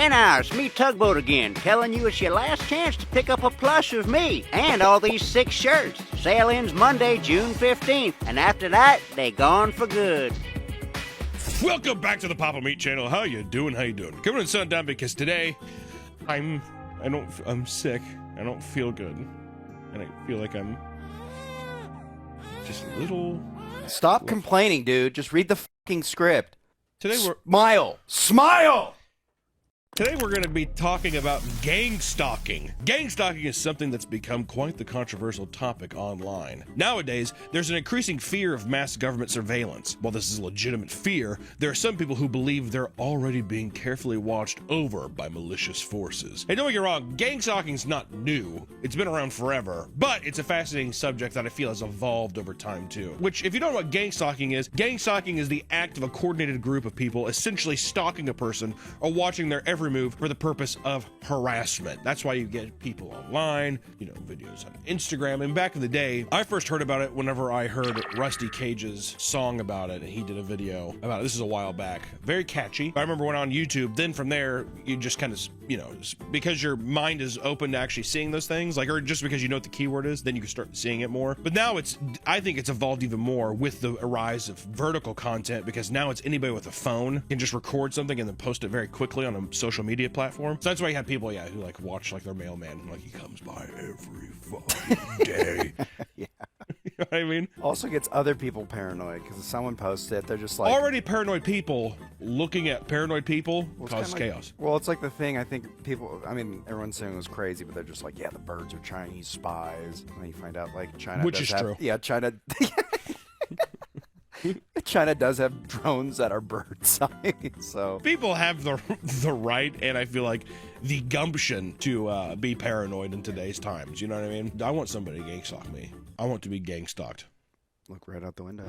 Penthouse, me Tugboat again, telling you it's your last chance to pick up a plush of me and all these 6 shirts. Sale ends Monday, June 15th, and after that, they gone for good. Welcome back to the Papa Meat channel. How you doing? Coming and sun down because today I'm sick. I don't feel good. And I feel like I'm just a little... Stop complaining, dude. Just read the fucking script. Today Smile! Today we're going to be talking about gang stalking. Gang stalking is something that's become quite the controversial topic online. Nowadays, there's an increasing fear of mass government surveillance. While this is a legitimate fear, there are some people who believe they're already being carefully watched over by malicious forces. And don't get me wrong, gang stalking is not new. It's been around forever, but it's a fascinating subject that I feel has evolved over time too. Which, if you don't know what gang stalking is the act of a coordinated group of people essentially stalking a person or watching their every move for the purpose of harassment. That's why you get people online, videos on Instagram. And back in the day, I first heard about it whenever I heard Rusty Cage's song about it, and he did a video about it. This is a while back. Very catchy. I remember when on YouTube, then from there, you just kind of, because your mind is open to actually seeing those things, or just because you know what the keyword is, then you can start seeing it more. But now I think it's evolved even more with the rise of vertical content, because now it's anybody with a phone can just record something and then post it very quickly on a social media platform. So that's why you have people, who watch their mailman, and he comes by every fucking day. Yeah. You know what I mean? Also gets other people paranoid, because if someone posts it, they're just like... Already paranoid people looking at paranoid people causes chaos. Well, it's like the thing, I think everyone's saying it was crazy, but they're just like, yeah, the birds are Chinese spies. And then you find out, China Which is true. Yeah, China... China does have drones that are bird size, so... People have the right, and I feel like the gumption to be paranoid in today's times. You know what I mean? I want somebody to gang stalk me. I want to be gang stalked. Look right out the window.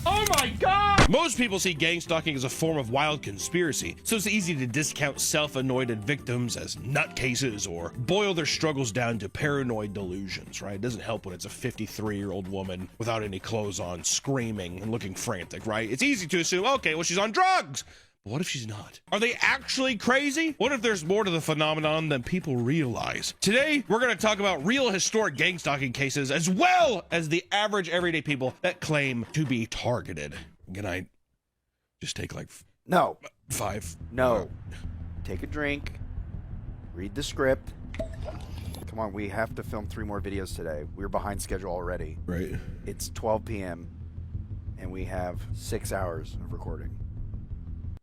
Oh my God! Most people see gang stalking as a form of wild conspiracy, so it's easy to discount self-anointed victims as nutcases or boil their struggles down to paranoid delusions, right? It doesn't help when it's a 53-year-old woman without any clothes on, screaming and looking frantic, right? It's easy to assume, okay, well, she's on drugs. But what if she's not? Are they actually crazy? What if there's more to the phenomenon than people realize? Today, we're going to talk about real historic gang stalking cases, as well as the average everyday people that claim to be targeted. Can I just take No. 5? No. Take a drink. Read the script. Come on, we have to film 3 more videos today. We're behind schedule already. Right. It's 12 p.m. and we have 6 hours of recording.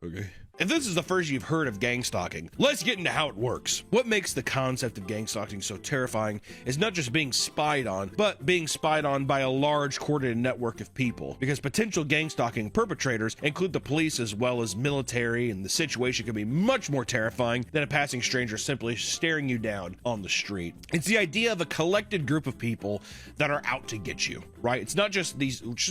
Okay. If this is the first you've heard of gang stalking, let's get into how it works. What makes the concept of gang stalking so terrifying is not just being spied on, but being spied on by a large coordinated network of people. Because potential gang stalking perpetrators include the police as well as military, and the situation can be much more terrifying than a passing stranger simply staring you down on the street. It's the idea of a collected group of people that are out to get you, right? It's not just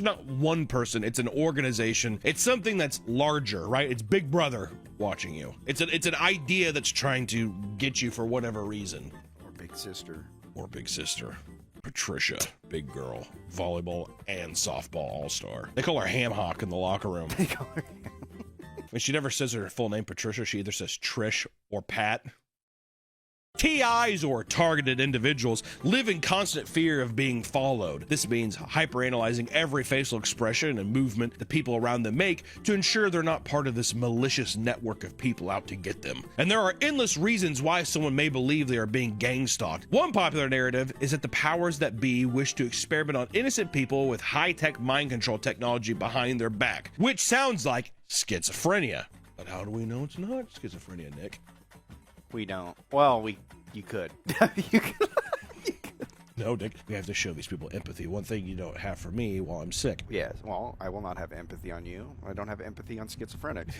not one person, it's an organization. It's something that's larger, right? It's Big Brother watching you. It's an idea that's trying to get you for whatever reason. Or Big Sister. Patricia, big girl, volleyball and softball all-star. They call her Ham Hock in the locker room. When she never says her full name, Patricia, she either says Trish or Pat. TIs, or targeted individuals, live in constant fear of being followed. This means hyperanalyzing every facial expression and movement the people around them make to ensure they're not part of this malicious network of people out to get them. And there are endless reasons why someone may believe they are being gang stalked. One popular narrative is that the powers that be wish to experiment on innocent people with high-tech mind control technology behind their back, which sounds like schizophrenia. But how do we know it's not schizophrenia, Nick? We don't. Well, you could. You could. No, Dick, we have to show these people empathy. One thing you don't have for me while I'm sick. Yes, well, I will not have empathy on you. I don't have empathy on schizophrenics.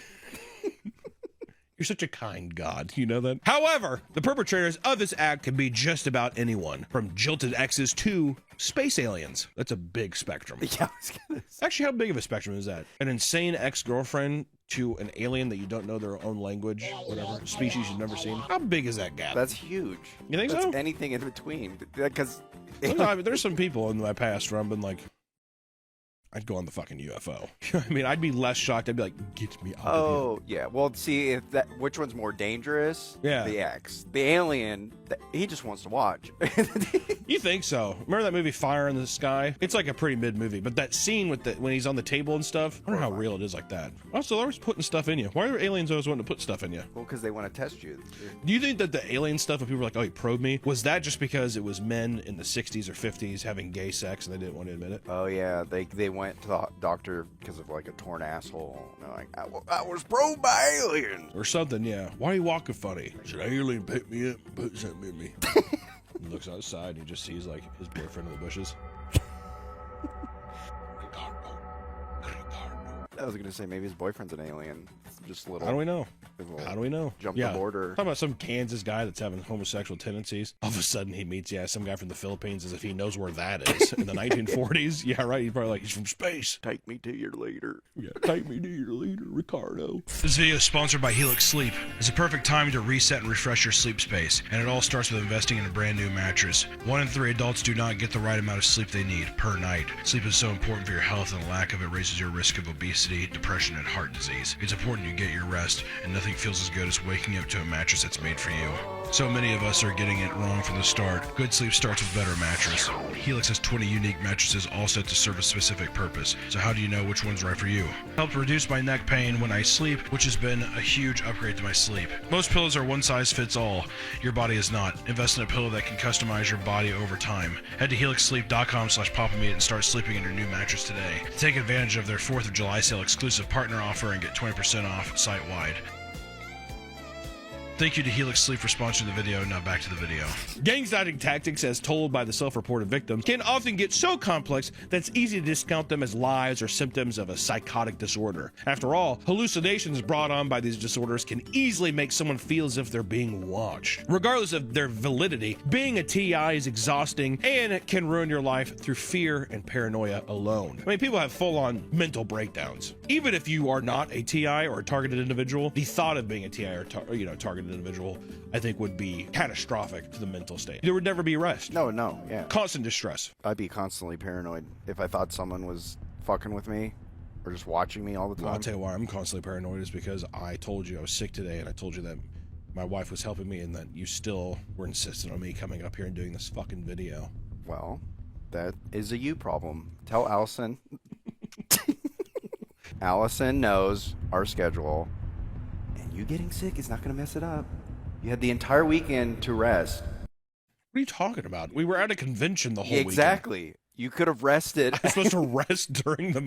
You're such a kind God, you know that? However, the perpetrators of this act can be just about anyone, from jilted exes to space aliens. That's a big spectrum. Yeah, I was gonna say. Actually, how big of a spectrum is that? An insane ex-girlfriend to an alien that you don't know their own language, whatever, species you've never seen. How big is that gap? That's huge. You think That's so? anything in between. Because There's some people in my past where I've been like, I'd go on the fucking UFO. I mean, I'd be less shocked. I'd be like, get me out of Oh, yeah. Well, see, if that which one's more dangerous? Yeah. The X. The alien, he just wants to watch. here. You think so? Remember that movie Fire in the Sky? It's like a pretty mid movie, but that scene with when he's on the table and stuff, I wonder how real it is like that. Also, they're always putting stuff in you. Why are aliens always wanting to put stuff in you? Well, because they want to test you. Do you think that the alien stuff, when people were like, oh, he probed me, was that just because it was men in the 60s or 50s having gay sex and they didn't want to admit it? Oh, yeah. They went to the doctor because of like a torn asshole. And they're like, I was probed by aliens. Or something, yeah. Why are you walking funny? Should an alien pick me up and put something in me? He looks outside and he just sees like his boyfriend in the bushes. I was going to say maybe his boyfriend's an alien. Just a little. How do we know? little How do we know? Jump the border. Talking about some Kansas guy that's having homosexual tendencies. All of a sudden he meets, some guy from the Philippines as if he knows where that is. In the 1940s? Yeah, right. He's probably like, he's from space. Take me to your leader. Yeah, take me to your leader, Ricardo. This video is sponsored by Helix Sleep. It's a perfect time to reset and refresh your sleep space, and it all starts with investing in a brand new mattress. 1 in 3 adults do not get the right amount of sleep they need per night. Sleep is so important for your health, and the lack of it raises your risk of obesity, depression, and heart disease. It's important you get your rest, and nothing feels as good as waking up to a mattress that's made for you. So many of us are getting it wrong from the start. Good sleep starts with better mattress. Helix has 20 unique mattresses all set to serve a specific purpose. So how do you know which one's right for you? Helped reduce my neck pain when I sleep, which has been a huge upgrade to my sleep. Most pillows are one size fits all. Your body is not. Invest in a pillow that can customize your body over time. Head to helixsleep.com/papameat and start sleeping in your new mattress today. Take advantage of their 4th of July sale exclusive partner offer and get 20% off site-wide. Thank you to Helix Sleep for sponsoring the video. Now back to the video. Gang-stalking tactics, as told by the self-reported victims, can often get so complex that it's easy to discount them as lies or symptoms of a psychotic disorder. After all, hallucinations brought on by these disorders can easily make someone feel as if they're being watched. Regardless of their validity, being a TI is exhausting and it can ruin your life through fear and paranoia alone. I mean, people have full-on mental breakdowns. Even if you are not a TI or a targeted individual, the thought of being a TI or targeted individual, I think, would be catastrophic to the mental state. There would never be rest. No, yeah. Constant distress. I'd be constantly paranoid if I thought someone was fucking with me or just watching me all the time. Well, I'll tell you why I'm constantly paranoid is because I told you I was sick today and I told you that my wife was helping me and that you still were insistent on me coming up here and doing this fucking video. Well, that is a you problem. Tell Allison. Allison knows our schedule. You getting sick is not going to mess it up. You had the entire weekend to rest. What are you talking about? We were at a convention the whole weekend. Exactly. You could have rested. I'm supposed to rest during a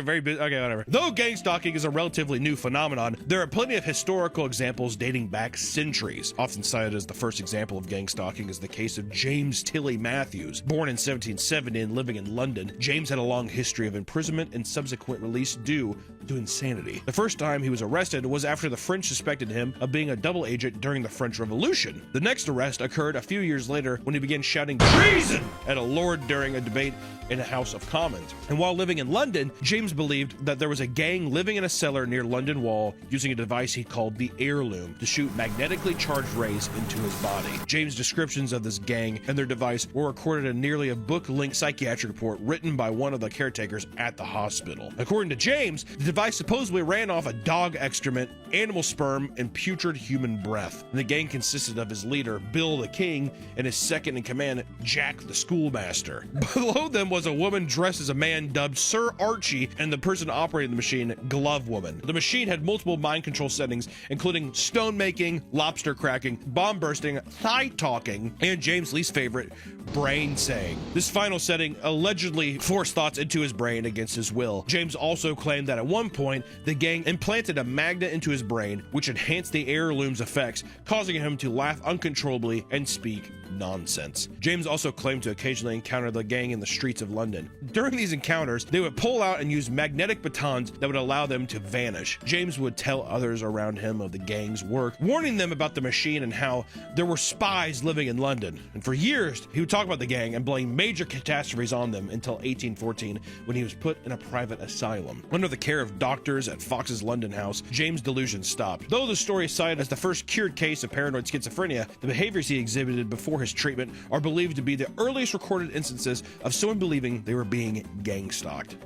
very busy... Okay, whatever. Though gang stalking is a relatively new phenomenon, there are plenty of historical examples dating back centuries. Often cited as the first example of gang stalking is the case of James Tilly Matthews. Born in 1770 and living in London, James had a long history of imprisonment and subsequent release due to insanity. The first time he was arrested was after the French suspected him of being a double agent during the French Revolution. The next arrest occurred a few years later when he began shouting treason at a lord during a debate in a House of Commons. And while living in London, James believed that there was a gang living in a cellar near London Wall using a device he called the heirloom to shoot magnetically charged rays into his body. James' descriptions of this gang and their device were recorded in nearly a book-length psychiatric report written by one of the caretakers at the hospital. According to James, the device supposedly ran off a dog excrement, animal sperm, and putrid human breath. And the gang consisted of his leader, Bill the King, and his second in command, Jack the Schoolmaster. Below them was a woman dressed as a man dubbed Sir Archie, and the person operating the machine, Glove Woman. The machine had multiple mind control settings, including stone making, lobster cracking, bomb bursting, thigh talking, and James' least favorite, brain saying. This final setting allegedly forced thoughts into his brain against his will. James also claimed that at one point, the gang implanted a magnet into his brain, which enhanced the heirloom's effects, causing him to laugh uncontrollably and speak nonsense. James also claimed to occasionally encounter the gang in the streets of London. During these encounters, they would pull out and use magnetic batons that would allow them to vanish. James would tell others around him of the gang's work, warning them about the machine and how there were spies living in London. And for years, he would talk about the gang and blame major catastrophes on them until 1814, when he was put in a private asylum. Under the care of doctors at Fox's London house, James' delusions stopped. Though the story is cited as the first cured case of paranoid schizophrenia, the behaviors he exhibited before his treatment are believed to be the earliest recorded instances of someone believing they were being gang stalked.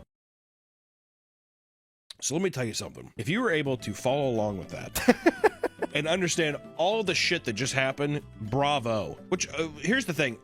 So let me tell you something. If you were able to follow along with that and understand all the shit that just happened, bravo. Which, here's the thing.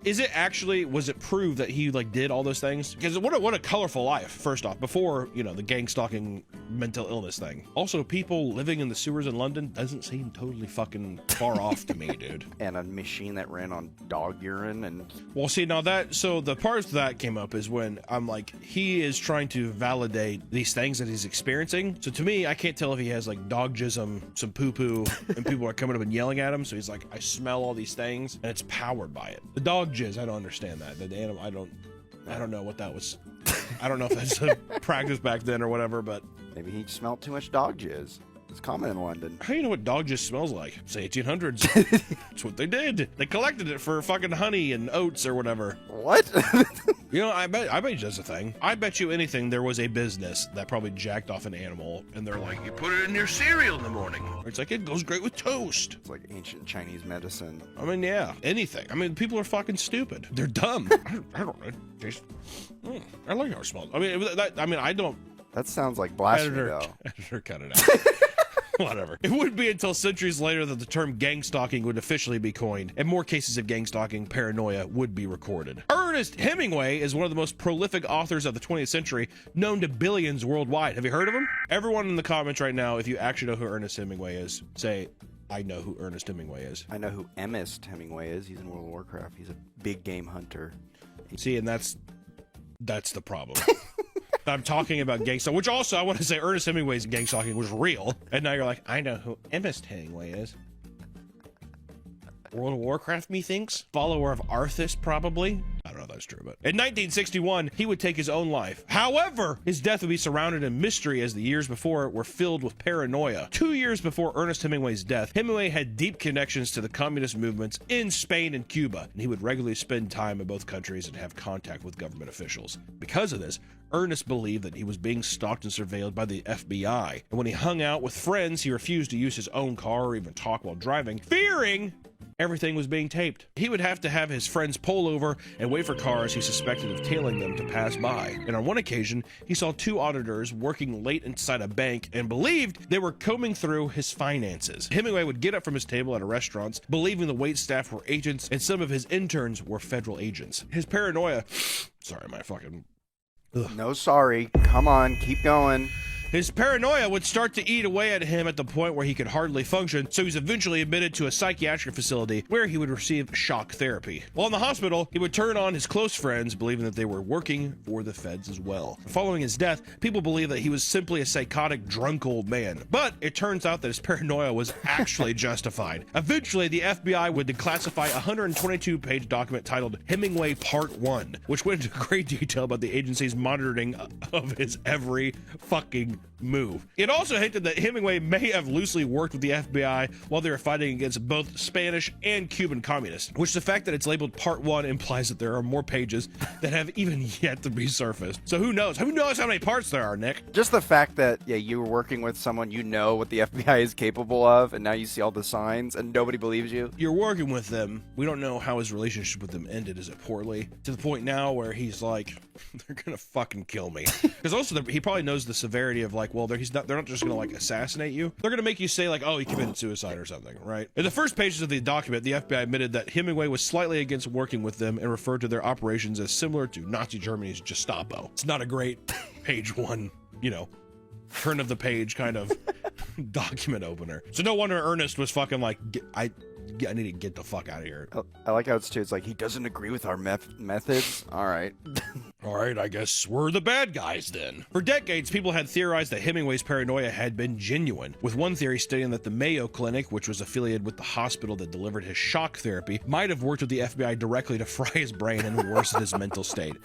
Was it proved that he, like, did all those things? Because what a colorful life, first off, before, you know, the gang stalking mental illness thing. Also, people living in the sewers in London doesn't seem totally fucking far off to me, dude. And a machine that ran on dog urine and... Well, see, now so the part that came up is when I'm like, he is trying to validate these things that he's experiencing. So to me, I can't tell if he has, like, dog jism, some poo-poo, and people are coming up and yelling at him. So he's like, I smell all these things, and it's powered by it. The dog jizz, I don't understand that. The animal, I don't know what that was. I don't know if that's a practice back then or whatever, but... Maybe he smelled too much dog jizz. It's common in London. How do you know what dog jizz smells like? It's the 1800s. That's what they did. They collected it for fucking honey and oats or whatever. What? You know, I bet you that's a thing. I bet you anything there was a business that probably jacked off an animal, and they're like, you put it in your cereal in the morning. Or it's like, it goes great with toast. It's like ancient Chinese medicine. I mean, yeah, anything. I mean, people are fucking stupid. They're dumb. I don't know. I like how it smells. I mean, I don't. That sounds like blasphemy, though. Editor, cut it out. Whatever. It wouldn't be until centuries later that the term gang stalking would officially be coined, and more cases of gang stalking paranoia would be recorded. Ernest Hemingway is one of the most prolific authors of the 20th century, known to billions worldwide. Have you heard of him? Everyone in the comments right now, if you actually know who Ernest Hemingway is, say, I know who Ernest Hemingway is. I know who Ernest Hemingway is. He's in World of Warcraft. He's a big game hunter. See, and that's the problem. I'm talking about gang stalking, which also I want to say Ernest Hemingway's gang stalking was real. And now you're like, I know who Ernest Hemingway is. World of Warcraft, methinks? Follower of Arthas, probably? I don't know if that's true, but... In 1961, he would take his own life. However, his death would be surrounded in mystery as the years before were filled with paranoia. 2 years before Ernest Hemingway's death, Hemingway had deep connections to the communist movements in Spain and Cuba, and he would regularly spend time in both countries and have contact with government officials. Because of this, Ernest believed that he was being stalked and surveilled by the FBI, and when he hung out with friends, he refused to use his own car or even talk while driving, fearing everything was being taped. He would have to have his friends pull over and wait for cars he suspected of tailing them to pass by. And on one occasion, he saw two auditors working late inside a bank and believed they were combing through his finances. Hemingway would get up from his table at a restaurant, believing the waitstaff were agents and some of his interns were federal agents. His paranoia... Sorry, my fucking... Ugh. No, sorry. Come on, keep going. His paranoia would start to eat away at him at the point where he could hardly function, so he was eventually admitted to a psychiatric facility where he would receive shock therapy. While in the hospital, he would turn on his close friends, believing that they were working for the feds as well. Following his death, people believe that he was simply a psychotic, drunk old man. But it turns out that his paranoia was actually justified. Eventually, the FBI would declassify a 122-page document titled Hemingway Part 1, which went into great detail about the agency's monitoring of his every fucking move. It also hinted that Hemingway may have loosely worked with the FBI while they were fighting against both Spanish and Cuban communists, which the fact that it's labeled Part 1 implies that there are more pages that have even yet to be surfaced. So who knows? Who knows how many parts there are, Nick? Just the fact that, yeah, you were working with someone you know what the FBI is capable of, and now you see all the signs, and nobody believes you. You're working with them. We don't know how his relationship with them ended. Is it poorly? To the point now where he's like, they're gonna fucking kill me. Because also, he probably knows the severity of, like, well, they're not just gonna, like, assassinate you. They're gonna make you say, like, oh, he committed suicide or something, right? In the first pages of the document, the FBI admitted that Hemingway was slightly against working with them and referred to their operations as similar to Nazi Germany's Gestapo. It's not a great page one, turn of the page kind of document opener. So no wonder Ernest was fucking like, I need to get the fuck out of here. I like how it's like, he doesn't agree with our methods. All right. All right, I guess we're the bad guys then. For decades, people had theorized that Hemingway's paranoia had been genuine, with one theory stating that the Mayo Clinic, which was affiliated with the hospital that delivered his shock therapy, might have worked with the FBI directly to fry his brain and worsen his mental state.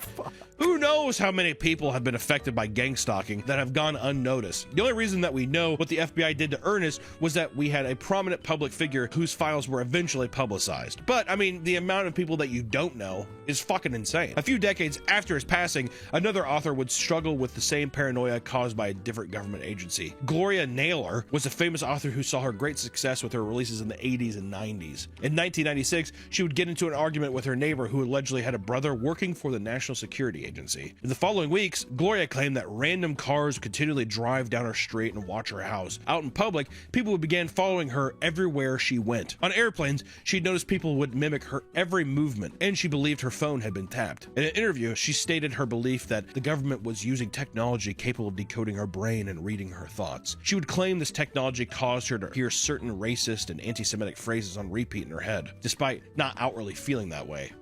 Who knows knows how many people have been affected by gang stalking that have gone unnoticed. The only reason that we know what the FBI did to Ernest was that we had a prominent public figure whose files were eventually publicized. But, I mean, the amount of people that you don't know is fucking insane. A few decades after his passing, another author would struggle with the same paranoia caused by a different government agency. Gloria Naylor was a famous author who saw her great success with her releases in the 80s and 90s. In 1996, she would get into an argument with her neighbor who allegedly had a brother working for the National Security Agency. In the following weeks, Gloria claimed that random cars would continually drive down her street and watch her house. Out in public, people would begin following her everywhere she went. On airplanes, she'd noticed people would mimic her every movement, and she believed her phone had been tapped. In an interview, she stated her belief that the government was using technology capable of decoding her brain and reading her thoughts. She would claim this technology caused her to hear certain racist and anti-Semitic phrases on repeat in her head, despite not outwardly feeling that way.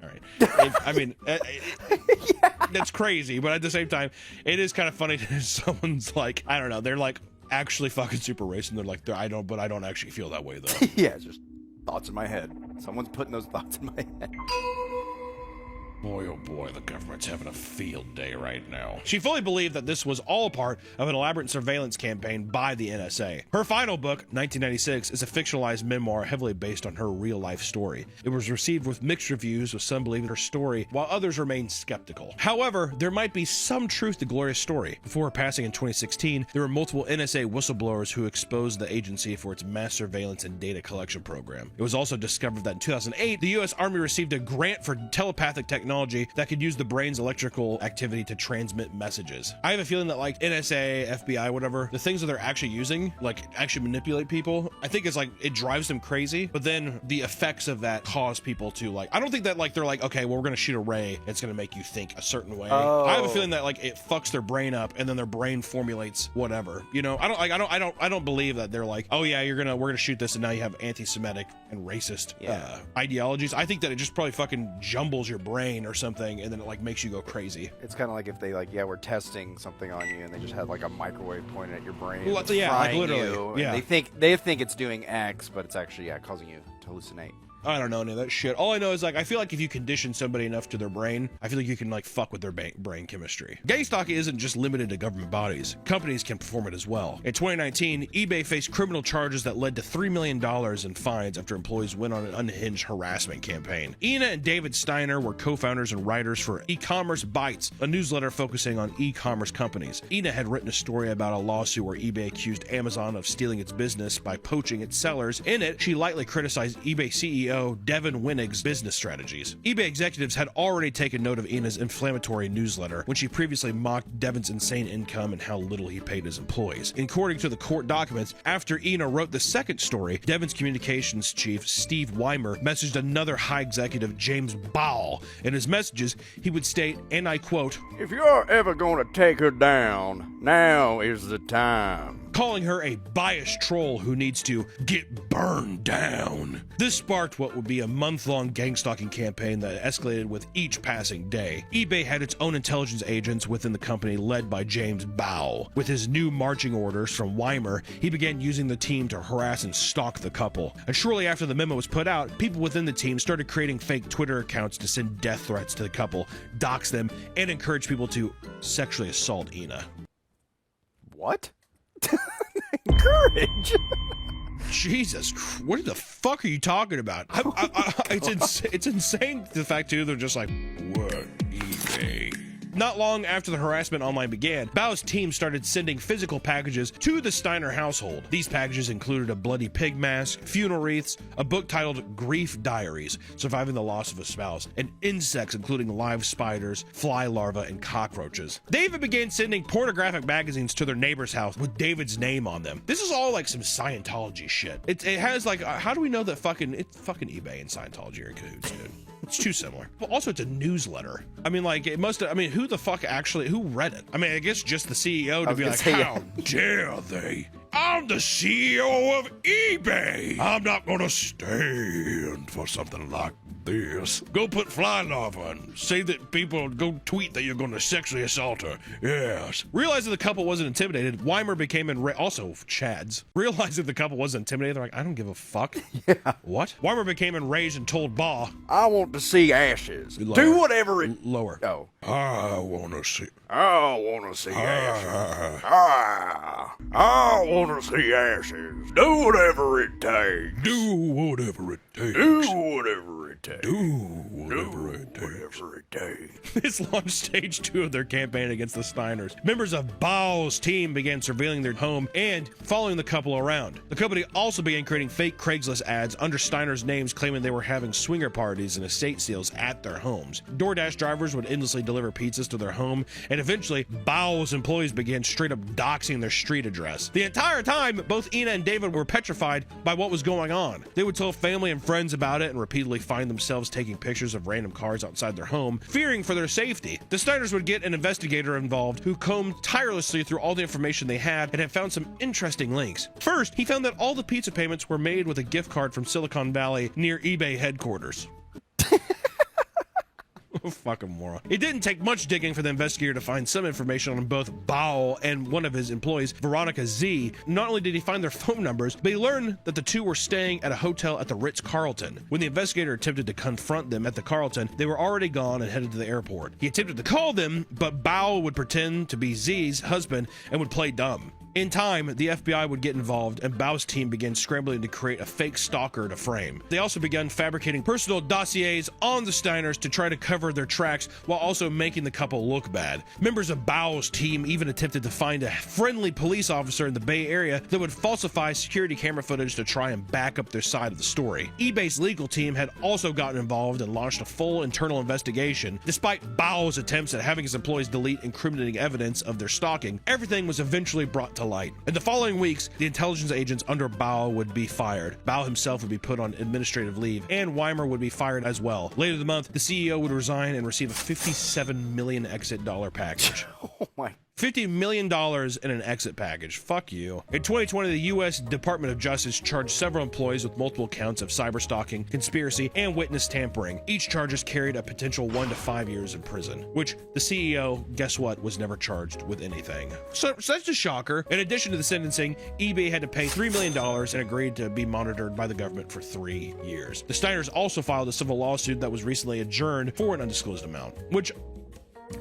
All right. I mean, that's crazy, but at the same time, it is kind of funny that someone's like, I don't know, they're like actually fucking super racist, and they're like, I don't actually feel that way though. Yeah, it's just thoughts in my head. Someone's putting those thoughts in my head. Boy, oh boy, the government's having a field day right now. She fully believed that this was all part of an elaborate surveillance campaign by the NSA. Her final book, 1996, is a fictionalized memoir heavily based on her real-life story. It was received with mixed reviews, with some believing her story, while others remained skeptical. However, there might be some truth to Gloria's story. Before her passing in 2016, there were multiple NSA whistleblowers who exposed the agency for its mass surveillance and data collection program. It was also discovered that in 2008, the U.S. Army received a grant for telepathic technology that could use the brain's electrical activity to transmit messages. I have a feeling that like NSA, FBI, whatever, the things that they're actually using, like actually manipulate people, I think it's like it drives them crazy, but then the effects of that cause people to like, I don't think that like they're like, okay, well we're gonna shoot a ray, it's gonna make you think a certain way. I have a feeling that like it fucks their brain up and then their brain formulates whatever. You know, I don't believe that they're like, oh yeah, we're gonna shoot this and now you have anti-Semitic and racist ideologies. I think that it just probably fucking jumbles your brain or something, and then it like makes you go crazy. It's kind of like if they like, yeah, we're testing something on you, and they just had like a microwave pointed at your brain. Well, yeah, like literally. You, yeah. They think it's doing X, but it's actually causing you to hallucinate. I don't know any of that shit. All I know is like I feel like if you condition somebody enough to their brain, I feel like you can like fuck with their brain chemistry. Gang stalking isn't just limited to government bodies. Companies can perform it as well. In 2019, eBay faced criminal charges that led to $3 million in fines after employees went on an unhinged harassment campaign. Ina and David Steiner were co-founders and writers for E-Commerce Bytes, a newsletter focusing on e-commerce companies. Ina had written a story about a lawsuit where eBay accused Amazon of stealing its business by poaching its sellers. In it, she lightly criticized eBay CEO Devin Winig's business strategies. eBay executives had already taken note of Ina's inflammatory newsletter when she previously mocked Devin's insane income and how little he paid his employees. According to the court documents, after Ina wrote the second story, Devin's communications chief, Steve Weimer, messaged another high executive, James Ball. In his messages, he would state, and I quote, "If you're ever going to take her down, now is the time." Calling her a biased troll who needs to get burned down. This sparked what would be a month-long gang-stalking campaign that escalated with each passing day. eBay had its own intelligence agents within the company led by James Bow. With his new marching orders from Weimer, he began using the team to harass and stalk the couple. And shortly after the memo was put out, people within the team started creating fake Twitter accounts to send death threats to the couple, dox them, and encourage people to sexually assault Ina. What? Encourage? Jesus, what the fuck are you talking about? It's insane. The fact too, they're just like, what, eBay? Not long after the harassment online began, Bow's team started sending physical packages to the Steiner household. These packages included a bloody pig mask, funeral wreaths, a book titled Grief Diaries, Surviving the Loss of a Spouse, and insects including live spiders, fly larvae, and cockroaches. They even began sending pornographic magazines to their neighbor's house with David's name on them. This is all like some Scientology shit. It has like, how do we know that fucking eBay and Scientology are in cahoots, dude? It's too similar. Well, also, it's a newsletter. I mean, like, it must have, I mean, who the fuck actually, who read it? I mean, I guess just the CEO to be like, how dare they? I'm the CEO of eBay. I'm not going to stand for something like this. Go put fly larvae on. Say that people go tweet that you're going to sexually assault her. Yes. Realizing the couple wasn't intimidated, Weimer became also Chads. Realizing the couple wasn't intimidated, they're like, I don't give a fuck. Yeah. What? Weimer became enraged and told Baugh. I want to see ashes. Lower. Do whatever it... Lower. Oh. I want to see. I want to see ashes. I want to see ashes. Do whatever it takes. Do whatever it takes. Do whatever it takes. Do whatever it takes. Whatever it takes. This launched stage 2 of their campaign against the Steiners. Members of Bau's team began surveilling their home and following the couple around. The company also began creating fake Craigslist ads under Steiner's names, claiming they were having swinger parties and estate sales at their homes. DoorDash drivers would endlessly deliver pizzas to their home, and eventually Bau's employees began straight up doxing their street address. The entire time, both Ina and David were petrified by what was going on. They would tell family and friends about it and repeatedly find themselves taking pictures of random cars outside their home, fearing for their safety. The Steiners would get an investigator involved who combed tirelessly through all the information they had and had found some interesting links. First, he found that all the pizza payments were made with a gift card from Silicon Valley near eBay headquarters. Fucking moron. It didn't take much digging for the investigator to find some information on both Bau and one of his employees, Veronica Z. Not only did he find their phone numbers, but he learned that the two were staying at a hotel at the Ritz-Carlton. When the investigator attempted to confront them at the Carlton, they were already gone and headed to the airport. He attempted to call them, but Bau would pretend to be Z's husband and would play dumb. In time, the FBI would get involved, and Bau's team began scrambling to create a fake stalker to frame. They also began fabricating personal dossiers on the Steiners to try to cover their tracks while also making the couple look bad. Members of Bau's team even attempted to find a friendly police officer in the Bay Area that would falsify security camera footage to try and back up their side of the story. eBay's legal team had also gotten involved and launched a full internal investigation. Despite Bau's attempts at having his employees delete incriminating evidence of their stalking, everything was eventually brought to light. In the following weeks, the intelligence agents under Bau would be fired. Bau himself would be put on administrative leave, and Weimer would be fired as well. Later the month, the CEO would resign and receive a $57 million exit dollar package. Oh my. $50 million in an exit package. Fuck you. In 2020, the U.S. Department of Justice charged several employees with multiple counts of cyberstalking, conspiracy, and witness tampering. Each charges carried a potential 1 to 5 years in prison, which the CEO, guess what, was never charged with anything. So that's a shocker. In addition to the sentencing, eBay had to pay $3 million and agreed to be monitored by the government for 3 years. The Steiners also filed a civil lawsuit that was recently adjourned for an undisclosed amount, which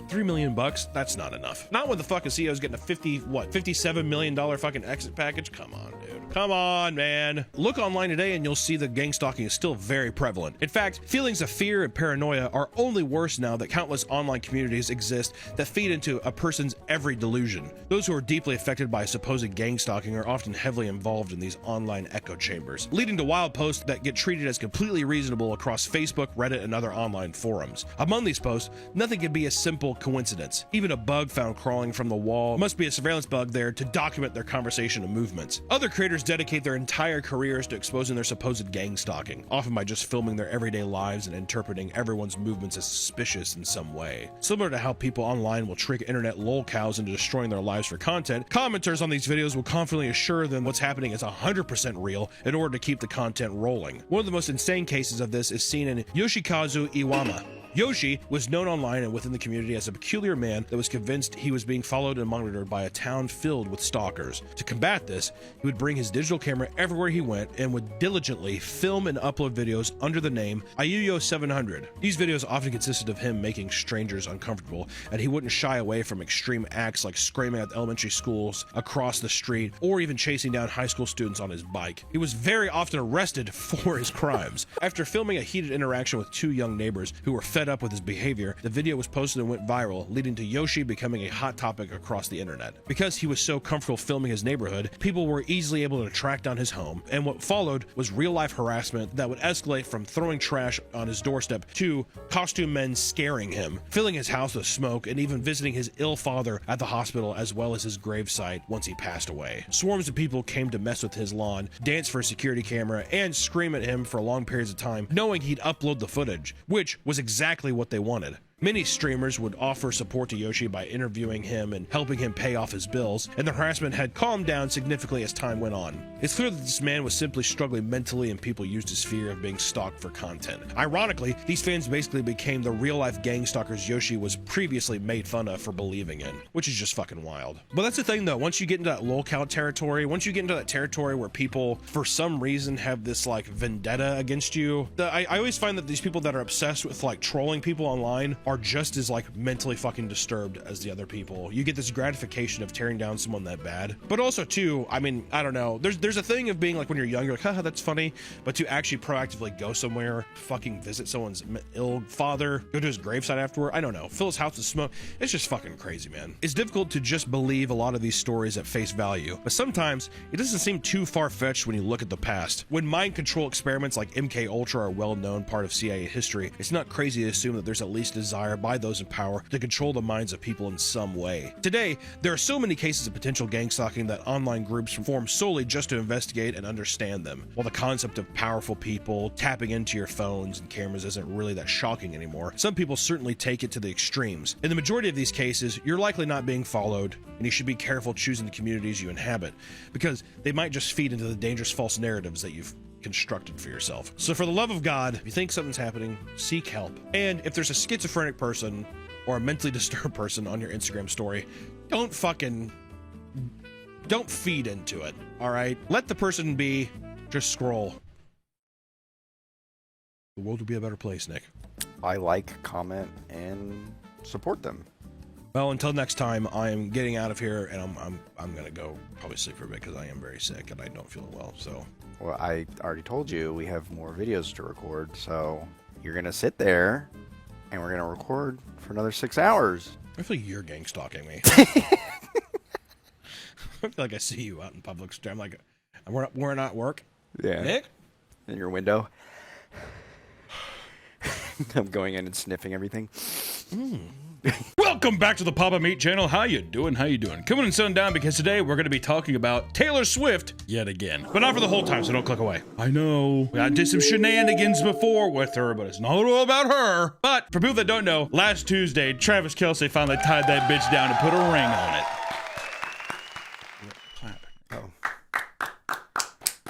$3 million bucks, that's not enough. Not when the fucking CEO's getting a $57 million fucking exit package. Come on, dude. Come on, man. Look online today and you'll see that gang stalking is still very prevalent. In fact, feelings of fear and paranoia are only worse now that countless online communities exist that feed into a person's every delusion. Those who are deeply affected by supposed gang stalking are often heavily involved in these online echo chambers, leading to wild posts that get treated as completely reasonable across Facebook, Reddit, and other online forums. Among these posts, nothing can be a simple coincidence. Even a bug found crawling from the wall must be a surveillance bug there to document their conversation and movements. Other creators dedicate their entire careers to exposing their supposed gang stalking, often by just filming their everyday lives and interpreting everyone's movements as suspicious in some way. Similar to how people online will trick internet lolcows into destroying their lives for content, commenters on these videos will confidently assure them what's happening is 100% real in order to keep the content rolling. One of the most insane cases of this is seen in Yoshikazu Iwama. Yoshi was known online and within the community as a peculiar man that was convinced he was being followed and monitored by a town filled with stalkers. To combat this, he would bring his digital camera everywhere he went and would diligently film and upload videos under the name Ayuyo700. These videos often consisted of him making strangers uncomfortable, and he wouldn't shy away from extreme acts like screaming at elementary schools across the street or even chasing down high school students on his bike. He was very often arrested for his crimes. After filming a heated interaction with two young neighbors who were fed up with his behavior, the video was posted and went viral, leading to Yoshi becoming a hot topic across the internet. Because he was so comfortable filming his neighborhood, people were easily able to track down his home, and what followed was real-life harassment that would escalate from throwing trash on his doorstep to costume men scaring him, filling his house with smoke, and even visiting his ill father at the hospital as well as his gravesite once he passed away. Swarms of people came to mess with his lawn, dance for a security camera, and scream at him for long periods of time, knowing he'd upload the footage, which was exactly what they wanted. Many streamers would offer support to Yoshi by interviewing him and helping him pay off his bills, and the harassment had calmed down significantly as time went on. It's clear that this man was simply struggling mentally, and people used his fear of being stalked for content. Ironically, these fans basically became the real-life gang stalkers Yoshi was previously made fun of for believing in, which is just fucking wild. But that's the thing though, once you get into that lol count territory, once you get into that territory where people for some reason have this like vendetta against you, I always find that these people that are obsessed with like trolling people online are just as like mentally fucking disturbed as the other people. You get this gratification of tearing down someone that bad. But also too, I mean, I don't know, there's a thing of being like when you're young, you're like, haha, that's funny, but to actually proactively go somewhere, fucking visit someone's ill father, go to his gravesite afterward, I don't know, fill his house with smoke, it's just fucking crazy, man. It's difficult to just believe a lot of these stories at face value, but sometimes it doesn't seem too far-fetched when you look at the past. When mind control experiments like MK Ultra are a well-known part of CIA history, it's not crazy to assume that there's at least desire by those in power to control the minds of people in some way. Today, there are so many cases of potential gang stalking that online groups form solely just to investigate and understand them. While the concept of powerful people tapping into your phones and cameras isn't really that shocking anymore, some people certainly take it to the extremes. In the majority of these cases, you're likely not being followed, and you should be careful choosing the communities you inhabit, because they might just feed into the dangerous false narratives that you've constructed for yourself. So for the love of God, if you think something's happening, seek help. And if there's a schizophrenic person or a mentally disturbed person on your Instagram story, don't feed into it, all right? Let the person be, just scroll. The world will be a better place, Nick. I like, comment, and support them. Well, until next time, I am getting out of here, and I'm gonna go probably sleep for a bit because I am very sick and I don't feel well. So, well, I already told you we have more videos to record, so you're gonna sit there, and we're gonna record for another 6 hours. I feel like you're gang stalking me. I feel like I see you out in public. I'm like, we're not at work. Yeah. Nick, in your window. I'm going in and sniffing everything. Welcome back to the Papa Meat channel. How you doing? How you doing? Coming and sun down because today we're going to be talking about Taylor Swift yet again. But not for the whole time, so don't click away. I know. I did some shenanigans before with her, but it's not all about her. But for people that don't know, last Tuesday, Travis Kelce finally tied that bitch down and put a ring on it.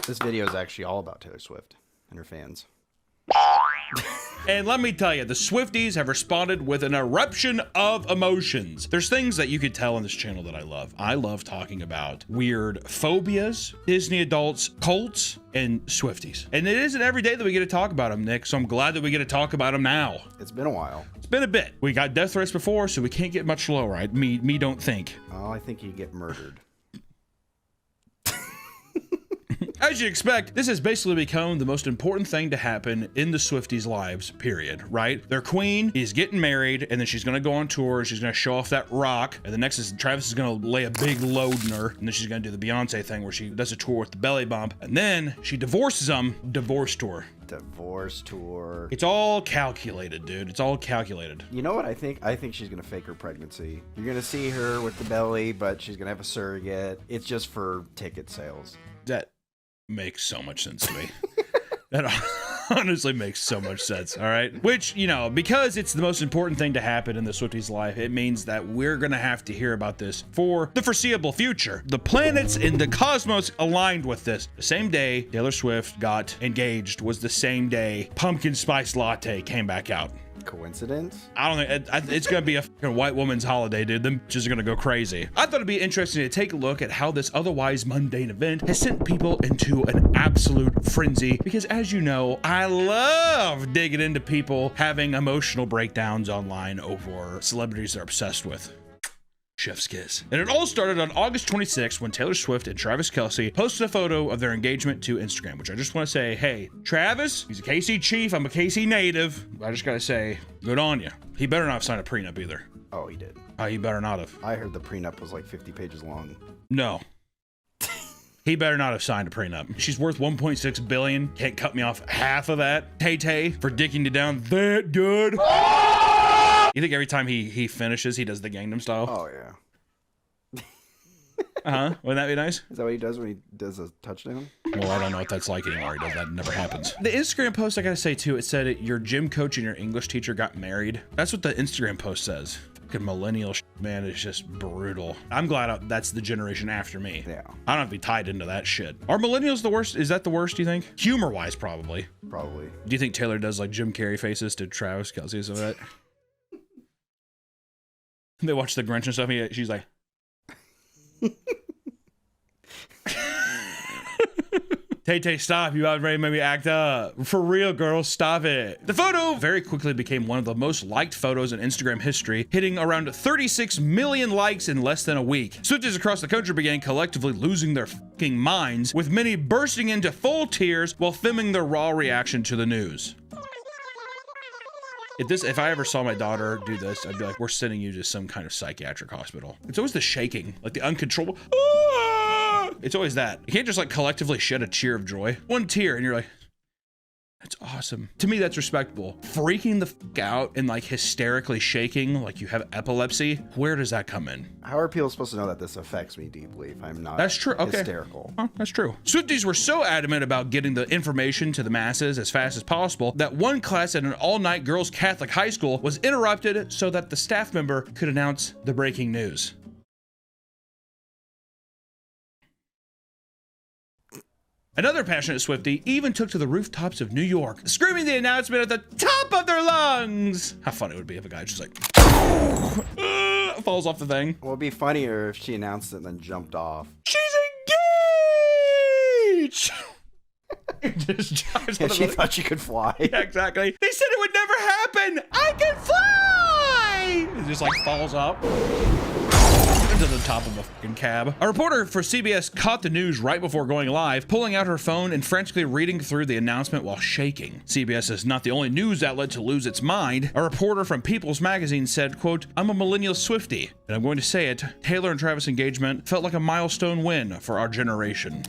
This video is actually all about Taylor Swift and her fans. And let me tell you, the Swifties have responded with an eruption of emotions. There's things that you could tell on this channel that I love. I love talking about weird phobias, Disney adults, cults, and Swifties. And it isn't every day that we get to talk about them, Nick, so I'm glad that we get to talk about them now. It's been a while. It's been a bit. We got death threats before, so we can't get much lower. Me don't think. Oh, I think you get murdered. As you'd expect, this has basically become the most important thing to happen in the Swifties' lives, period, right? Their queen is getting married, and then she's gonna go on tour, she's gonna show off that rock, and the next is Travis is gonna lay a big load in her, and then she's gonna do the Beyonce thing where she does a tour with the belly bump, and then she divorces him, divorce tour. Divorce tour. It's all calculated, dude. It's all calculated. You know what I think? I think she's gonna fake her pregnancy. You're gonna see her with the belly, but she's gonna have a surrogate. It's just for ticket sales. That makes so much sense to me. That honestly makes so much sense, all right? Which, you know, because it's the most important thing to happen in the Swifties' life, it means that we're gonna have to hear about this for the foreseeable future. The planets in the cosmos aligned with this. The same day Taylor Swift got engaged was the same day Pumpkin Spice Latte came back out. Coincidence? I don't think it's gonna be a fucking white woman's holiday, dude. Them just gonna go crazy. I thought it'd be interesting to take a look at how this otherwise mundane event has sent people into an absolute frenzy, because as you know, I love digging into people having emotional breakdowns online over celebrities they're obsessed with. Chef's kiss. And it all started on August 26th when Taylor Swift and Travis Kelce posted a photo of their engagement to Instagram, which I just want to say, hey, Travis, he's a KC chief, I'm a KC native. I just gotta say, good on you. He better not have signed a prenup either. Oh, he did. He better not have. I heard the prenup was like 50 pages long. No. He better not have signed a prenup. She's worth $1.6 billion. Can't cut me off half of that. Tay-Tay for dicking you down that good. You think every time he finishes, he does the Gangnam Style? Oh, yeah. Wouldn't that be nice? Is that what he does when he does a touchdown? Well, I don't know what that's like anymore. He does that. Never happens. The Instagram post, I gotta say too, it said your gym coach and your English teacher got married. That's what the Instagram post says. Fucking millennial man is just brutal. I'm glad that's the generation after me. Yeah. I don't have to be tied into that shit. Are millennials the worst? Is that the worst, do you think? Humor-wise, probably. Probably. Do you think Taylor does like Jim Carrey faces to Travis Kelce or something like that? They watch The Grinch and stuff. She's like... Tay, stop. You about ready to make me act up. For real, girl, stop it. The photo very quickly became one of the most liked photos in Instagram history, hitting around 36 million likes in less than a week. Swifties across the country began collectively losing their fucking minds, with many bursting into full tears while filming their raw reaction to the news. If I ever saw my daughter do this, I'd be like, we're sending you to some kind of psychiatric hospital. It's always the shaking, like the uncontrollable. It's always that. You can't just like collectively shed a tear of joy. One tear and you're like, that's awesome. To me, that's respectable. Freaking the fuck out and like hysterically shaking like you have epilepsy, where does that come in? How are people supposed to know that this affects me deeply if I'm not That's true. Okay. hysterical? Oh, that's true. Swifties were so adamant about getting the information to the masses as fast as possible that one class at an all-night girls Catholic high school was interrupted so that the staff member could announce the breaking news. Another passionate Swiftie even took to the rooftops of New York, screaming the announcement at the top of their lungs. How funny it would be if a guy just like falls off the thing. Well, it'd be funnier if she announced it and then jumped off. She's engaged! Just drives Yeah, on she the- thought she could fly. Yeah, exactly. They said it would never happen. I can fly! It just like falls up into the top of a fucking cab. A reporter for CBS caught the news right before going live, pulling out her phone and frantically reading through the announcement while shaking. CBS is not the only news outlet to lose its mind. A reporter from People's Magazine said, quote, I'm a millennial Swiftie, and I'm going to say it, Taylor and Travis' engagement felt like a milestone win for our generation.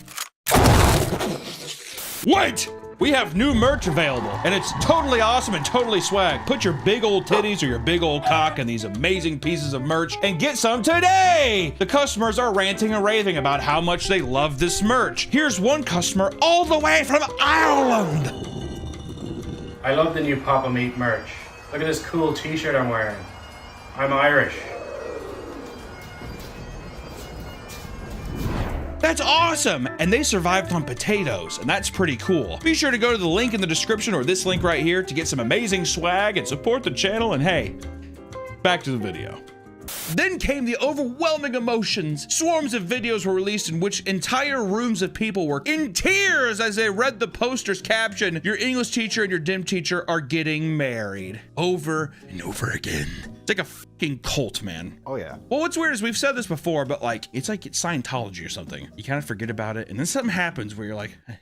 Wait! We have new merch available, and it's totally awesome and totally swag. Put your big old titties or your big old cock in these amazing pieces of merch and get some today! The customers are ranting and raving about how much they love this merch. Here's one customer all the way from Ireland. I love the new Papa Meat merch. Look at this cool t-shirt I'm wearing. I'm Irish. That's awesome! And they survived on potatoes, and that's pretty cool. Be sure to go to the link in the description or this link right here to get some amazing swag and support the channel, and hey, back to the video. Then came the overwhelming emotions. Swarms of videos were released in which entire rooms of people were in tears as they read the poster's caption, your English teacher and your dim teacher are getting married. Over and over again. It's like a fucking cult, man. Oh, yeah. Well, what's weird is we've said this before, but like, it's like it's Scientology or something. You kind of forget about it, and then something happens where you're like, hey,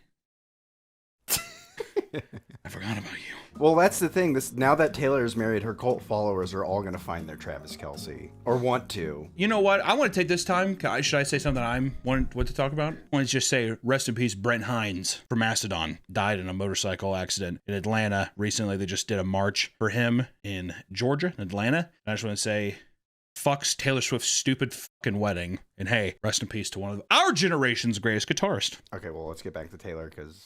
I forgot about you. Well, that's the thing. Now that Taylor is married, her cult followers are all going to find their Travis Kelce. Or want to. You know what? I want to take this time. Should I say something I'm wanting what to talk about? I want to just say rest in peace, Brent Hines from Mastodon. Died in a motorcycle accident in Atlanta. Recently, they just did a march for him in Georgia, Atlanta. And I just want to say, fucks Taylor Swift's stupid fucking wedding. And hey, rest in peace to one of our generation's greatest guitarist. Okay, well, let's get back to Taylor, because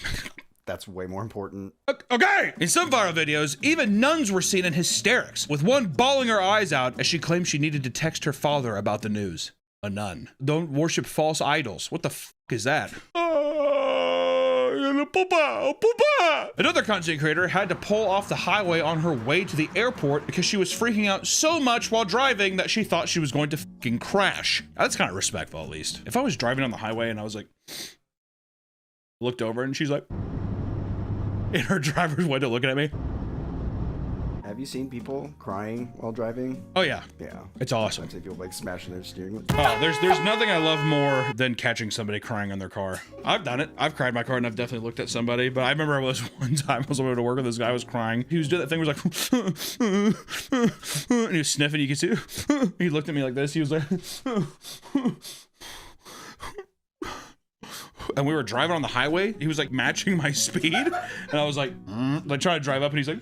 that's way more important. Okay! In some viral videos, even nuns were seen in hysterics, with one bawling her eyes out as she claimed she needed to text her father about the news. A nun. Don't worship false idols. What the fuck is that? Another content creator had to pull off the highway on her way to the airport because she was freaking out so much while driving that she thought she was going to fucking crash. That's kind of respectful, at least. If I was driving on the highway and I was like, looked over and she's like, in her driver's window looking at me. Have you seen people crying while driving? Oh yeah. Yeah. It's awesome. I've seen people like smashing their steering wheel. Oh, there's nothing I love more than catching somebody crying in their car. I've done it. I've cried in my car and I've definitely looked at somebody, but I remember it was one time I was over to work and this guy was crying. He was doing that thing where he was like, and he was sniffing, you could see. He looked at me like this. He was like, and we were driving on the highway. He was like matching my speed. And I was like trying to drive up and he's like,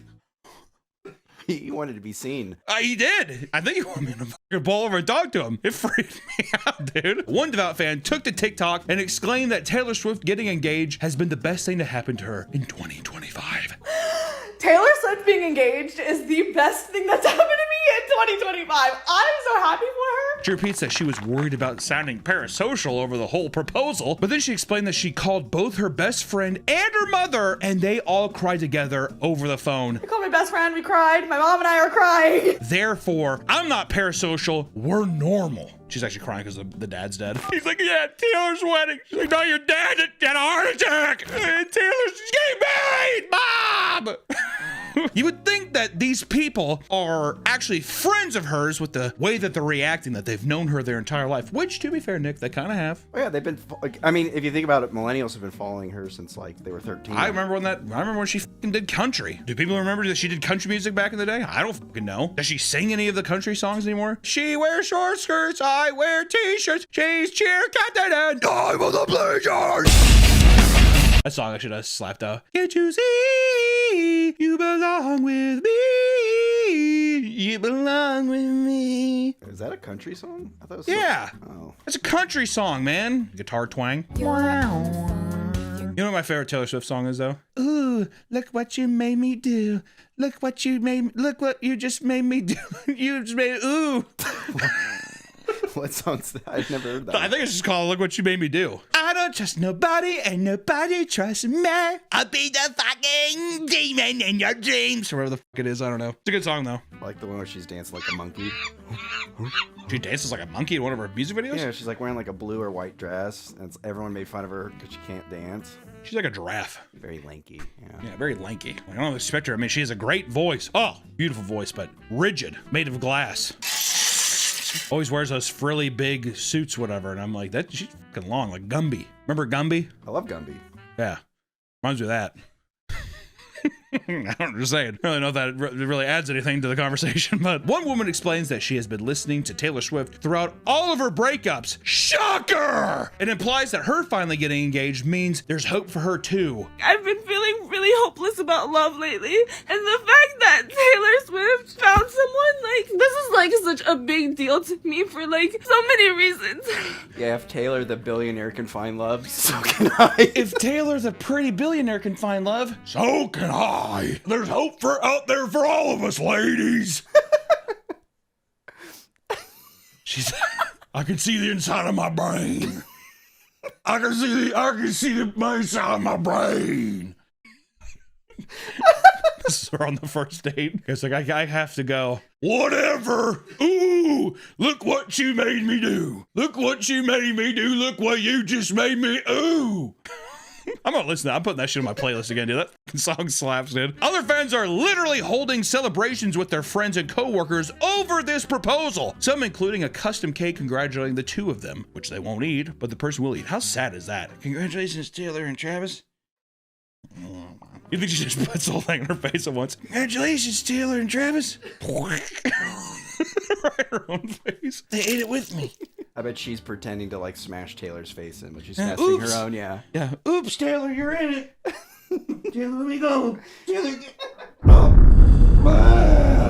He wanted to be seen. He did. I think he wanted me to fucking pull over and talk to him. It freaked me out, dude. One devout fan took to TikTok and exclaimed that Taylor Swift getting engaged has been the best thing to happen to her in 2025. Taylor Swift being engaged is the best thing that's happened to me in 2025. I'm so happy for her. She repeats that she was worried about sounding parasocial over the whole proposal, but then she explained that she called both her best friend and her mother, and they all cried together over the phone. I called my best friend, we cried. My mom and I are crying. Therefore, I'm not parasocial, we're normal. She's actually crying because the dad's dead. He's like, yeah, Taylor's wedding. She's like, no, your dad had a heart attack. And Taylor's getting married, Mom! You would think that these people are actually friends of hers with the way that they're reacting, that they've known her their entire life, which, to be fair, Nick, they kind of have. Oh yeah, they've been. I mean, if you think about it, millennials have been following her since like they were 13. I remember when she fucking did country. Do people remember that she did country music back in the day? I don't fucking know. Does she sing any of the country songs anymore? She wears short skirts, I wear t-shirts. She's cheer captain and I will the pleasures. That song I should have slapped out. Can't you see you belong with me? You belong with me. Is that a country song? I thought it was. Yeah. Oh. It's a country song, man. Guitar twang. You know what my favorite Taylor Swift song is, though? Ooh, look what you made me do. Look what you just made me do. You just made, ooh. What song's that? I've never heard that. I think it's just called Look What You Made Me Do. I don't trust nobody and nobody trusts me. I'll be the fucking demon in your dreams. Or whatever the fuck it is, I don't know. It's a good song, though. I like the one where she's dancing like a monkey. She dances like a monkey in one of her music videos? Yeah, she's like wearing like a blue or white dress, and everyone made fun of her because she can't dance. She's like a giraffe. Very lanky. Yeah, very lanky. I don't expect her. I mean, she has a great voice. Oh, beautiful voice, but rigid, made of glass. Always wears those frilly big suits, whatever. And I'm like, that she's fucking long, like Gumby. Remember Gumby? I love Gumby. Yeah. Reminds me of that. I don't just saying. I don't really know if that really adds anything to the conversation, but one woman explains that she has been listening to Taylor Swift throughout all of her breakups. Shocker! It implies that her finally getting engaged means there's hope for her too. I've been feeling really hopeless about love lately, and the fact that Taylor Swift found someone, like, this is like such a big deal to me for like so many reasons. Yeah, if Taylor the billionaire can find love, so can I. If Taylor the pretty billionaire can find love, so can I. There's hope out there for all of us, ladies. I can see the inside of my brain. I can see the inside of my brain. This is her on the first date. It's like, I have to go. Whatever. Ooh, look what you made me do. Look what you made me do. Look what you just made me. Ooh. I'm gonna listen to that. I'm putting that shit on my playlist again, dude. That song slaps, dude. Other fans are literally holding celebrations with their friends and co-workers over this proposal. Some including a custom cake congratulating the two of them, which they won't eat, but the person will eat. How sad is that? Congratulations, Taylor and Travis. You think she just puts the whole thing in her face at once? Congratulations, Taylor and Travis. Right in her own face. They ate it with me. I bet she's pretending to like smash Taylor's face in, but she's messing her own, yeah. Yeah. Oops, Taylor, you're in it. Taylor, let me go. Taylor.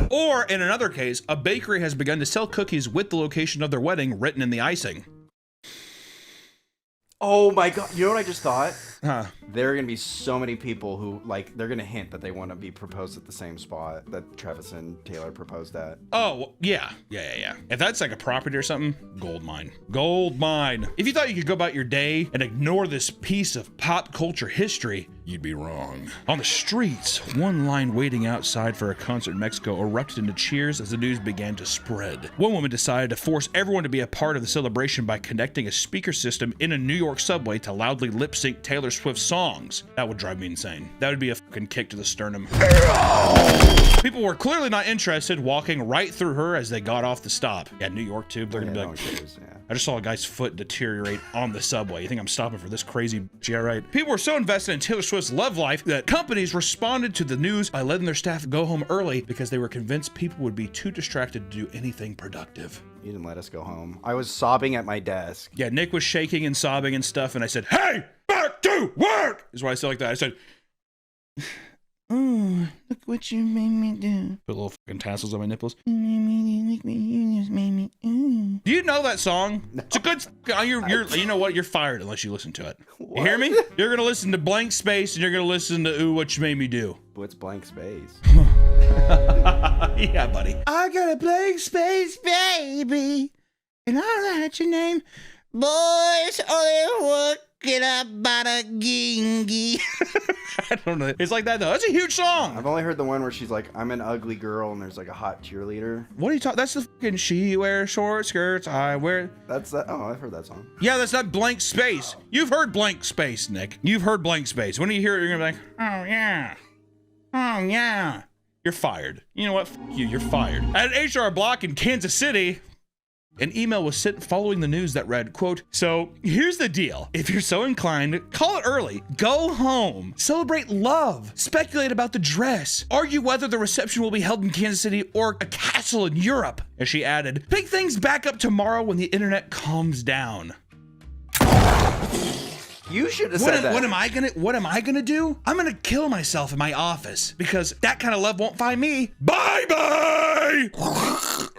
Or in another case, a bakery has begun to sell cookies with the location of their wedding written in the icing. Oh my god, you know what I just thought? Huh. There are going to be so many people who, like, they're going to hint that they want to be proposed at the same spot that Travis and Taylor proposed at. Oh, well, yeah. If that's like a property or something, gold mine. Gold mine. If you thought you could go about your day and ignore this piece of pop culture history, you'd be wrong. On the streets, one line waiting outside for a concert in Mexico erupted into cheers as the news began to spread. One woman decided to force everyone to be a part of the celebration by connecting a speaker system in a New York subway to loudly lip sync Taylor Swift's songs. That would drive me insane. That would be a fucking kick to the sternum. People were clearly not interested, walking right through her as they got off the stop. Yeah, New York too. They're gonna be like, I just saw a guy's foot deteriorate on the subway. You think I'm stopping for this crazy? Yeah, right. People were so invested in Taylor Swift's love life that companies responded to the news by letting their staff go home early because they were convinced people would be too distracted to do anything productive. You didn't let us go home. I was sobbing at my desk. Yeah, Nick was shaking and sobbing and stuff, and I said, "Hey, back to work!" Is what I said like that. I said, Oh, look what you made me do. Put little fucking tassels on my nipples. You just made me. Do you know that song? No. It's a good. You know what? You're fired unless you listen to it. What? You hear me? You're gonna listen to Blank Space and you're gonna listen to Ooh, What You Made Me Do. What's Blank Space? Yeah, buddy. I got a blank space, baby, and I'll write your name. Boys only working about a gingy. I don't know. It's like that though. That's a huge song. I've only heard the one where she's like, I'm an ugly girl, and there's like a hot cheerleader. What are you talking? That's the fucking she wears short skirts, I wear. That's that. Oh, I've heard that song. Yeah, that's not Blank Space. You've heard Blank Space, Nick. You've heard Blank Space. When you hear it, you're gonna be like, oh yeah. Oh yeah. You're fired. You know what? F you. You're fired. At HR Block in Kansas City, an email was sent following the news that read, quote, so here's the deal. If you're so inclined, call it early, go home, celebrate love, speculate about the dress, argue whether the reception will be held in Kansas City or a castle in Europe. As she added, pick things back up tomorrow when the internet calms down. You should have said that. What am I gonna do? I'm gonna kill myself in my office because that kind of love won't find me. Bye-bye!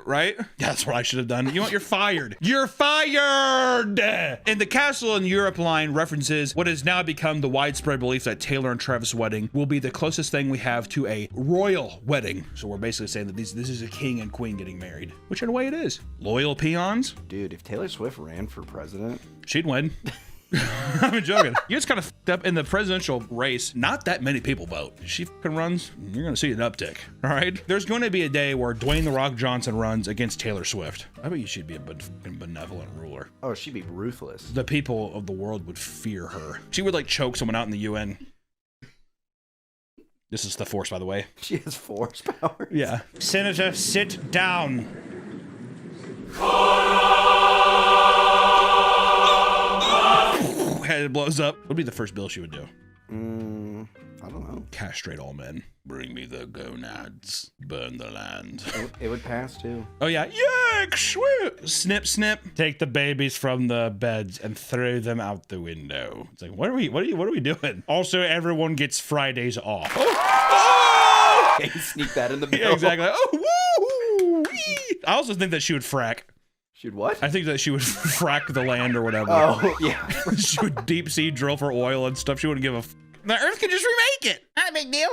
Right? That's what I should have done. You know what? You're fired. You're fired! And the Castle in Europe line references what has now become the widespread belief that Taylor and Travis' wedding will be the closest thing we have to a royal wedding. So we're basically saying that this is a king and queen getting married, which in a way it is. Loyal peons. Dude, if Taylor Swift ran for president, she'd win. I'm joking. You just kind of f***ed up in the presidential race. Not that many people vote. If she fucking runs, you're going to see an uptick. All right. There's going to be a day where Dwayne The Rock Johnson runs against Taylor Swift. I bet you she'd be a fucking benevolent ruler. Oh, she'd be ruthless. The people of the world would fear her. She would like choke someone out in the UN. This is the Force, by the way. She has Force powers. Yeah. Senator, sit down. Head blows up. What would be the first bill she would do? I don't know. Castrate all men. Bring me the gonads. Burn the land. It would pass too. Oh yeah. Yuck! Swip! Snip, snip. Take the babies from the beds and throw them out the window. It's like, what are we doing? Also, everyone gets Fridays off. Oh! Okay, sneak that in the bill. Yeah, exactly. Oh, woo! I also think that she would frack. She'd what? I think that she would frack the land or whatever. Oh, yeah. She would deep sea drill for oil and stuff. She wouldn't give a f. The Earth can just remake it. Not a big deal.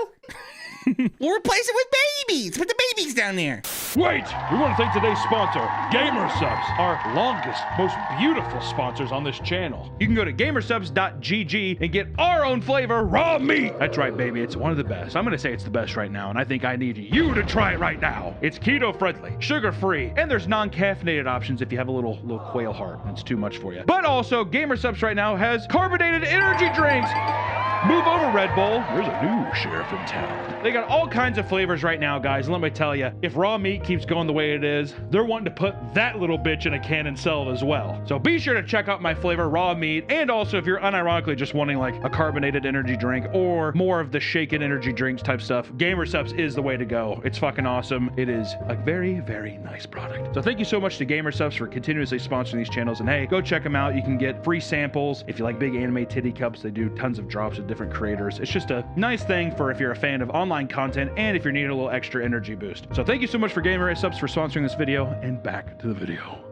We'll replace it with babies. Put the babies down there. Wait! We want to thank today's sponsor, GamerSupps, our longest, most beautiful sponsors on this channel. You can go to gamersupps.gg and get our own flavor, raw meat. That's right, baby. It's one of the best. I'm going to say it's the best right now, and I think I need you to try it right now. It's keto-friendly, sugar-free, and there's non-caffeinated options if you have a little quail heart and it's too much for you. But also, GamerSupps right now has carbonated energy drinks. Move over, Red Bull. There's a new sheriff in town. They got all kinds of flavors right now, guys. And let me tell you, if raw meat keeps going the way it is, they're wanting to put that little bitch in a can and sell it as well. So be sure to check out my flavor, raw meat. And also, if you're unironically just wanting like a carbonated energy drink or more of the shaken energy drinks type stuff, GamerSupps is the way to go. It's fucking awesome. It is a very, very nice product. So thank you so much to GamerSupps for continuously sponsoring these channels. And hey, go check them out. You can get free samples. If you like big anime titty cups, they do tons of drops with different creators. It's just a nice thing for if you're a fan of online content and if you're needing a little extra energy boost. So thank you so much for GamerSupps for sponsoring this video, and back to the video.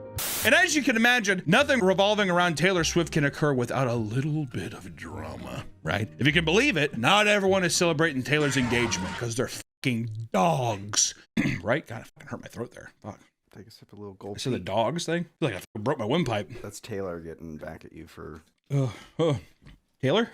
And as you can imagine, nothing revolving around Taylor Swift can occur without a little bit of drama, right? If you can believe it, not everyone is celebrating Taylor's engagement because they're fucking dogs, right? God, I fucking hurt my throat there. Fuck. Take a sip of a little gold. I said the dogs thing? I feel like I broke my windpipe. That's Taylor getting back at you for... Taylor?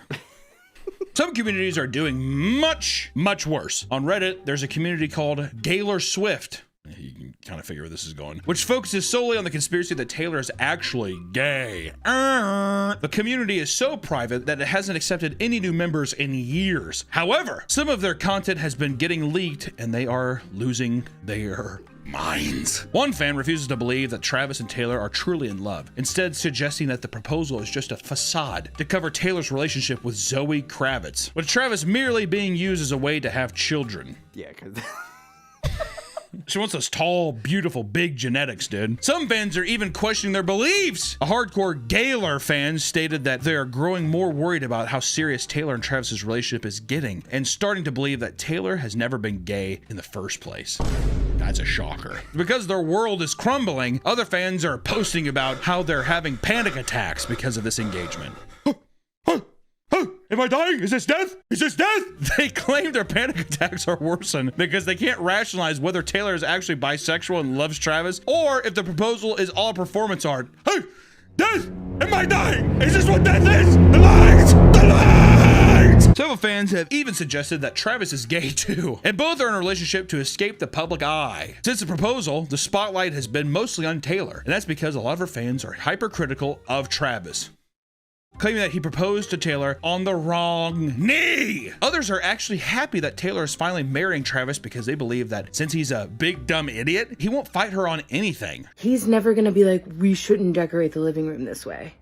Some communities are doing much, much worse. On Reddit, there's a community called Gaylor Swift. You can kind of figure where this is going, which focuses solely on the conspiracy that Taylor is actually gay. The community is so private that it hasn't accepted any new members in years. However, some of their content has been getting leaked and they are losing their minds. One fan refuses to believe that Travis and Taylor are truly in love, instead suggesting that the proposal is just a facade to cover Taylor's relationship with Zoe Kravitz, with Travis merely being used as a way to have children. Yeah, because... She wants those tall, beautiful, big genetics, dude. Some fans are even questioning their beliefs. A hardcore Gaylor fan stated that they are growing more worried about how serious Taylor and Travis's relationship is getting and starting to believe that Taylor has never been gay in the first place. That's a shocker. Because their world is crumbling, other fans are posting about how they're having panic attacks because of this engagement. Am I dying? Is this death? Is this death? They claim their panic attacks are worsened because they can't rationalize whether Taylor is actually bisexual and loves Travis, or if the proposal is all performance art. Hey, death! Am I dying? Is this what death is? The light! The light! Several fans have even suggested that Travis is gay too, and both are in a relationship to escape the public eye. Since the proposal, the spotlight has been mostly on Taylor, and that's because a lot of her fans are hypercritical of Travis, claiming that he proposed to Taylor on the wrong knee. Others are actually happy that Taylor is finally marrying Travis because they believe that since he's a big dumb idiot, he won't fight her on anything. He's never gonna be like, we shouldn't decorate the living room this way.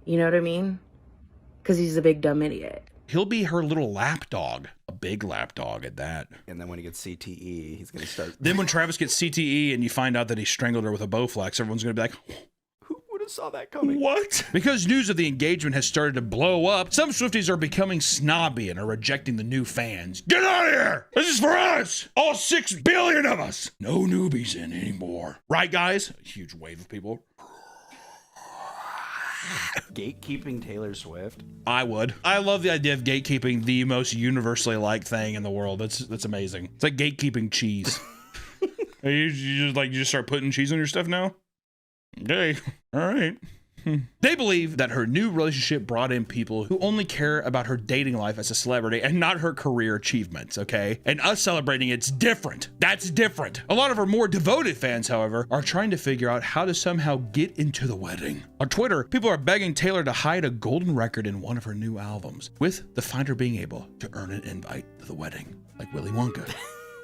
You know what I mean? Because he's a big dumb idiot. He'll be her little lapdog, a big lapdog at that. And then when he gets CTE, he's going to start. Then when Travis gets CTE and you find out that he strangled her with a Bowflex, everyone's going to be like, Who would have saw that coming? what? Because news of the engagement has started to blow up, some Swifties are becoming snobby and are rejecting the new fans. Get out of here! This is for us! All 6 billion of us! No newbies in anymore. Right, guys? A huge wave of people. Gatekeeping Taylor Swift? I would. I love the idea of gatekeeping the most universally liked thing in the world. That's amazing. It's like gatekeeping cheese. you just start putting cheese on your stuff now? Okay. All right. They believe that her new relationship brought in people who only care about her dating life as a celebrity and not her career achievements, okay? And us celebrating it's different. That's different. A lot of her more devoted fans, however, are trying to figure out how to somehow get into the wedding. On Twitter, people are begging Taylor to hide a golden record in one of her new albums, with the finder being able to earn an invite to the wedding, like Willy Wonka.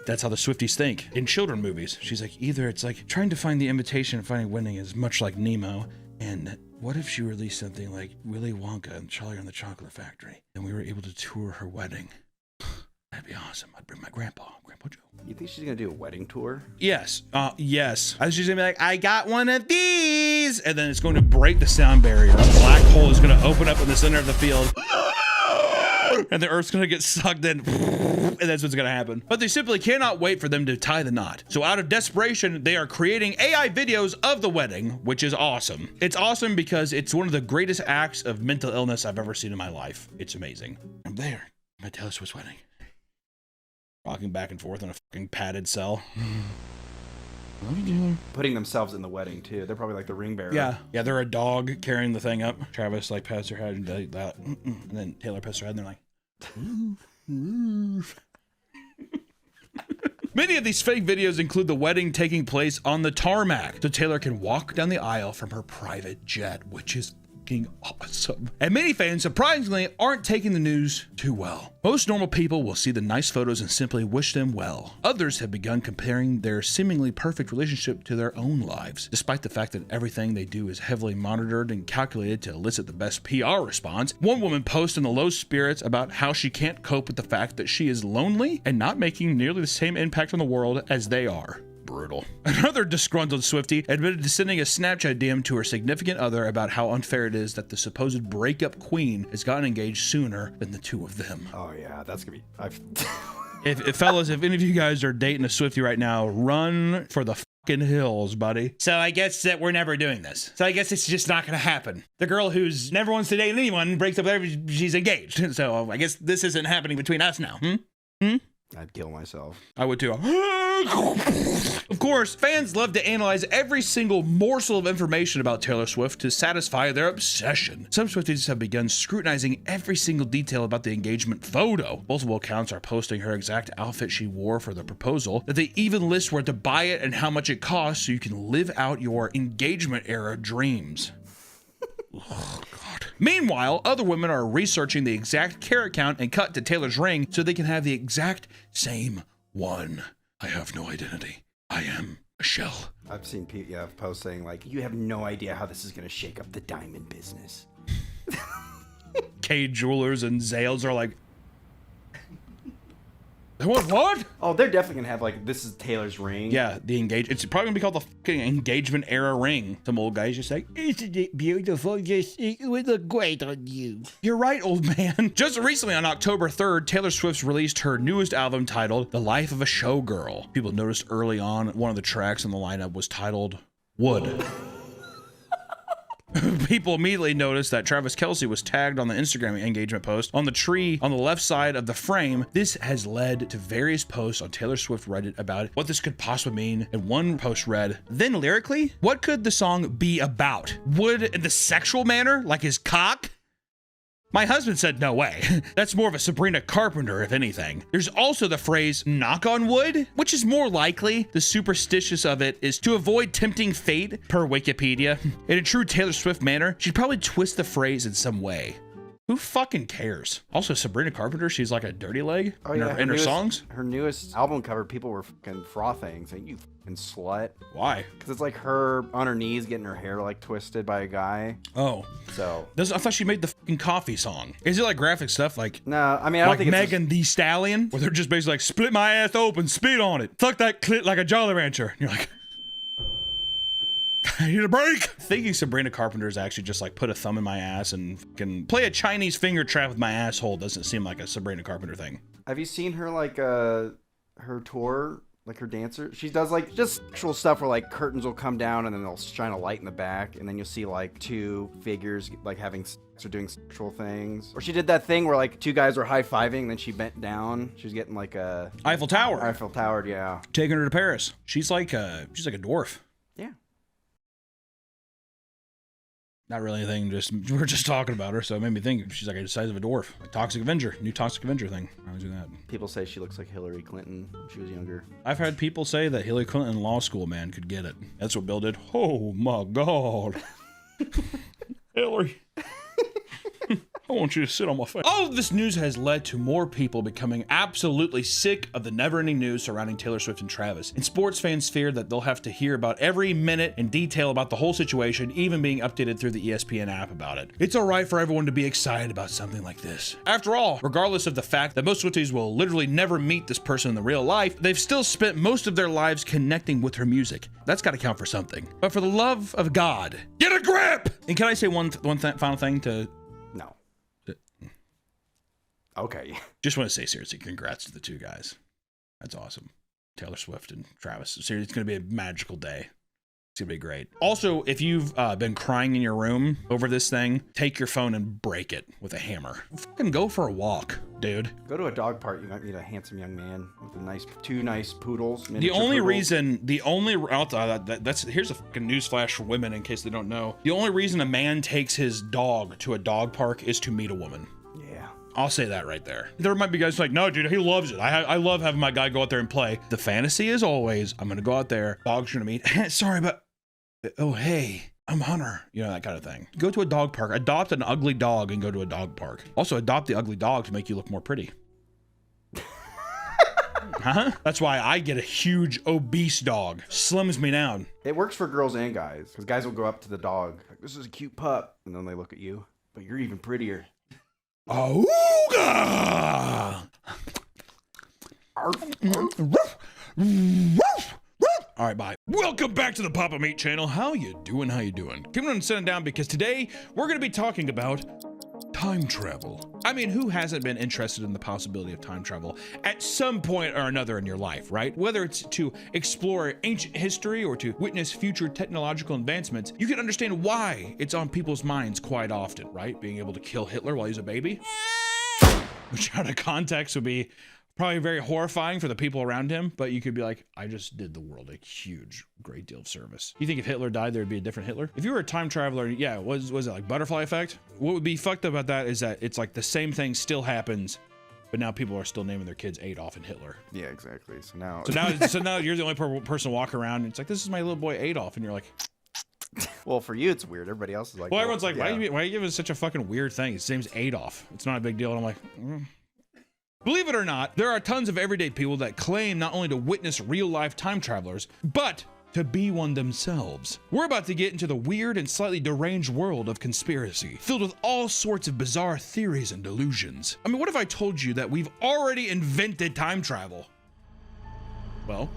That's how the Swifties think. In children movies, she's like, either it's like trying to find the invitation and finding wedding is much like Nemo, and what if she released something like Willy Wonka and Charlie and the Chocolate Factory, and we were able to tour her wedding? That'd be awesome. I'd bring my Grandpa Joe. You think she's gonna do a wedding tour? Yes. Yes. I was just gonna be like, I got one of these, and then it's going to break the sound barrier. A black hole is gonna open up in the center of the field. And the Earth's gonna get sucked in, and that's what's gonna happen. But they simply cannot wait for them to tie the knot. So out of desperation, they are creating AI videos of the wedding, which is awesome. It's awesome because it's one of the greatest acts of mental illness I've ever seen in my life. It's amazing. I'm there. I'm at Taylor Swift's wedding. Rocking back and forth in a fucking padded cell. Putting themselves in the wedding too. They're probably like the ring bearer. Yeah, they're a dog carrying the thing up. Travis like pats her head and does that, and then Taylor pats her head, and they're like. Many of these fake videos include the wedding taking place on the tarmac, so Taylor can walk down the aisle from her private jet, which is fucking awesome. And many fans, surprisingly, aren't taking the news too well. Most normal people will see the nice photos and simply wish them well. Others have begun comparing their seemingly perfect relationship to their own lives, despite the fact that everything they do is heavily monitored and calculated to elicit the best PR response. One woman posts in the low spirits about how she can't cope with the fact that she is lonely and not making nearly the same impact on the world as they are. Brutal. Another disgruntled Swiftie admitted to sending a Snapchat DM to her significant other about how unfair it is that the supposed breakup queen has gotten engaged sooner than the two of them. Oh yeah, that's gonna be. If fellas, if any of you guys are dating a Swiftie right now, run for the fucking hills, buddy. So I guess that we're never doing this. So I guess it's just not gonna happen. The girl who's never wants to date anyone breaks up with everybody, she's engaged. So I guess this isn't happening between us now. I'd kill myself. I would too. Of course, fans love to analyze every single morsel of information about Taylor Swift to satisfy their obsession. Some Swifties have begun scrutinizing every single detail about the engagement photo. Multiple accounts are posting her exact outfit she wore for the proposal, that they even list where to buy it and how much it costs so you can live out your engagement era dreams. Oh, God. Meanwhile, other women are researching the exact carat count and cut to Taylor's ring so they can have the exact same one. I have no identity. I am a shell. I've seen posts saying like, you have no idea how this is going to shake up the diamond business. K Jewelers and Zales are like, What? Oh, they're definitely gonna have like, this is Taylor's ring. Yeah, the it's probably gonna be called the fucking engagement era ring. Some old guys just like, isn't it beautiful? Just it would look great on you. You're right, old man. Just recently on October 3rd, Taylor Swift released her newest album titled The Life of a Showgirl. People noticed early on one of the tracks in the lineup was titled Wood. People immediately noticed that Travis Kelce was tagged on the Instagram engagement post on the tree on the left side of the frame. This has led to various posts on Taylor Swift Reddit about what this could possibly mean. And one post read, then lyrically, what could the song be about? Wood in the sexual manner, like his cock? My husband said, no way. That's more of a Sabrina Carpenter, if anything. There's also the phrase, knock on wood, which is more likely. The superstitious of it is to avoid tempting fate, per Wikipedia. In a true Taylor Swift manner, she'd probably twist the phrase in some way. Who fucking cares? Also, Sabrina Carpenter, she's like a dirty leg in her songs. Her newest album cover, people were fucking frothing, saying, you fucking slut. Why? Because it's like her on her knees getting her hair like twisted by a guy. Oh. So. I thought she made the fucking coffee song. Is it like graphic stuff like... No, I mean, I don't think it's... Megan Thee Stallion? Where they're just basically like, split my ass open, spit on it. Fuck that clit like a Jolly Rancher. And you're like... I need a break. Thinking Sabrina Carpenter is actually just like put a thumb in my ass and can play a Chinese finger trap with my asshole doesn't seem like a Sabrina Carpenter thing. Have you seen her like her tour, like her dancer? She does like just actual stuff where like curtains will come down and then they'll shine a light in the back and then you'll see like two figures like having sex or doing sexual things. Or she did that thing where like two guys were high-fiving and then she bent down. She was getting like a Eiffel Tower. Eiffel Tower, yeah. Taking her to Paris. She's like a dwarf. Yeah. Not really anything, just we're just talking about her, so it made me think she's like the size of a dwarf. Like Toxic Avenger, new Toxic Avenger thing. I was doing that. People say she looks like Hillary Clinton when she was younger. I've had people say that Hillary Clinton in law school, man, could get it. That's what Bill did. Oh my God. Hillary. I want you to sit on my face. All of this news has led to more people becoming absolutely sick of the never-ending news surrounding Taylor Swift and Travis. And sports fans fear that they'll have to hear about every minute in detail about the whole situation, even being updated through the ESPN app about it. It's all right for everyone to be excited about something like this. After all, regardless of the fact that most Swifties will literally never meet this person in the real life, they've still spent most of their lives connecting with her music. That's got to count for something. But for the love of God, get a grip! And can I say one final thing to... No. Okay. Just want to say seriously, congrats to the two guys. That's awesome. Taylor Swift and Travis. Seriously, it's going to be a magical day. It's going to be great. Also, if you've been crying in your room over this thing, take your phone and break it with a hammer. Fucking go for a walk, dude. Go to a dog park. You might meet a handsome young man with a two nice poodles. The only reason, here's a fucking newsflash for women in case they don't know. The only reason a man takes his dog to a dog park is to meet a woman. Yeah. I'll say that right there. There might be guys like, no, dude, he loves it. I love having my guy go out there and play. The fantasy is always, I'm going to go out there, dog's going to meet. Sorry, but, oh, hey, I'm Hunter. You know, that kind of thing. Go to a dog park, adopt an ugly dog and go to a dog park. Also, adopt the ugly dog to make you look more pretty. Huh? That's why I get a huge obese dog. Slims me down. It works for girls and guys, because guys will go up to the dog, like, this is a cute pup, and then they look at you, but you're even prettier. Auga! All right, bye. Welcome back to the Papa Meat channel. How you doing? How you doing? Come on and sit down because today we're going to be talking about time travel. I mean, who hasn't been interested in the possibility of time travel at some point or another in your life, right? Whether it's to explore ancient history or to witness future technological advancements, you can understand why it's on people's minds quite often, right? Being able to kill Hitler while he's a baby, which out of context would be probably very horrifying for the people around him, but you could be like, I just did the world a huge, great deal of service. You think if Hitler died, there'd be a different Hitler? If you were a time traveler, yeah, was it like butterfly effect? What would be fucked up about that is that it's like the same thing still happens, but now people are still naming their kids Adolf and Hitler. Yeah, exactly. So now you're the only person walking around, and it's like, this is my little boy Adolf, and you're like, well, for you, it's weird. Everybody else is like, well, everyone's like, yeah. Why are you giving such a fucking weird thing? His name's Adolf. It's not a big deal. And I'm like, Believe it or not, there are tons of everyday people that claim not only to witness real-life time travelers, but to be one themselves. We're about to get into the weird and slightly deranged world of conspiracy, filled with all sorts of bizarre theories and delusions. I mean, what if I told you that we've already invented time travel? Well,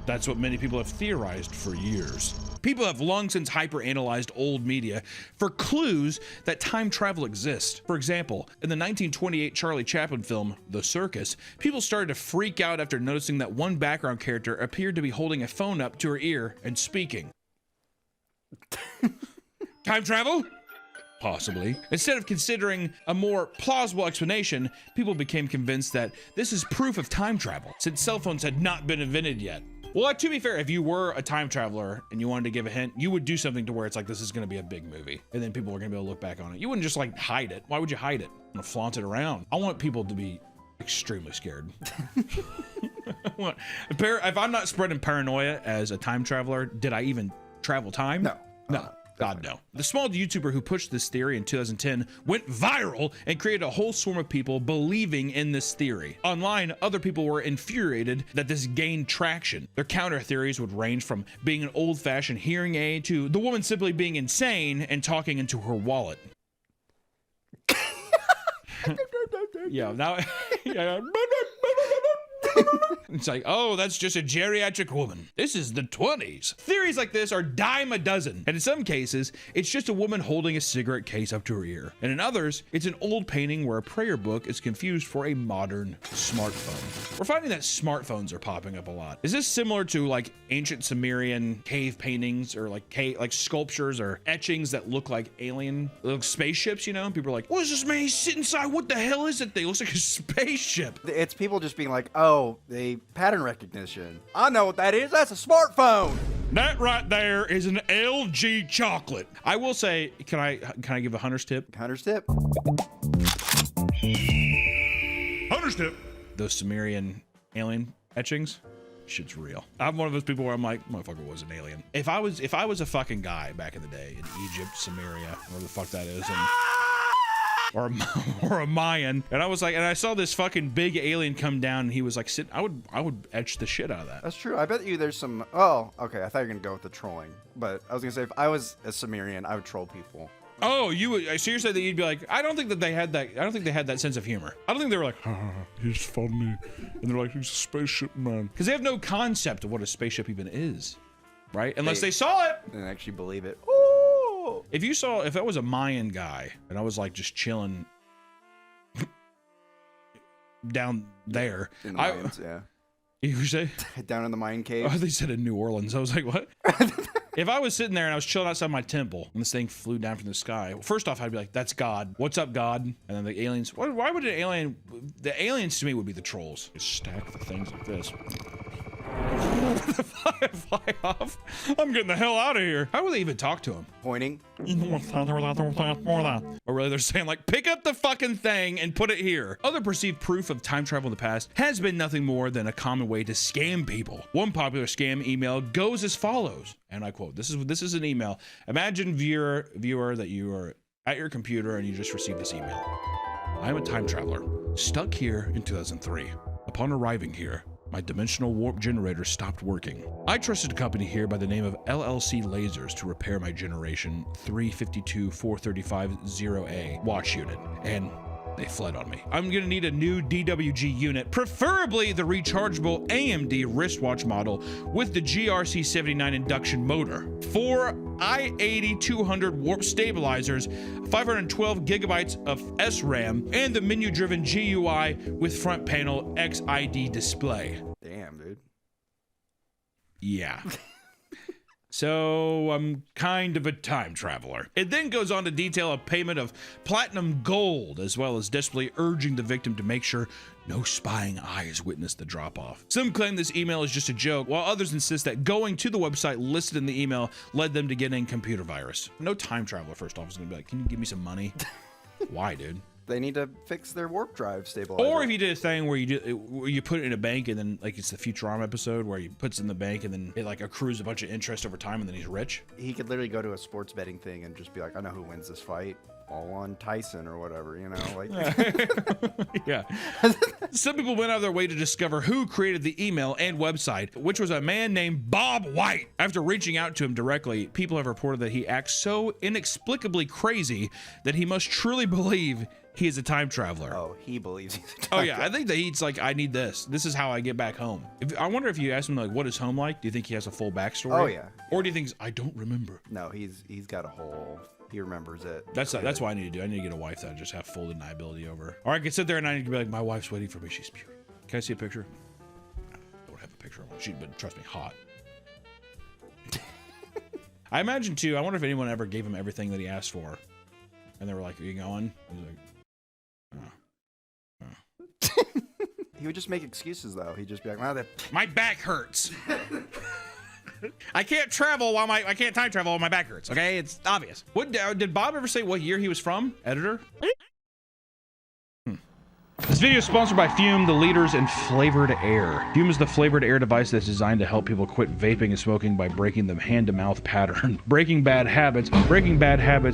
that's what many people have theorized for years. People have long since hyper-analyzed old media for clues that time travel exists. For example, in the 1928 Charlie Chaplin film, The Circus, people started to freak out after noticing that one background character appeared to be holding a phone up to her ear and speaking. Time travel? Possibly. Instead of considering a more plausible explanation, people became convinced that this is proof of time travel, since cell phones had not been invented yet. Well, to be fair, if you were a time traveler and you wanted to give a hint, you would do something to where it's like, this is going to be a big movie. And then people are going to be able to look back on it. You wouldn't just like hide it. Why would you hide it? I'm going to flaunt it around. I want people to be extremely scared. If I'm not spreading paranoia as a time traveler, did I even travel time? No. No. God, no. The small YouTuber who pushed this theory in 2010 went viral and created a whole swarm of people believing in this theory. Online, other people were infuriated that this gained traction. Their counter theories would range from being an old-fashioned hearing aid to the woman simply being insane and talking into her wallet. Yeah, now... It's like, oh, that's just a geriatric woman. This is the 20s. Theories like this are dime a dozen. And in some cases, it's just a woman holding a cigarette case up to her ear. And in others, it's an old painting where a prayer book is confused for a modern smartphone. We're finding that smartphones are popping up a lot. Is this similar to like ancient Sumerian cave paintings or like sculptures or etchings that look like alien spaceships, you know? People are like, what is this man? He's sitting inside. What the hell is that thing? It looks like a spaceship. It's people just being like, oh, they pattern recognition. I know what that is. That's a smartphone. That right there is an LG chocolate. I will say, can I give a hunter's tip? Hunter's tip. Hunter's tip. Those Sumerian alien etchings, shit's real. I'm one of those people where I'm like, motherfucker was an alien. If I was a fucking guy back in the day in Egypt, Samaria, where the fuck that is, or a Mayan, and I was like, and I saw this fucking big alien come down, and he was like sitting. I would etch the shit out of that. That's true. I bet you there's some. Oh, okay. I thought you were gonna go with the trolling, but I was gonna say if I was a Sumerian, I would troll people. Oh, you would? So you're saying that you'd be like, I don't think they had that sense of humor. I don't think they were like, he's funny, and they're like, he's a spaceship man, because they have no concept of what a spaceship even is, right? Unless they saw it and actually believe it. If I was a Mayan guy and I was like just chilling down there, in the Mayans, yeah. You say down in the Mayan cave? Oh, they said in New Orleans. I was like, what? If I was sitting there and I was chilling outside my temple and this thing flew down from the sky, first off, I'd be like, that's God. What's up, God? And then the aliens. Why would an alien? The aliens to me would be the trolls. Just stack the things like this. Fly off. I'm getting the hell out of here. How would they even talk to him? Pointing. Or really, they're saying like, pick up the fucking thing and put it here. Other perceived proof of time travel in the past has been nothing more than a common way to scam people. One popular scam email goes as follows, and I quote, this is an email. Imagine viewer that you are at your computer and you just received this email. I'm a time traveler, stuck here in 2003. Upon arriving here, my dimensional warp generator stopped working. I trusted a company here by the name of LLC Lasers to repair my generation 352-435-0A watch unit, and they fled on me. I'm gonna need a new DWG unit, preferably the rechargeable AMD wristwatch model with the GRC79 induction motor. 4 i80-200 warp stabilizers, 512 gigabytes of SRAM, and the menu-driven GUI with front panel XID display. Damn, dude. Yeah. So I'm kind of a time traveler. It then goes on to detail a payment of platinum gold, as well as desperately urging the victim to make sure no spying eyes witness the drop-off. Some claim this email is just a joke, while others insist that going to the website listed in the email led them to getting computer virus. No time traveler, first off, is gonna be like, can you give me some money? Why, dude? They need to fix their warp drive stabilizer. Or if you did a thing where you put it in a bank and then like it's the Futurama episode where he puts it in the bank and then it like accrues a bunch of interest over time and then he's rich. He could literally go to a sports betting thing and just be like, I know who wins this fight. all on Tyson or whatever, you know, like. Yeah. Some people went out of their way to discover who created the email and website, which was a man named Bob White. After reaching out to him directly, people have reported that he acts so inexplicably crazy that he must truly believe he is a time traveler. Oh, he believes he's a time Oh yeah, traveler. I think that he's like, I need this. This is how I get back home. I wonder if you ask him like, what is home like? Do you think he has a full backstory? Oh, yeah. Or do you think I don't remember? No, he's got a whole. He remembers it. That's what I need to do. I need to get a wife that I just have full deniability over. Or I could sit there and I need to be like, my wife's waiting for me. She's beautiful. Can I see a picture? I don't have a picture of her. She, but trust me, hot. I imagine too. I wonder if anyone ever gave him everything that he asked for, and they were like, "Are you going?" He's like, He would just make excuses though. He'd just be like, "Well, that." my back hurts. I can't travel while I can't time travel while my back hurts. Okay, it's obvious. What did Bob ever say? What year he was from? Editor. This video is sponsored by Fume, the leaders in flavored air. Fume is the flavored air device that's designed to help people quit vaping and smoking by breaking the hand-to-mouth pattern. Breaking bad habits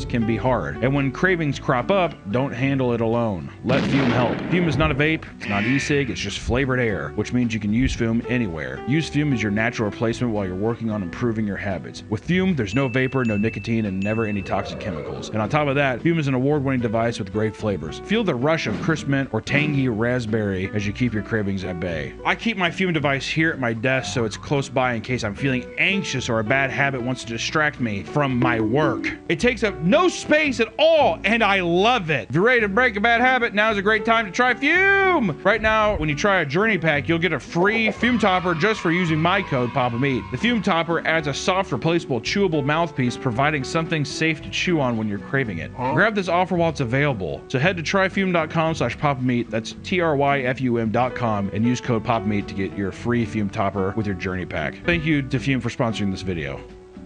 can be hard. And when cravings crop up, don't handle it alone. Let Fume help. Fume is not a vape, it's not e-cig, it's just flavored air, which means you can use Fume anywhere. Use Fume as your natural replacement while you're working on improving your habits. With Fume, there's no vapor, no nicotine, and never any toxic chemicals. And on top of that, Fume is an award-winning device with great flavors. Feel the rush of crisp mint or tangy raspberry as you keep your cravings at bay. I keep my Fume device here at my desk so it's close by in case I'm feeling anxious or a bad habit wants to distract me from my work. It takes up no space at all and I love it. If you're ready to break a bad habit, now's a great time to try Fume. Right now, when you try a journey pack, you'll get a free Fume topper just for using my code PAPAMeat. The Fume topper adds a soft, replaceable, chewable mouthpiece, providing something safe to chew on when you're craving it. Grab this offer while it's available. So head to tryfume.com/PapaMeat. That's tryfum.com and use code PAPAMeat to get your free Fume topper with your journey pack. Thank you to Fume for sponsoring this video.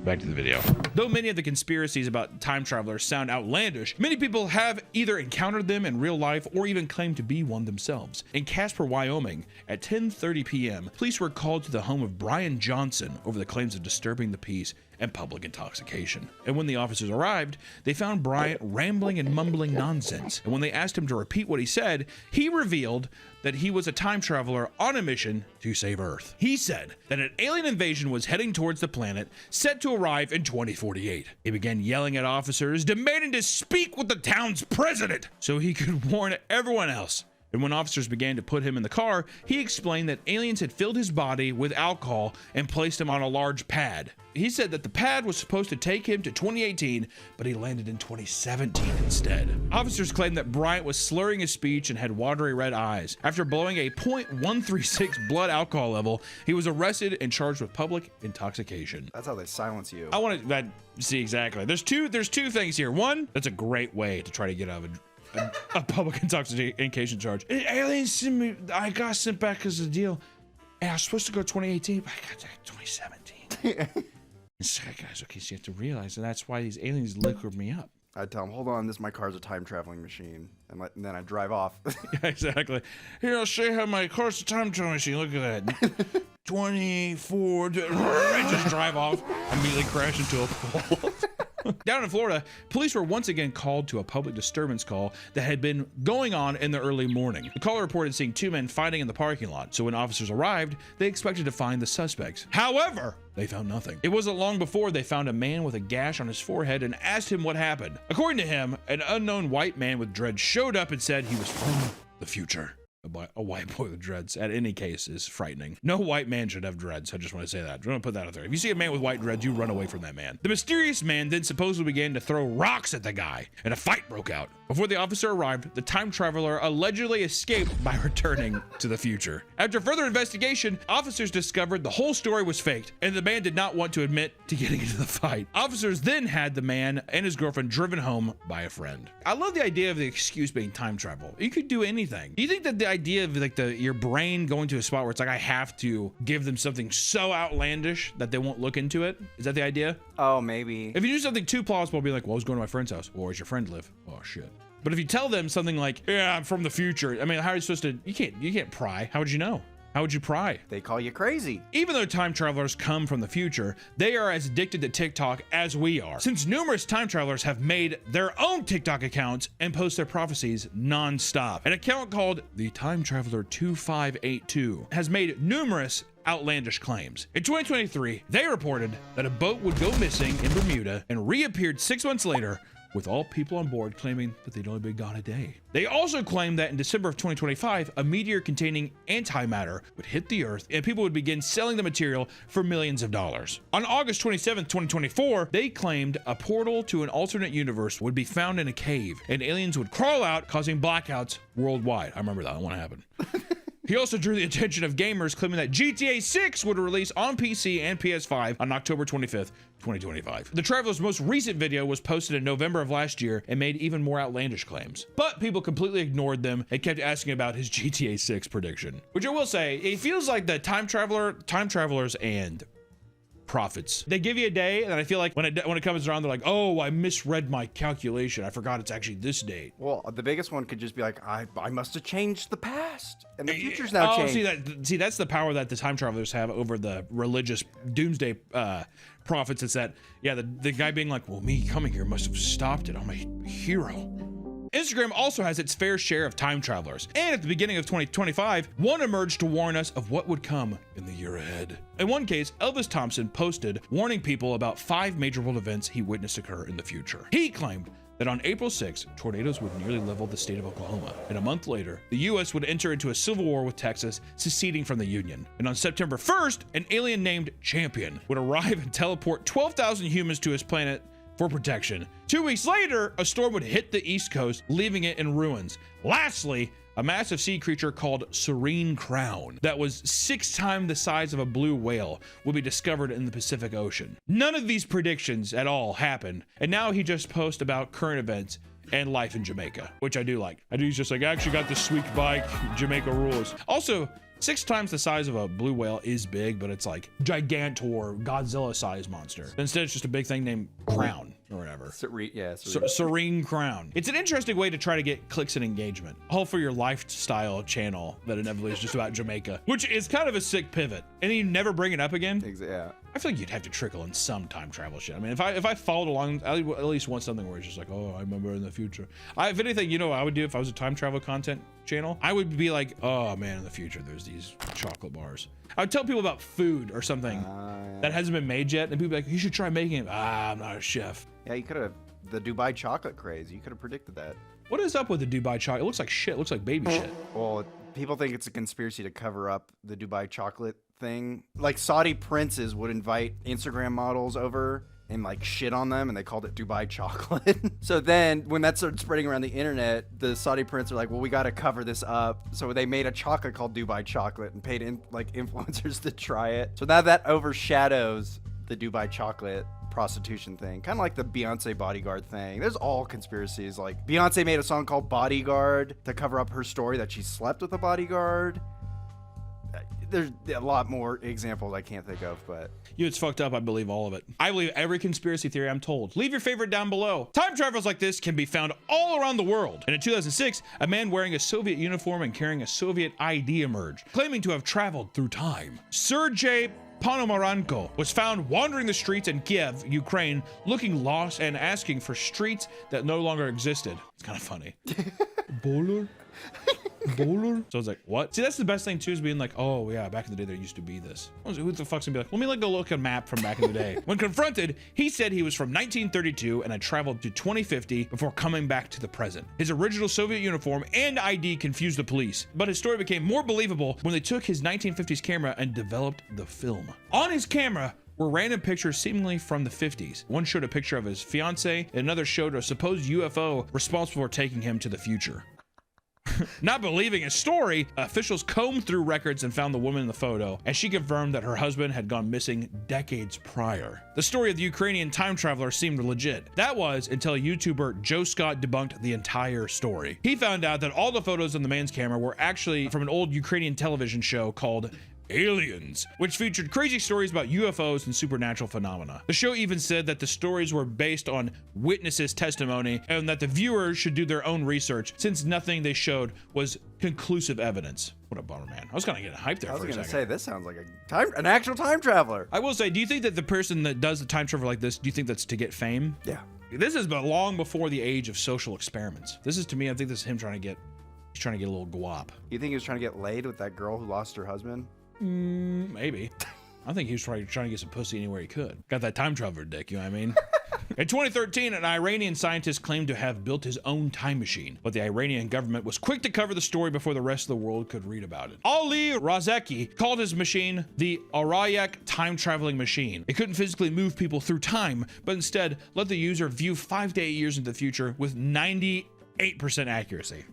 Back to the video. Though many of the conspiracies about time travelers sound outlandish, many people have either encountered them in real life or even claim to be one themselves. In Casper, Wyoming, at 10:30 p.m., police were called to the home of Brian Johnson over the claims of disturbing the peace and public intoxication. And when the officers arrived, they found Bryant rambling and mumbling nonsense. And when they asked him to repeat what he said, he revealed that he was a time traveler on a mission to save Earth. He said that an alien invasion was heading towards the planet, set to arrive in 2048. He began yelling at officers, demanding to speak with the town's president so he could warn everyone else. And when officers began to put him in the car, he explained that aliens had filled his body with alcohol and placed him on a large pad. He said that the pad was supposed to take him to 2018, but he landed in 2017 instead. Officers claimed that Bryant was slurring his speech and had watery red eyes. After blowing a .136 blood alcohol level, he was arrested and charged with public intoxication. That's how they silence you. I want to see exactly. There's two things here. One, that's a great way to try to get out of a public intoxication charge. Aliens sent me. I got sent back because of the deal. And I was supposed to go 2018, but I got there 2017. So, guys, okay, so you have to realize that that's why these aliens liquored me up. I'd tell him, hold on, my car's a time traveling machine, and then I'd drive off. Yeah, exactly. Here, I'll show you how my car's a time traveling machine. Look at that. 24. I just drive off, immediately crash into a pole. Down in Florida, police were once again called to a public disturbance call that had been going on in the early morning. The caller reported seeing two men fighting in the parking lot, so when officers arrived, they expected to find the suspects. However, they found nothing. It wasn't long before they found a man with a gash on his forehead and asked him what happened. According to him, an unknown white man with dreads showed up and said he was from the future. A white boy with dreads, at any case, is frightening. No white man should have dreads. I just want to say that. I want to put that out there. If you see a man with white dreads, you run away from that man. The mysterious man then supposedly began to throw rocks at the guy, and a fight broke out. Before the officer arrived, the time traveler allegedly escaped by returning to the future. After further investigation, officers discovered the whole story was faked, and the man did not want to admit to getting into the fight. Officers then had the man and his girlfriend driven home by a friend. I love the idea of the excuse being time travel. You could do anything. Do you think that the idea of like your brain going to a spot where it's like I have to give them something so outlandish that they won't look into it? Is that the idea? Oh, maybe. If you do something too plausible, be like, well, I was going to my friend's house. Well, where's your friend live? Oh shit. But if you tell them something like, yeah, I'm from the future, I mean, how are you supposed to, you can't pry. How would you know? How would you pry? They call you crazy. Even though time travelers come from the future, they are as addicted to TikTok as we are, since numerous time travelers have made their own TikTok accounts and post their prophecies non-stop. An account called the Time Traveler 2582 has made numerous outlandish claims. In 2023, they reported that a boat would go missing in Bermuda and reappeared 6 months later, with all people on board claiming that they'd only been gone a day. They also claimed that in December of 2025, a meteor containing antimatter would hit the Earth and people would begin selling the material for millions of dollars. On August 27, 2024, they claimed a portal to an alternate universe would be found in a cave and aliens would crawl out, causing blackouts worldwide. I remember that one happened. He also drew the attention of gamers, claiming that GTA 6 would release on PC and PS5 on October 25th, 2025. The Traveler's most recent video was posted in November of last year and made even more outlandish claims. But people completely ignored them and kept asking about his GTA 6 prediction. Which I will say, it feels like the time travelers and prophets. They give you a day, and I feel like when it comes around, they're like, oh, I misread my calculation. I forgot it's actually this date. Well, the biggest one could just be like, I must have changed the past, and the future's now changed. See, that's the power that the time travelers have over the religious doomsday prophets. It's that, yeah, the guy being like, well, me coming here must have stopped it. I'm a hero. Instagram also has its fair share of time travelers, and at the beginning of 2025, one emerged to warn us of what would come in the year ahead. In one case, Elvis Thompson posted warning people about 5 major world events he witnessed occur in the future. He claimed that on April 6th, tornadoes would nearly level the state of Oklahoma, and a month later, the US would enter into a civil war with Texas, seceding from the Union. And on September 1st, an alien named Champion would arrive and teleport 12,000 humans to his planet for protection. 2 weeks later, a storm would hit the East Coast, leaving it in ruins. Lastly, a massive sea creature called Serene Crown that was 6 times the size of a blue whale would be discovered in the Pacific Ocean. None of these predictions at all happened, and now he just posts about current events and life in Jamaica, which I do like. He's just like, I actually got this sweet bike, Jamaica rules. Also, 6 times the size of a blue whale is big, but it's like Gigantor, Godzilla-sized monster. Instead, it's just a big thing named Crown or whatever. Serene Crown. It's an interesting way to try to get clicks and engagement, all for your lifestyle channel that inevitably is just about Jamaica, which is kind of a sick pivot. And you never bring it up again? Yeah. I feel like you'd have to trickle in some time travel shit. I mean, if I followed along, I at least want something where it's just like, oh, I remember in the future. If anything, you know what I would do if I was a time travel content channel? I would be like, oh man, in the future, there's these chocolate bars. I would tell people about food or something that hasn't been made yet, and people would be like, you should try making it. I'm not a chef. Yeah, you could have, the Dubai chocolate craze, you could have predicted that. What is up with the Dubai chocolate? It looks like shit. It looks like baby shit. Well, people think it's a conspiracy to cover up the Dubai chocolate thing. Like Saudi princes would invite Instagram models over and like shit on them, and they called it Dubai chocolate. So then when that started spreading around the internet, the Saudi prince are like, well, we got to cover this up. So they made a chocolate called Dubai chocolate and paid influencers to try it. So now that overshadows the Dubai chocolate prostitution thing, kind of like the Beyonce bodyguard thing. There's all conspiracies. Like Beyonce made a song called Bodyguard to cover up her story that she slept with a bodyguard. There's a lot more examples I can't think of, but it's fucked up. I believe all of it. I believe every conspiracy theory I'm told. Leave your favorite down below. Time travels like this can be found all around the world. And in 2006, a man wearing a Soviet uniform and carrying a Soviet ID emerged, claiming to have traveled through time. Sergei Ponomarenko was found wandering the streets in Kiev, Ukraine, looking lost and asking for streets that no longer existed. It's kind of funny. Bowler? Bowler? So I was like, what? See, that's the best thing too, is being like, oh yeah, back in the day there used to be this. Who the fuck's gonna be like, let me go look at a map from back in the day. When confronted, he said he was from 1932 and had traveled to 2050 before coming back to the present. His original Soviet uniform and ID confused the police, but his story became more believable when they took his 1950s camera and developed the film. On his camera were random pictures seemingly from the 50s. One showed a picture of his fiance, and another showed a supposed UFO responsible for taking him to the future. Not believing his story, officials combed through records and found the woman in the photo, and she confirmed that her husband had gone missing decades prior. The story of the Ukrainian time traveler seemed legit. That was until YouTuber Joe Scott debunked the entire story. He found out that all the photos on the man's camera were actually from an old Ukrainian television show called Aliens, which featured crazy stories about UFOs and supernatural phenomena. The show even said that the stories were based on witnesses' testimony and that the viewers should do their own research since nothing they showed was conclusive evidence. What a bummer, man. I was kind of getting hyped there for a second. I was gonna say, this sounds like an actual time traveler. I will say, do you think that the person that does the time travel like this, do you think that's to get fame? Yeah. This is long before the age of social experiments. This is, to me, I think this is him trying to get a little guap. You think he was trying to get laid with that girl who lost her husband? Maybe. I think he was trying to get some pussy anywhere he could. Got that time traveler dick, you know what I mean? In 2013, an Iranian scientist claimed to have built his own time machine, but the Iranian government was quick to cover the story before the rest of the world could read about it. Ali Razeki called his machine the Arayak time traveling machine. It couldn't physically move people through time, but instead let the user view 5 to 8 years into the future with 98% accuracy.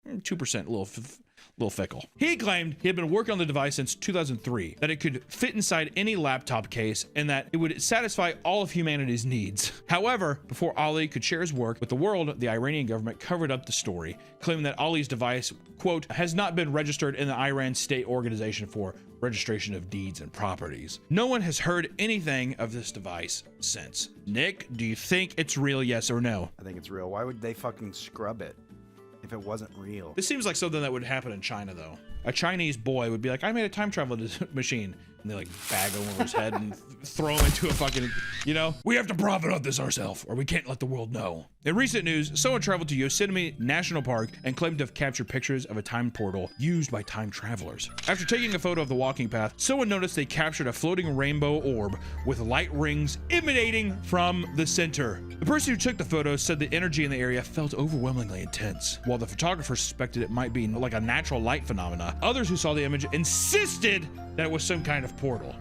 2% a little fickle. He claimed he had been working on the device since 2003, that it could fit inside any laptop case and that it would satisfy all of humanity's needs. However, before Ali could share his work with the world, the Iranian government covered up the story, claiming that Ali's device, quote, has not been registered in the Iran State Organization for Registration of Deeds and Properties. No one has heard anything of this device since. Nick, do you think it's real, yes or no? I think it's real. Why would they fucking scrub it if it wasn't real? This seems like something that would happen in China, though. A Chinese boy would be like, I made a time travel machine. And they like bag him over his head and throw him into a fucking, we have to profit on this ourselves or we can't let the world know. In recent news, someone traveled to Yosemite National Park and claimed to have captured pictures of a time portal used by time travelers. After taking a photo of the walking path, someone noticed they captured a floating rainbow orb with light rings emanating from the center. The person who took the photo said the energy in the area felt overwhelmingly intense. While the photographer suspected it might be like a natural light phenomena, others who saw the image insisted that it was some kind of portal.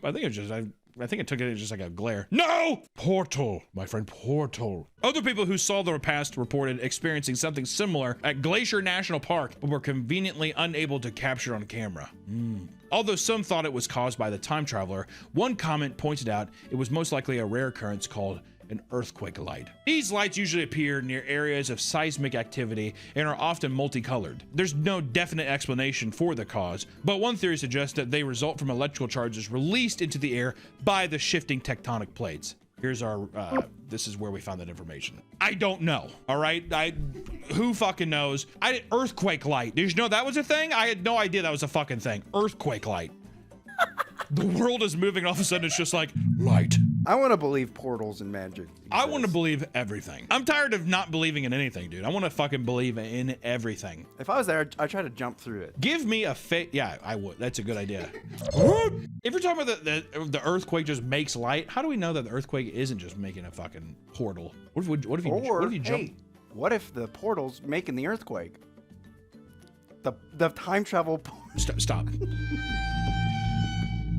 I think I took it as just like a glare. No! Portal, my friend, portal. Other people who saw the past reported experiencing something similar at Glacier National Park, but were conveniently unable to capture on camera. Although some thought it was caused by the time traveler, one comment pointed out it was most likely a rare occurrence called an earthquake light. These lights usually appear near areas of seismic activity and are often multicolored. There's no definite explanation for the cause, but one theory suggests that they result from electrical charges released into the air by the shifting tectonic plates. Here's our, this is where we found that information. I don't know, all right? Who fucking knows? Earthquake light. Did you know that was a thing? I had no idea that was a fucking thing. Earthquake light. The world is moving, and all of a sudden it's just like, light. I want to believe portals and magic. I want to believe everything. I'm tired of not believing in anything, dude. I want to fucking believe in everything. If I was there, I'd try to jump through it. Give me a yeah, I would. That's a good idea. If you're talking about the earthquake just makes light, how do we know that the earthquake isn't just making a fucking portal? What if you jump? Hey, what if the portal's making the earthquake? The time travel. Stop.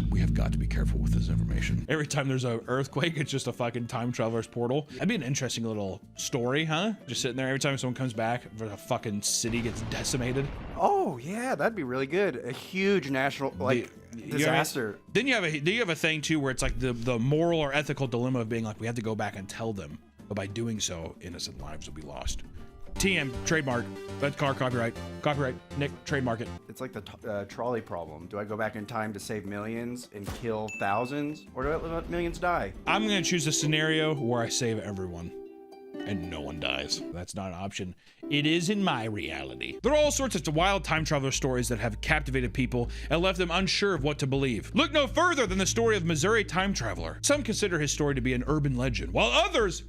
We have got to be careful with this information. Every time there's an earthquake, it's just a fucking time traveler's portal. That'd be an interesting little story, huh? Just sitting there every time someone comes back, a fucking city gets decimated. Oh yeah, that'd be really good. A huge national disaster. Then you have a thing too where it's like the moral or ethical dilemma of being like, we have to go back and tell them, but by doing so, innocent lives will be lost. TM, trademark. That's car, copyright. Copyright, Nick, trademark it. It's like the trolley problem. Do I go back in time to save millions and kill thousands? Or do I let millions die? I'm going to choose a scenario where I save everyone. And no one dies. That's not an option. It is in my reality. There are all sorts of wild time traveler stories that have captivated people and left them unsure of what to believe. Look no further than the story of Missouri time traveler. Some consider his story to be an urban legend, while others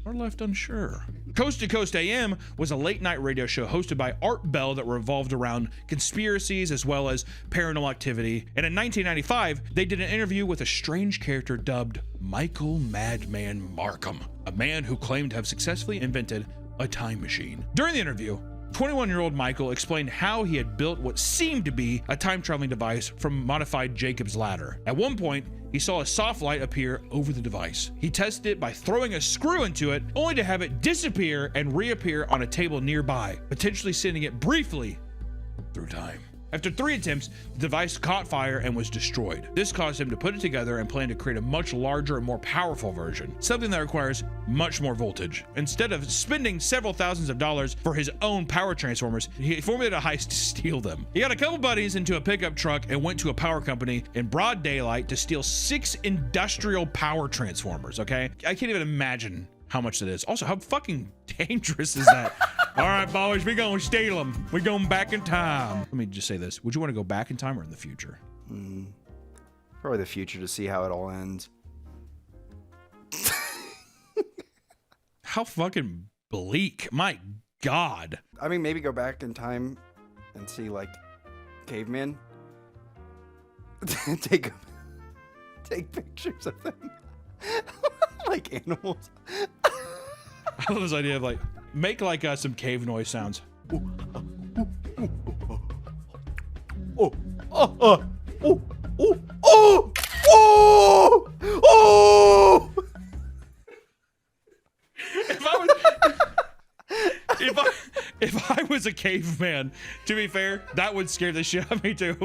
are left unsure. Coast to Coast AM was a late night radio show hosted by Art Bell that revolved around conspiracies as well as paranormal activity. And in 1995, they did an interview with a strange character dubbed Michael Madman Markham, a man who claimed to have successfully invented a time machine. During the interview, 21-year-old Michael explained how he had built what seemed to be a time-traveling device from modified Jacob's ladder. At one point, he saw a soft light appear over the device. He tested it by throwing a screw into it, only to have it disappear and reappear on a table nearby, potentially sending it briefly through time. After 3 attempts, the device caught fire and was destroyed. This caused him to put it together and plan to create a much larger and more powerful version, something that requires much more voltage. Instead of spending several thousands of dollars for his own power transformers, he formulated a heist to steal them. He got a couple buddies into a pickup truck and went to a power company in broad daylight to steal 6 industrial power transformers, okay? I can't even imagine how much that is. Also, how fucking dangerous is that? All right, boys, we gonna steal them. We going back in time. Let me just say this. Would you want to go back in time or in the future? Probably the future to see how it all ends. How fucking bleak. My God. I mean, maybe go back in time and see, like, cavemen. take pictures of them. Like animals. I love this idea of, like, make, like, some cave noise sounds. Oh, oh, oh, oh, oh, oh, oh. If I was a caveman, to be fair, that would scare the shit out of me too.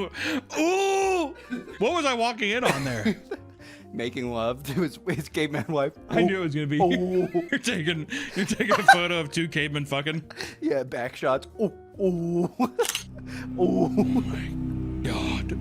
Ooh! What was I walking in on there? Making love to his caveman wife. I knew it was gonna be. You're taking a photo of 2 cavemen fucking. Yeah, back shots. Oh, oh, oh my God.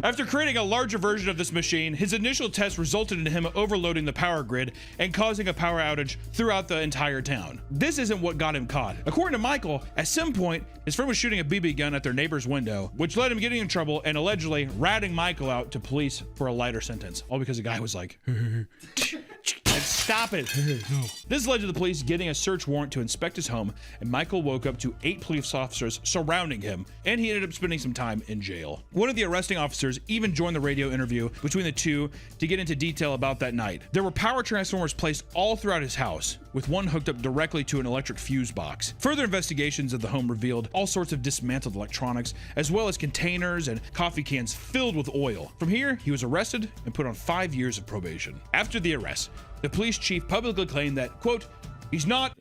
After creating a larger version of this machine, his initial test resulted in him overloading the power grid and causing a power outage throughout the entire town. This isn't what got him caught. According to Michael, at some point, his friend was shooting a BB gun at their neighbor's window, which led him getting in trouble and allegedly ratting Michael out to police for a lighter sentence. All because the guy was like, stop it. No. This led to the police getting a search warrant to inspect his home, and Michael woke up to 8 police officers surrounding him, and he ended up spending some time in jail. One of the arresting officers even joined the radio interview between the two to get into detail about that night. There were power transformers placed all throughout his house, with one hooked up directly to an electric fuse box. Further investigations of the home revealed all sorts of dismantled electronics, as well as containers and coffee cans filled with oil. From here, he was arrested and put on 5 years of probation. After the arrest, the police chief publicly claimed that, quote, he's not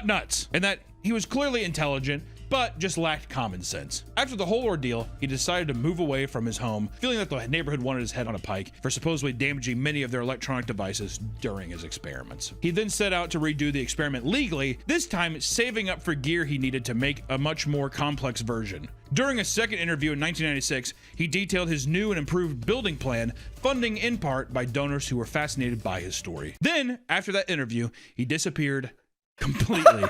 nuts, and that he was clearly intelligent, but just lacked common sense. After the whole ordeal, he decided to move away from his home, feeling that the neighborhood wanted his head on a pike for supposedly damaging many of their electronic devices during his experiments. He then set out to redo the experiment legally, this time saving up for gear he needed to make a much more complex version. During a second interview in 1996, he detailed his new and improved building plan, funding in part by donors who were fascinated by his story. Then, after that interview, he disappeared completely.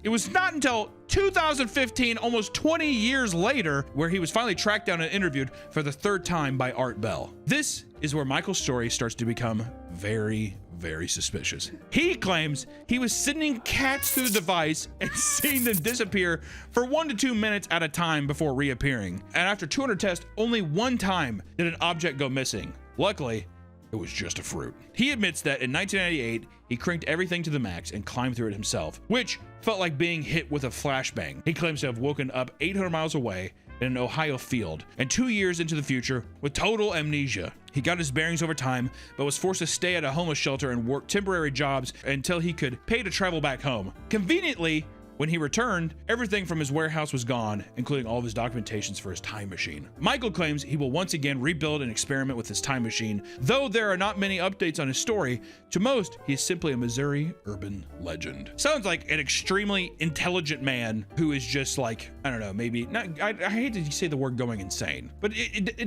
It was not until 2015, almost 20 years later, where he was finally tracked down and interviewed for the 3rd time by Art Bell. This is where Michael's story starts to become very, very suspicious. He claims he was sending cats through the device and seeing them disappear for 1 to 2 minutes at a time before reappearing. And after 200 tests, only 1 time did an object go missing. Luckily, it was just a fruit. He admits that in 1998, he cranked everything to the max and climbed through it himself, which felt like being hit with a flashbang. He claims to have woken up 800 miles away in an Ohio field and 2 years into the future with total amnesia. He got his bearings over time, but was forced to stay at a homeless shelter and work temporary jobs until he could pay to travel back home. Conveniently, when he returned, everything from his warehouse was gone, including all of his documentations for his time machine. Michael claims he will once again rebuild and experiment with his time machine. Though there are not many updates on his story, to most, he is simply a Missouri urban legend. Sounds like an extremely intelligent man who is just like, I don't know, maybe, not. I hate to say the word going insane, but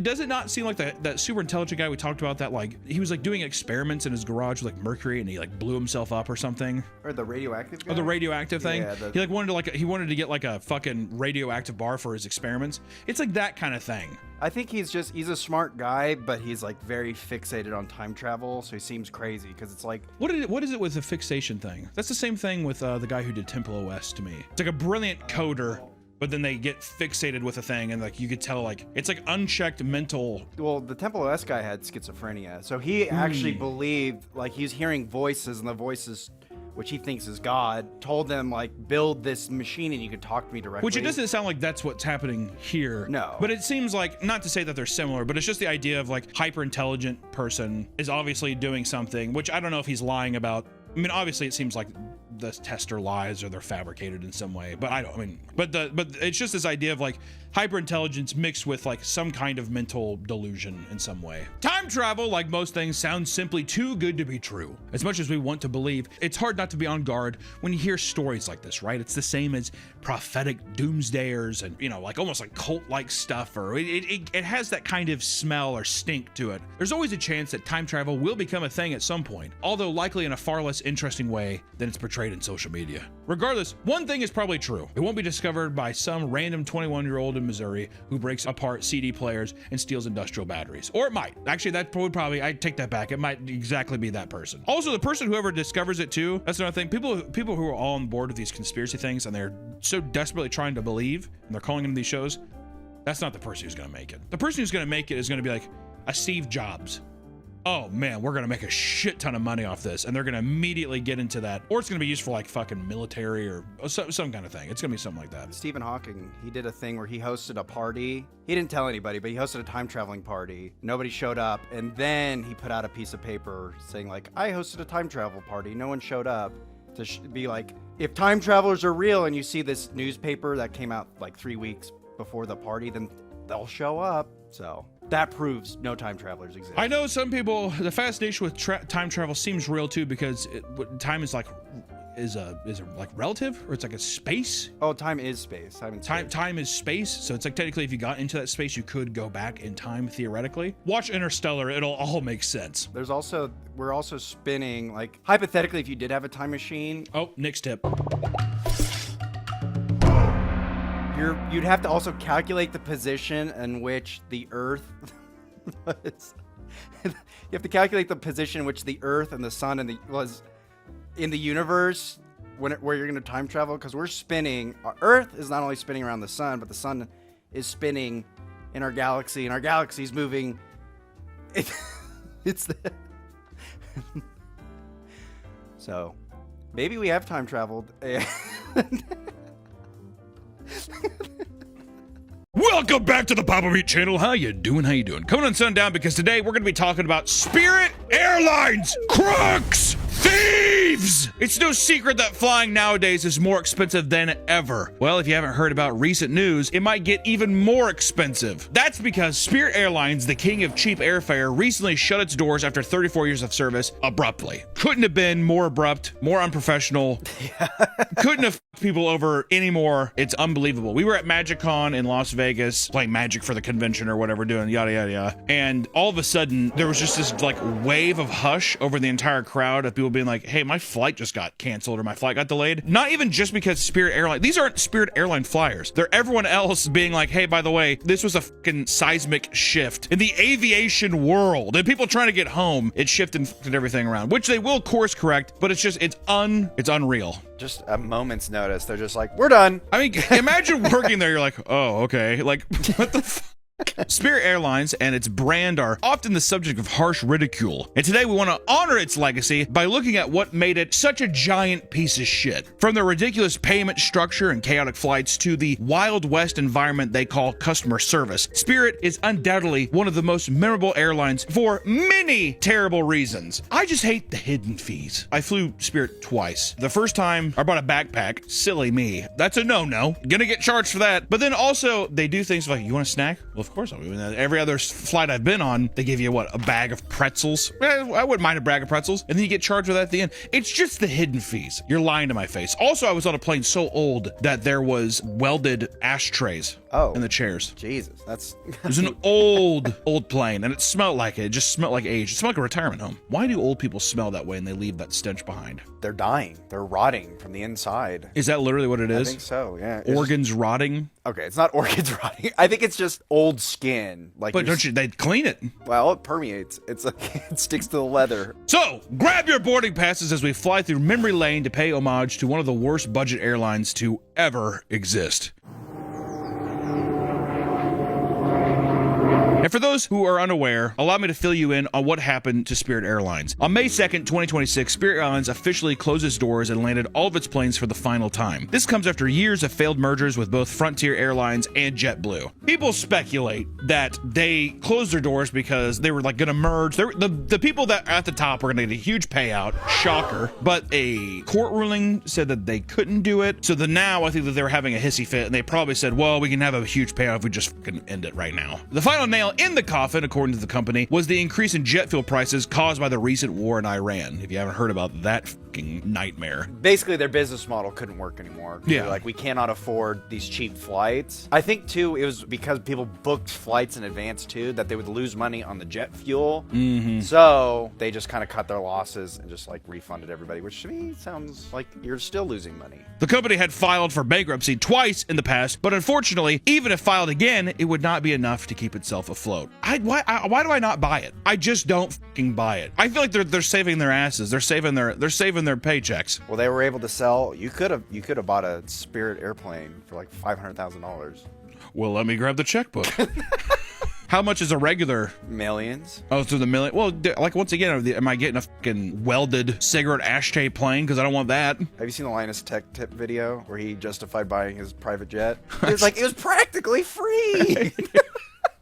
does it not seem like that super intelligent guy we talked about that, like, he was like doing experiments in his garage with like mercury and he like blew himself up or something? Or the radioactive guy? Oh, the radioactive thing? Yeah, He wanted to get like a fucking radioactive bar for his experiments. It's like that kind of thing. I think he's a smart guy, but he's like very fixated on time travel, so he seems crazy because it's like... What is it with the fixation thing? That's the same thing with the guy who did Temple OS to me. It's like a brilliant coder, but then they get fixated with a thing and like you could tell like, it's like unchecked mental... Well, the Temple OS guy had schizophrenia, so he actually believed, like he's hearing voices and the voices... which he thinks is God, told them like, build this machine and you could talk to me directly. Which it doesn't sound like that's what's happening here. No. But it seems like, not to say that they're similar, but it's just the idea of like hyper intelligent person is obviously doing something, which I don't know if he's lying about I mean, obviously it seems like the tester lies or they're fabricated in some way, but but it's just this idea of like hyperintelligence mixed with like some kind of mental delusion in some way. Time travel, like most things, sounds simply too good to be true. As much as we want to believe, it's hard not to be on guard when you hear stories like this, right? It's the same as prophetic doomsdayers and, you know, like almost like cult-like stuff, or it has that kind of smell or stink to it. There's always a chance that time travel will become a thing at some point, although likely in a far less interesting way than it's portrayed in social media. Regardless, one thing is probably true. It won't be discovered by some random 21-year-old in Missouri who breaks apart CD players and steals industrial batteries. Or it might. Actually, that would probably, I take that back. It might exactly be that person. Also, the person whoever discovers it too, that's another thing. People who are all on board with these conspiracy things and they're so desperately trying to believe and they're calling them these shows, that's not the person who's gonna make it. The person who's gonna make it is gonna be like a Steve Jobs. Oh man, we're gonna make a shit ton of money off this, and they're gonna immediately get into that, or it's gonna be used for like fucking military or some kind of thing. It's gonna be something like that. Stephen Hawking, he did a thing where he hosted a party. He didn't tell anybody, but he hosted a time traveling party. Nobody showed up, and then he put out a piece of paper saying like, I hosted a time travel party. No one showed up. To be like, if time travelers are real, and you see this newspaper that came out like 3 weeks before the party, then they'll show up. So that proves no time travelers exist. I know some people, the fascination with time travel seems real too, because time is like, is like relative, or it's like a space. Oh, time is space. Time is space. So it's like technically if you got into that space, you could go back in time theoretically. Watch Interstellar. It'll all make sense. We're also spinning, like hypothetically, if you did have a time machine. Oh, Nick's tip. You'd have to also calculate the position in which the Earth was. You have to calculate the position in which the Earth and the Sun was in the universe where you're going to time travel, because we're spinning. Our Earth is not only spinning around the Sun, but the Sun is spinning in our galaxy, and our galaxy is moving. It's the so maybe we have time traveled. Welcome back to the Papa Meat channel. How you doing? Coming on sundown, because today we're going to be talking about Spirit Airlines crooks, thieves. It's no secret that flying nowadays is more expensive than ever. Well, if you haven't heard about recent news, it might get even more expensive. That's because Spirit Airlines, the king of cheap airfare, recently shut its doors after 34 years of service abruptly. Couldn't have been more abrupt, more unprofessional. Couldn't have fucked people over anymore. It's unbelievable. We were at MagicCon in Las Vegas playing Magic for the convention or whatever, doing yada yada yada, and all of a sudden there was just this like wave of hush over the entire crowd of people being like, hey, my flight just got canceled or my flight got delayed. Not even just because Spirit Airline, these aren't Spirit Airline flyers, they're everyone else being like, hey, by the way, this was a fucking seismic shift in the aviation world, and people trying to get home, it shifted and fucked everything around, which they will course correct, but it's unreal. Just a moment's notice, they're just like, we're done. I mean, imagine working there, you're like, oh, okay, like, what the fuck? Spirit Airlines and its brand are often the subject of harsh ridicule, and today we want to honor its legacy by looking at what made it such a giant piece of shit. From the ridiculous payment structure and chaotic flights to the Wild West environment they call customer service, Spirit is undoubtedly one of the most memorable airlines for many terrible reasons. I just hate the hidden fees. I flew Spirit twice. The first time, I bought a backpack. Silly me. That's a no-no. Gonna get charged for that. But then also, they do things like, you want a snack? Well, of course I will. Every other flight I've been on, they give you what, a bag of pretzels? I wouldn't mind a bag of pretzels, and then you get charged with that at the end. It's just the hidden fees. You're lying to my face. Also, I was on a plane so old that there was welded ashtrays in the chairs. Jesus, that's it was an old plane, and it smelled like it. It just smelled like age. It smelled like a retirement home. Why do old people smell that way and they leave that stench behind? They're dying. They're rotting from the inside. Is that literally what it is? I think so, yeah. Organs rotting? Okay, it's not organs rotting. I think it's just old skin. Like, but don't you? They clean it. Well, it permeates. It's like it sticks to the leather. So grab your boarding passes as we fly through memory lane to pay homage to one of the worst budget airlines to ever exist. And for those who are unaware, allow me to fill you in on what happened to Spirit Airlines. On May 2nd, 2026, Spirit Airlines officially closed its doors and landed all of its planes for the final time. This comes after years of failed mergers with both Frontier Airlines and JetBlue. People speculate that they closed their doors because they were like going to merge. The people that are at the top were going to get a huge payout. Shocker. But a court ruling said that they couldn't do it. So now I think that they were having a hissy fit and they probably said, well, we can have a huge payout if we just fucking end it right now. The final nail in the coffin, according to the company, was the increase in jet fuel prices caused by the recent war in Iran. If you haven't heard about that fucking nightmare. Basically, their business model couldn't work anymore. Yeah. They're like, we cannot afford these cheap flights. I think, too, it was because people booked flights in advance, too, that they would lose money on the jet fuel. Mm-hmm. So they just kind of cut their losses and just, like, refunded everybody, which to me sounds like you're still losing money. The company had filed for bankruptcy twice in the past, but unfortunately, even if filed again, it would not be enough to keep itself afloat. Why do I not buy it? I just don't fucking buy it. I feel like they're saving their asses. They're saving their paychecks. Well, they were able to sell. You could have bought a Spirit airplane for like $500,000. Well, let me grab the checkbook. How much is a regular? Millions. Oh, through the million. Well, like once again, am I getting a fucking welded cigarette ashtray plane? Because I don't want that. Have you seen the Linus Tech Tip video where he justified buying his private jet? He was like, it was practically free.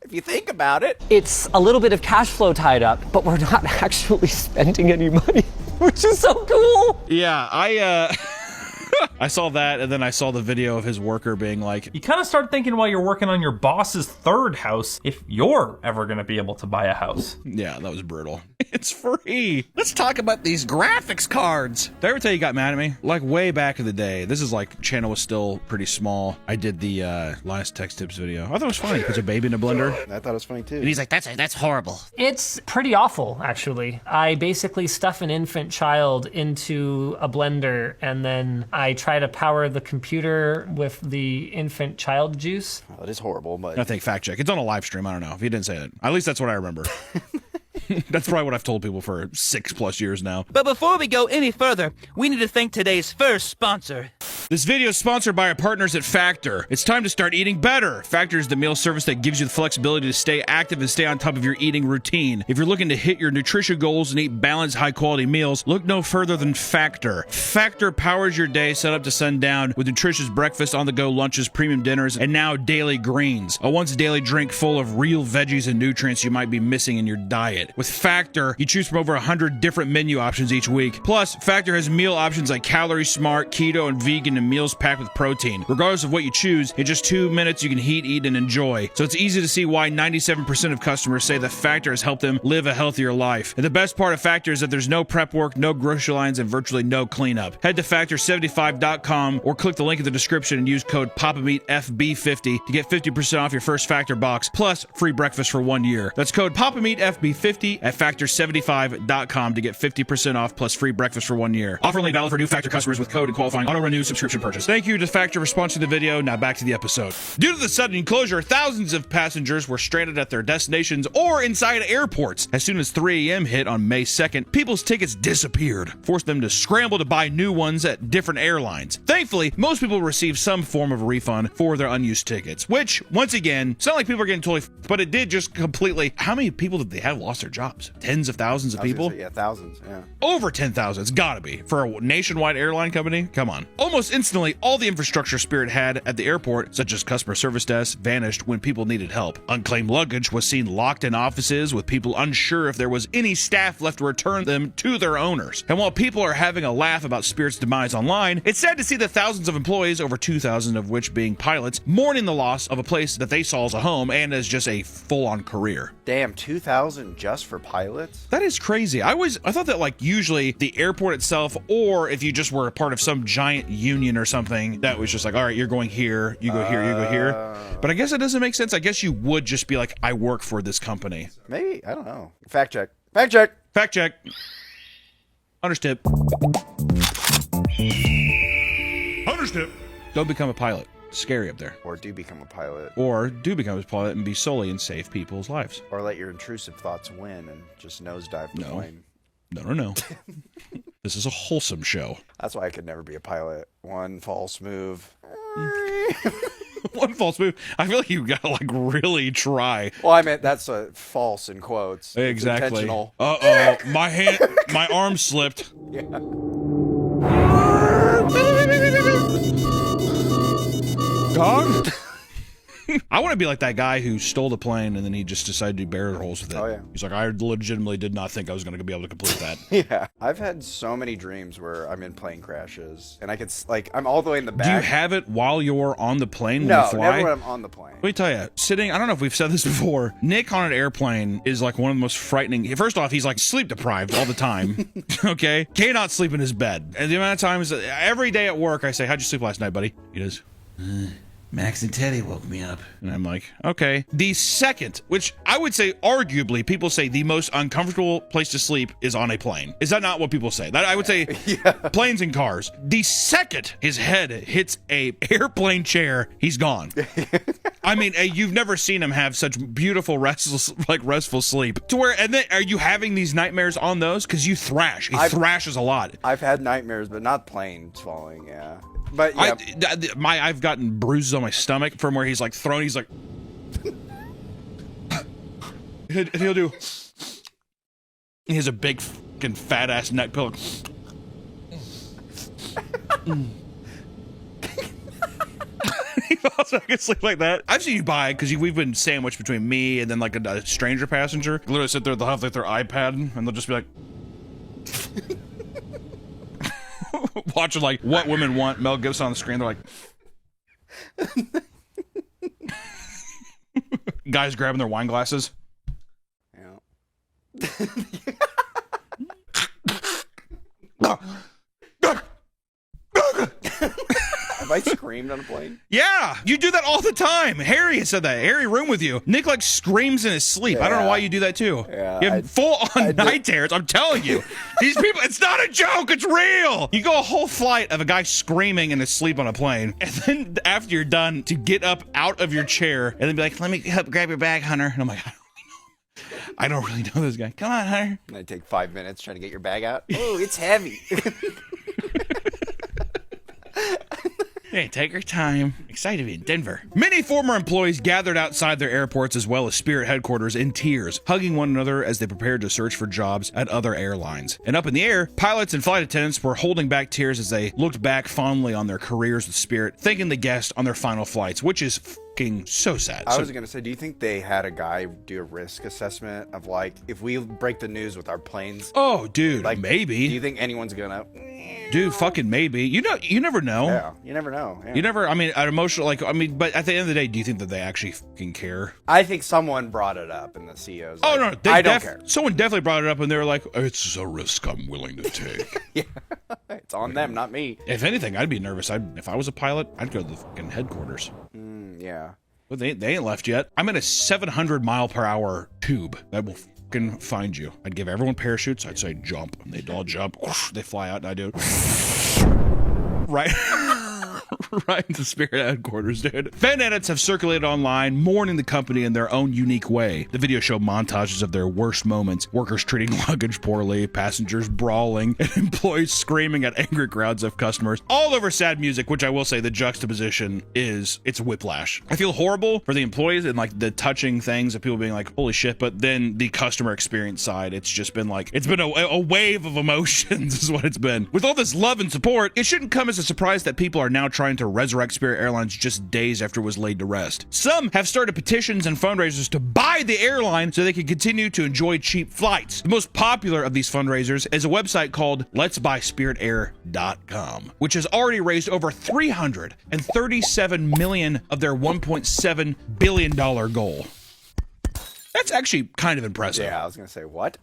If you think about it. It's a little bit of cash flow tied up, but we're not actually spending any money, which is so cool. Yeah, I saw that, and then I saw the video of his worker being like... You kind of start thinking while you're working on your boss's third house, if you're ever going to be able to buy a house. Yeah, that was brutal. It's free. Let's talk about these graphics cards. Did I ever tell you got mad at me? Like way back in the day. This is like, channel was still pretty small. I did the Linus Tech Tips video. I thought it was funny. He puts a baby in a blender. I thought it was funny too. And he's like, that's horrible. It's pretty awful, actually. I basically stuff an infant child into a blender, and then I try to power the computer with the infant child juice. Well, it is horrible, but... I think fact check. It's on a live stream. I don't know if he didn't say that. At least that's what I remember. That's probably what I've told people for 6+ years now. But before we go any further, we need to thank today's first sponsor. This video is sponsored by our partners at Factor. It's time to start eating better. Factor is the meal service that gives you the flexibility to stay active and stay on top of your eating routine. If you're looking to hit your nutrition goals and eat balanced, high-quality meals, look no further than Factor. Factor powers your day set up to sundown with nutritious breakfast, on-the-go lunches, premium dinners, and now daily greens. A once-daily drink full of real veggies and nutrients you might be missing in your diet. With Factor, you choose from over 100 different menu options each week. Plus, Factor has meal options like Calorie Smart, Keto, and Vegan, and meals packed with protein. Regardless of what you choose, in just 2 minutes you can heat, eat, and enjoy. So it's easy to see why 97% of customers say that Factor has helped them live a healthier life. And the best part of Factor is that there's no prep work, no grocery lines, and virtually no cleanup. Head to Factor75.com or click the link in the description and use code PAPAMEATFB50 to get 50% off your first Factor box, plus free breakfast for 1 year. That's code PAPAMEATFB50 at Factor75.com to get 50% off plus free breakfast for 1 year. Offer only valid for new Factor customers with code and qualifying auto-renew subscription purchase. Thank you to Factor for sponsoring the video. Now back to the episode. Due to the sudden closure, thousands of passengers were stranded at their destinations or inside airports. As soon as 3 a.m. hit on May 2nd, people's tickets disappeared, forced them to scramble to buy new ones at different airlines. Thankfully, most people received some form of refund for their unused tickets, which, once again, it's not like people are getting totally but it did just completely... How many people did they have lost their jobs? Tens of thousands of people? Yeah, thousands, yeah. Over 10,000. It's gotta be. For a nationwide airline company? Come on. Almost instantly, all the infrastructure Spirit had at the airport, such as customer service desks, vanished when people needed help. Unclaimed luggage was seen locked in offices with people unsure if there was any staff left to return them to their owners. And while people are having a laugh about Spirit's demise online, it's sad to see the thousands of employees, over 2,000 of which being pilots, mourning the loss of a place that they saw as a home and as just a full-on career. Damn, 2,000 just for pilots? That is crazy. I thought that like usually the airport itself, or if you just were a part of some giant union or something, that was just like, all right, you're going here, you go here, you go here. But I guess it doesn't make sense. I guess you would just be like, I work for this company. Maybe, I don't know. Fact check. Fact check. Fact check. Understood. Understood. Don't become a pilot. Scary up there. Or do become a pilot. Or do become a pilot and be solely and save people's lives. Or let your intrusive thoughts win and just nosedive the plane. No. This is a wholesome show. That's why I could never be a pilot. One false move. One false move. I feel like you gotta like really try. Well, I meant that's a false in quotes. It's Exactly. intentional. Uh-oh. My arm slipped. Yeah. Dog? I want to be like that guy who stole the plane and then he just decided to do barrel rolls with it. Oh, yeah. He's like, I legitimately did not think I was going to be able to complete that. Yeah. I've had so many dreams where I'm in plane crashes and I could, like, I'm all the way in the back. Do you have it while you're on the plane when No, you fly? never when I'm on the plane. Let me tell you, sitting, I don't know if we've said this before, Nick on an airplane is like one of the most frightening. First off, he's like sleep deprived all the time. Okay? Cannot sleep in his bed. And the amount of times, every day at work, I say, how'd you sleep last night, buddy? He does, Max and Teddy woke me up. And I'm like, okay. The second, which I would say arguably people say the most uncomfortable place to sleep is on a plane. Is that not what people say? That I would say planes and cars. The second his head hits a airplane chair, he's gone. I mean, you've never seen him have such beautiful, restful sleep. To where, and then are you having these nightmares on those? Because you thrash. He thrashes a lot. I've had nightmares, but not planes falling, yeah. But yeah. I've gotten bruises on my stomach from where he's like thrown. He's like, and he'll do. He has a big fucking fat ass neck pillow. He also can sleep like that. I've seen you buy because we've been sandwiched between me and then like a stranger passenger. Literally sit there, they'll have like their iPad and they'll just be like. Watching like What Women Want, Mel Gibson on the screen. They're like, guys grabbing their wine glasses. Yeah. Have I screamed on a plane? Yeah, you do that all the time. Harry has said that. Harry room with you. Nick like screams in his sleep. I don't know why you do that too. Yeah, you have full on night terrors. I'm telling you, these people. It's not a joke. It's real. You go a whole flight of a guy screaming in his sleep on a plane, and then after you're done, to get up out of your chair and then be like, "Let me help grab your bag, Hunter." And I'm like, I don't really know this guy. Come on, Hunter. And I take 5 minutes trying to get your bag out. Oh, it's heavy. Hey, take your time. Excited to be in Denver. Many former employees gathered outside their airports as well as Spirit headquarters in tears, hugging one another as they prepared to search for jobs at other airlines. And up in the air, pilots and flight attendants were holding back tears as they looked back fondly on their careers with Spirit, thanking the guests on their final flights, which is fucking so sad. I was going to say, do you think they had a guy do a risk assessment of like, if we break the news with our planes? Oh, dude, like, maybe. Do you think anyone's going to... Dude, fucking maybe. You know, you never know. Yeah, you never know. Yeah. You never, I mean, an emotional, like, I mean, but at the end of the day, do you think that they actually fucking care? I think someone brought it up and the CEO's oh, like, no, I don't care. Someone definitely brought it up and they were like, it's a risk I'm willing to take. Yeah, it's on them, not me. If anything, I'd be nervous. If I was a pilot, I'd go to the fucking headquarters. Yeah. But they ain't left yet. I'm in a 700-mile-per-hour tube that will fucking find you. I'd give everyone parachutes. I'd say jump. They'd all jump. They fly out and I do right. Right into Spirit headquarters, dude. Fan edits have circulated online, mourning the company in their own unique way. The video showed montages of their worst moments, workers treating luggage poorly, passengers brawling, and employees screaming at angry crowds of customers. All over sad music, which I will say the juxtaposition it's whiplash. I feel horrible for the employees and like the touching things of people being like, holy shit, but then the customer experience side, it's just been like, it's been a wave of emotions is what it's been. With all this love and support, it shouldn't come as a surprise that people are now trying to resurrect Spirit Airlines just days after it was laid to rest. Some have started petitions and fundraisers to buy the airline so they can continue to enjoy cheap flights. The most popular of these fundraisers is a website called letsbuyspiritair.com, which has already raised over $337 million of their $1.7 billion goal. That's actually kind of impressive. Yeah, I was going to say, what?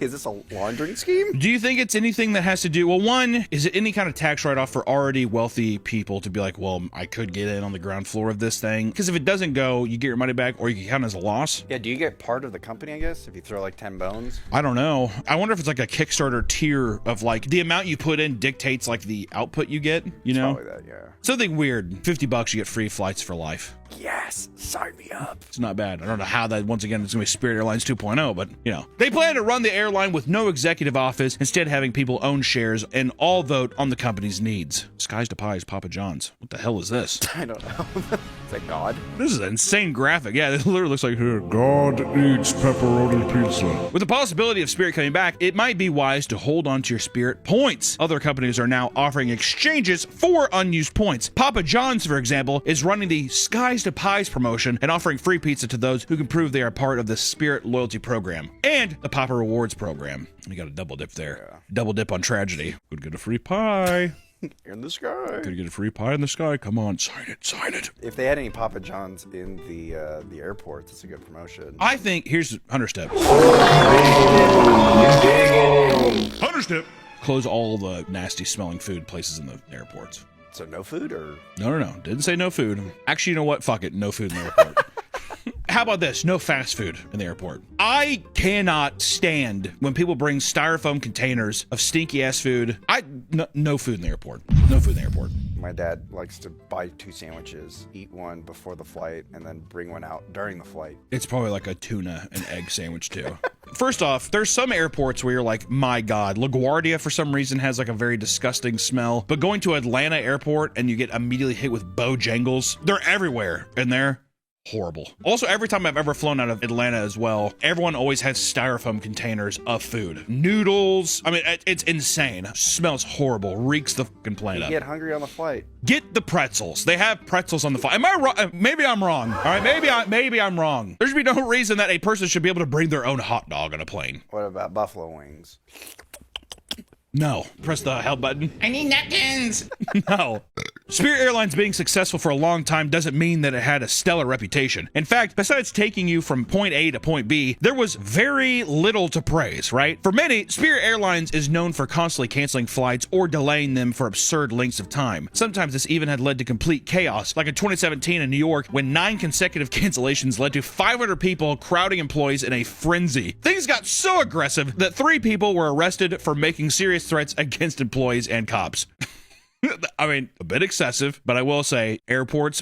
Is this a laundering scheme? Do you think it's anything that has to do, well, one, is it any kind of tax write-off for already wealthy people to be like, well, I could get in on the ground floor of this thing? Because if it doesn't go, you get your money back or you can count it as a loss. Yeah, do you get part of the company, I guess, if you throw like 10 bones? I don't know. I wonder if it's like a Kickstarter tier of like, the amount you put in dictates like the output you get, you know? Probably that, yeah. Something weird. $50, you get free flights for life. yes, sign me up. It's not bad. I don't know how that, once again, it's going to be Spirit Airlines 2.0, but, you know. They plan to run the airline with no executive office, instead having people own shares and all vote on the company's needs. Skies to Pies, Papa John's. What the hell is this? I don't know. Is that God? This is an insane graphic. Yeah, it literally looks like God eats pepperoni pizza. With the possibility of Spirit coming back, it might be wise to hold on to your Spirit points. Other companies are now offering exchanges for unused points. Papa John's, for example, is running the Skies to Pies promotion and offering free pizza to those who can prove they are part of the Spirit loyalty program and the Papa Rewards program. You got a double dip there. Yeah. Double dip on tragedy. Could get a free pie. In the sky. Could get a free pie in the sky. Come on, sign it, sign it. If they had any Papa John's in the airports, it's a good promotion. I think, here's 100 step. 100 step. Close all the nasty smelling food places in the airports. So no food or? No. Didn't say no food. Actually, you know what? Fuck it. No food in the airport. How about this? No fast food in the airport. I cannot stand when people bring styrofoam containers of stinky ass food. No food in the airport. No food in the airport. My dad likes to buy 2 sandwiches, eat one before the flight, and then bring one out during the flight. It's probably like a tuna and egg sandwich too. First off, there's some airports where you're like, my God, LaGuardia for some reason has like a very disgusting smell. But going to Atlanta airport and you get immediately hit with Bojangles, they're everywhere in there. Horrible. Also, every time I've ever flown out of Atlanta as well, everyone always has styrofoam containers of food. Noodles. I mean, it's insane. Smells horrible. Reeks the fucking plane up. You get hungry on the flight. Get the pretzels. They have pretzels on the flight. Am I wrong? Maybe I'm wrong. All right, maybe I'm wrong. There should be no reason that a person should be able to bring their own hot dog on a plane. What about buffalo wings? No. Press the hell button. I need napkins. No. Spirit Airlines being successful for a long time doesn't mean that it had a stellar reputation. In fact, besides taking you from point A to point B, there was very little to praise, right? For many, Spirit Airlines is known for constantly canceling flights or delaying them for absurd lengths of time. Sometimes this even had led to complete chaos, like in 2017 in New York, when 9 consecutive cancellations led to 500 people crowding employees in a frenzy. Things got so aggressive that 3 people were arrested for making serious threats against employees and cops. I mean, a bit excessive, but I will say, airports,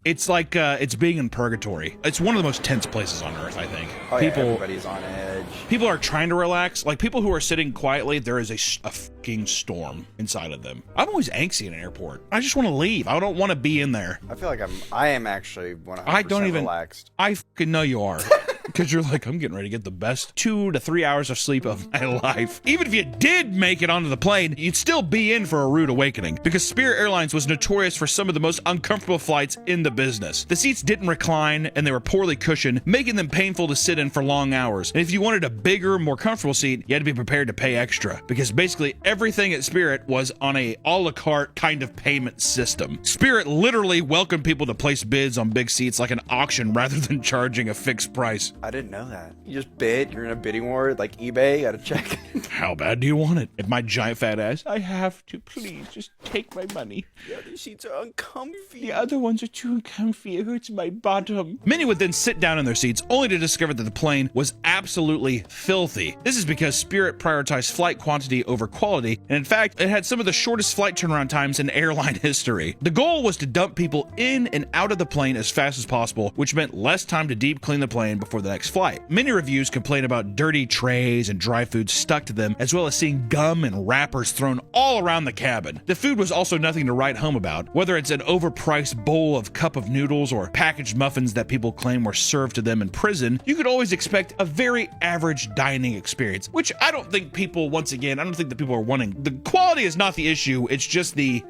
it's like it's being in purgatory. It's one of the most tense places on earth, I think. Oh, yeah, everybody's on edge. People are trying to relax. Like, people who are sitting quietly, there is a fucking storm inside of them. I'm always angsty in an airport. I just want to leave. I don't want to be in there. I feel like I am actually 100% relaxed. I fucking know you are. Because you're like, I'm getting ready to get the best 2 to 3 hours of sleep of my life. Even if you did make it onto the plane, you'd still be in for a rude awakening. Because Spirit Airlines was notorious for some of the most uncomfortable flights in the business. The seats didn't recline, and they were poorly cushioned, making them painful to sit in for long hours. And if you wanted a bigger, more comfortable seat, you had to be prepared to pay extra. Because basically everything at Spirit was on a a la carte kind of payment system. Spirit literally welcomed people to place bids on big seats like an auction rather than charging a fixed price. I didn't know that. You just bid, you're in a bidding war like eBay, gotta check. How bad do you want it? If my giant fat ass, I have to, please, just take my money. The other seats are uncomfy. The other ones are too uncomfy, it hurts my bottom. Many would then sit down in their seats only to discover that the plane was absolutely filthy. This is because Spirit prioritized flight quantity over quality, and in fact, it had some of the shortest flight turnaround times in airline history. The goal was to dump people in and out of the plane as fast as possible, which meant less time to deep clean the plane before the next flight. Many reviews complain about dirty trays and dry food stuck to them, as well as seeing gum and wrappers thrown all around the cabin. The food was also nothing to write home about, whether it's an overpriced bowl of cup of noodles or packaged muffins that people claim were served to them in prison. You could always expect a very average dining experience, which I don't think people, once again, I don't think that people are wanting. The quality is not the issue, it's just the...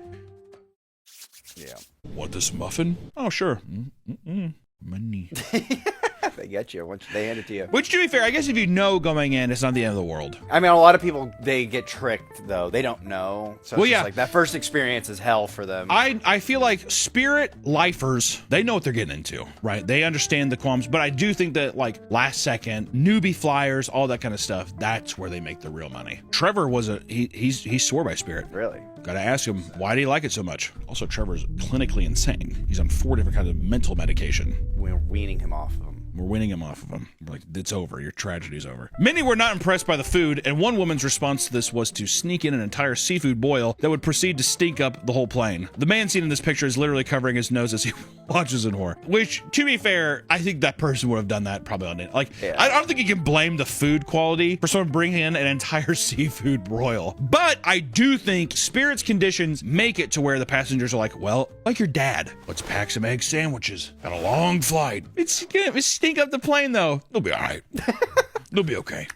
Yeah. Want this muffin? Oh, sure. Money. They get you once they hand it to you. Which, to be fair, I guess if you know going in, it's not the end of the world. I mean, a lot of people, they get tricked, though. They don't know. So well, it's yeah. just like that first experience is hell for them. I feel like Spirit lifers, they know what they're getting into, right? They understand the qualms, but I do think that, like, last second, newbie flyers, all that kind of stuff, that's where they make the real money. Trevor was he swore by Spirit. Really? Gotta ask him, why do you like it so much? Also, Trevor's clinically insane. He's on 4 different kinds of mental medication. We're weaning him off of them. We're winning him off of him. We're like, it's over. Your tragedy's over. Many were not impressed by the food, and one woman's response to this was to sneak in an entire seafood boil that would proceed to stink up the whole plane. The man seen in this picture is literally covering his nose as he watches in horror. Which, to be fair, I think that person would have done that probably on it. Like, I don't think you can blame the food quality for someone bringing in an entire seafood broil. But I do think Spirit's conditions make it to where the passengers are like, well, like your dad, let's pack some egg sandwiches. Got a long flight. It's gonna stink up the plane though. It'll be all right. It'll be okay.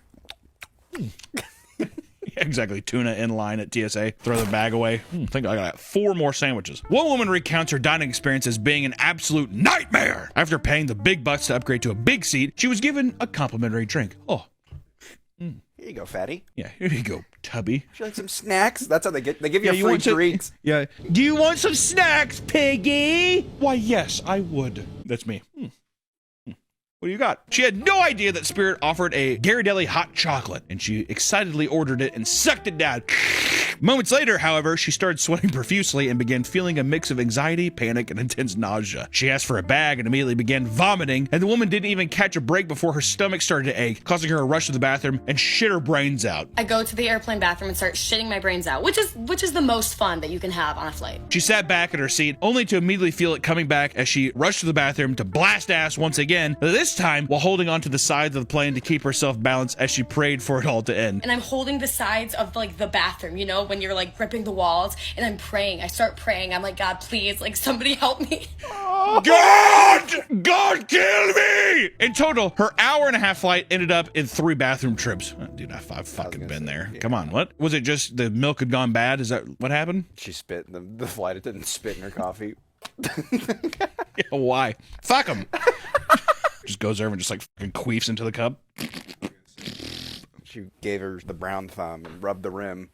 Exactly. Tuna in line at TSA. Throw the bag away. I think I got 4 more sandwiches. One woman recounts her dining experience as being an absolute nightmare. After paying the big bucks to upgrade to a big seat, she was given a complimentary drink. Oh. Here you go, fatty. Yeah, here you go, tubby. Would you like some snacks? That's how they get. They give you free want drinks. Yeah. Do you want some snacks, piggy? Why, yes, I would. That's me. What do you got? She had no idea that Spirit offered a Ghirardelli hot chocolate, and she excitedly ordered it and sucked it down. Moments later, however, she started sweating profusely and began feeling a mix of anxiety, panic, and intense nausea. She asked for a bag and immediately began vomiting, and the woman didn't even catch a break before her stomach started to ache, causing her to rush to the bathroom and shit her brains out. I go to the airplane bathroom and start shitting my brains out, which is the most fun that you can have on a flight. She sat back in her seat, only to immediately feel it coming back as she rushed to the bathroom to blast ass once again, this time while holding onto the sides of the plane to keep herself balanced as she prayed for it all to end. And I'm holding the sides of like the bathroom, you know, when you're like gripping the walls, and I'm praying. I start praying. I'm like, God, please, like somebody help me. God kill me! In total, her hour-and-a-half flight ended up in 3 bathroom trips. Oh, dude, I've fucking been there. Yeah. Come on, what? Was it just the milk had gone bad? Is that what happened? She spit in the flight. It didn't spit in her coffee. Yeah, why? Fuck him. Just goes over and just like fucking queefs into the cup. She gave her the brown thumb and rubbed the rim.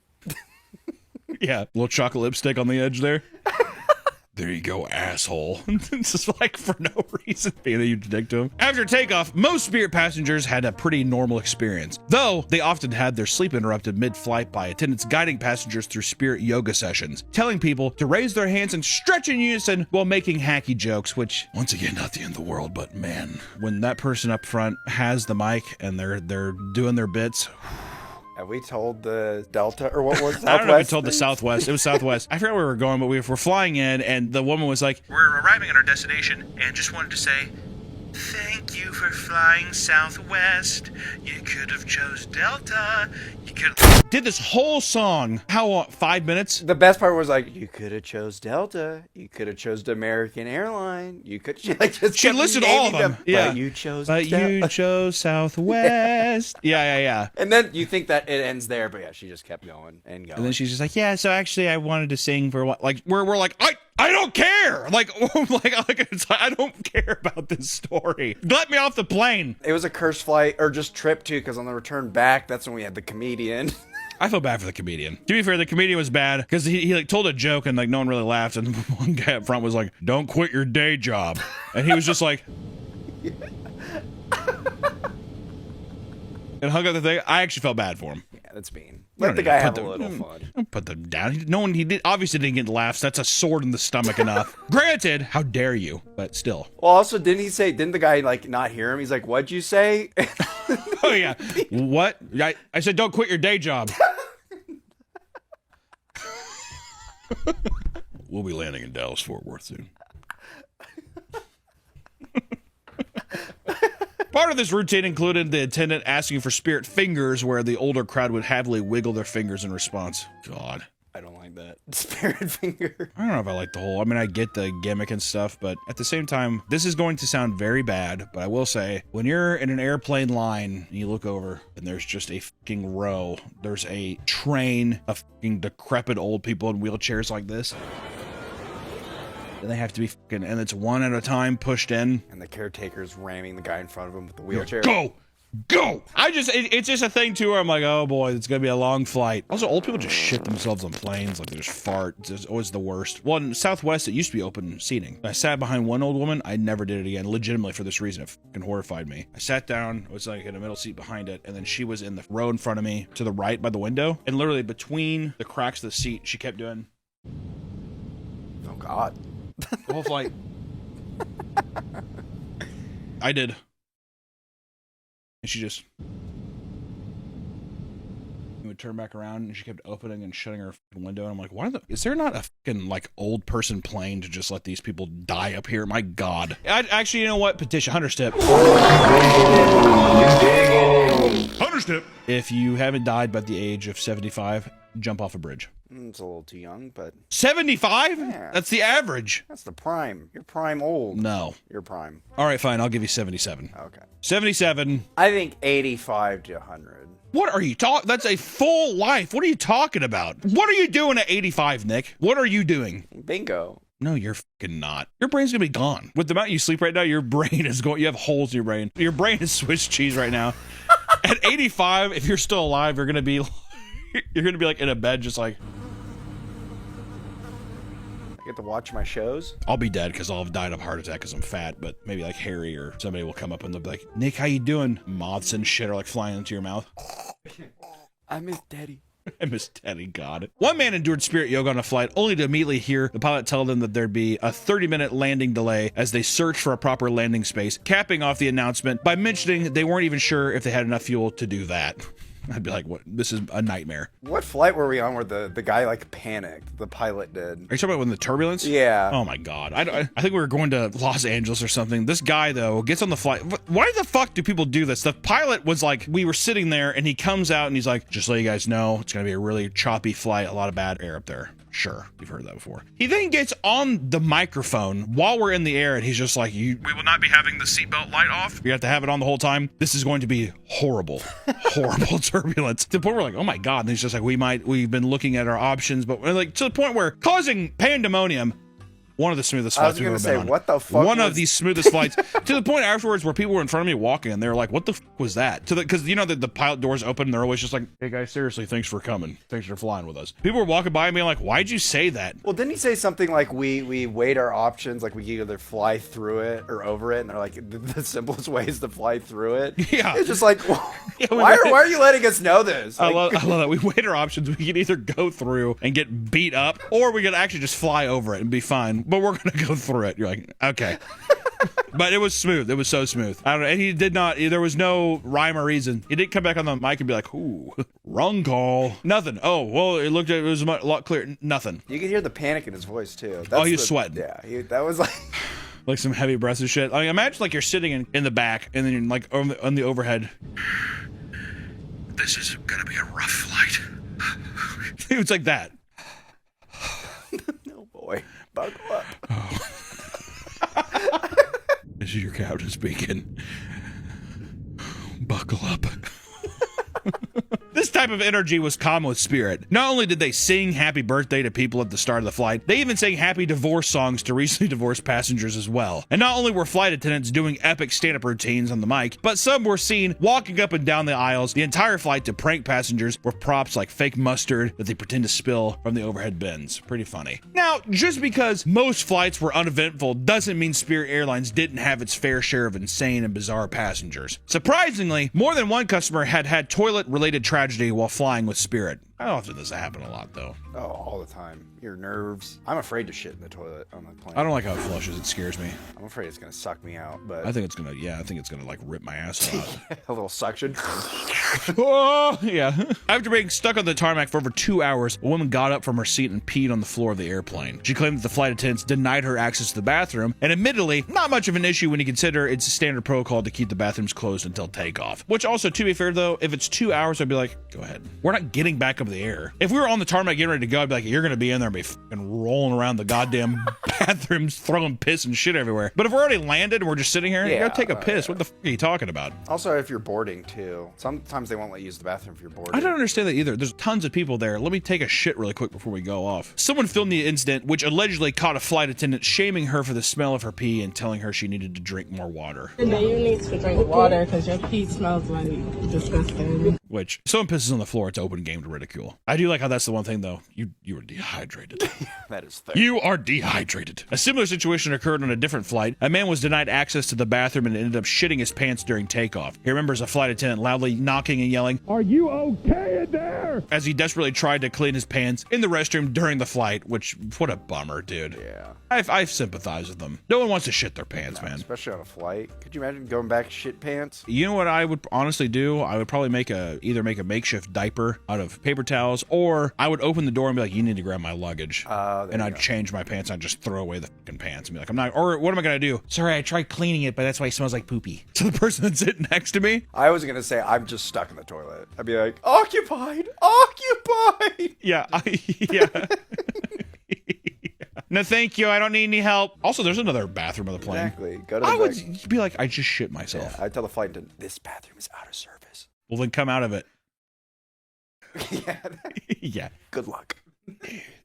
Yeah, little chocolate lipstick on the edge there. There you go, asshole. It's just like for no reason. And then you detect to him. After takeoff, most Spirit passengers had a pretty normal experience, though they often had their sleep interrupted mid-flight by attendants guiding passengers through Spirit yoga sessions, telling people to raise their hands and stretch in unison while making hacky jokes, which, once again, not the end of the world, but man, when that person up front has the mic and they're doing their bits. Have we told the Delta, or what was Southwest? I don't know if we told the Southwest. It was Southwest. I forgot where we were going, but we were flying in, and the woman was like, we're arriving at our destination, and just wanted to say, thank you for flying Southwest. You could have chose Delta. You could have... Did this whole song. How long? 5 minutes? The best part was like, you could have chose Delta. You could have chose American Airline. You could like just she listed all of them. Yeah. But you chose you chose Southwest. Yeah. And then you think that it ends there, but yeah, she just kept going and going. And then she's just like, yeah, so actually I wanted to sing for what, like, we're like, I don't care. Like it's like, I don't care about this story. Let me off the plane. It was a cursed flight, or just trip too, because on the return back, that's when we had the comedian. I feel bad for the comedian. To be fair, the comedian was bad because he like told a joke and like no one really laughed, and one guy up front was like, "Don't quit your day job," and he was just like, and hung up the thing. I actually felt bad for him. Yeah, that's mean. Let the guy have a little fun. Don't put them down. No one. He did obviously didn't get laughs. That's a sword in the stomach enough. Granted, how dare you? But still. Well, also, didn't the guy like not hear him? He's like, "What'd you say?" Oh yeah. What? I said, don't quit your day job. We'll be landing in Dallas Fort Worth soon. Part of this routine included the attendant asking for Spirit fingers, where the older crowd would heavily wiggle their fingers in response. God. I don't like that. Spirit finger. I don't know if I like the whole, I mean, I get the gimmick and stuff, but at the same time, this is going to sound very bad, but I will say, when you're in an airplane line and you look over and there's just a fucking row, there's a train of fucking decrepit old people in wheelchairs like this. And they have to be fucking, and it's one at a time pushed in. And the caretaker's ramming the guy in front of him with the wheelchair. Go! It's just a thing too where I'm like, oh boy, it's gonna be a long flight. Also, old people just shit themselves on planes, like they just fart. It's always the worst. Well, in Southwest, it used to be open seating. I sat behind one old woman. I never did it again, legitimately for this reason. It fucking horrified me. I sat down, I was like in a middle seat behind it, and then she was in the row in front of me to the right by the window, and literally between the cracks of the seat, she kept doing. Oh God. The whole flight. I did. And she just would turn back around, and she kept opening and shutting her window. And I'm like, why is there not a fucking like old person plane to just let these people die up here? My God. Actually, you know what? Petition Hunter's tip. Hunter's tip. If you haven't died by the age of 75, jump off a bridge. It's a little too young, but 75? Yeah. That's the average. That's the prime. You're prime old. No. You're prime. All right, fine. I'll give you 77. Okay. 77. I think 85 to 100. What are you talking? That's a full life. What are you talking about? What are you doing at 85, Nick? What are you doing? Bingo. No, you're fucking not. Your brain's gonna be gone. With the amount you sleep right now, your brain is going. You have holes in your brain. Your brain is Swiss cheese right now. At 85, if you're still alive, you're gonna be like in a bed, just like. I get to watch my shows. I'll be dead because I'll have died of a heart attack because I'm fat. But maybe like Harry or somebody will come up and they'll be like, Nick, how you doing? Moths and shit are like flying into your mouth. I miss Daddy. I miss Teddy, God. One man endured spirit yoga on a flight only to immediately hear the pilot tell them that there'd be a 30-minute landing delay as they searched for a proper landing space, capping off the announcement by mentioning they weren't even sure if they had enough fuel to do that. I'd be like, what? This is a nightmare. What flight were we on where the guy like panicked? The pilot did. Are you talking about when the turbulence? Yeah. Oh my God. I think we were going to Los Angeles or something. This guy though gets on the flight. Why the fuck do people do this? The pilot was like, we were sitting there and he comes out and he's like, just let you guys know, it's going to be a really choppy flight. A lot of bad air up there. Sure, you've heard that before. He then gets on the microphone while we're in the air and he's just like, we will not be having the seatbelt light off. You have to have it on the whole time. This is going to be horrible, horrible turbulence. To the point where we're like, oh my God. And he's just like, we've been looking at our options, but we're like to the point where causing pandemonium. One of the smoothest flights we've ever been on. What the fuck? One of the smoothest flights. To the point afterwards where people were in front of me walking and they were like, what the fuck was that? Because you know that the pilot doors open and they're always just like, hey guys, seriously, thanks for coming. Thanks for flying with us. People were walking by me like, why'd you say that? Well, didn't he say something like we weighed our options, like we could either fly through it or over it, and they're like, the simplest way is to fly through it? Yeah. It's just like, why are you letting us know this? Like, Like, I love that. We weighed our options. We could either go through and get beat up, or we could actually just fly over it and be fine. But we're going to go through it. You're like, okay. But it was smooth. It was so smooth. I don't know. And he did not, there was no rhyme or reason. He didn't come back on the mic and be like, ooh, wrong call. Nothing. Oh, well, it was a lot clearer. Nothing. you could hear the panic in his voice too. He was sweating. Yeah, that was like. Like some heavy breaths and shit. I mean, imagine like you're sitting in the back and then you're like on the overhead. This is gonna be a rough flight. It was like that. Oh boy, buckle up. This is your captain speaking. Buckle up. This type of energy was common with Spirit. Not only did they sing happy birthday to people at the start of the flight, they even sang happy divorce songs to recently divorced passengers as well. And not only were flight attendants doing epic stand-up routines on the mic, but some were seen walking up and down the aisles the entire flight to prank passengers with props like fake mustard that they pretend to spill from the overhead bins. Pretty funny. Now, just because most flights were uneventful doesn't mean Spirit Airlines didn't have its fair share of insane and bizarre passengers. Surprisingly, more than one customer had toilet-related tragedy while flying with Spirit. How often does that happen? A lot, though. Oh, all the time. Your nerves. I'm afraid to shit in the toilet on the plane. I don't like how it flushes. It scares me. I'm afraid it's gonna suck me out, but I think it's gonna like rip my ass out. a little suction. Oh, yeah. After being stuck on the tarmac for over 2 hours, a woman got up from her seat and peed on the floor of the airplane. She claimed that the flight attendants denied her access to the bathroom, and admittedly, not much of an issue when you consider it's a standard protocol to keep the bathrooms closed until takeoff. Which also, to be fair though, if it's 2 hours, I'd be like, go ahead. We're not getting back up in the air. If we were on the tarmac getting ready to go, I'd be like, you're gonna be in there and be fucking rolling around the goddamn bathrooms, throwing piss and shit everywhere. But if we're already landed and we're just sitting here, go take a piss. What the fuck are you talking about? Also, if you're boarding too, sometimes they won't let you use the bathroom if you're boarding. I don't understand that either. There's tons of people there. Let me take a shit really quick before we go off. Someone filmed the incident, which allegedly caught a flight attendant shaming her for the smell of her pee and telling her she needed to drink more water. You need to drink water because your pee smells like disgusting. Which, if someone pisses on the floor, it's open game to ridicule. I do like how that's the one thing, though. You were dehydrated. That is fair. You are dehydrated. A similar situation occurred on a different flight. A man was denied access to the bathroom and ended up shitting his pants during takeoff. He remembers a flight attendant loudly knocking and yelling, "Are you okay in there?" as he desperately tried to clean his pants in the restroom during the flight, which, what a bummer, dude. Yeah. I sympathize with them. No one wants to shit their pants, man. Especially on a flight. Could you imagine going back shit pants? You know what I would honestly do? I would probably either make a makeshift diaper out of paper towels, or I would open the door and be like, you need to grab my luggage. And I'd change my pants and I'd just throw away the fucking pants and be like, I'm not, or what am I gonna do? Sorry, I tried cleaning it, but that's why it smells like poopy. To the person that's sitting next to me. I was gonna say, I'm just stuck in the toilet. I'd be like, occupied! Occupied! Yeah, yeah. No, thank you. I don't need any help. Also, there's another bathroom on the plane. Exactly. Go to I would be like, I just shit myself. Yeah, I'd tell the flight attendant, this bathroom is out of service. Well, then come out of it. Yeah. Yeah. Good luck.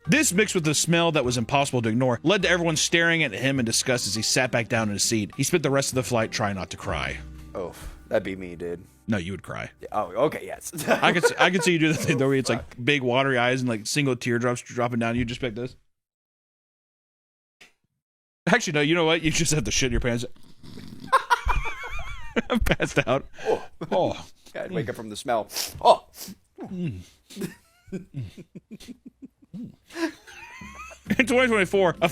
This, mixed with the smell that was impossible to ignore, led to everyone staring at him in disgust as he sat back down in his seat. He spent the rest of the flight trying not to cry. Oh, that'd be me, dude. No, you would cry. Yeah, oh, okay, yes. I could see you do the thing though, where it's like big watery eyes and like single teardrops dropping down. You just pick this. Actually, no. You know what? You just have to shit in your pants. I'm passed out. Oh. Yeah, I'd wake up from the smell. Oh. In 2024, a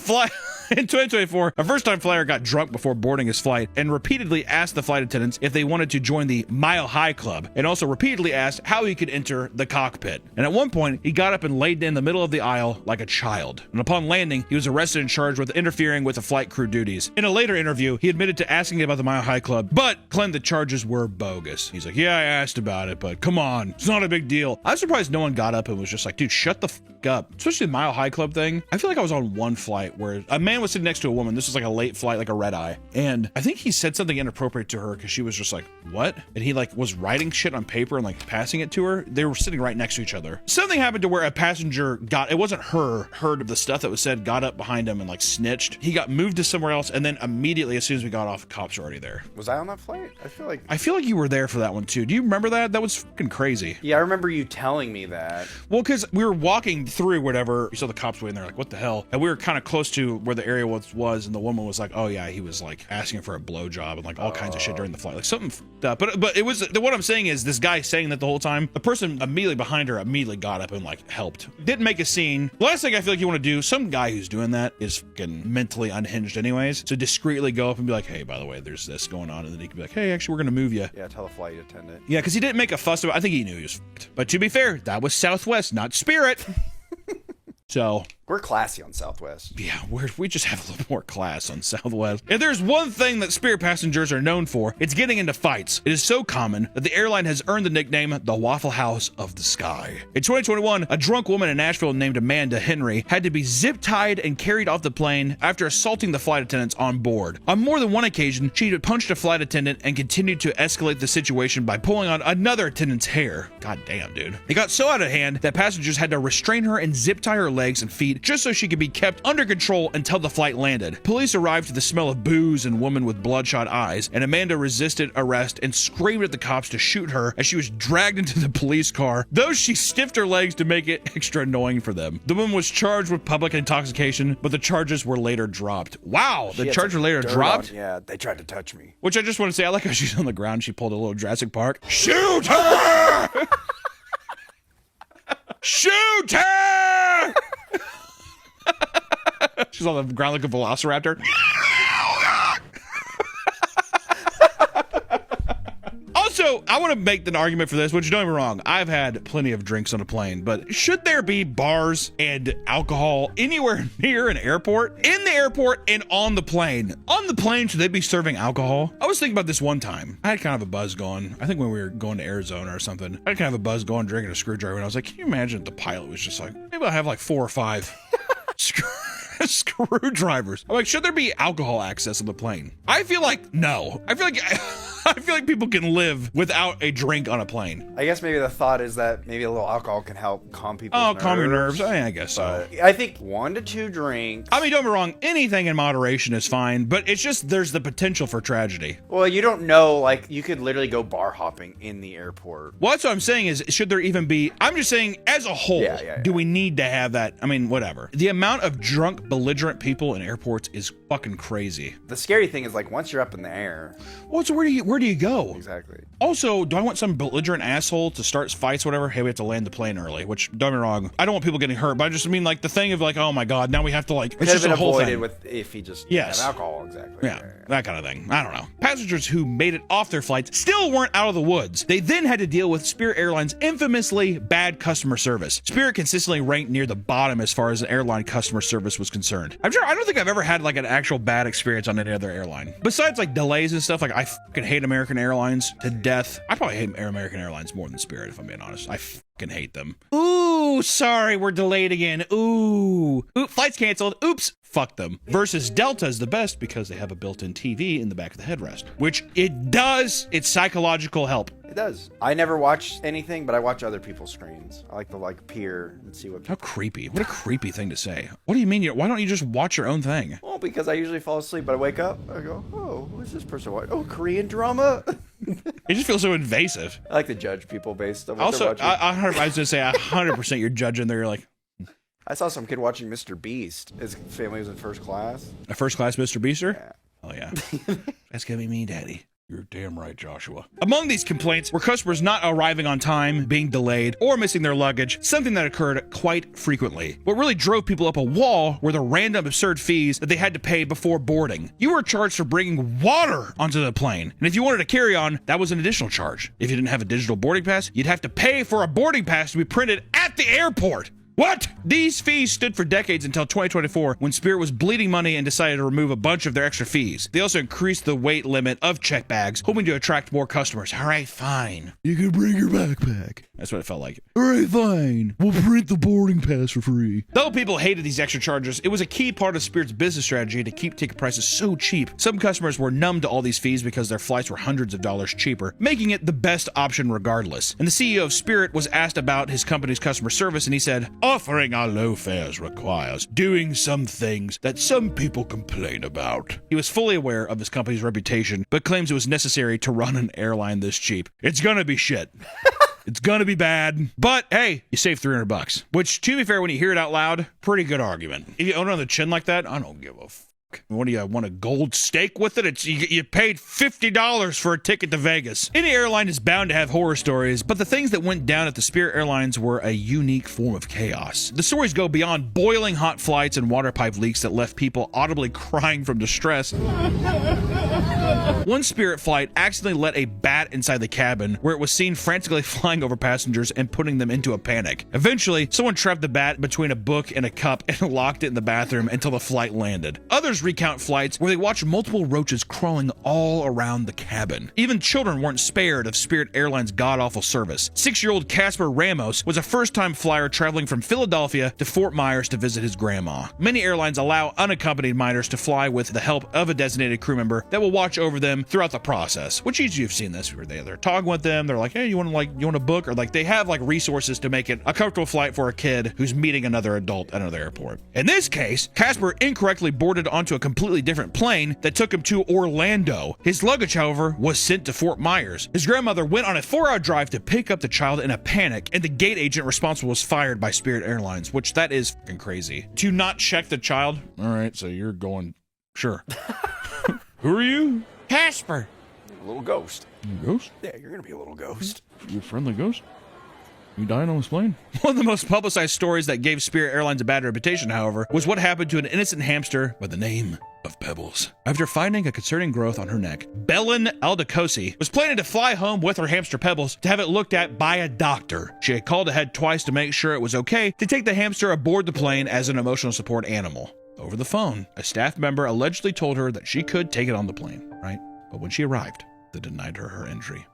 first-time flyer got drunk before boarding his flight and repeatedly asked the flight attendants if they wanted to join the Mile High Club, and also repeatedly asked how he could enter the cockpit. And at one point, he got up and laid in the middle of the aisle like a child. And upon landing, he was arrested and charged with interfering with the flight crew duties. In a later interview, he admitted to asking about the Mile High Club, but claimed the charges were bogus. He's like, yeah, I asked about it, but come on, it's not a big deal. I'm surprised no one got up and was just like, dude, shut the fuck up. Especially the Mile High Club thing. I feel like I was on one flight where a man was sitting next to a woman. This was like a late flight, like a red eye. And I think he said something inappropriate to her because she was just like, what? And he like was writing shit on paper and like passing it to her. They were sitting right next to each other. Something happened to where a passenger it wasn't her, heard of the stuff that was said, got up behind him and like snitched. He got moved to somewhere else. And then immediately, as soon as we got off, cops were already there. Was I on that flight? I feel like you were there for that one too. Do you remember that? That was fucking crazy. Yeah, I remember you telling me that. Well, because we were walking through whatever, we saw the cops waiting there, like, what the hell? And we were kind of close to where the area was, and the woman was like, oh yeah, he was like asking for a blowjob and like all kinds of shit during the flight, like something fucked up. But it was, what I'm saying is, this guy saying that the whole time, the person immediately behind her immediately got up and like helped. Didn't make a scene. The last thing I feel like you want to do, some guy who's doing that is fucking mentally unhinged anyways, so discreetly go up and be like, hey, by the way, there's this going on, and then he can be like, hey, actually, we're gonna move you. Yeah, tell the flight attendant. Yeah, because he didn't make a fuss about it. I think he knew he was fucked. But to be fair, that was Southwest, not Spirit. So we're classy on Southwest. Yeah, we just have a little more class on Southwest. If there's one thing that Spirit passengers are known for, it's getting into fights. It is so common that the airline has earned the nickname the Waffle House of the Sky. In 2021, a drunk woman in Nashville named Amanda Henry had to be zip-tied and carried off the plane after assaulting the flight attendants on board. On more than one occasion, she punched a flight attendant and continued to escalate the situation by pulling on another attendant's hair. God damn, dude. It got so out of hand that passengers had to restrain her and zip-tie her legs and feet just so she could be kept under control until the flight landed. Police arrived to the smell of booze and woman with bloodshot eyes, and Amanda resisted arrest and screamed at the cops to shoot her as she was dragged into the police car, though she stiffed her legs to make it extra annoying for them. The woman was charged with public intoxication, but the charges were later dropped. Wow, the charges were later dropped? Yeah, they tried to touch me. Which I just want to say, I like how she's on the ground. She pulled a little Jurassic Park. Shoot her! Shoot her! She's on the ground like a velociraptor. Also, I want to make an argument for this, which don't get me wrong, I've had plenty of drinks on a plane, but should there be bars and alcohol anywhere near an airport? In the airport and on the plane? On the plane, should they be serving alcohol? I was thinking about this one time. I had kind of a buzz going. I think when we were going to Arizona or something, I had kind of a buzz going, drinking a screwdriver, and I was like, can you imagine if the pilot was just like, maybe I'll have like 4 or 5 screwdrivers. I'm like, should there be alcohol access on the plane? I feel like no. I feel like people can live without a drink on a plane. I guess maybe the thought is that maybe a little alcohol can help calm people's nerves. Calm your nerves. I guess so. I think 1 to 2 drinks. I mean, don't get me wrong, anything in moderation is fine, but it's just there's the potential for tragedy. Well, you don't know, like, you could literally go bar hopping in the airport. Well, that's what I'm saying is, should there even be, I'm just saying, as a whole, do we need to have that? I mean, whatever. The amount of drunk, belligerent people in airports is fucking crazy. The scary thing is, like, once you're up in the air. Well, so where do you where do you go? Exactly. Also, do I want some belligerent asshole to start fights, whatever? Hey, we have to land the plane early, which, don't get me wrong, I don't want people getting hurt, but I just mean like the thing of like, oh my God, now we have to like, it's just a whole thing. With if he just yes. had alcohol, exactly. Yeah, that kind of thing. I don't know. Passengers who made it off their flights still weren't out of the woods. They then had to deal with Spirit Airlines' infamously bad customer service. Spirit consistently ranked near the bottom as far as airline customer service was concerned. I don't think I've ever had like an actual bad experience on any other airline. Besides like delays and stuff, like I fucking hate American Airlines to death. I probably hate American Airlines more than Spirit, if I'm being honest. I fucking hate them. Ooh, sorry, we're delayed again. Ooh, flight's canceled. Oops. Fuck them. Versus Delta is the best because they have a built-in TV in the back of the headrest, which it does. It's psychological help. It does. I never watch anything, but I watch other people's screens. I like to peer and see what. How creepy. What a creepy thing to say. What do you mean? Why don't you just watch your own thing? Well, because I usually fall asleep, but I wake up, I go, oh, who's this person watching? Oh, Korean drama? It just feels so invasive. I like to judge people based on what also, they're watching. I was going to say 100% you're judging there. You're like, I saw some kid watching Mr. Beast. His family was in first class. A first class Mr. Beaster? Yeah. Oh, yeah. That's going to be me, Daddy. You're damn right, Joshua. Among these complaints were customers not arriving on time, being delayed, or missing their luggage, something that occurred quite frequently. What really drove people up a wall were the random absurd fees that they had to pay before boarding. You were charged for bringing water onto the plane, and if you wanted to carry on, that was an additional charge. If you didn't have a digital boarding pass, you'd have to pay for a boarding pass to be printed at the airport. What? These fees stood for decades until 2024 when Spirit was bleeding money and decided to remove a bunch of their extra fees. They also increased the weight limit of check bags, hoping to attract more customers. All right, fine. You can bring your backpack. That's what it felt like. All right, fine. We'll print the boarding pass for free. Though people hated these extra charges, it was a key part of Spirit's business strategy to keep ticket prices so cheap. Some customers were numb to all these fees because their flights were hundreds of dollars cheaper, making it the best option regardless. And the CEO of Spirit was asked about his company's customer service, and he said, offering our low fares requires doing some things that some people complain about. He was fully aware of his company's reputation, but claims it was necessary to run an airline this cheap. It's gonna be shit. It's gonna be bad, but hey, you save $300, which, to be fair, when you hear it out loud, pretty good argument. If you own it on the chin like that, I don't give a fuck. What do you want, a gold steak with it? You paid $50 for a ticket to Vegas. Any airline is bound to have horror stories, but the things that went down at the Spirit Airlines were a unique form of chaos. The stories go beyond boiling hot flights and water pipe leaks that left people audibly crying from distress. One Spirit flight accidentally let a bat inside the cabin, where it was seen frantically flying over passengers and putting them into a panic. Eventually, someone trapped the bat between a book and a cup and locked it in the bathroom until the flight landed. Others recount flights where they watched multiple roaches crawling all around the cabin. Even children weren't spared of Spirit Airlines' god-awful service. 6-year-old Casper Ramos was a first-time flyer traveling from Philadelphia to Fort Myers to visit his grandma. Many airlines allow unaccompanied minors to fly with the help of a designated crew member that will watch over them throughout the process, which each of you have seen this, where they're talking with them, they're like, hey, you want to book, or like they have like resources to make it a comfortable flight for a kid who's meeting another adult at another airport. In this case, Casper incorrectly boarded onto a completely different plane that took him to Orlando. His luggage, however, was sent to Fort Myers. His grandmother went on a 4-hour drive to pick up the child in a panic, and the gate agent responsible was fired by Spirit Airlines, which that is fucking crazy. To not check the child? All right, so you're going, sure. Who are you? Casper. A little ghost. Ghost? Yeah, you're gonna be a little ghost. You a friendly ghost? You dying on this plane? One of the most publicized stories that gave Spirit Airlines a bad reputation, however, was what happened to an innocent hamster by the name of Pebbles. After finding a concerning growth on her neck, Belen Aldacosi was planning to fly home with her hamster Pebbles to have it looked at by a doctor. She had called ahead twice to make sure it was okay to take the hamster aboard the plane as an emotional support animal. Over the phone, a staff member allegedly told her that she could take it on the plane, right? But when she arrived, they denied her entry.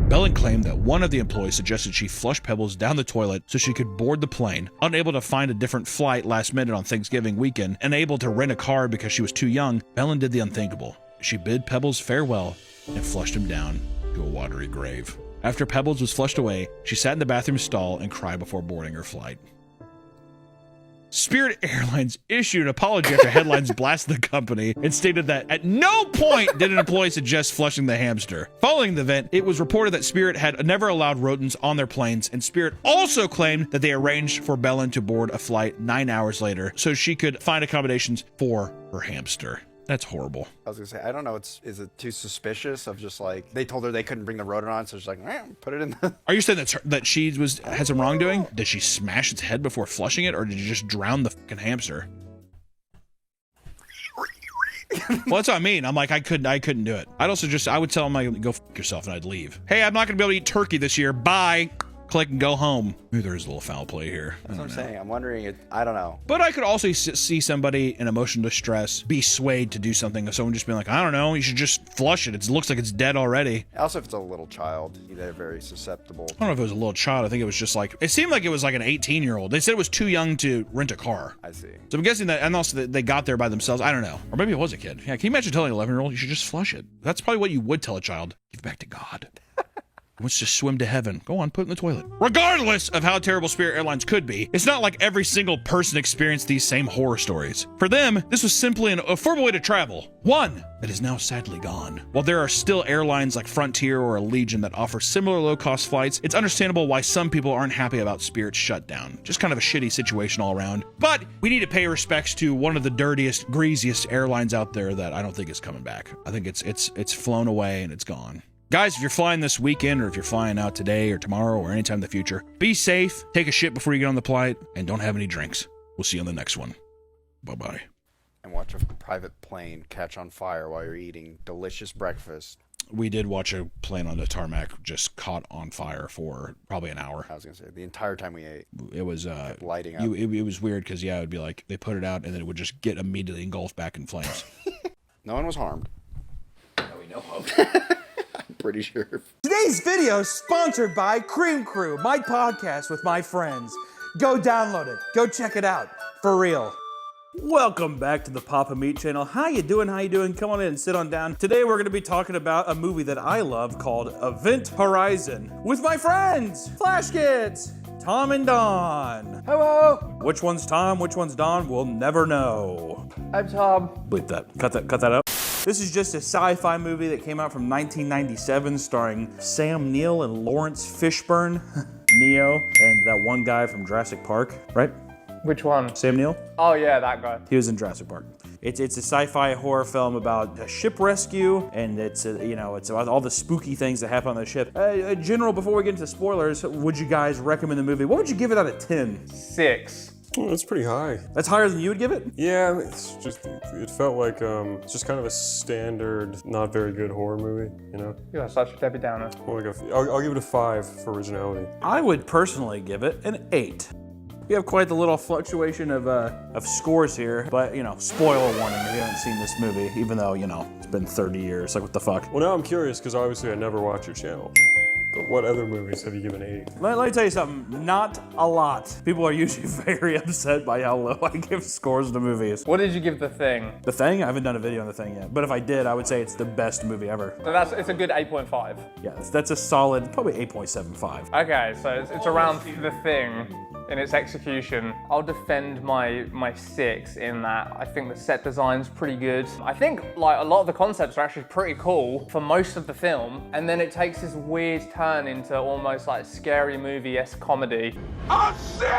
Belen claimed that one of the employees suggested she flush Pebbles down the toilet so she could board the plane. Unable to find a different flight last minute on Thanksgiving weekend, and unable to rent a car because she was too young, Belen did the unthinkable. She bid Pebbles farewell and flushed him down to a watery grave. After Pebbles was flushed away, she sat in the bathroom stall and cried before boarding her flight. Spirit Airlines issued an apology after headlines blasted the company and stated that at no point did an employee suggest flushing the hamster. Following the event, it was reported that Spirit had never allowed rodents on their planes, and Spirit also claimed that they arranged for Belen to board a flight 9 hours later so she could find accommodations for her hamster. That's horrible. I was gonna say, I don't know. Is it too suspicious of just like they told her they couldn't bring the rotor on, so she's like, put it in the. Are you saying that she had some wrongdoing? Did she smash its head before flushing it, or did you just drown the fucking hamster? Well, that's what I mean. I'm like, I couldn't do it. I would tell him, like, go fuck yourself, and I'd leave. Hey, I'm not gonna be able to eat turkey this year. Bye. Click and go home. Maybe there's a little foul play here. That's what I'm saying. I'm wondering. I don't know. But I could also see somebody in emotional distress be swayed to do something. Someone just being like, I don't know, you should just flush it. It looks like it's dead already. Also, if it's a little child, they're very susceptible. I don't know if it was a little child. I think it was just like, it seemed like it was like an 18-year-old. They said it was too young to rent a car. I see. So I'm guessing that, and also that they got there by themselves. I don't know. Or maybe it was a kid. Yeah, can you imagine telling an 11-year-old you should just flush it? That's probably what you would tell a child. Give back to God. Wants to swim to heaven. Go on, put it in the toilet. Regardless of how terrible Spirit Airlines could be, it's not like every single person experienced these same horror stories. For them, this was simply an affordable way to travel. One that is now sadly gone. While there are still airlines like Frontier or Allegiant that offer similar low-cost flights, it's understandable why some people aren't happy about Spirit's shutdown. Just kind of a shitty situation all around. But we need to pay respects to one of the dirtiest, greasiest airlines out there that I don't think is coming back. I think it's flown away and it's gone. Guys, if you're flying this weekend or if you're flying out today or tomorrow or anytime in the future, be safe, take a shit before you get on the flight, and don't have any drinks. We'll see you on the next one. Bye-bye. And watch a private plane catch on fire while you're eating delicious breakfast. We did watch a plane on the tarmac just caught on fire for probably an hour. I was going to say, the entire time we ate. It was lighting up. It was weird because, yeah, it would be like they put it out and then it would just get immediately engulfed back in flames. No one was harmed. No, we know of. Pretty sure. Today's video is sponsored by Cream Crew, my podcast with my friends. Go download it. Go check it out. For real. Welcome back to the Papa Meat channel. How you doing? How you doing? Come on in and sit on down. Today we're going to be talking about a movie that I love called Event Horizon with my friends, Flash Kids, Tom and Don. Hello. Which one's Tom? Which one's Don? We'll never know. I'm Tom. Bleep that. Cut that out. This is just a sci-fi movie that came out from 1997 starring Sam Neill and Lawrence Fishburne, Neo, and that one guy from Jurassic Park, right? Which one? Sam Neill? Oh yeah, that guy. He was in Jurassic Park. It's a sci-fi horror film about a ship rescue, and it's about all the spooky things that happen on the ship. General, before we get into spoilers, would you guys recommend the movie? What would you give it out of 10? 6. Oh, that's pretty high. That's higher than you would give it? Yeah, it's just, it felt like it's just kind of a standard, not very good horror movie, you know? You're such a Debbie Downer. I'll give it a 5 for originality. I would personally give it an 8. We have quite the little fluctuation of scores here, but, spoiler warning if you haven't seen this movie, even though, it's been 30 years, like what the fuck? Well, now I'm curious, because obviously I never watch your channel. But what other movies have you given 8? Let me tell you something, not a lot. People are usually very upset by how low I give scores to movies. What did you give The Thing? The Thing? I haven't done a video on The Thing yet, but if I did, I would say it's the best movie ever. So it's a good 8.5. Yeah, that's a solid, probably 8.75. Okay, so it's around The Thing in its execution. I'll defend my 6 in that I think the set design's pretty good. I think like a lot of the concepts are actually pretty cool for most of the film, and then it takes this weird turn into almost like scary movie-esque comedy. Oh shit!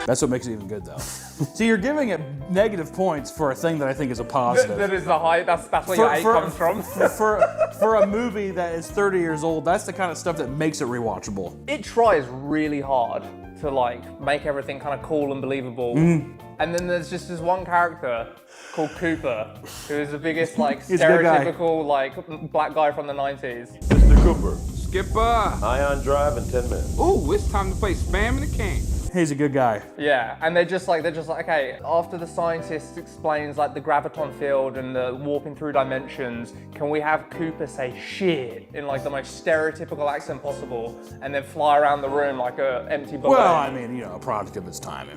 That's what makes it even good though. See, you're giving it negative points for a thing that I think is a positive. That is the high, that's where your 8 comes from. For a movie that is 30 years old, that's the kind of stuff that makes it rewatchable. It tries really hard to like make everything kind of cool and believable. And then there's just this one character called Cooper, who is the biggest like stereotypical like black guy from the 90s. Mr. Cooper. Skipper. Ion Drive in 10 minutes. Ooh, it's time to play Spam in the Can. He's a good guy. Yeah, and they're just like, okay, after the scientist explains like the graviton field and the warping through dimensions, can we have Cooper say shit in like the most stereotypical accent possible and then fly around the room like a empty balloon? Well, I mean, a product of its time.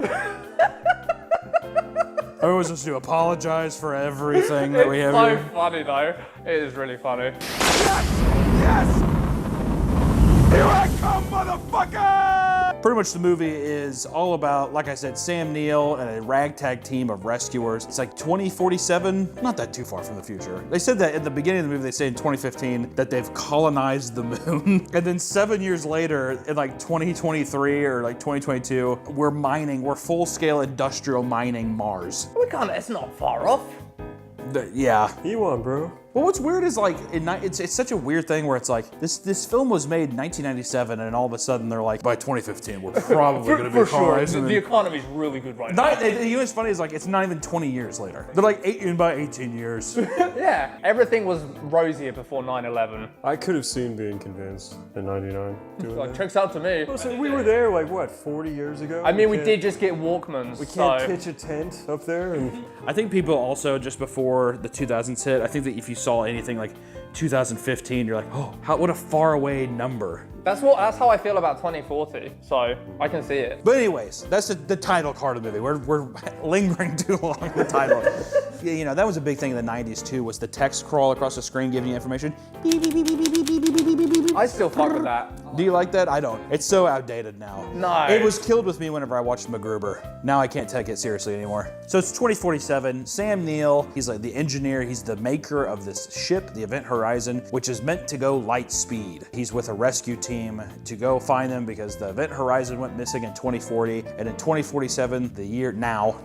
I always just to apologize for everything that we have here. It's so funny though. It is really funny. Yes! Yes! Here I come, motherfucker! Pretty much the movie is all about, like I said, Sam Neill and a ragtag team of rescuers. It's like 2047, not that too far from the future. They said that at the beginning of the movie, they say in 2015 that they've colonized the moon. And then 7 years later, in like 2023 or like 2022, we're full-scale industrial mining Mars. It's not far off. Yeah. You won, bro. Well, what's weird is like, it's such a weird thing where it's like, this film was made in 1997 and all of a sudden they're like, by 2015, we're probably going to be colonized. The economy's really good right now. You know what's funny is like, it's not even 20 years later. They're like, by 18 years. Yeah, everything was rosier before 9/11. I could have seen being convinced in 99. Like, checks out to me. So we were there like, what, 40 years ago? I mean, we did just get Walkmans. We can't pitch a tent up there. And I think people also, just before the 2000s hit, I think that if you saw anything like 2015, you're like, oh, what a far away number. That's how I feel about 2040, so I can see it. But anyways, that's the title card of the movie. We're lingering too long on the title. Yeah, you know, that was a big thing in the 90s too, was the text crawl across the screen giving you information. I still fuck with that. Do you like that? I don't. It's so outdated now. No. It was killed with me whenever I watched MacGruber. Now I can't take it seriously anymore. So it's 2047. Sam Neill, he's like the engineer. He's the maker of this ship, the Event Horizon, which is meant to go light speed. He's with a rescue team to go find them because the Event Horizon went missing in 2040. And in 2047, the year now,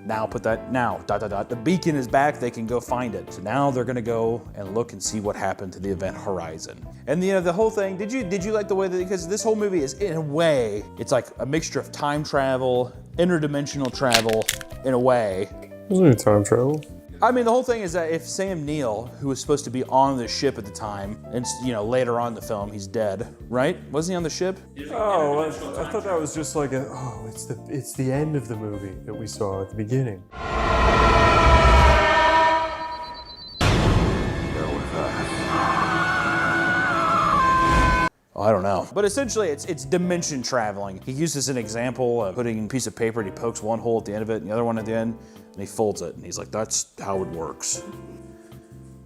now put that now, the beacon is back. They can go find it. So now they're going to go and look and see what happened to the Event Horizon. And you know, the whole thing, did you like the way that, because this whole movie is, in a way, it's like a mixture of time travel, interdimensional travel, in a way. Wasn't it time travel? I mean, the whole thing is that if Sam Neill, who was supposed to be on the ship at the time, and you know, later on in the film, he's dead, right? Wasn't he on the ship? Oh, I thought that was just like it's the end of the movie that we saw at the beginning. I don't know. But essentially, it's dimension traveling. He uses an example of putting a piece of paper and he pokes one hole at the end of it and the other one at the end, and he folds it. And he's like, that's how it works.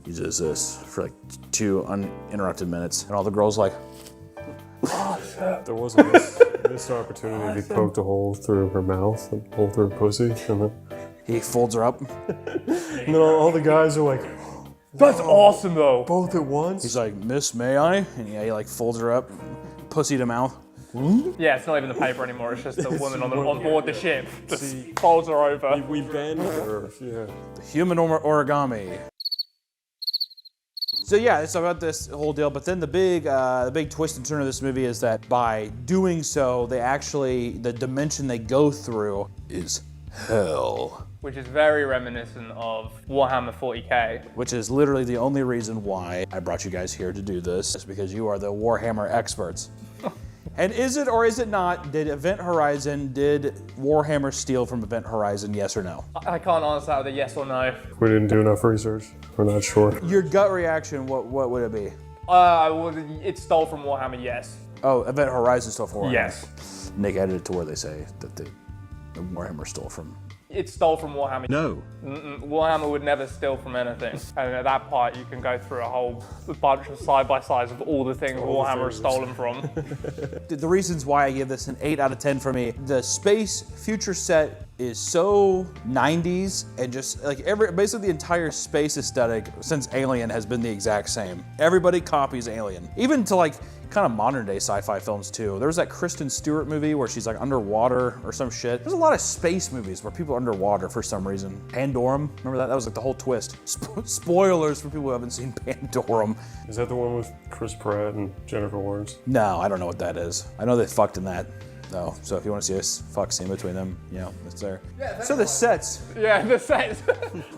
He does this for like 2 uninterrupted minutes. And all the girls like, there was a missed opportunity. He poked a hole through her mouth, a hole through her pussy, and then he folds her up. And then all the guys are like, that's awesome though. Both at once? He's like, Miss, may I? And yeah, he like folds her up, pussy to mouth. Yeah, it's not even the paper anymore. It's just the woman on board the ship. Just folds her over. We bend her, yeah. The human origami. So yeah, it's about this whole deal. But then the big twist and turn of this movie is that by doing so, the dimension they go through is hell. Which is very reminiscent of Warhammer 40k. Which is literally the only reason why I brought you guys here to do this, is because you are the Warhammer experts. And is it or is it not, did Warhammer steal from Event Horizon, yes or no? I can't answer that with a yes or no. We didn't do enough research. We're not sure. Your gut reaction, what would it be? It stole from Warhammer, yes. Oh, Event Horizon stole from Warhammer? Yes. Nick edited it to where they say that the Warhammer stole from. It stole from Warhammer. No. Warhammer would never steal from anything. And at that part, you can go through a whole bunch of side-by-sides of all the things Warhammer has stolen from. The reasons why I give this an 8 out of 10 for me, the space future set is so 90s, and just like basically the entire space aesthetic since Alien has been the exact same. Everybody copies Alien. Even to like kind of modern day sci-fi films too. There was that Kristen Stewart movie where she's like underwater or some shit. There's a lot of space movies where people are underwater for some reason. Pandorum, remember that? That was like the whole twist. Spoilers for people who haven't seen Pandorum. Is that the one with Chris Pratt and Jennifer Lawrence? No, I don't know what that is. I know they fucked in that though. So if you want to see a fuck scene between them, you know, it's there. Yeah, so the sets. Yeah, the sets.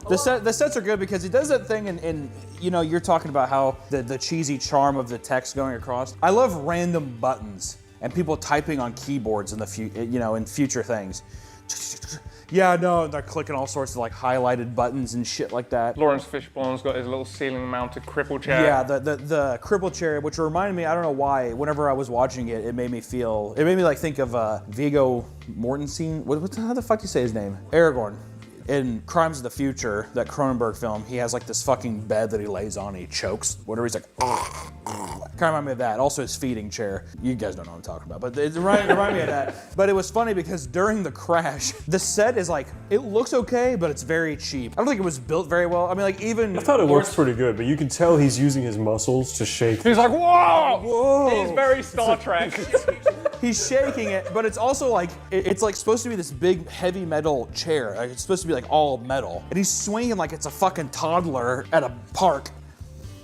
The sets are good because he does that thing in you know, you're talking about how the cheesy charm of the text going across. I love random buttons and people typing on keyboards in in future things. Yeah, no, they're clicking all sorts of like highlighted buttons and shit like that. Lawrence Fishburne's got his little ceiling-mounted cripple chair. Yeah, the cripple chair, which reminded me, I don't know why, whenever I was watching it, it made me like think of Viggo Mortensen. How the fuck do you say his name? Aragorn. In Crimes of the Future, that Cronenberg film, he has like this fucking bed that he lays on and he chokes. Whatever, he's like, Kind of reminded me of that. Also his feeding chair. You guys don't know what I'm talking about, but it reminded me of that. But it was funny because during the crash, the set is like, it looks okay, but it's very cheap. I don't think it was built very well. I mean, like even... I thought it looks pretty good, but you can tell he's using his muscles to shake. He's like, whoa! Whoa! He's very Star Trek. He's shaking it, but it's also like, it's like supposed to be this big heavy metal chair. Like it's supposed to be like all metal. And he's swinging like it's a fucking toddler at a park.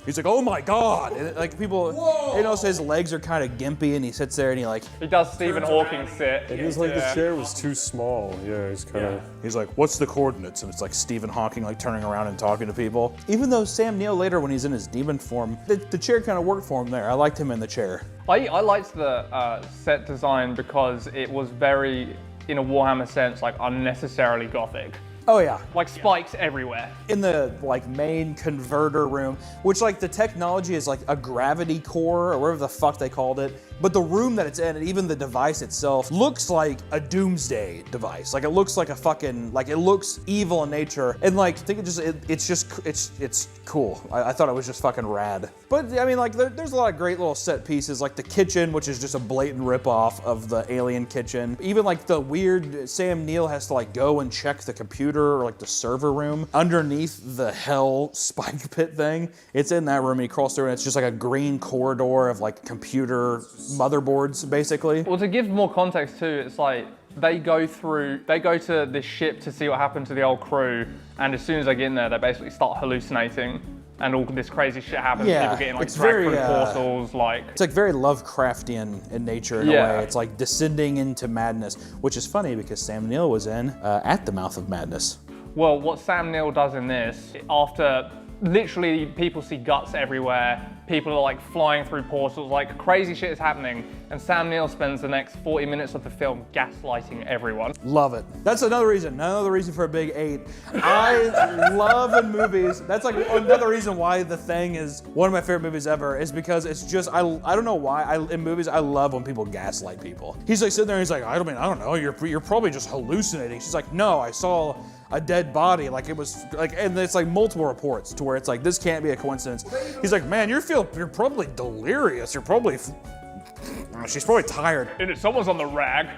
He's like, oh my God. And like people, you know, so his legs are kind of gimpy and he sits there and he like. He does Stephen Hawking sit. It was like the chair was too small. Yeah, he's kind of. He's like, what's the coordinates? And it's like Stephen Hawking like turning around and talking to people. Even though Sam Neill later when he's in his demon form, the chair kind of worked for him there. I liked him in the chair. I liked the set design because it was very, in a Warhammer sense, like unnecessarily gothic. Oh yeah. Like spikes everywhere. In the like main converter room, which like the technology is like a gravity core or whatever the fuck they called it. But the room that it's in and even the device itself looks like a doomsday device. Like it looks like a fucking, like it looks evil in nature. And like, I think it's cool. I thought it was just fucking rad. But I mean like there's a lot of great little set pieces like the kitchen, which is just a blatant ripoff of the Alien kitchen. Even like the weird, Sam Neill has to like go and check the computer or like the server room underneath the hell spike pit thing. It's in that room and he crawls through and it's just like a green corridor of like computer motherboards basically. Well, to give more context too, it's like they go to this ship to see what happened to the old crew, and as soon as they get in there, they basically start hallucinating. And all this crazy shit happens. Yeah, people getting like it's dragged very, through portals, like. It's like very Lovecraftian in nature in a way. It's like descending into madness, which is funny because Sam Neill was in At the Mouth of Madness. Well, what Sam Neill does in this, after literally people see guts everywhere, people are like flying through portals, like crazy shit is happening, and Sam Neill spends the next 40 minutes of the film gaslighting everyone. Love it. That's another reason for a big 8. I love in movies, that's like another reason why The Thing is one of my favorite movies ever, is because it's just, I don't know why, in movies I love when people gaslight people. He's like sitting there and he's like, I don't know, you're probably just hallucinating. She's like, no, I saw a dead body, like it was like, and it's like multiple reports to where it's like, this can't be a coincidence. He's like, man, you're probably delirious. You're probably, she's probably tired. And someone's on the rag.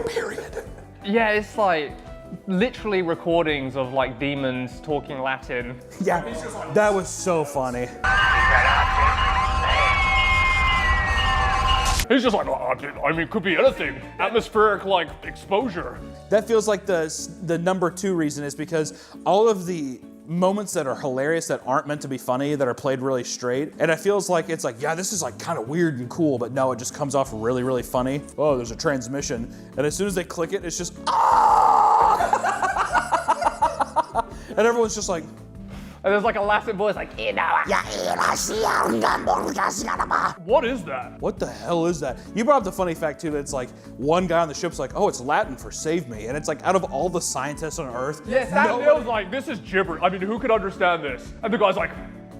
Period. Yeah, it's like literally recordings of like demons talking Latin. Yeah, that was so funny. He's just like, I mean, it could be anything. Atmospheric, like, exposure. That feels like the number 2 reason is because all of the moments that are hilarious that aren't meant to be funny that are played really straight, and it feels like it's like, yeah, this is like kind of weird and cool, but no, it just comes off really, really funny. Oh, there's a transmission, and as soon as they click it, it's just ah! And everyone's just like. And there's like a Latin voice like, what is that? What the hell is that? You brought up the funny fact too that it's like one guy on the ship's like, oh, it's Latin for save me. And it's like out of all the scientists on Earth. Yeah, Sam Neill's like, this is gibberish. I mean, who could understand this? And the guy's like,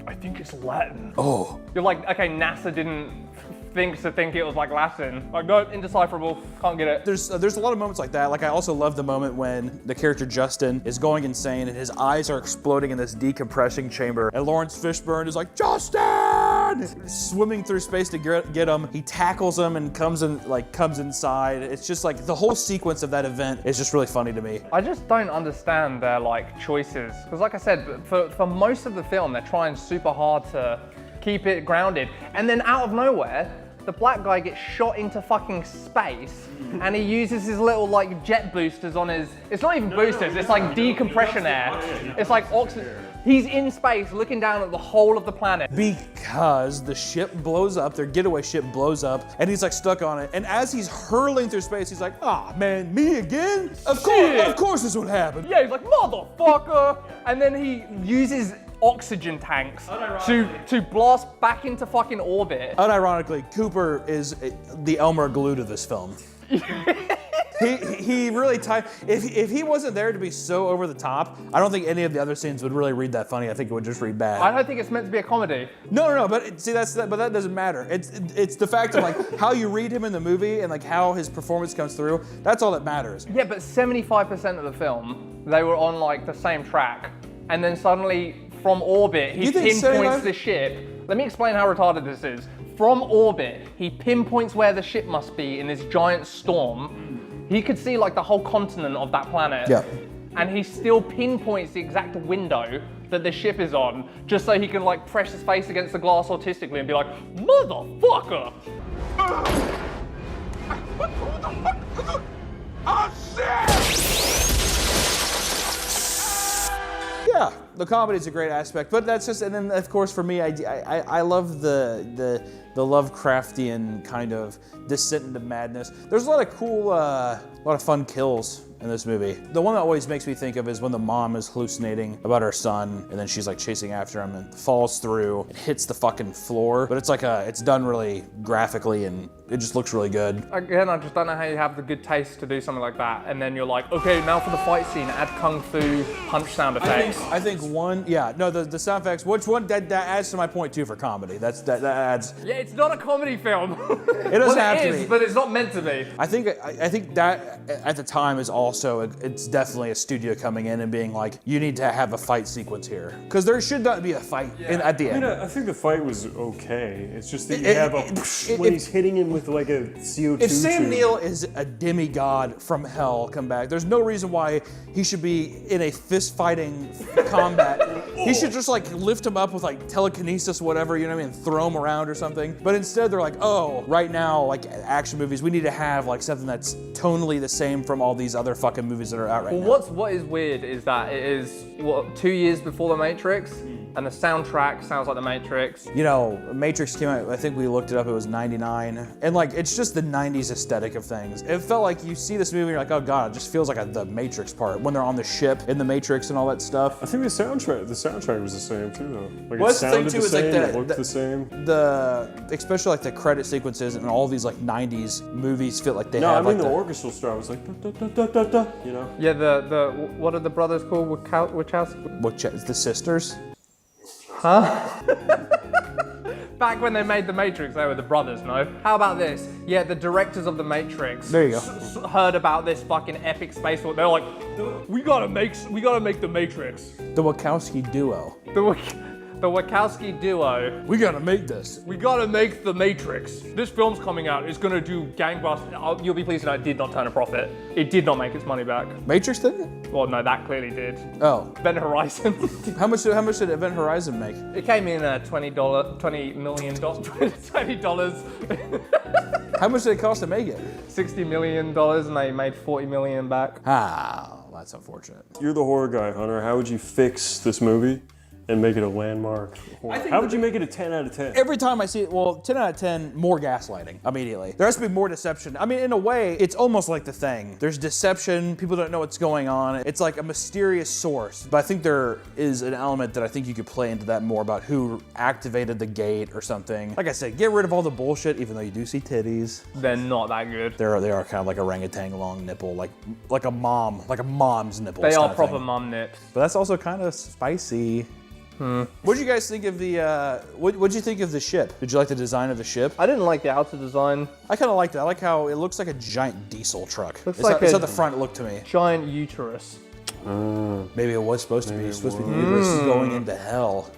I think it's Latin. Oh. You're like, okay, NASA didn't think it was like Latin. Like, no, indecipherable, can't get it. There's a lot of moments like that. Like I also love the moment when the character Justin is going insane and his eyes are exploding in this decompressing chamber. And Lawrence Fishburne is like, Justin! Swimming through space to get him. He tackles him and comes inside. It's just like the whole sequence of that event is just really funny to me. I just don't understand their like choices. Because like I said, for most of the film, they're trying super hard to keep it grounded. And then out of nowhere, the black guy gets shot into fucking space and he uses his little like jet boosters on his, it's not even boosters, it's like decompression air. It's like oxygen. He's in space looking down at the whole of the planet. Because the ship blows up, their getaway ship blows up, and he's like stuck on it. And as he's hurling through space, he's like, ah, man, me again? Of course this would happen. Yeah, he's like, motherfucker. And then he uses oxygen tanks to blast back into fucking orbit. Unironically, Cooper is the Elmer Galoot of this film. He really if he wasn't there to be so over the top, I don't think any of the other scenes would really read that funny. I think it would just read bad. I don't think it's meant to be a comedy. No, but see but that doesn't matter. It's the fact of like how you read him in the movie and like how his performance comes through. That's all that matters. Yeah, but 75% of the film, they were on like the same track, and then suddenly from orbit, he pinpoints the ship. Let me explain how retarded this is. from orbit, he pinpoints where the ship must be in this giant storm. He could see like the whole continent of that planet. Yeah. And he still pinpoints the exact window that the ship is on, just so he can like press his face against the glass artistically and be like, motherfucker! Yeah, the comedy is a great aspect, but that's just, and then of course for me, I love the Lovecraftian kind of descent into madness. There's a lot of cool, a lot of fun kills in this movie. The one that always makes me think of is when the mom is hallucinating about her son, and then she's like chasing after him and falls through, it hits the fucking floor, but it's like it's done really graphically and it just looks really good. Again, I just don't know how you have the good taste to do something like that, and then you're like, okay, now for the fight scene, add kung fu punch sound effects. I think one, yeah, no, the sound effects, which one, that adds to my point too for comedy. That adds. Yeah, it's not a comedy film. It doesn't have to be. But it's not meant to be. I think that at the time is also, it's definitely a studio coming in and being like, you need to have a fight sequence here. Because there should not be a fight at the end. I think the fight was okay. It's just that you have when he's hitting him with like a CO2 If Sam tube. Neill is a demigod from hell come back, there's no reason why he should be in a fist fighting combat. He should just like lift him up with like telekinesis, whatever, you know what I mean, and throw him around or something. But instead they're like, oh, right now, like action movies, we need to have like something that's tonally the same from all these other fucking movies that are out right now. What is weird is that it is, 2 years before The Matrix, and the soundtrack sounds like The Matrix. You know, Matrix came out, I think we looked it up, it was 99. And like, it's just the 90s aesthetic of things. It felt like you see this movie and you're like, oh God, it just feels like the Matrix part, when they're on the ship in the Matrix and all that stuff. I think the soundtrack was the same too though. Like Well, it that's the thing, sounded too, the is, like, same, the- it looked the same. Especially like the credit sequences and all these like 90s movies feel like they No, have I mean like the orchestral start was like da, da, da, da, da, you know? Yeah, what are the brothers called? Wachowski? the sisters? Huh? Back when they made The Matrix, they were the brothers, no? How about this? Yeah, the directors of The Matrix There you go. heard about this fucking epic space war. They're like, we gotta make The Matrix. The Wachowski duo. The Wachowski duo. We gotta make this. We gotta make The Matrix. This film's coming out. It's gonna do gangbusters. You'll be pleased to know it did not turn a profit. It did not make its money back. Matrix didn't? Well, no, that clearly did. Oh. Event Horizon. How much did Event Horizon make? It came in $20 million. $20. How much did it cost to make it? $60 million, and they made $40 million back. Ah, that's unfortunate. You're the horror guy, Hunter. How would you fix this movie and make it a landmark horror? How would you make it a 10 out of 10? Every time I see it, well, 10 out of 10, more gaslighting immediately. There has to be more deception. I mean, in a way, it's almost like The Thing. There's deception, people don't know what's going on. It's like a mysterious source. But I think there is an element that I think you could play into that more about who activated the gate or something. Like I said, get rid of all the bullshit, even though you do see titties. They're not that good. They are kind of like orangutan long nipple, like a mom's nipple. They are proper mom nips. But that's also kind of spicy. What did you guys think of the, what did you think of the ship? Did you like the design of the ship? I didn't like the outer design. I kind of liked it. I like how it looks like a giant diesel truck. Looks It's like how a the front looked to me. Giant uterus. Maybe it was supposed to be. It's supposed to be the uterus going into hell.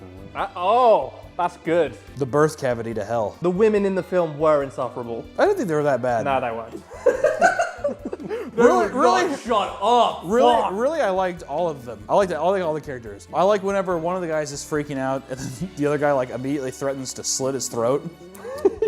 That's good. The birth cavity to hell. The women in the film were insufferable. I didn't think they were that bad. No, they weren't. Really? Shut up. Really, I liked all of them. I liked all the characters. I like whenever one of the guys is freaking out and then the other guy like immediately threatens to slit his throat.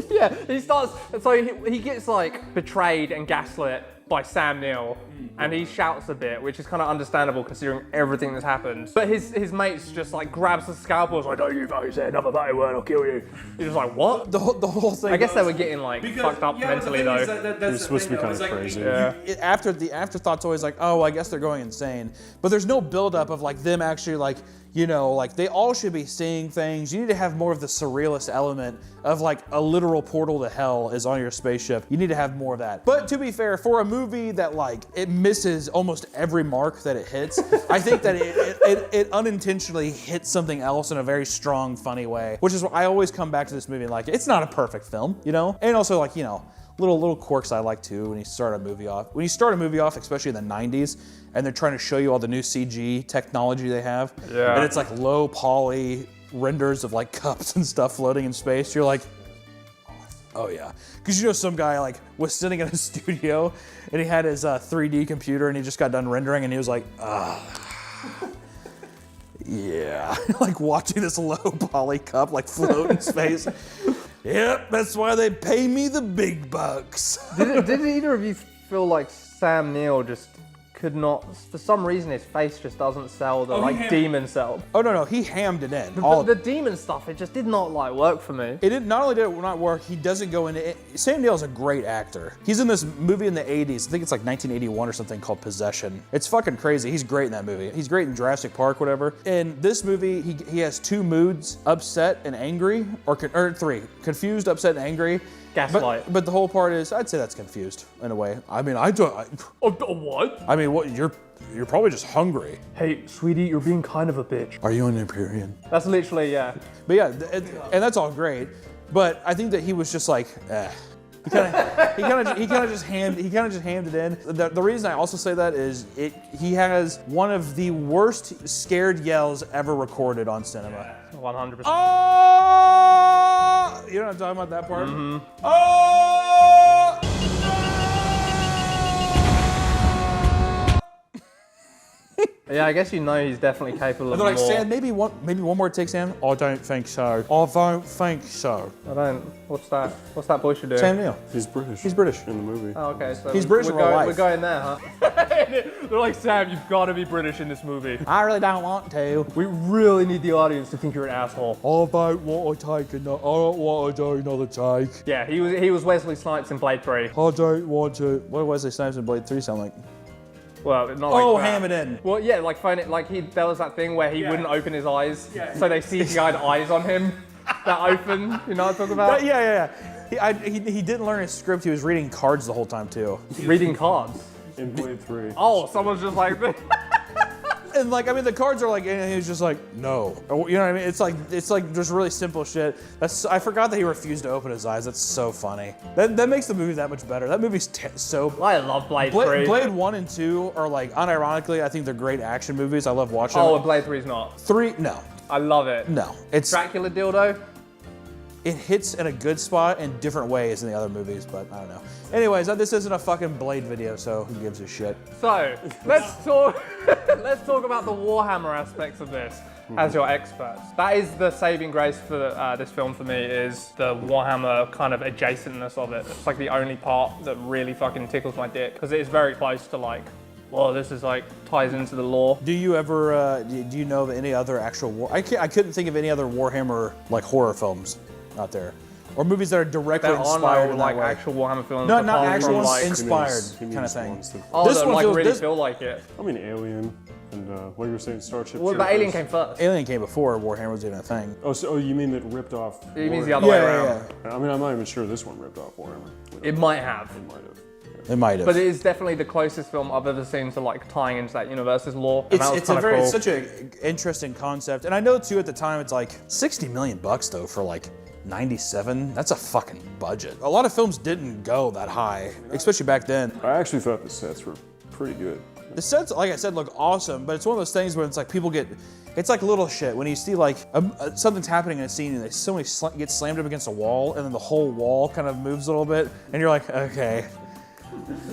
Yeah, he starts. So he gets like betrayed and gaslit by Sam Neill, and he shouts a bit, which is kind of understandable considering everything that's happened. But his mates just like grabs the scalpel, is like, "Don't you fucking say another bad word, I'll kill you." He's just like, "What?" The whole thing. I guess they were getting like fucked up mentally though. You're supposed to be kind of crazy. Yeah. After the afterthought's always like, oh, I guess they're going insane. But there's no buildup of like them actually like, you know, like they all should be seeing things. You need to have more of the surrealist element of like a literal portal to hell is on your spaceship. You need to have more of that. But to be fair, for a movie that like it misses almost every mark that it hits, I think that it unintentionally hits something else in a very strong, funny way. Which is why I always come back to this movie and like it's not a perfect film, you know? And also like, you know, little quirks I like too when you start a movie off. When you start a movie off, especially in the 90s, and they're trying to show you all the new CG technology they have, and it's like low poly renders of like cups and stuff floating in space, you're like, Oh yeah, because you know some guy like was sitting in a studio and he had his 3D computer and he just got done rendering and he was like, yeah, like watching this low poly cup like float in space. Yep, that's why they pay me the big bucks. Did either of you feel like Sam Neill just could not, for some reason his face just doesn't sell the demon sell? Oh no, he hammed it in. But the demon stuff, it just did not like work for me. It did not only did it not work, he doesn't go into it. Sam Neill's a great actor. He's in this movie in the 80s, I think it's like 1981 or something called Possession. It's fucking crazy. He's great in that movie. He's great in Jurassic Park, whatever. In this movie, he has 2 moods, upset and angry, or 3, confused, upset, and angry. Gaslight. But the whole part is, I'd say that's confused in a way. I mean, what? I mean, what? You're probably just hungry. Hey, sweetie, you're being kind of a bitch. Are you an Empyrean? That's literally, yeah. But yeah, and that's all great. But I think that he was just like, He kind of just hammed it in. The reason I also say that is he has one of the worst scared yells ever recorded on cinema. 100%. Oh! You know what I'm talking about, that part? Mm-hmm. Oh! Yeah, I guess you know he's definitely capable of They're like, more. Sam, maybe one more take, Sam. I don't think so. I don't think so. I don't. What's that? What's that voice you're doing? Sam Neill. He's British. He's British. In the movie. Oh, okay. So He's British in real life. We're going there, huh? They're like, Sam, you've got to be British in this movie. I really don't want to. We really need the audience to think you're an asshole. I don't want to take I don't want to do another take. Yeah, he was Wesley Snipes in Blade 3. I don't want to. What did Wesley Snipes in Blade 3 sound like? Well, not like that. Ham it in. Well, yeah, like phone it. Like there was that thing where he wouldn't open his eyes, so they CGI'd eyes on him that open. You know what I'm talking about? Yeah. He didn't learn his script. He was reading cards the whole time too. Reading cards. In Blade 3. Oh, someone's just like. And like, I mean, the cards are like, and he was just like, no. You know what I mean? It's like just really simple shit. I forgot that he refused to open his eyes. That's so funny. That makes the movie that much better. That movie's so. I love Blade 3. Blade 1 and 2 are like, unironically, I think they're great action movies. I love watching Oh, them. and Blade 3's not. 3, no. I love it. No. It's Dracula dildo. It hits in a good spot in different ways than the other movies, but I don't know. Anyways, this isn't a fucking Blade video, so who gives a shit? So let's talk. Let's talk about the Warhammer aspects of this as your experts. That is the saving grace for this film for me, is the Warhammer kind of adjacentness of it. It's like the only part that really fucking tickles my dick, because it is very close to like, well, this is like ties into the lore. Do you ever do you know of any other actual I couldn't think of any other Warhammer like horror films out there, or movies that are directly inspired in like that way. actual Warhammer films. No, not apart actual from, ones, like, inspired He means kind of thing. ones that- Oh, This that one like feels- really this- feel like it. I mean, Alien and what you were saying, Starship. Well, but Alien came first. Alien came before Warhammer was even a thing. Oh, you mean that ripped off? It means the Warhammer? other way around. I mean, I'm not even sure this one ripped off Warhammer. It might have. It might have. It might have. But it is definitely the closest film I've ever seen to like tying into that universe's lore. And that was It's kinda cool. it's such an interesting concept, and I know too at the time it's like $60 million though for like 97. That's a fucking budget. A lot of films didn't go that high, especially back then. I actually thought the sets were pretty good. The sets, like I said, look awesome, but it's one of those things where it's like people get, it's like little shit. When you see like something's happening in a scene and somebody gets slammed up against a wall and then the whole wall kind of moves a little bit and you're like, okay,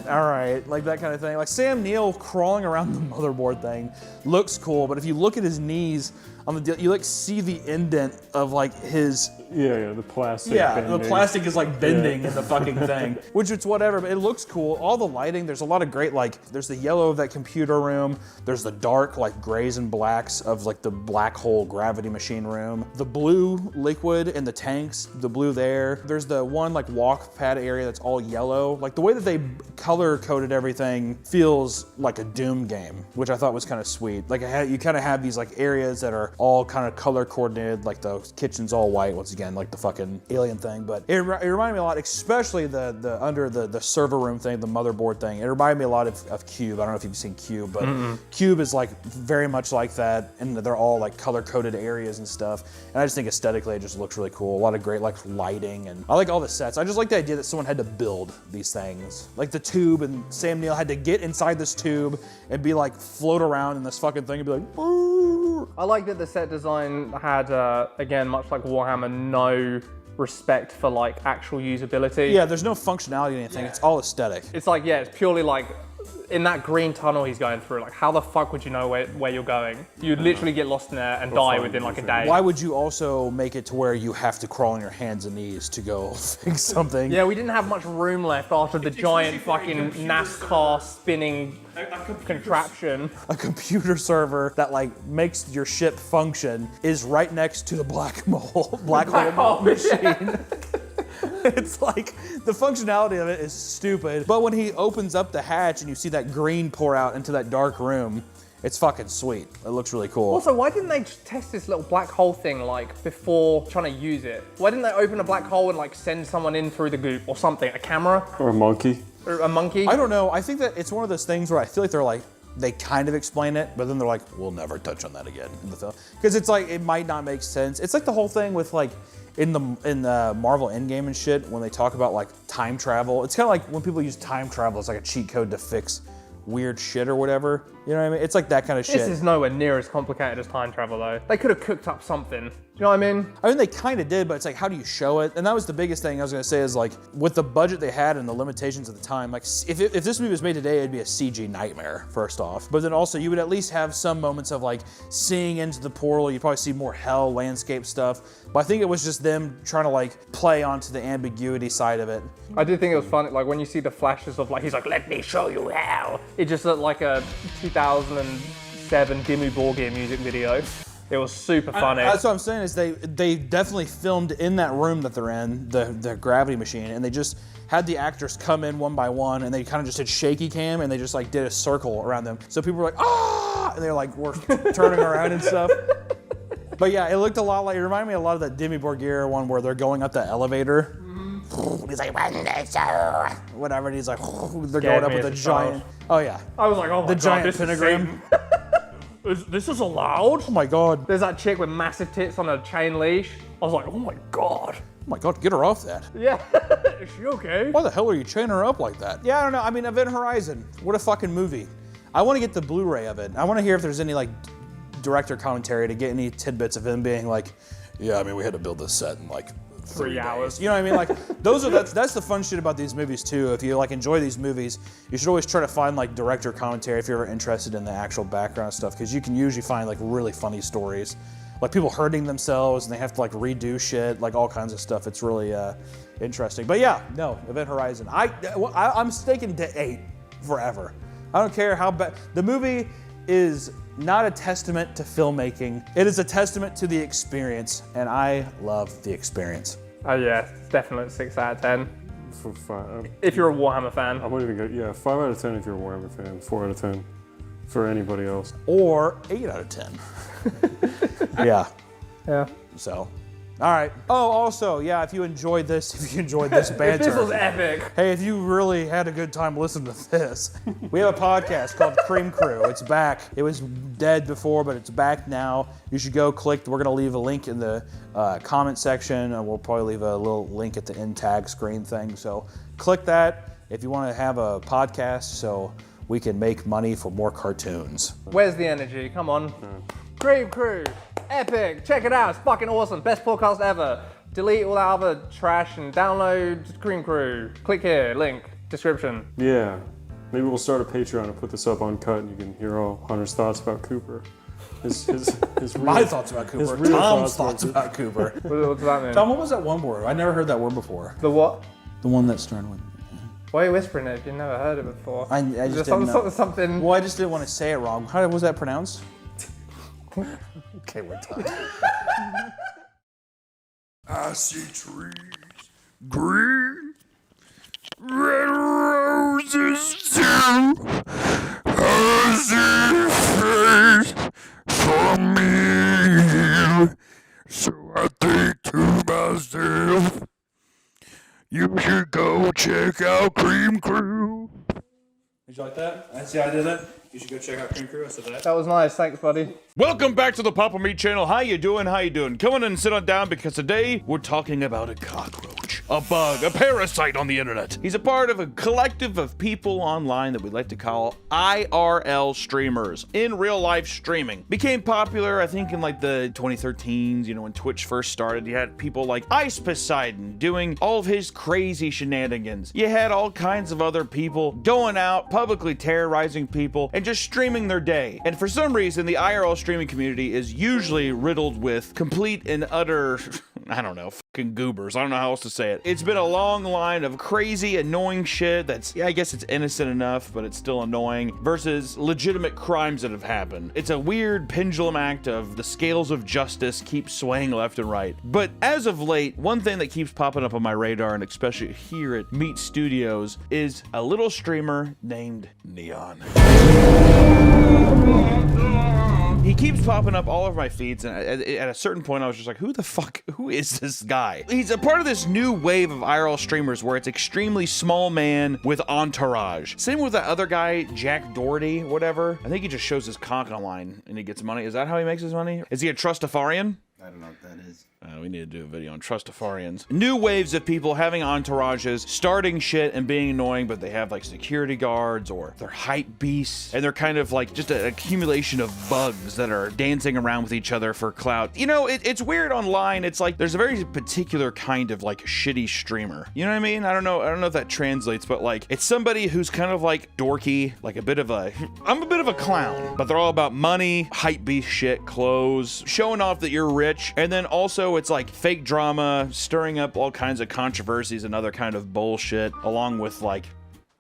all right, like that kind of thing. Like Sam Neill crawling around the motherboard thing looks cool, but if you look at his knees on the, you like see the indent of like his. Yeah, the plastic. Yeah, bending. the plastic is like bending in the fucking thing, which it's whatever, but it looks cool. All the lighting, there's a lot of great, like, there's the yellow of that computer room, there's the dark, like, grays and blacks of, like, the black hole gravity machine room, the blue liquid in the tanks, the blue there. There's the one, like, walk pad area that's all yellow. Like, the way that they color-coded everything feels like a Doom game, which I thought was kind of sweet. Like, you kind of have these, like, areas that are all kind of color-coordinated, like, the kitchen's all white, once again, like the fucking Alien thing, but it reminded me a lot, especially the under the server room thing, the motherboard thing. It reminded me a lot of Cube. I don't know if you've seen Cube, but Cube is like very much like that, and they're all like color-coded areas and stuff. And I just think aesthetically it just looks really cool. A lot of great like lighting, and I like all the sets. I just like the idea that someone had to build these things, like the tube, and Sam Neill had to get inside this tube and be like float around in this fucking thing and be like, "Boo." I like that the set design had, again, much like Warhammer, no respect for like actual usability. Yeah, there's no functionality or anything. It's all aesthetic. It's like, yeah, it's purely like, in that green tunnel he's going through, like how the fuck would you know where you're going? You'd literally get lost in there and die within like a day. Why would you also make it to where you have to crawl on your hands and knees to go fix something? Yeah, we didn't have much room left after the giant fucking NASCAR spinning contraption. A computer server that like makes your ship function is right next to the black hole machine. It's like, the functionality of it is stupid. But when he opens up the hatch and you see that green pour out into that dark room, it's fucking sweet. It looks really cool. Also, why didn't they just test this little black hole thing like before trying to use it? Why didn't they open a black hole and like send someone in through the goop or something? A camera? Or a monkey. Or a monkey? I don't know. I think that it's one of those things where I feel like they're like, they kind of explain it, but then they're like, we'll never touch on that again in the film. Because it's like, it might not make sense. It's like the whole thing with like, in the Marvel Endgame and shit, when they talk about like time travel, it's kind of like when people use time travel as like a cheat code to fix weird shit or whatever. You know what I mean? It's like that kind of shit. This is nowhere near as complicated as time travel though. They could have cooked up something. Do you know what I mean? I mean, they kind of did, but it's like, how do you show it? And that was the biggest thing I was gonna say is like, with the budget they had and the limitations of the time, like if this movie was made today, it'd be a CG nightmare, first off. But then also you would at least have some moments of like seeing into the portal. You'd probably see more hell landscape stuff. But I think it was just them trying to like play onto the ambiguity side of it. I did think it was funny, like when you see the flashes of like, he's like, let me show you how. It just looked like a 2007 Dimmu Borgir music video. It was super funny. That's what I'm saying is they definitely filmed in that room that they're in, the gravity machine, and they just had the actors come in one by one, and they kind of just did shaky cam, and they just like did a circle around them. So people were like, ah, and they're like, we're turning around and stuff. But yeah, it looked a lot like, it reminded me a lot of that Dimmu Borgir one where they're going up the elevator. He's like, whatever, and he's like, they're going up with a giant, oh yeah. I was like, oh my the God, giant this pentagram. This is allowed? Oh my God. There's that chick with massive tits on a chain leash. I was like, oh my God. Oh my God, get her off that. Yeah, is she okay? Why the hell are you chaining her up like that? Yeah, I don't know. I mean, Event Horizon, what a fucking movie. I want to get the Blu-ray of it. I want to hear if there's any like director commentary to get any tidbits of him being like, yeah, I mean, we had to build this set in like 3 hours. You know what I mean? Like, that's the fun shit about these movies too. If you like enjoy these movies, you should always try to find like director commentary if you're ever interested in the actual background stuff, because you can usually find like really funny stories, like people hurting themselves and they have to like redo shit, like all kinds of stuff. It's really interesting. But yeah, no, Event Horizon. I'm sticking to 8 forever. I don't care how bad the movie is. Not a testament to filmmaking. It is a testament to the experience, and I love the experience. Oh yeah, definitely 6 out of 10. If you're a Warhammer fan. I wouldn't even go, 5 out of 10 if you're a Warhammer fan, 4 out of 10 for anybody else. Or 8 out of 10. Yeah. Yeah. So, all right. Oh, also, yeah, if you enjoyed this banter. If this was epic. Hey, if you really had a good time listening to this, we have a podcast called Cream Crew. It's back. It was dead before, but it's back now. You should go click. We're going to leave a link in the comment section, and we'll probably leave a little link at the end tag screen thing. So click that if you want to have a podcast so we can make money for more cartoons. Where's the energy? Come on. Cream Crew. Epic. Check it out. It's fucking awesome. Best podcast ever. Delete all that other trash and download Cream Crew. Click here. Link. Description. Yeah. Maybe we'll start a Patreon and put this up uncut and you can hear all Hunter's thoughts about Cooper. His My thoughts about Cooper. Tom's thoughts about Cooper. What does that mean? Tom, what was that one word? I never heard that word before. The what? The one that started with. Why are you whispering it if you've never heard it before? I just didn't know. Something. Well, I just didn't want to say it wrong. How was that pronounced? Okay, we're done. I see trees, green, red roses too. I see face for me. So I think to myself, you should go check out Cream Crew. Did you like that? I see I did it. You should go check out Cream Crew. I said that. That was nice. Thanks, buddy. Welcome back to the Papa Meat channel. How you doing? How you doing? Come on and sit on down because today we're talking about a cockroach. a bug, a parasite on the internet. He's a part of a collective of people online that we like to call IRL streamers, in real life streaming. Became popular, I think, in like the 2013s, you know, when Twitch first started. You had people like Ice Poseidon doing all of his crazy shenanigans. You had all kinds of other people going out, publicly terrorizing people, and just streaming their day. And for some reason, the IRL streaming community is usually riddled with complete and utter, I don't know, fucking goobers. I don't know how else to say it. It's been a long line of crazy, annoying shit that's, yeah, I guess it's innocent enough, but it's still annoying, versus legitimate crimes that have happened. It's a weird pendulum act of the scales of justice keep swaying left and right. But as of late, one thing that keeps popping up on my radar, and especially here at Meat Studios, is a little streamer named Neon. He keeps popping up all over my feeds, and at a certain point I was just like, who is this guy? He's a part of this new wave of IRL streamers where it's extremely small man with entourage. Same with that other guy, Jack Doherty, whatever. I think he just shows his cock online and he gets money. Is that how he makes his money? Is he a Trustafarian? I don't know what that is. We need to do a video on Trustafarians. New waves of people having entourages, starting shit and being annoying, but they have like security guards or they're hype beasts, and they're kind of like just an accumulation of bugs that are dancing around with each other for clout. You know, it's weird online. It's like there's a very particular kind of like shitty streamer. You know what I mean? I don't know if that translates, but like it's somebody who's kind of like dorky, like I'm a bit of a clown, but they're all about money, hype beast shit, clothes, showing off that you're rich, and then also it's like fake drama, stirring up all kinds of controversies and other kind of bullshit, along with like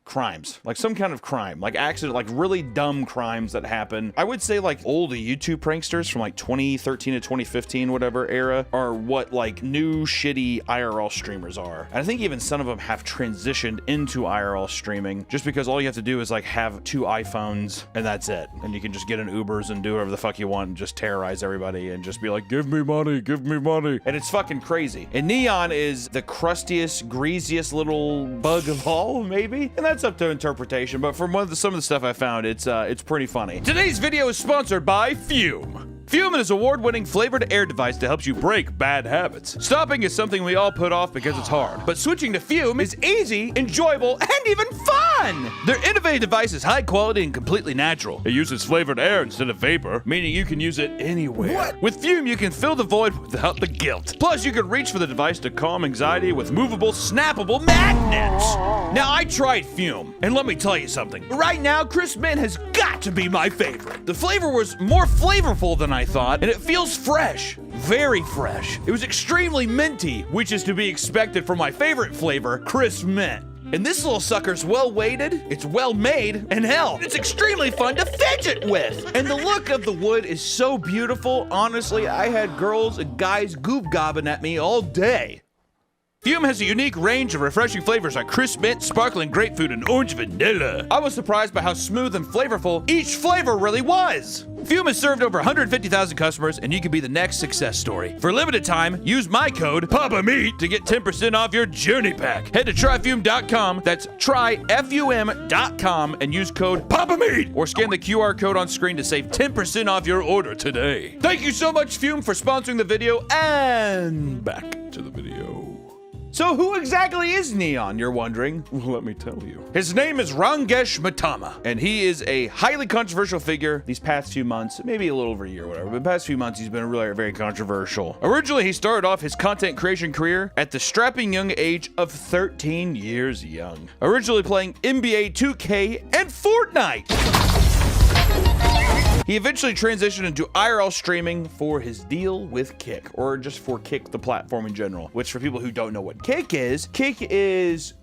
crimes, like some kind of crime, like accident, like really dumb crimes that happen. I would say like old YouTube pranksters from like 2013 to 2015, whatever era, are what like new shitty IRL streamers are. And I think even some of them have transitioned into IRL streaming just because all you have to do is like have 2 iPhones and that's it. And you can just get in Ubers and do whatever the fuck you want and just terrorize everybody and just be like, give me money, give me money. And it's fucking crazy. And Neon is the crustiest, greasiest little bug of all, maybe? And that's up to interpretation, but from some of the stuff I found, it's pretty funny. Today's video is sponsored by Fume. Fume is an award-winning flavored air device that helps you break bad habits. Stopping is something we all put off because it's hard, but switching to Fume is easy, enjoyable, and even fun! Their innovative device is high quality and completely natural. It uses flavored air instead of vapor, meaning you can use it anywhere. What? With Fume, you can fill the void without the guilt. Plus, you can reach for the device to calm anxiety with movable, snappable magnets. Now, I tried Fume, and let me tell you something. Right now, Crisp Mint has got to be my favorite. The flavor was more flavorful than I thought, and it feels fresh. Very fresh. It was extremely minty, which is to be expected from my favorite flavor, Crisp Mint. And this little sucker's well weighted, it's well made, and hell, it's extremely fun to fidget with. And the look of the wood is so beautiful. Honestly, I had girls and guys goob gobbing at me all day. Fume has a unique range of refreshing flavors like crisp mint, sparkling grapefruit, and orange vanilla. I was surprised by how smooth and flavorful each flavor really was. Fume has served over 150,000 customers, and you can be the next success story. For a limited time, use my code PAPAMEAT to get 10% off your journey pack. Head to tryfume.com, that's tryfum.com, and use code PAPAMEAT, or scan the QR code on screen to save 10% off your order today. Thank you so much, Fume, for sponsoring the video, and back to the video. So who exactly is Neon, you're wondering? Well, let me tell you. His name is Rangesh Matama, and he is a highly controversial figure these past few months, maybe a little over a year or whatever, but the past few months he's been really very controversial. Originally, he started off his content creation career at the strapping young age of 13 years young. Originally playing NBA 2K and Fortnite. He eventually transitioned into IRL streaming for his deal with Kick, or just for Kick, the platform in general, which for people who don't know what Kick is it's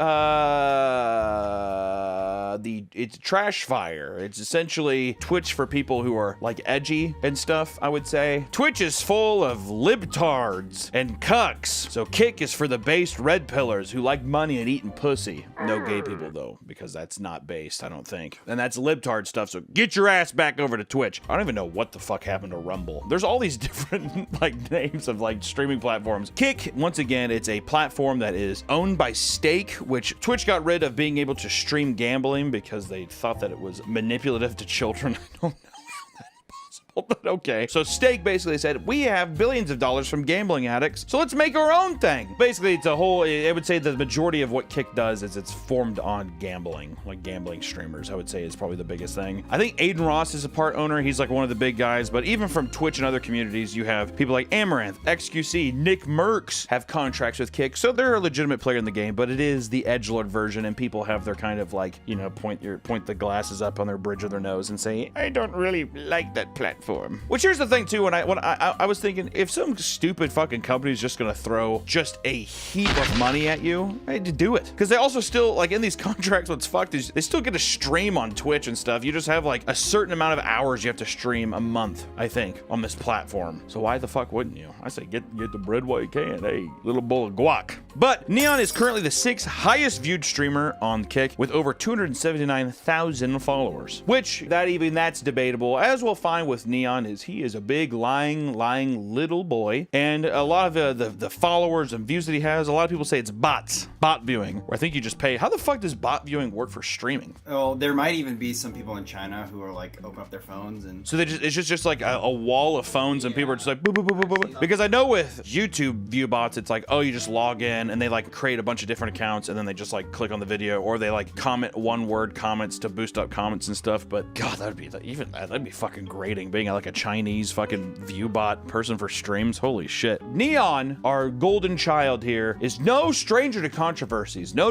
Trashfire. It's essentially Twitch for people who are like edgy and stuff, I would say. Twitch is full of libtards and cucks, so Kick is for the based red pillars who like money and eating pussy. No gay people though, because that's not based, I don't think. And that's libtard stuff, so get your ass back over to Twitch. I don't even know what the fuck happened to Rumble. There's all these different like names of like streaming platforms. Kick, once again, it's a platform that is owned by Stake, which Twitch got rid of being able to stream gambling because they thought that it was manipulative to children. I don't know how that's possible. But okay. So Stake basically said, we have billions of dollars from gambling addicts, so let's make our own thing. Basically, it's a whole, I would say the majority of what Kick does is it's formed on gambling, like gambling streamers, I would say is probably the biggest thing. I think Aiden Ross is a part owner. He's like one of the big guys, but even from Twitch and other communities, you have people like Amaranth, XQC, Nick Merckx have contracts with Kick, so they're a legitimate player in the game, but it is the edgelord version, and people have their kind of like, you know, point the glasses up on their bridge of their nose and say, I don't really like that platform. Which here's the thing too, when I was thinking, if some stupid fucking company is just gonna throw just a heap of money at you, I had to do it. Because they also still, like in these contracts, what's fucked is they still get to stream on Twitch and stuff. You just have like a certain amount of hours you have to stream a month, I think, on this platform. So why the fuck wouldn't you? I say get the bread while you can. Hey, little bowl of guac. But Neon is currently the 6th highest viewed streamer on Kick with over 279,000 followers. Which, that's debatable. As we'll find with Neon, is he is a big lying little boy. And a lot of the followers and views that he has, a lot of people say it's bots. Bot viewing. Where I think you just pay. How the fuck does bot viewing work for streaming? Oh, there might even be some people in China who are like open up their phones and so it's just like a wall of phones and people are just like boop, boop, boop, boop, boop. Because I know with YouTube view bots, it's like, oh, you just log in and they like create a bunch of different accounts and then they just like click on the video, or they like comment one-word comments to boost up comments and stuff. But God, that'd be fucking grating being like a Chinese fucking view bot person for streams. Holy shit. Neon, our golden child here, is no stranger to controversies. No.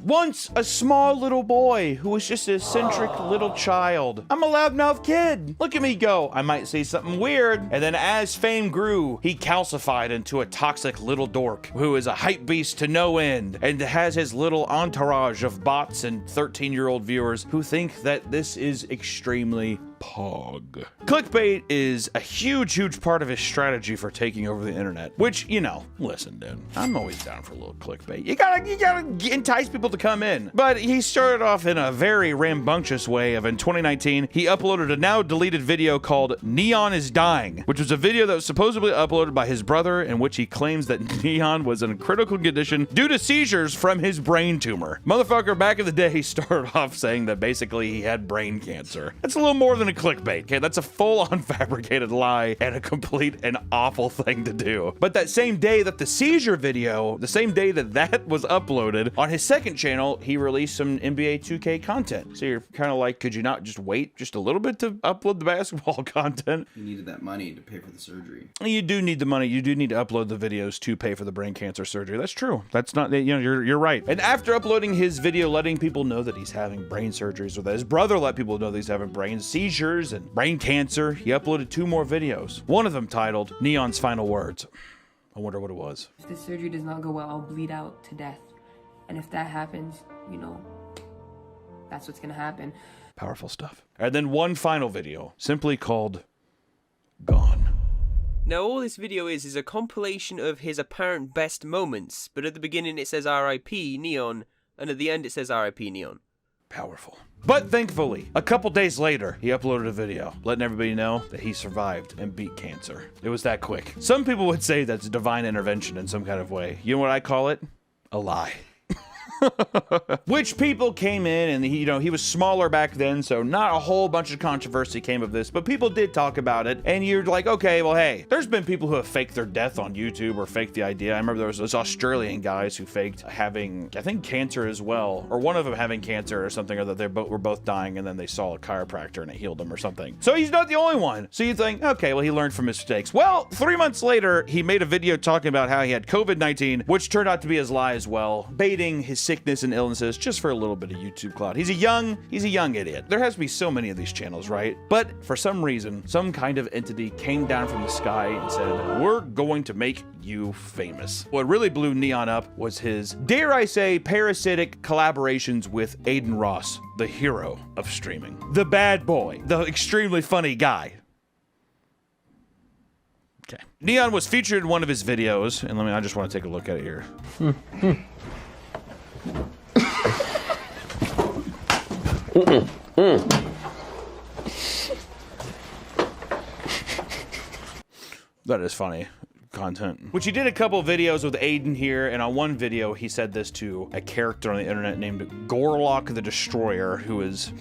Once a small little boy who was just an eccentric little child. I'm a loudmouth kid. Look at me go. I might say something weird. And then as fame grew, he calcified into a toxic little dork who is a hype beast to no end and has his little entourage of bots and 13-year-old viewers who think that this is extremely pog. Clickbait is a huge part of his strategy for taking over the internet, which, you know, listen, dude, I'm always down for a little clickbait. You gotta entice people to come in. But he started off in a very rambunctious way of in 2019, he uploaded a now deleted video called Neon is Dying, which was a video that was supposedly uploaded by his brother in which he claims that Neon was in a critical condition due to seizures from his brain tumor. Motherfucker, back in the day, he started off saying that basically he had brain cancer. That's a little more than a clickbait, okay? That's a full-on fabricated lie and a complete and awful thing to do. But that same day that the seizure video, the same day that was uploaded, on his second channel, he released some NBA 2K content. So you're kind of like, could you not just wait just a little bit to upload the basketball content? you needed that money to pay for the surgery. You do need the money. You do need to upload the videos to pay for the brain cancer surgery. That's true. That's not, you know, you're right. And after uploading his video letting people know that he's having brain surgeries, or that his brother let people know that he's having brain seizures and brain cancer, he uploaded 2 more videos. One of them titled Neon's Final Words. I wonder what it was. If the surgery does not go well, I'll bleed out to death. And if that happens, you know, that's what's gonna happen. Powerful stuff. And then one final video, simply called Gone. Now all this video is a compilation of his apparent best moments, but at the beginning it says RIP Neon, and at the end it says RIP Neon. Powerful. But thankfully, a couple days later, he uploaded a video letting everybody know that he survived and beat cancer. It was that quick. Some people would say that's divine intervention in some kind of way. You know what I call it? A lie. Which people came in, and he was smaller back then, so not a whole bunch of controversy came of this, but people did talk about it, and you're like, okay, well, hey, there's been people who have faked their death on YouTube or faked the idea. I remember there was those Australian guys who faked having, I think, cancer as well, or one of them having cancer or something, or that they were both dying, and then they saw a chiropractor and it healed them or something. So he's not the only one. So you think, okay, well, he learned from his mistakes. Well, 3 months later, he made a video talking about how he had COVID-19, which turned out to be his lie as well, baiting his sickness and illnesses just for a little bit of YouTube clout. He's a young idiot. There has to be so many of these channels, right? But for some reason, some kind of entity came down from the sky and said, we're going to make you famous. What really blew Neon up was his, dare I say, parasitic collaborations with Aiden Ross, the hero of streaming. The bad boy, the extremely funny guy. Okay. Neon was featured in one of his videos, and I just want to take a look at it here. That is funny. content. Which he did a couple of videos with Aiden here, and on one video he said this to a character on the internet named Gorlock the Destroyer, who is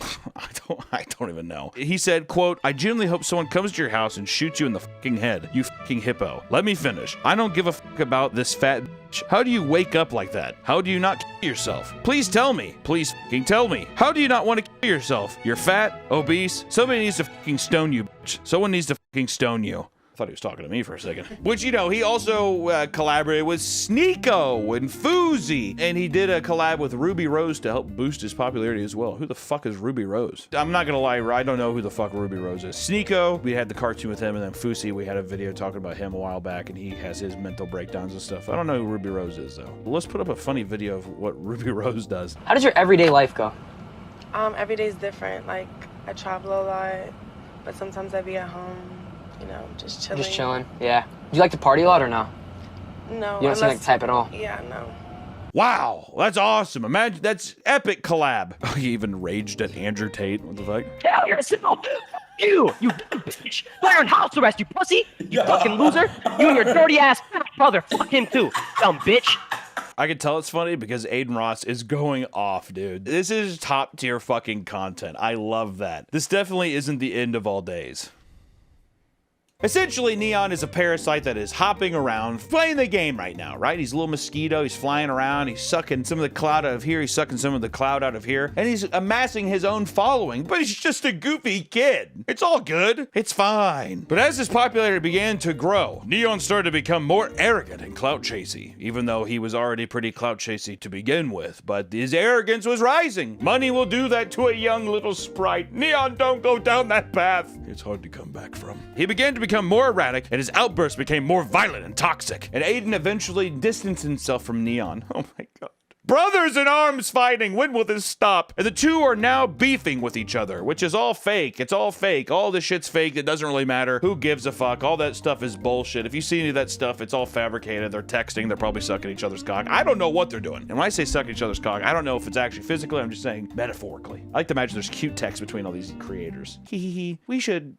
I don't even know. He said, quote, "I genuinely hope someone comes to your house and shoots you in the fucking head, you fucking hippo. Let me finish. I don't give a fuck about this fat bitch. How do you wake up like that? How do you not kill yourself? Please tell me. Please fucking tell me. How do you not want to kill yourself? You're fat, obese. Somebody needs to fucking stone you, bitch. Someone needs to fucking stone you." I thought he was talking to me for a second. Which, you know, he also collaborated with Sneeko and Fousey. And he did a collab with Ruby Rose to help boost his popularity as well. Who the fuck is Ruby Rose? I'm not gonna lie, I don't know who the fuck Ruby Rose is. Sneeko, we had the cartoon with him, and then Fousey, we had a video talking about him a while back, and he has his mental breakdowns and stuff. I don't know who Ruby Rose is, though. Let's put up a funny video of what Ruby Rose does. How does your everyday life go? Every day's different. Like, I travel a lot, but sometimes I be at home, you know, just chilling. Just chilling, yeah. Do you like to party a lot or no? No. You don't seem like the type at all. Yeah, no. Wow, that's awesome. Imagine, that's epic collab. He even raged at Andrew Tate. What the fuck? Hell, you're a simple. You bitch. Put her in house arrest, you pussy. You fucking loser. You and your dirty ass brother. Fuck him too, dumb bitch. I can tell it's funny because Aiden Ross is going off, dude. This is top tier fucking content. I love that. This definitely isn't the end of all days. Essentially, Neon is a parasite that is hopping around, playing the game right now, right? He's a little mosquito, he's flying around, he's sucking some of the cloud out of here, he's sucking some of the cloud out of here, and he's amassing his own following, but he's just a goofy kid. It's all good. It's fine. But as his popularity began to grow, Neon started to become more arrogant and clout chasey, even though he was already pretty clout chasey to begin with, but his arrogance was rising. Money will do that to a young little sprite. Neon, don't go down that path. It's hard to come back from. He began to become more erratic, and his outbursts became more violent and toxic, and Aiden eventually distanced himself from Neon. Oh my god. Brothers in arms fighting, when will this stop? And the two are now beefing with each other, which is all fake. It's all fake. All this shit's fake. It doesn't really matter. Who gives a fuck? All that stuff is bullshit. If you see any of that stuff, it's all fabricated. They're texting. They're probably sucking each other's cock. I don't know what they're doing. And when I say sucking each other's cock, I don't know if it's actually physically. I'm just saying metaphorically. I like to imagine there's cute text between all these creators. Hee. We should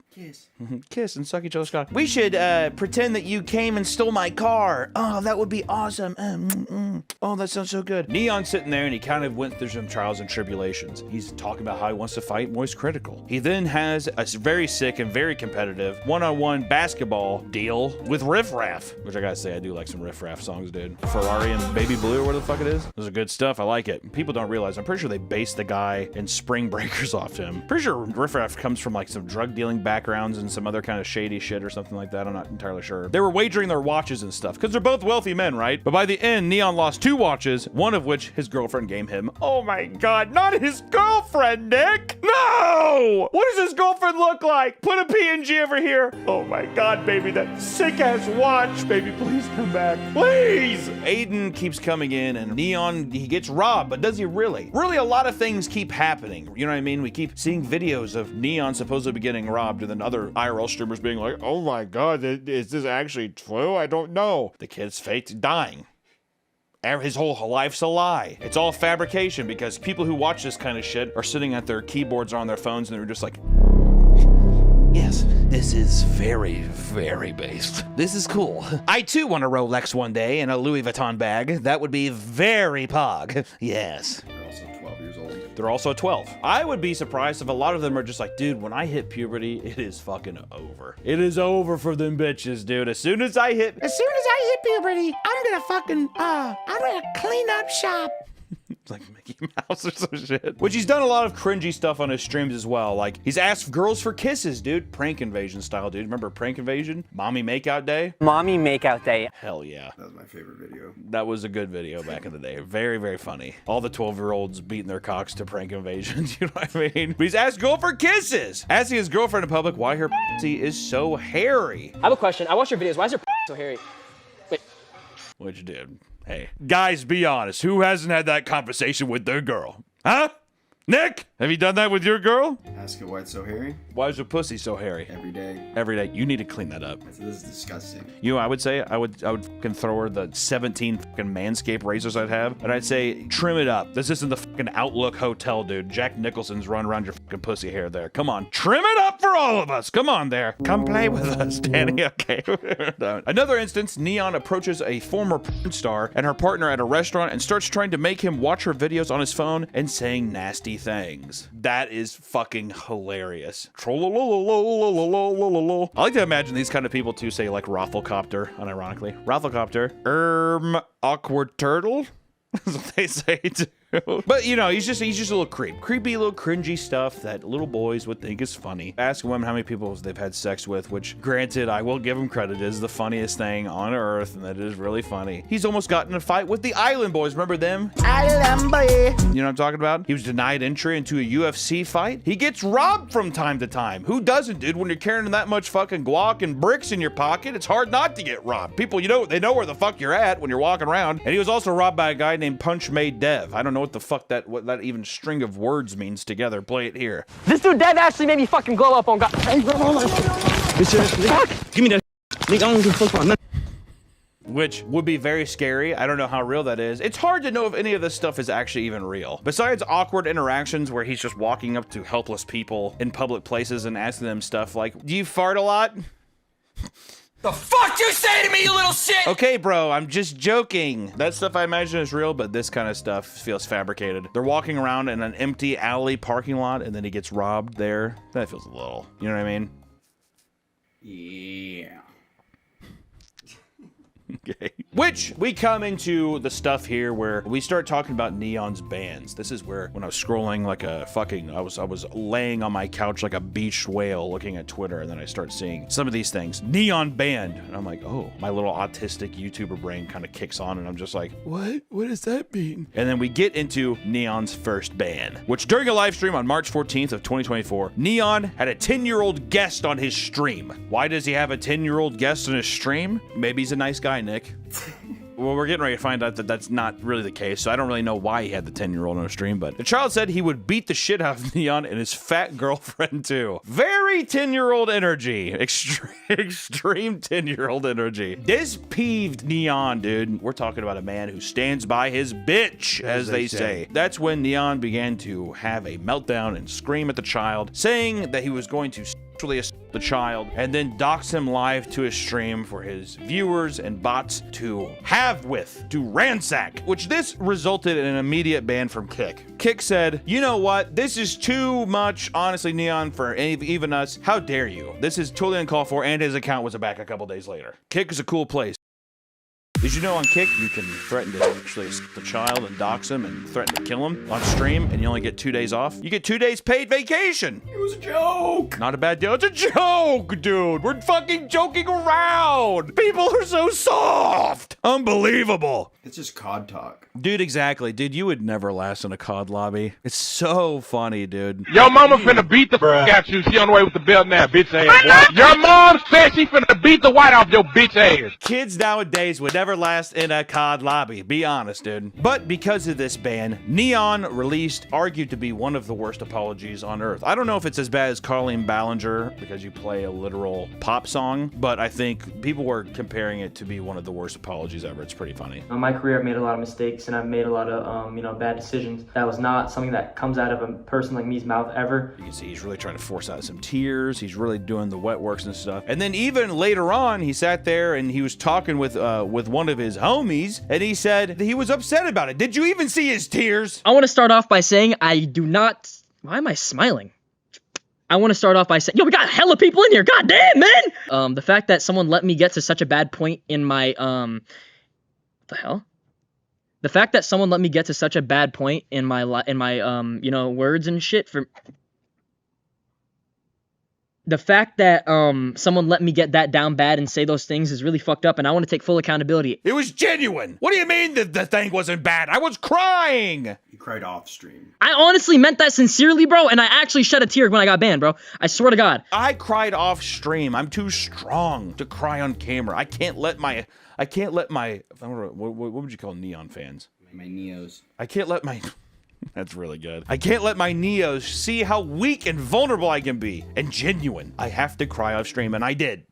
kiss and suck each other's cock. We should pretend that you came and stole my car. Oh, that would be awesome. Oh, that sounds so good. Neon's sitting there, and he kind of went through some trials and tribulations. He's talking about how he wants to fight Moist Critical. He then has a very sick and very competitive one-on-one basketball deal with Riff Raff, which I gotta say, I do like some Riff Raff songs, dude. Ferrari and Baby Blue, or what the fuck it is. Those are good stuff. I like it. People don't realize, I'm pretty sure they based the guy in Spring Breakers off him. Pretty sure Riff Raff comes from like some drug dealing backgrounds and some other kind of shady shit or something like that. I'm not entirely sure. They were wagering their watches and stuff because they're both wealthy men, right? But by the end, Neon lost 2 watches, one of which his girlfriend gave him. Oh my god, not his girlfriend, Nick! No! What does his girlfriend look like? Put a PNG over here. Oh my god, baby, that sick ass watch. Baby, please come back. Please! Aiden keeps coming in, and Neon, he gets robbed, but does he really? Really, a lot of things keep happening. You know what I mean? We keep seeing videos of Neon supposedly getting robbed, and then other IRL streamers being like, oh my god, is this actually true? I don't know. The kid's faked dying. His whole life's a lie. It's all fabrication because people who watch this kind of shit are sitting at their keyboards or on their phones and they're just like, yes, this is very, very based. This is cool. I too want a Rolex one day and a Louis Vuitton bag. That would be very pog. Yes. They're also 12. I would be surprised if a lot of them are just like, dude, when I hit puberty, it is fucking over. It is over for them bitches, dude. As soon as I hit puberty, I'm gonna clean up shop. It's like Mickey Mouse or some shit. Which he's done a lot of cringy stuff on his streams as well. Like, he's asked girls for kisses, dude. Prank Invasion style, dude. Remember Prank Invasion? Mommy Makeout Day? Mommy Makeout Day. Hell yeah. That was my favorite video. That was a good video back in the day. Very, very funny. All the 12-year-olds beating their cocks to Prank Invasion. You know what I mean? But he's asked girl for kisses. Asking his girlfriend in public why her pussy is so hairy. I have a question. I watch your videos. Why is your so hairy? Wait. Which, dude, hey. Guys, be honest. Who hasn't had that conversation with their girl? Huh? Nick? Have you done that with your girl? Ask her why it's so hairy. Why is your pussy so hairy? Every day. Every day. You need to clean that up. This is disgusting. You know, I would say I would fucking throw her the 17 fucking Manscaped razors I'd have, and I'd say trim it up. This isn't the fucking Outlook Hotel, dude. Jack Nicholson's run around your fucking pussy hair there. Come on, trim it up for all of us. Come on there. Come play with us, Danny. Okay. Another instance, Neon approaches a former porn star and her partner at a restaurant and starts trying to make him watch her videos on his phone and saying nasty things. That is fucking hilarious. I like to imagine these kind of people too say like Rafflecopter, unironically. Rafflecopter. Awkward turtle? That's what they say too. But you know, he's just a little creepy little cringy stuff that little boys would think is funny. Ask women how many people they've had sex with, which granted, I will give him credit, is the funniest thing on earth, and that is really funny. He's almost gotten in a fight with the Island Boys. Remember them? Island Boy. You know what I'm talking about? He was denied entry into a UFC fight. He gets robbed from time to time. Who doesn't, dude? When you're carrying that much fucking guac and bricks in your pocket, it's hard not to get robbed. People, you know, they know where the fuck you're at when you're walking around. And he was also robbed by a guy named Punch Made Dev. I don't know what the fuck what that even string of words means together. Play it here. This dude Dev actually made me fucking glow up on God. Hey, bro, give me that. Nigga, I don't give a fuck about nothing. Which would be very scary. I don't know how real that is. It's hard to know if any of this stuff is actually even real. Besides awkward interactions where he's just walking up to helpless people in public places and asking them stuff like, do you fart a lot? The fuck you say to me, you little shit! Okay, bro, I'm just joking. That stuff I imagine is real, but this kind of stuff feels fabricated. They're walking around in an empty alley parking lot, and then he gets robbed there. That feels a little, you know what I mean? Yeah. Okay. Which we come into the stuff here where we start talking about Neon's bands. This is where when I was scrolling like a fucking, I was laying on my couch like a beached whale looking at Twitter, and then I start seeing some of these things. Neon band. And I'm like, oh, my little autistic YouTuber brain kind of kicks on, and I'm just like, what? What does that mean? And then we get into Neon's first band, which during a live stream on March 14th of 2024, Neon had a 10-year-old guest on his stream. Why does he have a 10-year-old guest on his stream? Maybe he's a nice guy, Nick. Well, we're getting ready to find out that that's not really the case, so I don't really know why he had the 10-year-old on a stream, but the child said he would beat the shit out of Neon and his fat girlfriend, too. Very 10-year-old energy. Extreme 10-year-old energy. This peeved Neon, dude. We're talking about a man who stands by his bitch, as they say. That's when Neon began to have a meltdown and scream at the child, saying that he was going to sexually assault the child and then dox him live to his stream for his viewers and bots to ransack, which this resulted in an immediate ban from Kick. Kick said, you know what, this is too much, honestly, Neon, for even us. How dare you? This is totally uncalled for, and his account was back a couple days later. Kick is a cool place. Did you know on Kick, you can threaten to actually assault the child and dox him and threaten to kill him on stream, and you only get 2 days off? You get 2 days paid vacation. It was a joke. Not a bad deal. It's a joke, dude. We're fucking joking around. People are so soft. Unbelievable. It's just COD talk. Dude, exactly. Dude, you would never last in a COD lobby. It's so funny, dude. Your mama finna beat the fuck out you. She on the way with the belt now, bitch ass. Your mom said she finna beat the white off your bitch ass. Kids nowadays would never last in a COD lobby. Be honest, dude. But because of this ban, Neon argued to be one of the worst apologies on earth. I don't know if it's as bad as Colleen Ballinger because you play a literal pop song, but I think people were comparing it to be one of the worst apologies ever. It's pretty funny. In my career, I've made a lot of mistakes and I've made a lot of, bad decisions. That was not something that comes out of a person like me's mouth ever. You can see he's really trying to force out some tears. He's really doing the wet works and stuff. And then even later on, he sat there and he was talking with one of his homies, and he said that he was upset about it. Did you even see his tears? I want to start off by saying I do not... Why am I smiling? I want to start off by saying, yo, we got hella people in here. God damn, man! The fact that someone let me get to such a bad point in my, what the hell? The fact that someone let me get to such a bad point in my words and shit for... The fact that someone let me get that down bad and say those things is really fucked up, and I want to take full accountability. It was genuine. What do you mean that the thing wasn't bad? I was crying. You cried off stream. I honestly meant that sincerely, bro, and I actually shed a tear when I got banned, bro. I swear to God. I cried off stream. I'm too strong to cry on camera. I can't let my, what would you call Neon fans? My Neos. I can't let my... That's really good. I can't let my Neos see how weak and vulnerable I can be. And genuine. I have to cry off stream, and I did.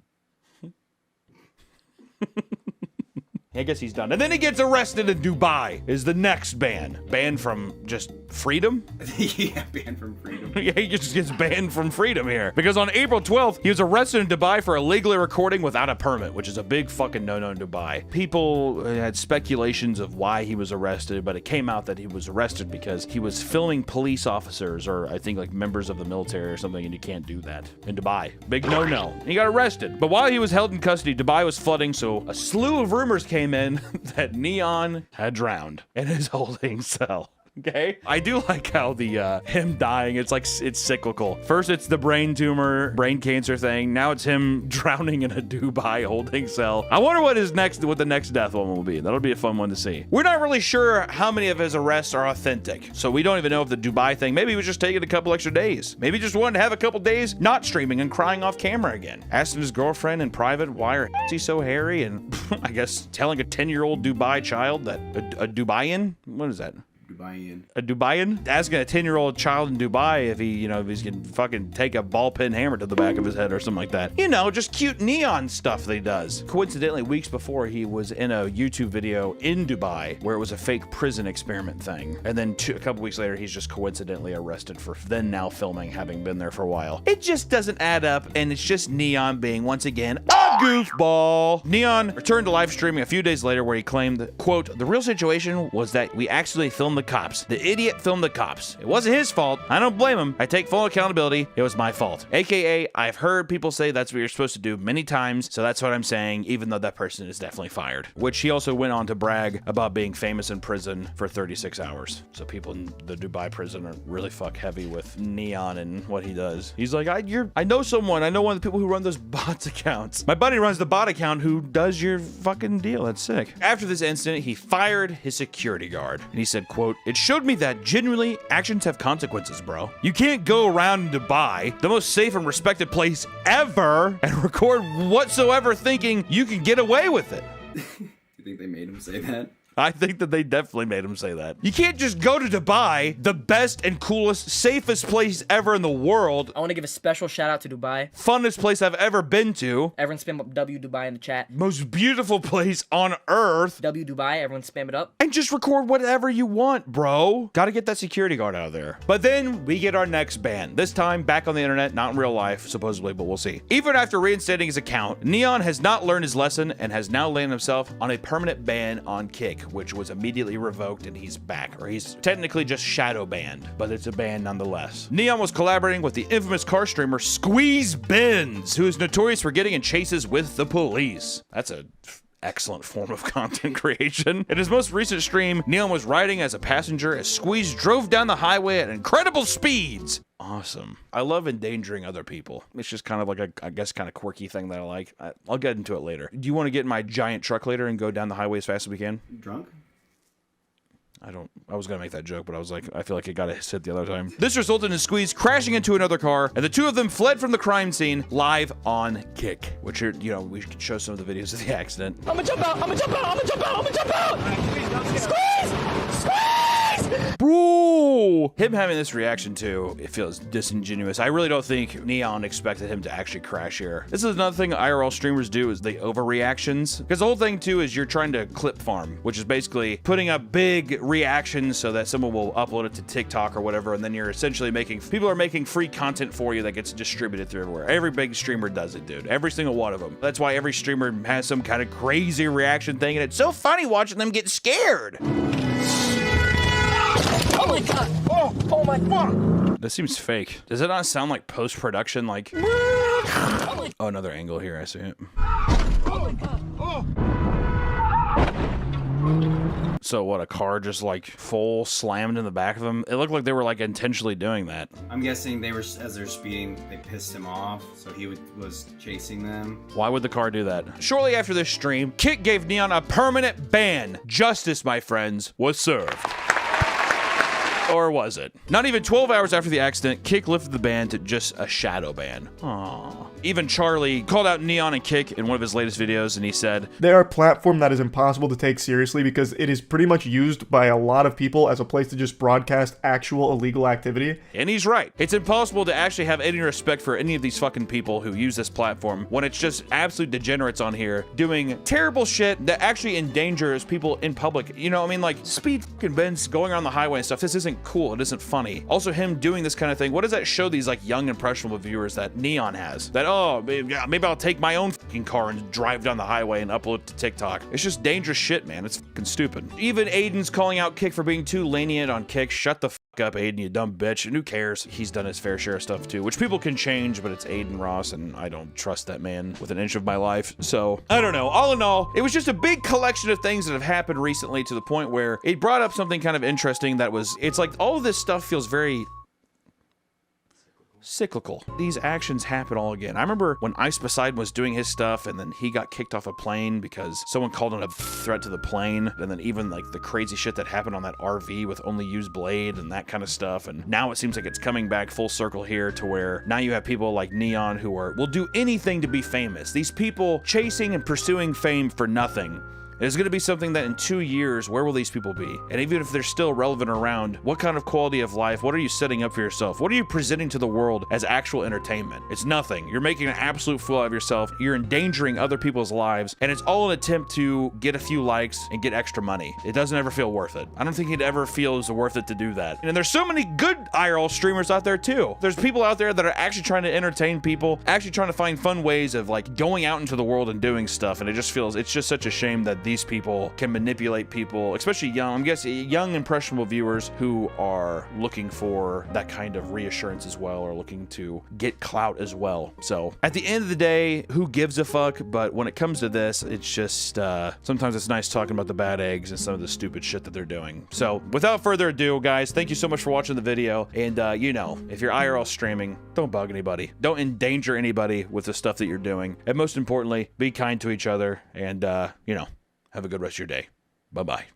I guess he's done. And then he gets arrested in Dubai is the next ban. Banned from just freedom? Yeah, banned from freedom. Yeah, he just gets banned from freedom here. Because on April 12th, he was arrested in Dubai for illegally recording without a permit, which is a big fucking no-no in Dubai. People had speculations of why he was arrested, but it came out that he was arrested because he was filming police officers, or I think like members of the military or something, and you can't do that in Dubai. Big no-no. He got arrested. But while he was held in custody, Dubai was flooding, so a slew of rumors came in that Neon had drowned in his holding cell. Okay, I do like how the him dying, it's like it's cyclical. First it's the brain tumor, brain cancer thing. Now it's him drowning in a Dubai holding cell. I wonder what the next death one will be. That'll be a fun one to see. We're not really sure how many of his arrests are authentic, so we don't even know if the Dubai thing, maybe he was just taking a couple extra days. Maybe he just wanted to have a couple days not streaming and crying off camera again. Asking his girlfriend in private why her he so hairy, and I guess telling a 10-year-old Dubai child that a Dubaian, what is that? A Dubaian asking a 10-year-old child in Dubai if if he's gonna fucking take a ball peen hammer to the back of his head or something like that. You know, just cute Neon stuff that he does. Coincidentally, weeks before, he was in a YouTube video in Dubai where it was a fake prison experiment thing. And then a couple weeks later, he's just coincidentally arrested for then now filming, having been there for a while. It just doesn't add up, and it's just Neon being, once again, a goofball. Neon returned to live streaming a few days later where he claimed that, quote, "The real situation was that we actually filmed the cops. The idiot filmed the cops. It wasn't his fault. I don't blame him. I take full accountability. It was my fault." AKA, I've heard people say that's what you're supposed to do many times, so that's what I'm saying, even though that person is definitely fired. Which he also went on to brag about being famous in prison for 36 hours. So people in the Dubai prison are really fuck heavy with Neon and what he does. He's like, I know someone. I know one of the people who run those bots accounts. My buddy runs the bot account who does your fucking deal. That's sick. After this incident, he fired his security guard. And he said, quote, "It showed me that genuinely actions have consequences, bro. You can't go around in Dubai, the most safe and respected place ever, and record whatsoever thinking you can get away with it." You think they made him say that? I think that they definitely made him say that. You can't just go to Dubai, the best and coolest, safest place ever in the world. I want to give a special shout out to Dubai. Funnest place I've ever been to. Everyone spam up W Dubai in the chat. Most beautiful place on earth. W Dubai, everyone spam it up. And just record whatever you want, bro. Gotta get that security guard out of there. But then we get our next ban. This time back on the internet, not in real life, supposedly, but we'll see. Even after reinstating his account, Neon has not learned his lesson and has now landed himself on a permanent ban on Kick, which was immediately revoked, and he's back. Or he's technically just shadow banned, but it's a ban nonetheless. Neon was collaborating with the infamous car streamer Squeeze Benz, who is notorious for getting in chases with the police. That's a excellent form of content creation. In his most recent stream, Neon was riding as a passenger as Squeeze drove down the highway at incredible speeds. Awesome. I love endangering other people. It's just kind of like a, I guess, kind of quirky thing that I like. I'll get into it later. Do you want to get in my giant truck later and go down the highway as fast as we can? Drunk? I was gonna make that joke, but I was like, I feel like it got hit the other time. This resulted in Squeeze crashing into another car, and the two of them fled from the crime scene live on Kick, which are, we could show some of the videos of the accident. I'm gonna jump out! I'm gonna jump out! I'm gonna jump out! I'm gonna jump out! Squeeze! Squeeze! Bro! Him having this reaction too, it feels disingenuous. I really don't think Neon expected him to actually crash here. This is another thing IRL streamers do, is they overreactions. Because the whole thing too is you're trying to clip farm, which is basically putting up big reactions so that someone will upload it to TikTok or whatever, and then you're essentially people are making free content for you that gets distributed through everywhere. Every big streamer does it, dude. Every single one of them. That's why every streamer has some kind of crazy reaction thing, and it's so funny watching them get scared. Oh my god! Oh my fuck! This seems fake. Does it not sound like post-production? Like, oh, another angle here. I see it. Oh my god! Oh. So what, a car just like full slammed in the back of him? It looked like they were like intentionally doing that. I'm guessing they were, as they're speeding, they pissed him off, so he was chasing them. Why would the car do that? Shortly after this stream, Kick gave Neon a permanent ban. Justice, my friends, was served. Or was it? Not even 12 hours after the accident, Kick lifted the ban to just a shadow ban. Aww. Even Charlie called out Neon and Kick in one of his latest videos, and he said, "They are a platform that is impossible to take seriously because it is pretty much used by a lot of people as a place to just broadcast actual illegal activity." And he's right. It's impossible to actually have any respect for any of these fucking people who use this platform when it's just absolute degenerates on here doing terrible shit that actually endangers people in public. You know, I mean, like speed fucking bends going on the highway and stuff. This isn't cool. It isn't funny. Also, him doing this kind of thing, what does that show these like young impressionable viewers that Neon has? That, oh, maybe I'll take my own fucking car and drive down the highway and upload to TikTok. It's just dangerous shit, man. It's fucking stupid. Even Aiden's calling out Kick for being too lenient on Kick. Shut the fuck up, Aiden, you dumb bitch. And who cares? He's done his fair share of stuff too, which people can change, but it's Aiden Ross, and I don't trust that man with an inch of my life. So, I don't know. All in all, it was just a big collection of things that have happened recently to the point where it brought up something kind of interesting that was, it's like all of this stuff feels very cyclical. These actions happen all again. I remember when Ice Poseidon was doing his stuff and then he got kicked off a plane because someone called him a threat to the plane, and then even like the crazy shit that happened on that RV with Only Used Blade and that kind of stuff. And now it seems like it's coming back full circle here to where now you have people like Neon who will do anything to be famous. These people chasing and pursuing fame for nothing. It's going to be something that in 2 years, where will these people be? And even if they're still relevant around, what kind of quality of life, what are you setting up for yourself? What are you presenting to the world as actual entertainment? It's nothing. You're making an absolute fool out of yourself. You're endangering other people's lives, and it's all an attempt to get a few likes and get extra money. It doesn't ever feel worth it. I don't think it ever feels worth it to do that. And there's so many good IRL streamers out there too. There's people out there that are actually trying to entertain people, actually trying to find fun ways of like going out into the world and doing stuff, and it just feels, it's just such a shame that these people can manipulate people, especially young, I'm guessing young impressionable viewers who are looking for that kind of reassurance as well, or looking to get clout as well. So at the end of the day, who gives a fuck? But when it comes to this, it's just sometimes it's nice talking about the bad eggs and some of the stupid shit that they're doing. So without further ado, guys, thank you so much for watching the video. And you know, if you're IRL streaming, don't bug anybody, don't endanger anybody with the stuff that you're doing, and most importantly, be kind to each other, and you know, have a good rest of your day. Bye-bye.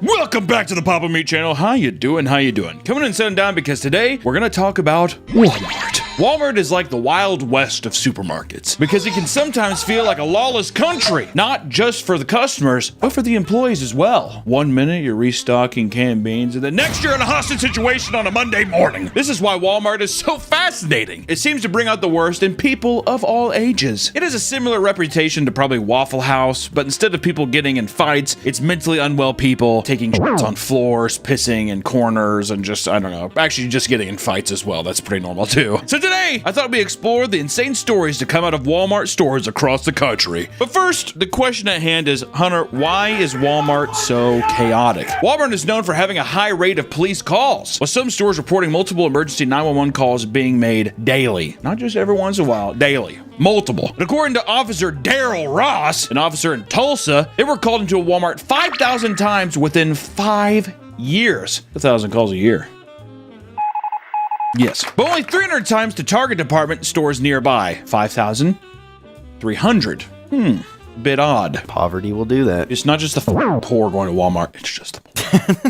Welcome back to the Papa Meat channel. How you doing? How you doing? Coming and sitting down because today we're going to talk about Walmart. Walmart is like the Wild West of supermarkets because it can sometimes feel like a lawless country, not just for the customers, but for the employees as well. 1 minute you're restocking canned beans, and the next you're in a hostage situation on a Monday morning. This is why Walmart is so fascinating. It seems to bring out the worst in people of all ages. It has a similar reputation to probably Waffle House, but instead of people getting in fights, it's mentally unwell people taking shits on floors, pissing in corners, and just, I don't know, actually just getting in fights as well. That's pretty normal too. So today, I thought we explored the insane stories to come out of Walmart stores across the country. But first, the question at hand is, Hunter, why is Walmart so chaotic? Walmart is known for having a high rate of police calls, with some stores reporting multiple emergency 911 calls being made daily. Not just every once in a while, daily. Multiple. But according to Officer Daryl Ross, an officer in Tulsa, they were called into a Walmart 5,000 times within 5 years. 1,000 calls a year. Yes, but only 300 times to Target department stores nearby. 5,300. Bit odd. Poverty will do that. It's not just the poor going to Walmart, it's just the poor.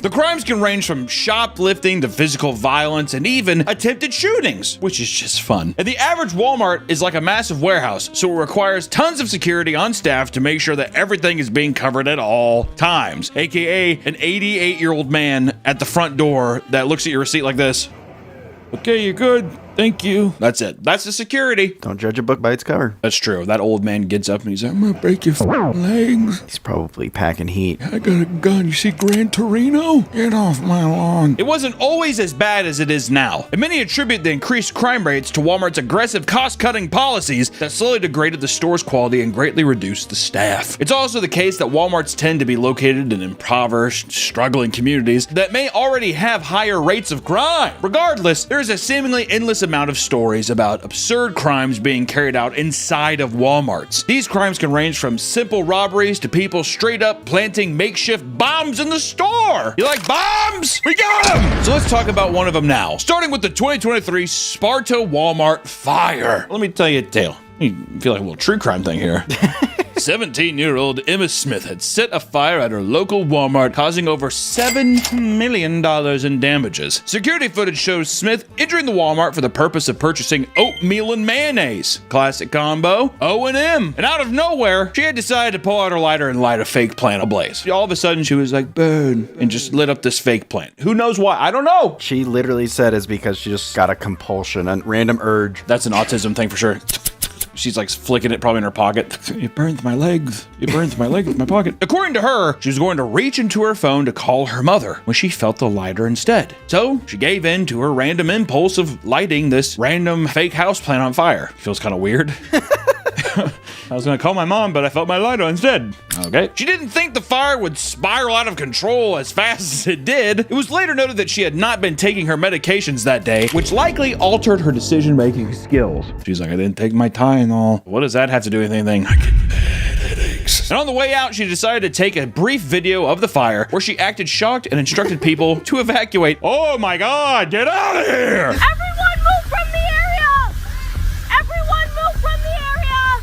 The crimes can range from shoplifting to physical violence and even attempted shootings, which is just fun. And the average Walmart is like a massive warehouse, so it requires tons of security on staff to make sure that everything is being covered at all times. AKA an 88-year-old man at the front door that looks at your receipt like this. Okay, you're good. Thank you. That's it. That's the security. Don't judge a book by its cover. That's true. That old man gets up and he's like, I'm gonna break your legs. He's probably packing heat. I got a gun. You see Gran Torino? Get off my lawn. It wasn't always as bad as it is now, and many attribute the increased crime rates to Walmart's aggressive cost-cutting policies that slowly degraded the store's quality and greatly reduced the staff. It's also the case that Walmarts tend to be located in impoverished, struggling communities that may already have higher rates of crime. Regardless, there is a seemingly endless amount of stories about absurd crimes being carried out inside of Walmarts. These crimes can range from simple robberies to people straight up planting makeshift bombs in the store. You like bombs? We got them! So let's talk about one of them now, starting with the 2023 Sparta Walmart fire. Let me tell you a tale. You feel like a little true crime thing here. 17-year-old Emma Smith had set a fire at her local Walmart, causing over $7 million in damages. Security footage shows Smith entering the Walmart for the purpose of purchasing oatmeal and mayonnaise. Classic combo, O&M. And out of nowhere, she had decided to pull out her lighter and light a fake plant ablaze. All of a sudden, she was like, burn, and just lit up this fake plant. Who knows why? I don't know. She literally said it's because she just got a compulsion, a random urge. That's an autism thing for sure. She's like flicking it probably in her pocket. It burns my legs. It burns my legs in my pocket. According to her, she was going to reach into her phone to call her mother when she felt the lighter instead. So she gave in to her random impulse of lighting this random fake houseplant on fire. Feels kind of weird. I was gonna call my mom, but I felt my lighter instead. Okay. She didn't think the fire would spiral out of control as fast as it did. It was later noted that she had not been taking her medications that day, which likely altered her decision-making skills. She's like, I didn't take my Tylenol. What does that have to do with anything? I get headaches. And on the way out, she decided to take a brief video of the fire where she acted shocked and instructed people to evacuate. Oh my God, get out of here! Everyone move from the area! Everyone move from the area!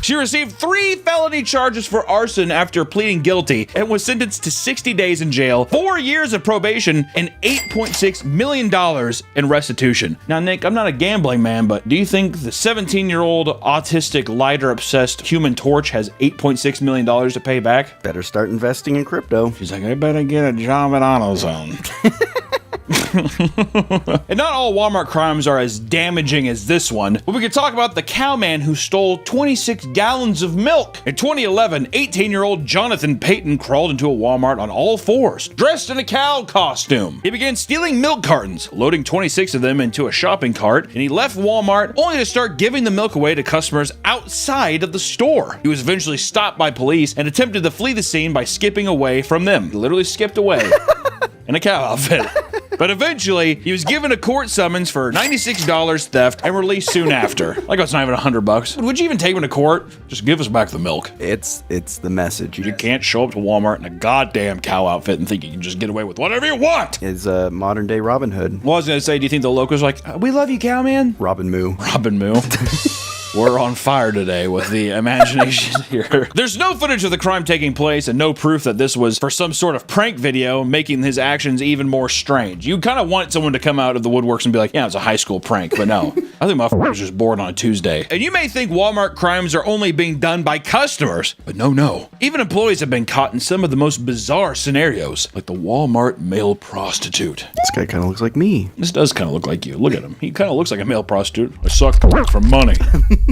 She received 3 felony charges for arson after pleading guilty and was sentenced to 60 days in jail, 4 years of probation, and $8.6 million in restitution. Now, Nick, I'm not a gambling man, but do you think the 17-year-old autistic lighter-obsessed Human Torch has $8.6 million to pay back? Better start investing in crypto. She's like, I better get a job at AutoZone. And not all Walmart crimes are as damaging as this one, but we could talk about the cowman who stole 26 gallons of milk. In 2011, 18-year-old Jonathan Payton crawled into a Walmart on all fours, dressed in a cow costume. He began stealing milk cartons, loading 26 of them into a shopping cart, and he left Walmart only to start giving the milk away to customers outside of the store. He was eventually stopped by police and attempted to flee the scene by skipping away from them. He literally skipped away in a cow outfit. But eventually, he was given a court summons for $96 theft and released soon after. Like, it's not even $100. Would you even take him to court? Just give us back the milk. It's the message. You can't show up to Walmart in a goddamn cow outfit and think you can just get away with whatever you want. Is modern day Robin Hood. Well, I was gonna say, do you think the locals are like, we love you, cowman? Robin Moo. Robin Moo. We're on fire today with the imagination here. There's no footage of the crime taking place and no proof that this was for some sort of prank video, making his actions even more strange. You kind of want someone to come out of the woodworks and be like, yeah, it's a high school prank, but no. I think my was just bored on a Tuesday. And you may think Walmart crimes are only being done by customers, but no. Even employees have been caught in some of the most bizarre scenarios, like the Walmart male prostitute. This guy kind of looks like me. This does kind of look like you. Look at him. He kind of looks like a male prostitute. I suck for money.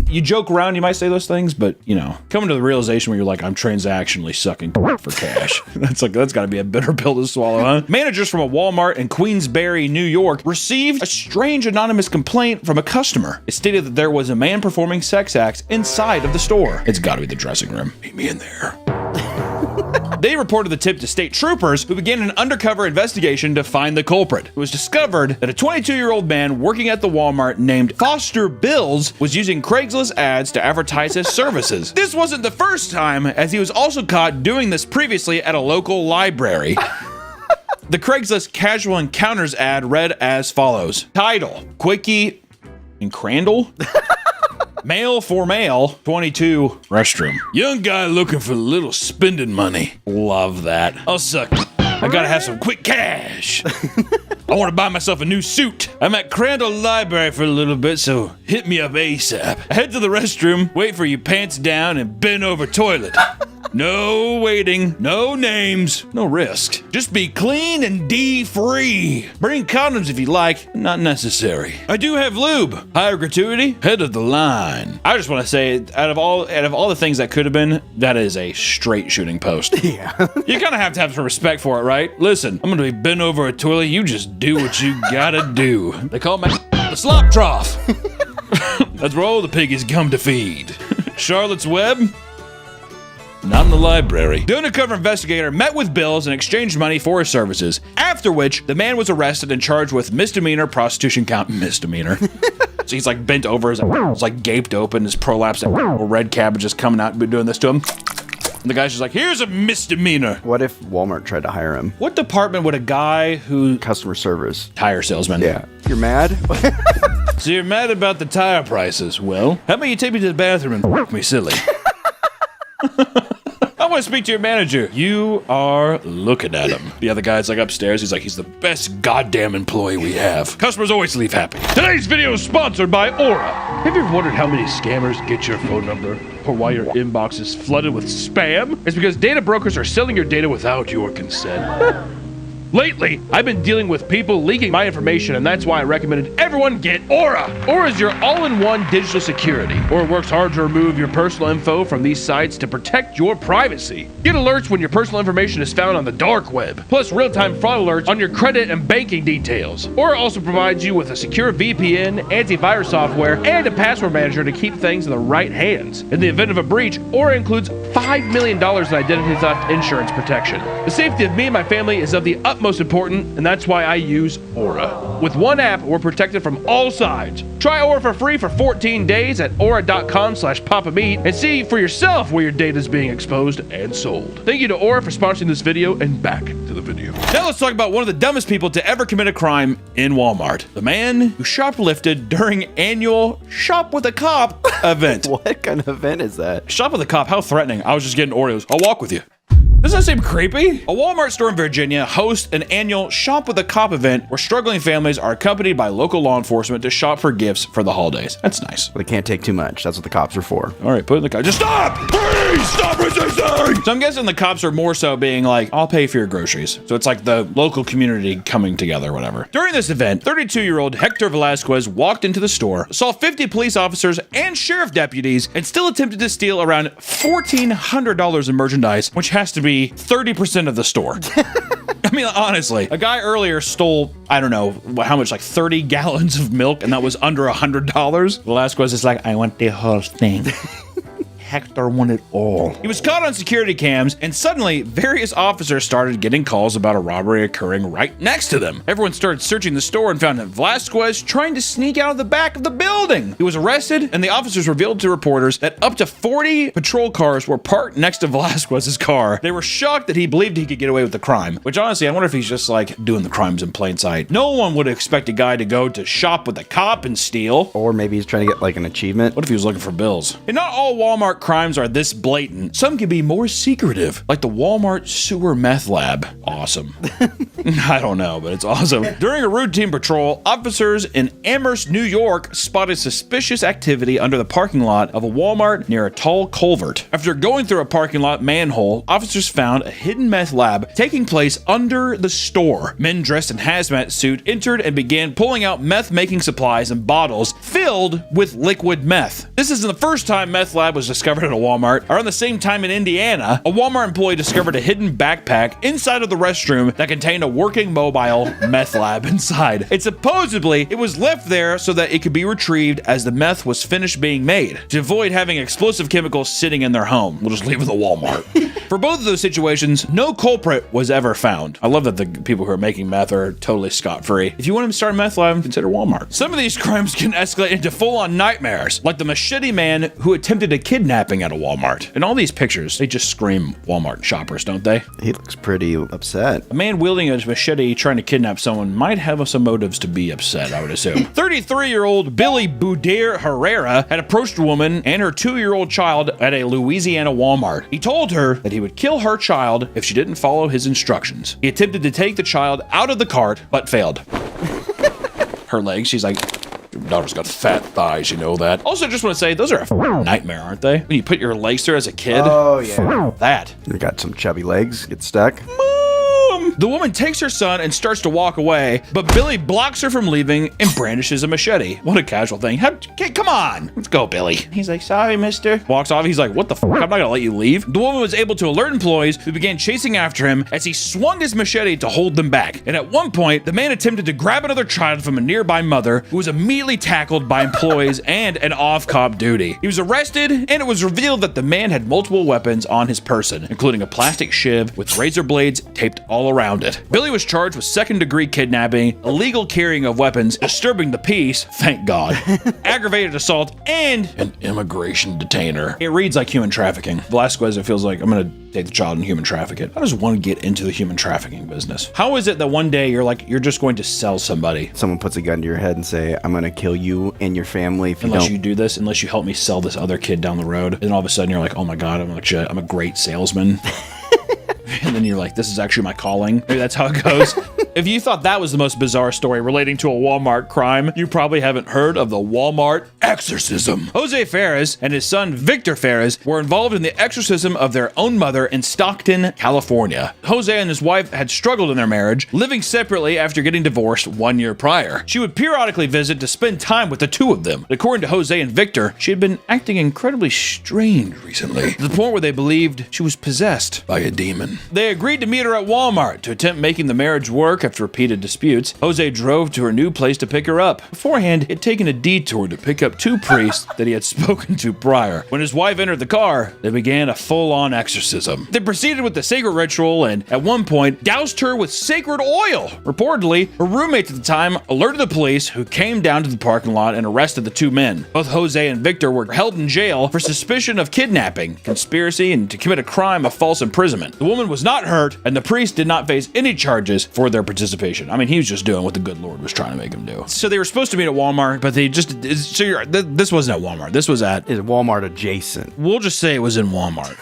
You joke around, you might say those things, but you know, coming to the realization where you're like, I'm transactionally sucking for cash. That's gotta be a bitter pill to swallow, huh? Managers from a Walmart in Queensbury, New York, received a strange anonymous complaint from a customer. It stated that there was a man performing sex acts inside of the store. It's gotta be the dressing room. Meet me in there. They reported the tip to state troopers, who began an undercover investigation to find the culprit. It was discovered that a 22-year-old man working at the Walmart named Foster Bills was using Craigslist ads to advertise his services. This wasn't the first time, as he was also caught doing this previously at a local library. The Craigslist Casual Encounters ad read as follows. Title, Quickie and Crandall? Male for male, 22, restroom. Young guy looking for a little spending money. Love that. I'll suck. I gotta have some quick cash. I want to buy myself a new suit. I'm at Crandall Library for a little bit, so hit me up ASAP. I head to the restroom, wait for you pants down, and bend over toilet. No waiting, no names, no risk. Just be clean and D-free. Bring condoms if you like, not necessary. I do have lube. Higher gratuity, head of the line. I just want to say, out of all the things that could have been, that is a straight shooting post. Yeah. You kind of have to have some respect for it, right? Listen, I'm gonna be bent over a toilet. You just do what you gotta do. They call me the slop trough. That's where all the piggies come to feed. Charlotte's Web. Not in the library. The undercover investigator met with Bills and exchanged money for his services, after which the man was arrested and charged with misdemeanor prostitution count. Misdemeanor. So he's like bent over, his like gaped open, his prolapse, red cabbage is coming out and doing this to him. And the guy's just like, here's a misdemeanor. What if Walmart tried to hire him? What department would a guy who... Customer service. Tire salesman. Yeah. You're mad? So you're mad about the tire prices. Well, how about you take me to the bathroom and f*** me silly? want to speak to your manager. You are looking at him. The other guy's like upstairs. He's like, he's the best goddamn employee we have. Customers always leave happy. Today's video is sponsored by Aura. Have you ever wondered how many scammers get your phone number? Or why your inbox is flooded with spam? It's because data brokers are selling your data without your consent. Lately, I've been dealing with people leaking my information, and that's why I recommended everyone get Aura. Aura is your all-in-one digital security. Aura works hard to remove your personal info from these sites to protect your privacy. Get alerts when your personal information is found on the dark web, plus real-time fraud alerts on your credit and banking details. Aura also provides you with a secure VPN, antivirus software, and a password manager to keep things in the right hands. In the event of a breach, Aura includes $5 million in identity theft insurance protection. The safety of me and my family is of the utmost important, and that's why I use Aura. With one app, we're protected from all sides. Try Aura for free for 14 days at aura.com/papameat and see for yourself where your data is being exposed and sold. Thank you to Aura for sponsoring this video, and back to the video. Now let's talk about one of the dumbest people to ever commit a crime in Walmart. The man who shoplifted during annual Shop with a Cop event. What kind of event is that? Shop with a Cop, how threatening. I was just getting Oreos. I'll walk with you. Doesn't that seem creepy? A Walmart store in Virginia hosts an annual Shop with a Cop event where struggling families are accompanied by local law enforcement to shop for gifts for the holidays. That's nice. They can't take too much. That's what the cops are for. All right, put in the car. Just stop! Please stop resisting! So I'm guessing the cops are more so being like, I'll pay for your groceries. So it's like the local community coming together or whatever. During this event, 32-year-old Hector Velasquez walked into the store, saw 50 police officers and sheriff deputies, and still attempted to steal around $1,400 in merchandise, which has to be 30% of the store. I mean, honestly, a guy earlier stole, I don't know, how much, like 30 gallons of milk, and that was under $100. Velasquez is like, I want the whole thing. Hector won it all. He was caught on security cams, and suddenly various officers started getting calls about a robbery occurring right next to them. Everyone started searching the store and found Velasquez trying to sneak out of the back of the building. He was arrested, and the officers revealed to reporters that up to 40 patrol cars were parked next to Velasquez's car. They were shocked that he believed he could get away with the crime, which honestly, I wonder if he's just like doing the crimes in plain sight. No one would expect a guy to go to Shop with a Cop and steal. Or maybe he's trying to get like an achievement. What if he was looking for bills? And not all Walmart crimes are this blatant. Some can be more secretive, like the Walmart sewer meth lab. Awesome. I don't know, but it's awesome. During a routine patrol, officers in Amherst, New York spotted suspicious activity under the parking lot of a Walmart near a tall culvert. After going through a parking lot manhole, officers found a hidden meth lab taking place under the store. Men dressed in hazmat suit entered and began pulling out meth-making supplies and bottles filled with liquid meth. This isn't the first time meth lab was discovered at a Walmart. Around the same time in Indiana, a Walmart employee discovered a hidden backpack inside of the restroom that contained a working mobile meth lab inside. It supposedly, it was left there so that it could be retrieved as the meth was finished being made, to avoid having explosive chemicals sitting in their home. We'll just leave it at the Walmart. For both of those situations, no culprit was ever found. I love that the people who are making meth are totally scot-free. If you want to start a meth lab, consider Walmart. Some of these crimes can escalate into full-on nightmares, like the machete man who attempted a kidnapping at a Walmart. And all these pictures, they just scream Walmart shoppers, don't they? He looks pretty upset. A man wielding a machete trying to kidnap someone might have some motives to be upset, I would assume. 33-year-old Billy Boudier Herrera had approached a woman and her 2-year-old child at a Louisiana Walmart. He told her that he would kill her child if she didn't follow his instructions. He attempted to take the child out of the cart, but failed. Her legs, she's like, your daughter's got fat thighs, you know that. Also, just want to say, those are a nightmare, aren't they? When you put your legs through as a kid. Oh, yeah. That. You got some chubby legs, get stuck. The woman takes her son and starts to walk away, but Billy blocks her from leaving and brandishes a machete. What a casual thing. Come on. Let's go, Billy. He's like, sorry, mister. Walks off. He's like, what the fuck? I'm not gonna let you leave. The woman was able to alert employees who began chasing after him as he swung his machete to hold them back. And at one point, the man attempted to grab another child from a nearby mother who was immediately tackled by employees and an off-cop duty. He was arrested, and it was revealed that the man had multiple weapons on his person, including a plastic shiv with razor blades taped all around it. Billy was charged with second-degree kidnapping, illegal carrying of weapons, disturbing the peace, thank God, aggravated assault, and and an immigration detainer. It reads like human trafficking. Velasquez, it feels like I'm gonna take the child and human traffic it. How does one get into the human trafficking business? How is it that one day you're just going to sell somebody? Someone puts a gun to your head and say, I'm gonna kill you and your family if you Unless don't. you do this, unless you help me sell this other kid down the road. And all of a sudden you're like, oh my God, I'm a great salesman. And then you're like, this is actually my calling. Maybe that's how it goes. If you thought that was the most bizarre story relating to a Walmart crime, you probably haven't heard of the Walmart exorcism. Jose Ferez and his son Victor Ferez were involved in the exorcism of their own mother in Stockton, California. Jose and his wife had struggled in their marriage, living separately after getting divorced 1 year prior. She would periodically visit to spend time with the two of them. According to Jose and Victor, she had been acting incredibly strange recently, to the point where they believed she was possessed by a demon. They agreed to meet her at Walmart to attempt making the marriage work after repeated disputes. Jose drove to her new place to pick her up. Beforehand, he had taken a detour to pick up two priests that he had spoken to prior. When his wife entered the car, they began a full-on exorcism. They proceeded with the sacred ritual and, at one point, doused her with sacred oil. Reportedly, her roommate at the time alerted the police, who came down to the parking lot and arrested the two men. Both Jose and Victor were held in jail for suspicion of kidnapping, conspiracy, and to commit a crime of false imprisonment. The woman was not hurt, and the priest did not face any charges for their participation. I mean, he was just doing what the good Lord was trying to make him do. So they were supposed to meet at Walmart, but they just, this wasn't at Walmart. This was at Walmart adjacent. We'll just say it was in Walmart.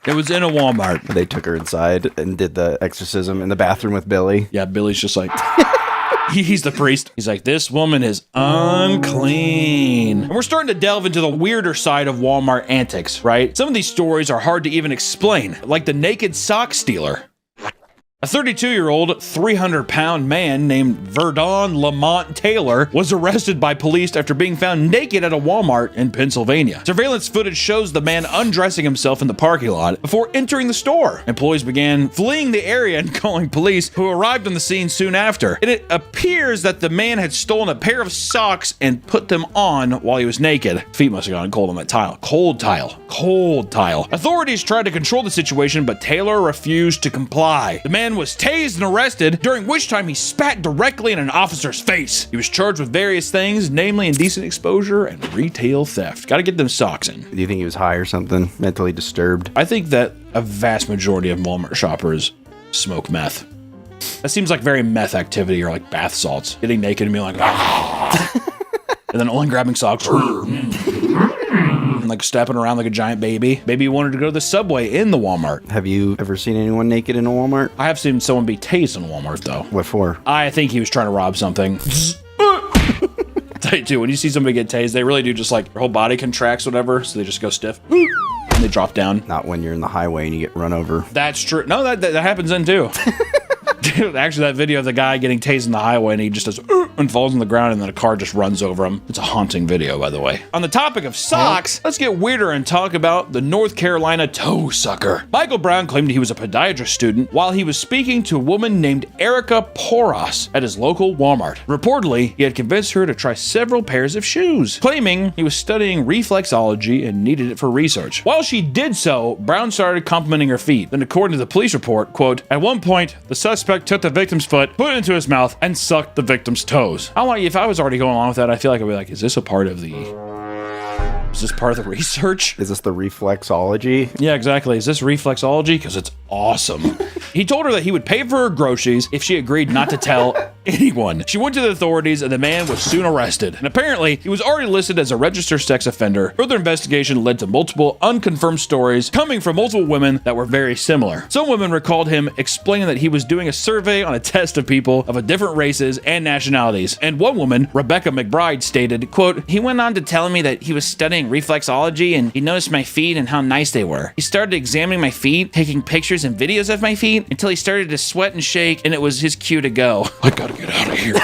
It was in a Walmart. They took her inside and did the exorcism in the bathroom with Billy. Yeah, Billy's just like... He's the priest. He's like, this woman is unclean. And we're starting to delve into the weirder side of Walmart antics, right? Some of these stories are hard to even explain, like the naked sock stealer. A 32-year-old, 300-pound man named Verdon Lamont Taylor was arrested by police after being found naked at a Walmart in Pennsylvania. Surveillance footage shows the man undressing himself in the parking lot before entering the store. Employees began fleeing the area and calling police, who arrived on the scene soon after. And it appears that the man had stolen a pair of socks and put them on while he was naked. Feet must have gone cold on that tile. Cold tile. Authorities tried to control the situation, but Taylor refused to comply. The man was tased and arrested, during which time he spat directly in an officer's face. He was charged with various things, namely indecent exposure and retail theft. Gotta get them socks in. Do you think he was high or something? Mentally disturbed? I think that a vast majority of Walmart shoppers smoke meth. That seems like very meth activity, or like bath salts. Getting naked and being like, and then only grabbing socks. And like stepping around like a giant baby. Maybe he wanted to go to the Subway in the Walmart. Have you ever seen anyone naked in a Walmart? I have seen someone be tased in a Walmart though. What for? I think he was trying to rob something. Tell you too, when you see somebody get tased, they really do just like their whole body contracts, whatever, so they just go stiff. And they drop down. Not when you're in the highway and you get run over. That's true. No, that happens then too. Dude, actually, that video of the guy getting tased in the highway and he just does and falls on the ground and then a car just runs over him. It's a haunting video, by the way. On the topic of socks, let's get weirder and talk about the North Carolina toe sucker. Michael Brown claimed he was a podiatrist student while he was speaking to a woman named Erica Poros at his local Walmart. Reportedly, he had convinced her to try several pairs of shoes, claiming he was studying reflexology and needed it for research. While she did so, Brown started complimenting her feet. Then, according to the police report, quote, at one point, the suspect took the victim's foot, put it into his mouth, and sucked the victim's toes. I don't like, if I was already going along with that, I feel like I'd be like, is this part of the research? Is this the reflexology? Yeah, exactly. Is this reflexology? Because it's awesome. He told her that he would pay for her groceries if she agreed not to tell anyone. She went to the authorities and the man was soon arrested. And apparently, he was already listed as a registered sex offender. Further investigation led to multiple unconfirmed stories coming from multiple women that were very similar. Some women recalled him explaining that he was doing a survey on a test of people of different races and nationalities. And one woman, Rebecca McBride, stated, quote, he went on to tell me that he was studying reflexology and he noticed my feet and how nice they were. He started examining my feet, taking pictures and videos of my feet until he started to sweat and shake, and it was his cue to go. I gotta get out of here.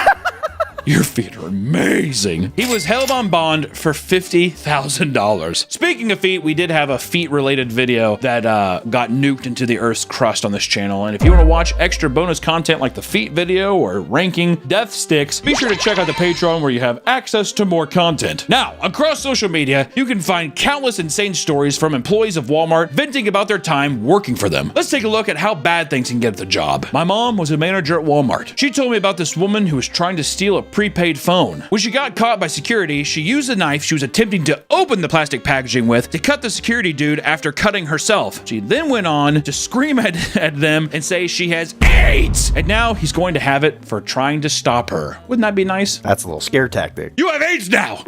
Your feet are amazing. He was held on bond for $50,000. Speaking of feet, we did have a feet-related video that got nuked into the Earth's crust on this channel. And if you want to watch extra bonus content like the feet video or ranking death sticks, be sure to check out the Patreon where you have access to more content. Now, across social media, you can find countless insane stories from employees of Walmart venting about their time working for them. Let's take a look at how bad things can get at the job. My mom was a manager at Walmart. She told me about this woman who was trying to steal a prepaid phone. When she got caught by security, she used the knife she was attempting to open the plastic packaging with to cut the security dude after cutting herself. She then went on to scream at them and say she has AIDS, and now he's going to have it for trying to stop her. Wouldn't that be nice? That's a little scare tactic. You have AIDS now!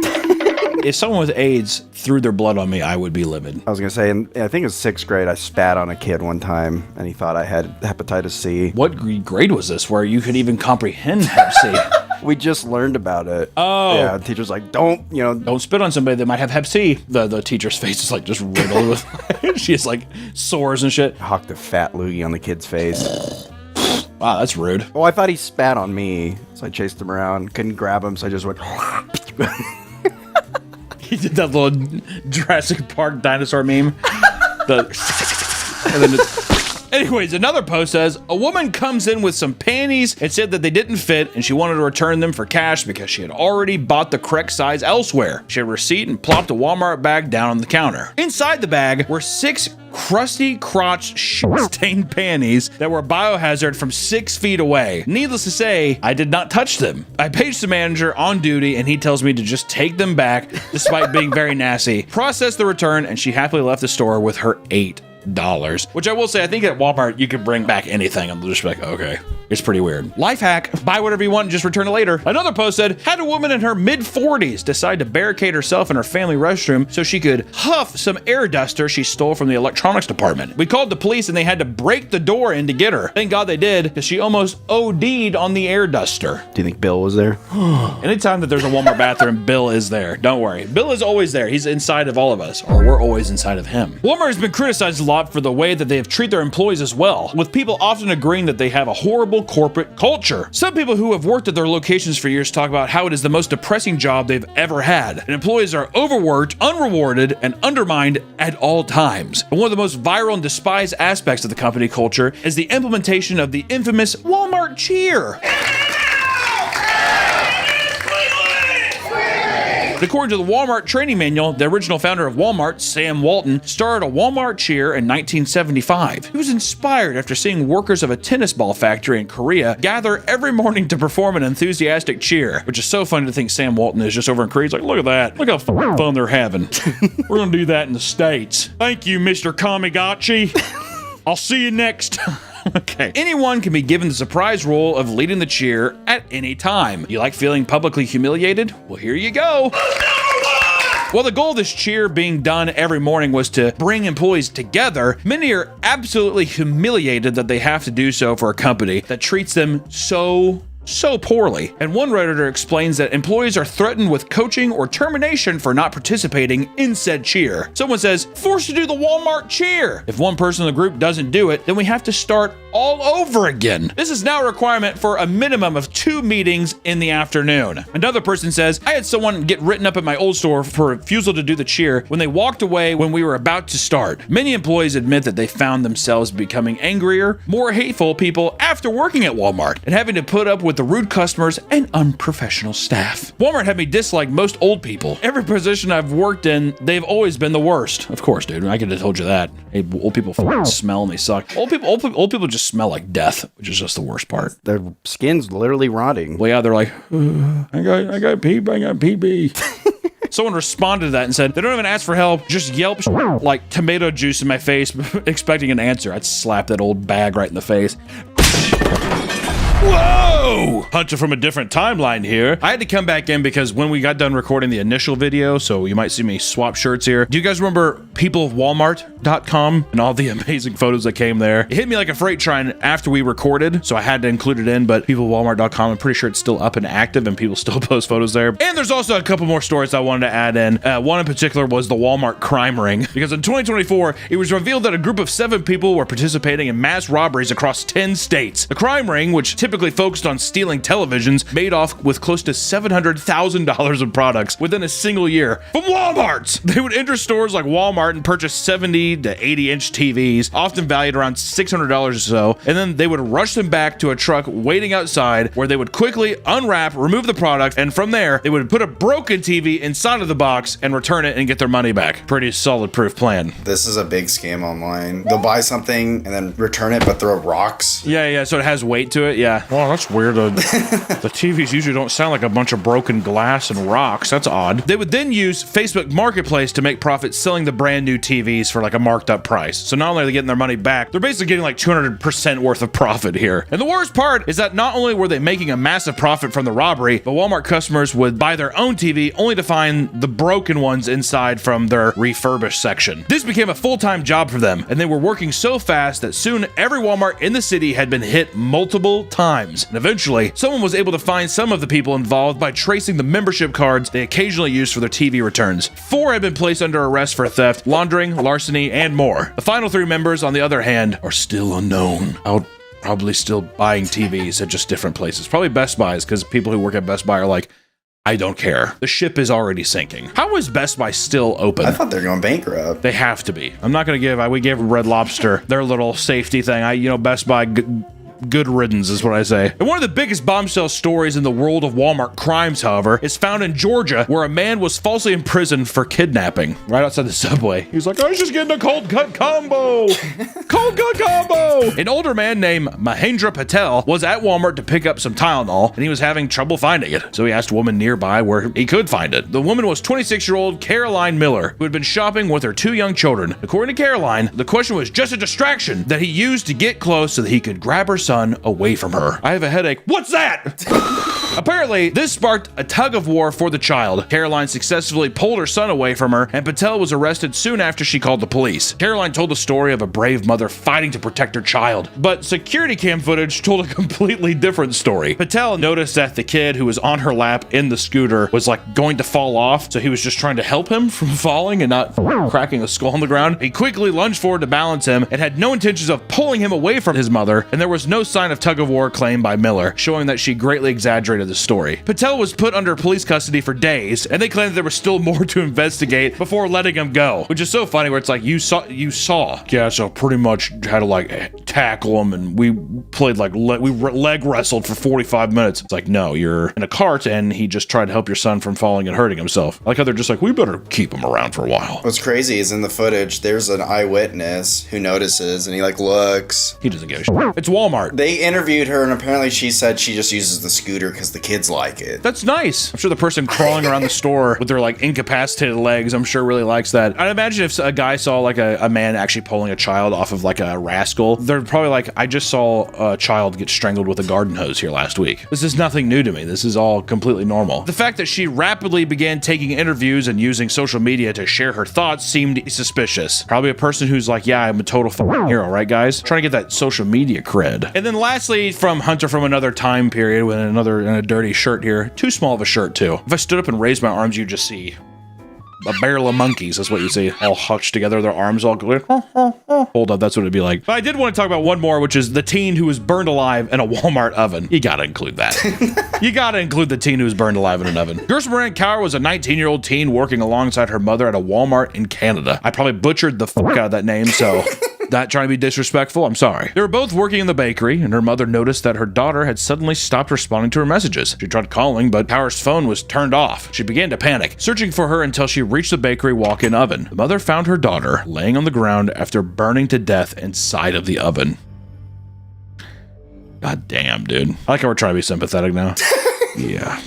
If someone with AIDS threw their blood on me, I would be livid. I was gonna say, I think it was 6th grade, I spat on a kid one time, and he thought I had hepatitis C. What grade was this where you could even comprehend Hep C? We just learned about it. Oh. Yeah, the teacher's like, don't spit on somebody that might have Hep C. The teacher's face is like just riddled with, she has like sores and shit. I hawked a fat loogie on the kid's face. Wow, that's rude. Oh, I thought he spat on me, so I chased him around. Couldn't grab him, so I just went... He did that little Jurassic Park dinosaur meme. Anyways, another post says, a woman comes in with some panties and said that they didn't fit and she wanted to return them for cash because she had already bought the correct size elsewhere. She had a receipt and plopped a Walmart bag down on the counter. Inside the bag were 6 crusty crotch shit-stained panties that were biohazard from 6 feet away. Needless to say, I did not touch them. I paged the manager on duty and he tells me to just take them back despite being very nasty. Processed the return and she happily left the store with her $8. Which I will say, I think at Walmart you can bring back anything and they'll just be like, okay. It's pretty weird. Life hack, buy whatever you want and just return it later. Another post said, had a woman in her mid-40s decide to barricade herself in her family restroom so she could huff some air duster she stole from the electronics department. We called the police and they had to break the door in to get her. Thank God they did, because she almost OD'd on the air duster. Do you think Bill was there? Anytime that there's a Walmart bathroom, Bill is there. Don't worry. Bill is always there. He's inside of all of us, or we're always inside of him. Walmart has been criticized a lot for the way that they have treated their employees as well, with people often agreeing that they have a horrible corporate culture. Some people who have worked at their locations for years talk about how it is the most depressing job they've ever had, and employees are overworked, unrewarded, and undermined at all times. But one of the most viral and despised aspects of the company culture is the implementation of the infamous Walmart cheer. According to the Walmart training manual, the original founder of Walmart, Sam Walton, started a Walmart cheer in 1975. He was inspired after seeing workers of a tennis ball factory in Korea gather every morning to perform an enthusiastic cheer, which is so funny to think Sam Walton is just over in Korea. He's like, look at that. Look how fun they're having. We're going to do that in the States. Thank you, Mr. Kamigachi. I'll see you next time. Okay. Anyone can be given the surprise role of leading the cheer at any time. You like feeling publicly humiliated? Well, here you go. While the goal of this cheer being done every morning was to bring employees together, many are absolutely humiliated that they have to do so for a company that treats them so poorly. And one Redditor explains that employees are threatened with coaching or termination for not participating in said cheer. Someone says, forced to do the Walmart cheer. If one person in the group doesn't do it, then we have to start all over again. This is now a requirement for a minimum of 2 meetings in the afternoon. Another person says, I had someone get written up at my old store for refusal to do the cheer when they walked away when we were about to start. Many employees admit that they found themselves becoming angrier, more hateful people after working at Walmart and having to put up with the rude customers and unprofessional staff. Walmart had me dislike most old people. Every position I've worked in, they've always been the worst. Of course, dude, I could have told you that. Hey, old people smell and they suck. Old people just smell like death, which is just the worst part. Their skin's literally rotting. Well, yeah, they're like, I got PB. Someone responded to that and said, they don't even ask for help, just yelp like tomato juice in my face, expecting an answer. I'd slap that old bag right in the face. Whoa! Hunter from a different timeline here. I had to come back in because when we got done recording the initial video, so you might see me swap shirts here. Do you guys remember peopleofwalmart.com and all the amazing photos that came there? It hit me like a freight train after we recorded, so I had to include it in, but peopleofwalmart.com, I'm pretty sure it's still up and active and people still post photos there. And there's also a couple more stories I wanted to add in. One in particular was the Walmart crime ring, because in 2024, it was revealed that a group of 7 people were participating in mass robberies across 10 states. The crime ring, which typically focused on stealing televisions, made off with close to $700,000 in products within a single year from Walmart's. They would enter stores like Walmart Walmart and purchase 70 to 80-inch TVs, often valued around $600 or so, and then they would rush them back to a truck waiting outside where they would quickly unwrap, remove the product, and from there, they would put a broken TV inside of the box and return it and get their money back. Pretty solid proof plan. This is a big scam online. They'll buy something and then return it, but throw rocks. Yeah, so it has weight to it, yeah. Well, that's weird. The TVs usually don't sound like a bunch of broken glass and rocks. That's odd. They would then use Facebook Marketplace to make profit selling the brand new TVs for like a marked up price. So not only are they getting their money back, they're basically getting like 200% worth of profit here. And the worst part is that not only were they making a massive profit from the robbery, but Walmart customers would buy their own TV only to find the broken ones inside from their refurbished section. This became a full-time job for them, and they were working so fast that soon every Walmart in the city had been hit multiple times. And eventually, someone was able to find some of the people involved by tracing the membership cards they occasionally used for their TV returns. 4 had been placed under arrest for theft, laundering, larceny, and more. The final 3 members, on the other hand, are still unknown. Out probably still buying TVs at just different places. Probably Best Buys, because people who work at Best Buy are like, I don't care. The ship is already sinking. How is Best Buy still open? I thought they were going bankrupt. They have to be. I'm not going to give, we gave Red Lobster their little safety thing. Best Buy, good riddance is what I say. And one of the biggest bombshell stories in the world of Walmart crimes, however, is found in Georgia, where a man was falsely imprisoned for kidnapping right outside the subway. He was like, I was just getting a cold cut combo. Cold cut combo. An older man named Mahendra Patel was at Walmart to pick up some Tylenol, and he was having trouble finding it. So he asked a woman nearby where he could find it. The woman was 26-year-old Caroline Miller, who had been shopping with her 2 young children. According to Caroline, the question was just a distraction that he used to get close so that he could grab her son away from her. I have a headache. What's that? Apparently, this sparked a tug of war for the child. Caroline successfully pulled her son away from her, and Patel was arrested soon after she called the police. Caroline told the story of a brave mother fighting to protect her child, but security cam footage told a completely different story. Patel noticed that the kid who was on her lap in the scooter was like going to fall off, so he was just trying to help him from falling and not cracking a skull on the ground. He quickly lunged forward to balance him and had no intentions of pulling him away from his mother, and there was no sign of tug-of-war claimed by Miller, showing that she greatly exaggerated the story. Patel was put under police custody for days, and they claimed that there was still more to investigate before letting him go, which is so funny where it's like, you saw. Yeah, so pretty much had to like tackle him, and we played like, we leg wrestled for 45 minutes. It's like, no, you're in a cart, and he just tried to help your son from falling and hurting himself. I like how they're just like, we better keep him around for a while. What's crazy is in the footage, there's an eyewitness who notices, and he like looks. He doesn't give a shit. It's Walmart. They interviewed her, and apparently she said she just uses the scooter because the kids like it. That's nice. I'm sure the person crawling around the store with their like incapacitated legs, I'm sure really likes that. I'd imagine if a guy saw like a man actually pulling a child off of like a rascal, they're probably like, I just saw a child get strangled with a garden hose here last week. This is nothing new to me. This is all completely normal. The fact that she rapidly began taking interviews and using social media to share her thoughts seemed suspicious. Probably a person who's like, yeah, I'm a total hero, right guys? Trying to get that social media cred. And then lastly, from Hunter from another time period with in a dirty shirt here. Too small of a shirt too. If I stood up and raised my arms, you'd just see a barrel of monkeys. That's what you see, all hunched together, their arms all going. Hold up, that's what it'd be like. But I did want to talk about one more, which is the teen who was burned alive in a Walmart oven. You gotta include that. You gotta include the teen who was burned alive in an oven. Gershmarant Kaur was a 19-year-old teen working alongside her mother at a Walmart in Canada. I probably butchered the fuck out of that name, so not trying to be disrespectful, I'm sorry. They were both working in the bakery, and her mother noticed that her daughter had suddenly stopped responding to her messages. She tried calling, but Kaur's phone was turned off. She began to panic, searching for her until she reached the bakery walk-in oven. The mother found her daughter laying on the ground after burning to death inside of the oven. God damn, dude. I like how we're trying to be sympathetic now. Yeah.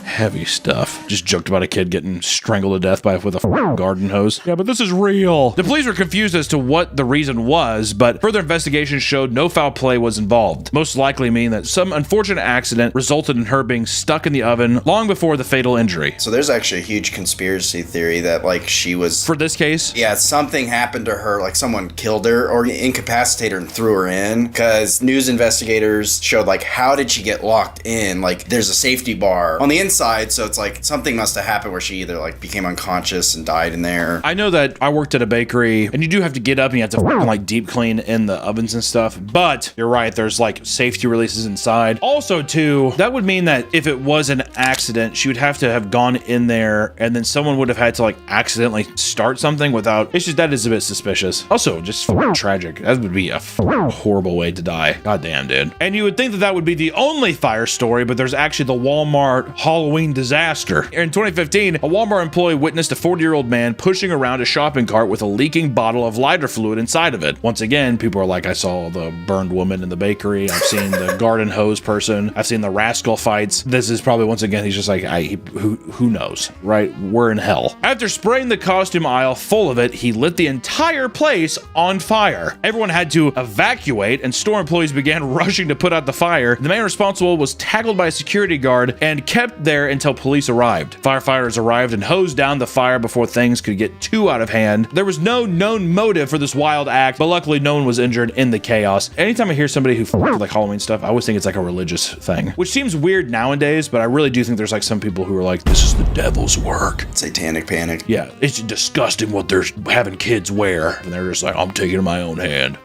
Heavy stuff. Just joked about a kid getting strangled to death with a garden hose. Yeah, but this is real. The police were confused as to what the reason was, but further investigation showed no foul play was involved. Most likely meaning that some unfortunate accident resulted in her being stuck in the oven long before the fatal injury. So there's actually a huge conspiracy theory that like she was... For this case? Yeah, something happened to her, like someone killed her or incapacitated her and threw her in, because news investigators showed like, how did she get locked in? Like there's a safety bar on the inside inside, so it's like something must have happened where she either like became unconscious and died in there. I know that I worked at a bakery, and you do have to get up and you have to like deep clean in the ovens and stuff, but you're right, there's like safety releases inside. Also too, that would mean that if it was an accident, she would have to have gone in there and then someone would have had to like accidentally start something without, it's just, that is a bit suspicious. Also, just tragic. That would be a horrible way to die. God damn, dude. And you would think that that would be the only fire story, but there's actually the Walmart Halloween disaster. In 2015, a Walmart employee witnessed a 40-year-old man pushing around a shopping cart with a leaking bottle of lighter fluid inside of it. Once again, people are like, I saw the burned woman in the bakery. I've seen the garden hose person. I've seen the rascal fights. This is probably, once again, he's just like, who knows, right? We're in hell. After spraying the costume aisle full of it, he lit the entire place on fire. Everyone had to evacuate, and store employees began rushing to put out the fire. The man responsible was tackled by a security guard and kept there until police arrived. Firefighters arrived and hosed down the fire before things could get too out of hand. There was no known motive for this wild act, but luckily no one was injured in the chaos. Anytime I hear somebody who with like Halloween stuff, I always think it's like a religious thing, which seems weird nowadays, but I really do think there's like some people who are like, this is the devil's work. Satanic panic. Yeah, it's disgusting what they're having kids wear. And they're just like, I'm taking it in my own hand.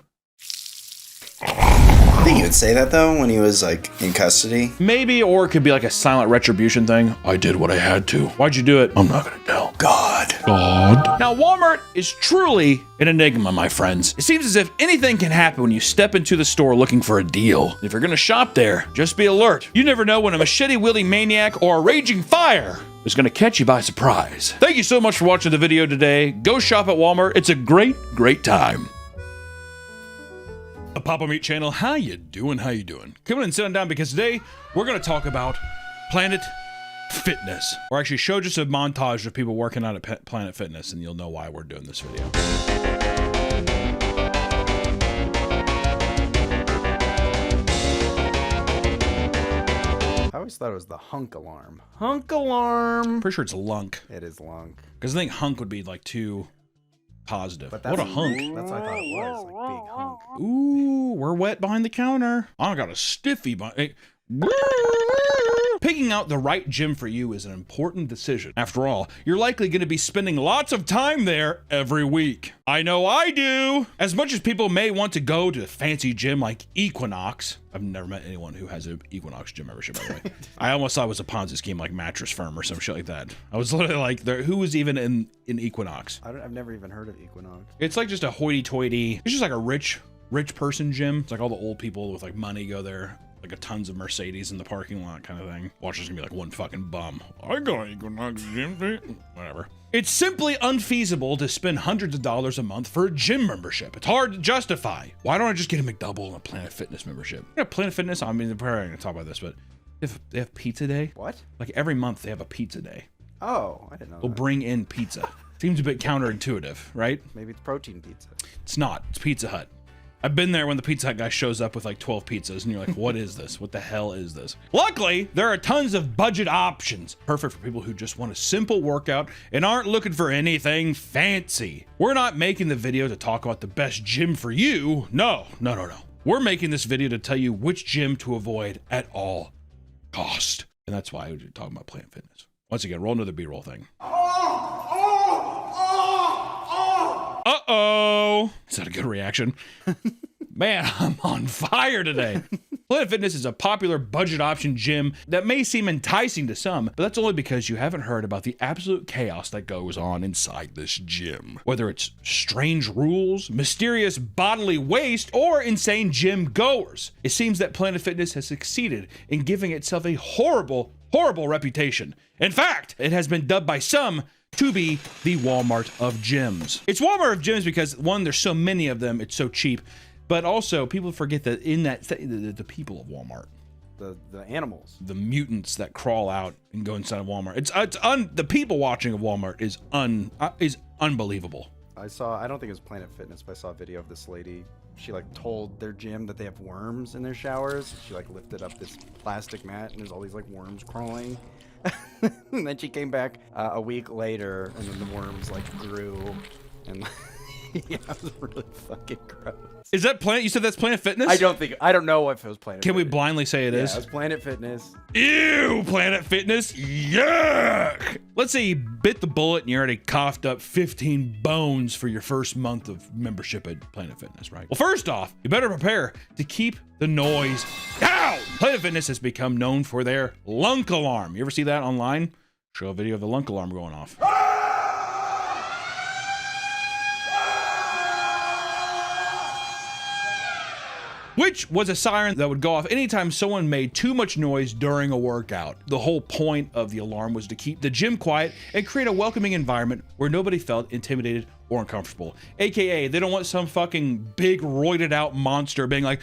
I think he would say that though when he was like in custody. Maybe, or it could be like a silent retribution thing. I did what I had to. Why'd you do it? I'm not gonna tell. God. Now, Walmart is truly an enigma, my friends. It seems as if anything can happen when you step into the store looking for a deal. If you're gonna shop there, just be alert. You never know when a machete-wielding maniac or a raging fire is gonna catch you by surprise. Thank you so much for watching the video today. Go shop at Walmart. It's a great, great time. The Papa Meat channel, how you doing? How you doing? Come in and sit on down because today we're gonna talk about Planet Fitness. Or actually show just a montage of people working out at Planet Fitness, and you'll know why we're doing this video. I always thought it was the hunk alarm. Hunk alarm. Pretty sure it's lunk. It is lunk. Because I think hunk would be like too positive. But what a hunk. That's what I thought it was, like big hunk. Ooh, we're wet behind the counter. I got a stiffy behind. Picking out the right gym for you is an important decision. After all, you're likely going to be spending lots of time there every week. I know I do. As much as people may want to go to a fancy gym like Equinox, I've never met anyone who has an Equinox gym membership, by the way. I almost thought it was a Ponzi scheme like Mattress Firm or some shit like that. I was literally like, who was even in Equinox? I've never even heard of Equinox. It's like just a hoity-toity, it's just like a rich person gym. It's like all the old people with like money go there. Like a tons of Mercedes in the parking lot kind of thing. Watch, there's gonna be like one fucking bum. I got Equinox gym. Whatever. It's simply unfeasible to spend hundreds of dollars a month for a gym membership. It's hard to justify. Why don't I just get a McDouble and a Planet Fitness membership? Yeah, Planet Fitness, I mean, they're probably gonna talk about this, but they have pizza day. What? Like every month they have a pizza day. Oh, I didn't know They'll bring in pizza. Seems a bit counterintuitive, right? Maybe it's protein pizza. It's not. It's Pizza Hut. I've been there when the Pizza Hut guy shows up with like 12 pizzas and you're like, what is this? What the hell is this? Luckily, there are tons of budget options. Perfect for people who just want a simple workout and aren't looking for anything fancy. We're not making the video to talk about the best gym for you. No. We're making this video to tell you which gym to avoid at all cost. And that's why we're talking about Planet Fitness. Once again, roll another B-roll thing. Uh-oh. Is that a good reaction? Man, I'm on fire today. Planet Fitness is a popular budget option gym that may seem enticing to some, but that's only because you haven't heard about the absolute chaos that goes on inside this gym. Whether it's strange rules, mysterious bodily waste, or insane gym goers, it seems that Planet Fitness has succeeded in giving itself a horrible reputation. In fact, it has been dubbed by some to be the Walmart of gyms. It's Walmart of gyms because, one, there's so many of them, it's so cheap, but also people forget that in that the people of Walmart, the animals, the mutants that crawl out and go inside of Walmart. The people watching of Walmart is unbelievable. I don't think it was Planet Fitness, but I saw a video of this lady. She like told their gym that they have worms in their showers. She like lifted up this plastic mat and there's all these like worms crawling. And then she came back a week later and then the worms like grew and Yeah, it was really fucking gross. Is that Planet? You said that's Planet Fitness? I don't know if it was Planet Can we Fitness. blindly say it Yeah, is? it was Planet Fitness. Ew, Planet Fitness. Yuck. Let's say you bit the bullet and you already coughed up 15 bones for your first month of membership at Planet Fitness, right? Well, first off, you better prepare to keep the noise down. Planet Fitness has become known for their lunk alarm. You ever see that online? Show a video of the lunk alarm going off. Which was a siren that would go off anytime someone made too much noise during a workout. The whole point of the alarm was to keep the gym quiet and create a welcoming environment where nobody felt intimidated or uncomfortable. AKA, they don't want some fucking big roided out monster being like,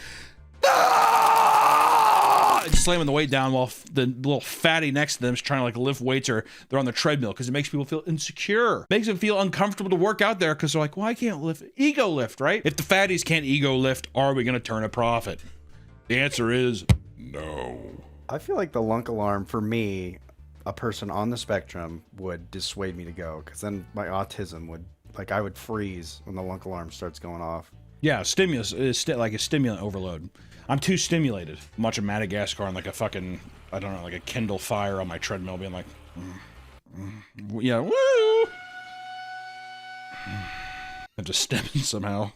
and slamming the weight down while the little fatty next to them is trying to like lift weights or they're on the treadmill, because it makes people feel insecure. Makes them feel uncomfortable to work out there because they're like, well, I can't lift. Ego lift, right? If the fatties can't ego lift, are we going to turn a profit? The answer is no. I feel like the lunk alarm, for me, a person on the spectrum, would dissuade me to go, because then my autism would, like, I would freeze when the lunk alarm starts going off. Yeah, stimulus is like a stimulant overload. I'm too stimulated. I'm watching Madagascar on like a fucking, I don't know, like a Kindle Fire on my treadmill being like, yeah, woo! Have to stem it somehow.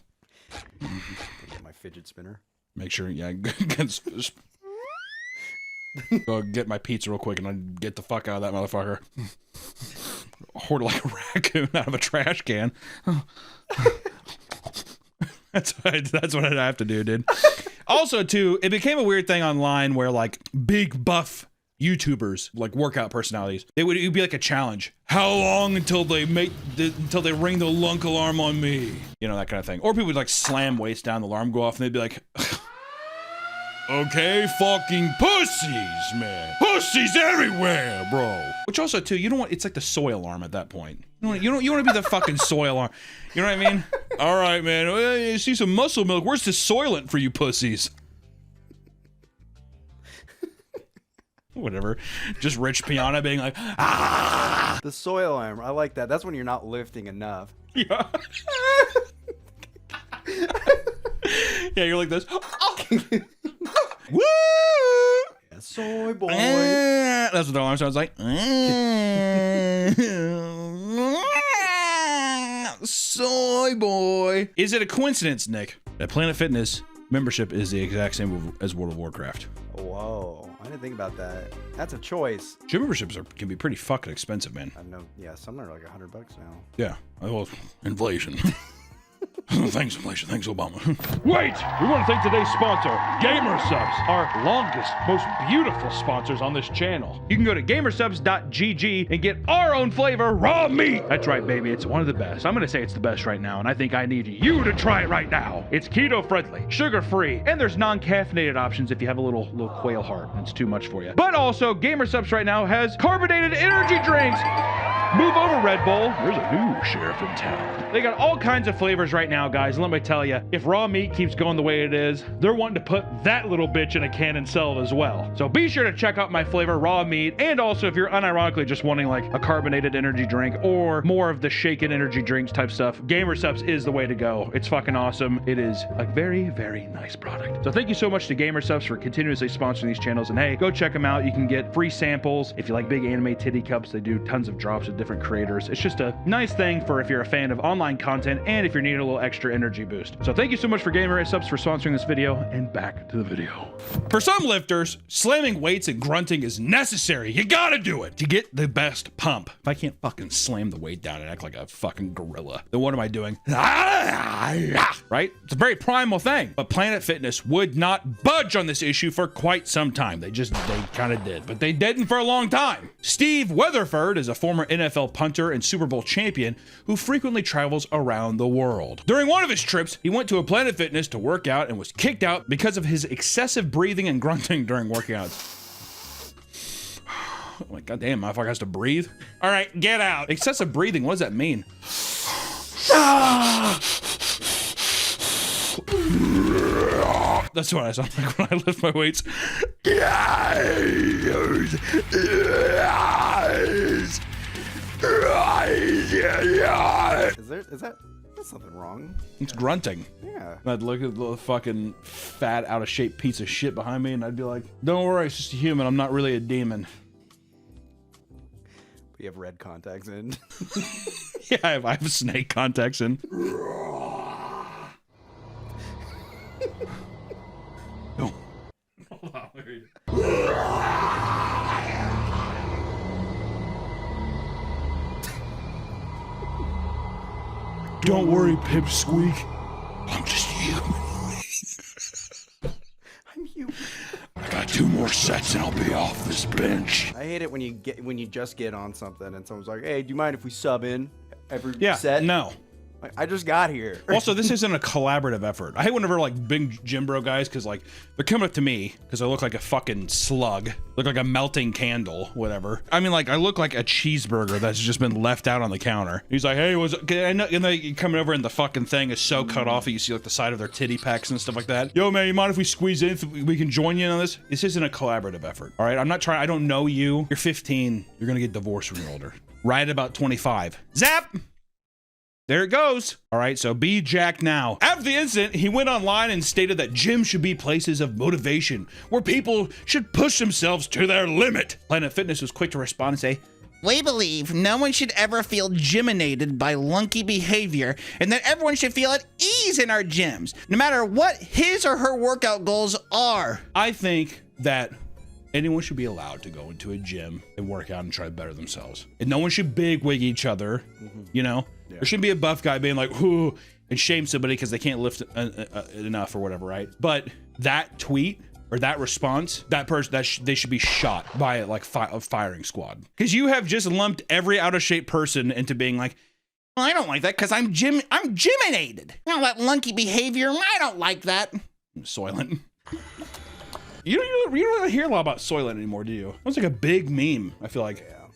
Get my fidget spinner. Make sure, yeah, go get my pizza real quick and then get the fuck out of that motherfucker. Hoard like a raccoon out of a trash can. That's what I'd have to do, dude. Also, too, it became a weird thing online where like big buff YouTubers, like workout personalities, it would be like a challenge. How long until they ring the lunk alarm on me? You know, that kind of thing. Or people would like slam weights down, the alarm go off, and they'd be like, okay, fucking pussies, man. Pussies everywhere, bro. Which also, too, you don't want, it's like the soy alarm at that point. You want to be the fucking soy alarm. You know what I mean? All right, man. You see some muscle milk. Where's the Soylent for you pussies? Whatever. Just Rich Piana being like, ah! The soy alarm, I like that. That's when you're not lifting enough. Yeah. Yeah, you're like this. Woo! Yeah, soy boy. That's what the alarm sounds like. Soy boy. Is it a coincidence, Nick, that Planet Fitness membership is the exact same as World of Warcraft? Whoa, I didn't think about that. That's a choice. Gym memberships can be pretty fucking expensive, man. I know. Yeah, some are like $100 now. Yeah. Well, inflation. Thanks, inflation. Thanks, Obama. Wait! We want to thank today's sponsor, GamerSubs, our longest, most beautiful sponsors on this channel. You can go to gamersubs.gg and get our own flavor, raw meat. That's right, baby. It's one of the best. I'm going to say it's the best right now, and I think I need you to try it right now. It's keto-friendly, sugar-free, and there's non-caffeinated options if you have a little quail heart and it's too much for you. But also, GamerSubs right now has carbonated energy drinks. Move over, Red Bull. There's a new sheriff in town. They got all kinds of flavors right now, guys. And let me tell you, if raw meat keeps going the way it is, they're wanting to put that little bitch in a can and sell it as well. So be sure to check out my flavor, raw meat. And also, if you're unironically just wanting like a carbonated energy drink or more of the shaken energy drinks type stuff, GamerSubs is the way to go. It's fucking awesome. It is a very, very nice product. So thank you so much to GamerSubs for continuously sponsoring these channels. And hey, go check them out. You can get free samples. If you like big anime titty cups, they do tons of drops of different creators. It's just a nice thing for if you're a fan of online content and if you're needing a little extra energy boost. So thank you so much for GamerSubs for sponsoring this video, and back to the video. For some lifters, slamming weights and grunting is necessary. You gotta do it to get the best pump. If I can't fucking slam the weight down and act like a fucking gorilla, then what am I doing? Right? It's a very primal thing. But Planet Fitness would not budge on this issue for quite some time. They kind of did, but they didn't for a long time. Steve Weatherford is a former NFL punter and Super Bowl champion who frequently travels around the world. During one of his trips, he went to a Planet Fitness to work out and was kicked out because of his excessive breathing and grunting during workouts. Oh my goddamn, motherfucker has to breathe. All right, get out. Excessive breathing, what does that mean? That's what I sound like when I lift my weights. Is that? That's nothing wrong. It's grunting. Yeah. I'd look at the fucking fat, out of shape piece of shit behind me, and I'd be like, "Don't worry, it's just a human. I'm not really a demon." You have red contacts in. Yeah, I have snake contacts in. No. Hold on. Don't worry, Pipsqueak. I'm just human. I'm human. I got 2 more sets and I'll be off this bench. I hate it when you just get on something and someone's like, "Hey, do you mind if we sub in every Yeah, set?" no. Like, I just got here. Also, this isn't a collaborative effort. I hate whenever like big gym bro guys, because like they're coming up to me because I look like a fucking slug, look like a melting candle, whatever. I mean, like I look like a cheeseburger that's just been left out on the counter. He's like, "Hey, I know," and they coming over and the fucking thing is so cut off that you see like the side of their titty packs and stuff like that. "Yo, man, you mind if we squeeze in? We can join you in on this." This isn't a collaborative effort. All right, I'm not trying. I don't know you. You're 15. You're gonna get divorced when you're older. Right at about 25. Zap. There it goes. All right, so be jacked now. After the incident, he went online and stated that gyms should be places of motivation, where people should push themselves to their limit. Planet Fitness was quick to respond and say, "We believe no one should ever feel gyminated by lunky behavior, and that everyone should feel at ease in our gyms, no matter what his or her workout goals are." I think that anyone should be allowed to go into a gym and work out and try to better themselves. And no one should bigwig each other, you know? Yeah. There shouldn't be a buff guy being like, "Ooh," and shame somebody because they can't lift enough or whatever, right? But that tweet or that response, that person, they should be shot by like a firing squad. Because you have just lumped every out of shape person into being like, "Well, I don't like that because I'm gyminated. All that lunky behavior, I don't like that." Soylent. You don't really hear a lot about Soylent anymore, do you? It was like a big meme, I feel like. Yeah.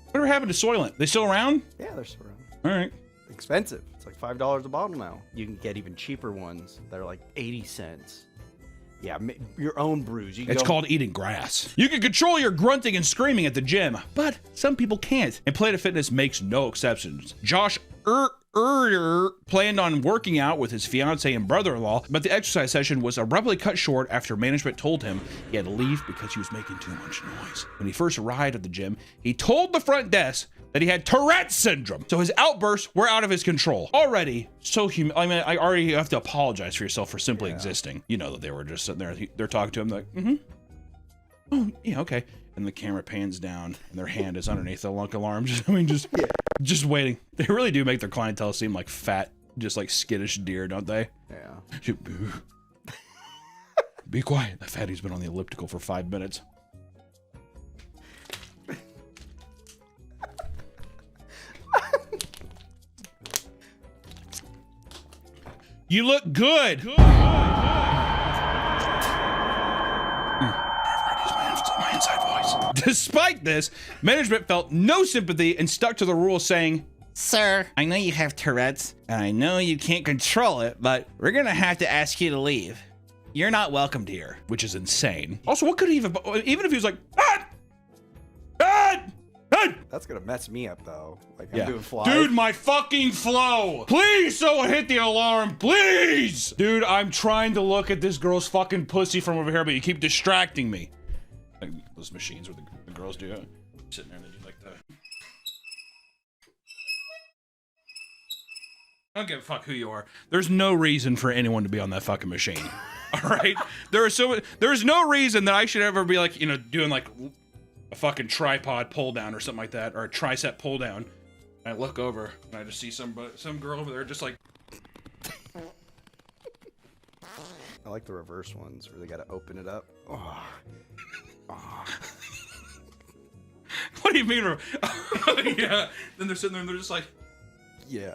Whatever happened to Soylent? They still around? Yeah, they're still around. All right. Expensive. It's like $5 a bottle now. You can get even cheaper ones that are like 80 cents. Yeah, your own brews. It's called eating grass. You can control your grunting and screaming at the gym, but some people can't. And Planet Fitness makes no exceptions. Josh planned on working out with his fiance and brother-in-law, but the exercise session was abruptly cut short after management told him he had to leave because he was making too much noise. When he first arrived at the gym, he told the front desk that he had Tourette's syndrome, so his outbursts were out of his control. Already so I mean, I already have to apologize for yourself for simply existing. You know that they were just sitting there, they're talking to him like, "Oh, yeah, okay." And the camera pans down and their hand is underneath the lunk alarm. Just waiting. They really do make their clientele seem like fat, just like skittish deer, don't they? Yeah. Be quiet. That fatty's been on the elliptical for 5 minutes. You look good. My inside voice. Despite this, management felt no sympathy and stuck to the rule, saying, "Sir, I know you have Tourette's, and I know you can't control it, but we're gonna have to ask you to leave. You're not welcomed here." Which is insane. Also, what could he even if he was like, That's gonna mess me up though. Like I'm yeah. doing flies. Dude, my fucking flow. Please, someone hit the alarm, please. Dude, I'm trying to look at this girl's fucking pussy from over here, but you keep distracting me. Like those machines where the girls do it. Sitting there and they do like that. I don't give a fuck who you are. There's no reason for anyone to be on that fucking machine. All right? There's no reason that I should ever be like, you know, doing like a fucking tripod pull down or something like that, or a tricep pull down. And I look over and I just see some girl over there just like. I like the reverse ones where they gotta open it up. Oh. Oh. What do you mean? Oh, yeah. Then they're sitting there and they're just like, yeah.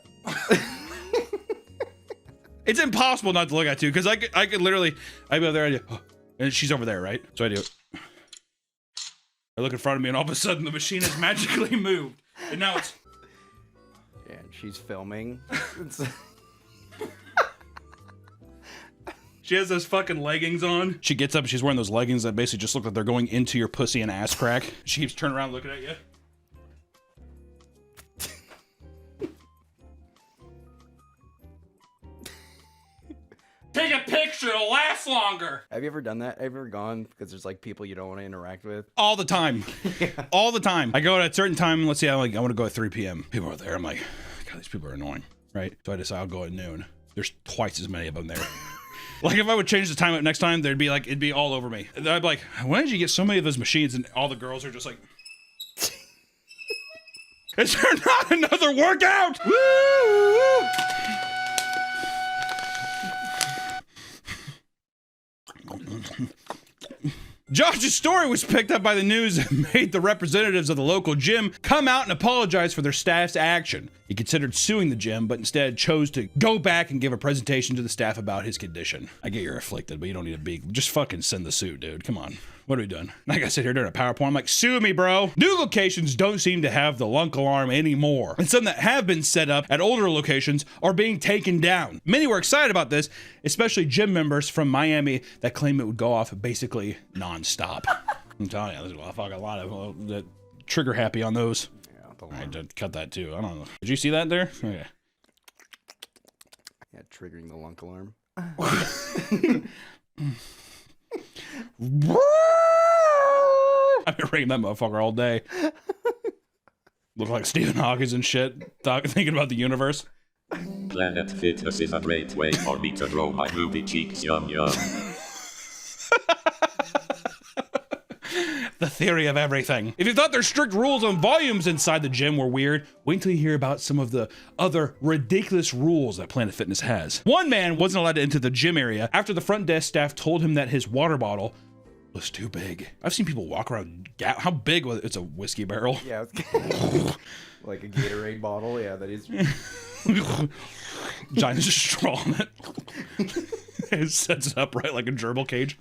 It's impossible not to look at too, because I could literally, I'd be over there, and she's over there, right? So I do it. I look in front of me, and all of a sudden the machine has magically moved, and now it's. Yeah, and she's filming. She has those fucking leggings on. She gets up, she's wearing those leggings that basically just look like they're going into your pussy and ass crack. She keeps turning around looking at you. Take a picture, it'll last longer. Have you ever done that? Have you ever gone because there's like people you don't want to interact with? All the time. All the time. I go at a certain time, let's say I want to go at 3 p.m. People are there. I'm like, God, these people are annoying, right? So I decide I'll go at noon. There's twice as many of them there. Like if I would change the time up next time, there'd be like, it'd be all over me. And I'd be like, when did you get so many of those machines? And all the girls are just like, is there not another workout? Woo! Josh's story was picked up by the news and made the representatives of the local gym come out and apologize for their staff's action. He considered suing the gym, but instead chose to go back and give a presentation to the staff about his condition. I get you're afflicted, but you don't need to be. Just fucking send the suit, dude. Come on. What are we doing? Like I sit here during a PowerPoint, I'm like, sue me, bro. New locations don't seem to have the lunk alarm anymore. And some that have been set up at older locations are being taken down. Many were excited about this, especially gym members from Miami that claim it would go off basically non-stop. I'm telling you, there's a lot of that trigger happy on those. I had to cut that too. I don't know. Did you see that there? Okay. Yeah, triggering the lunk alarm. I've been ringing that motherfucker all day. Look like Stephen Hawking and shit, thinking about the universe. Planet Fitness is a great way for me to grow my booty cheeks, yum yum. The theory of everything. If you thought their strict rules on volumes inside the gym were weird, wait until you hear about some of the other ridiculous rules that Planet Fitness has. One man wasn't allowed to enter the gym area after the front desk staff told him that his water bottle was too big. I've seen people walk around, how big was it? It's a whiskey barrel. Yeah, it's like a Gatorade bottle. Yeah, that is. Giant straw in it. It sets it up right like a gerbil cage.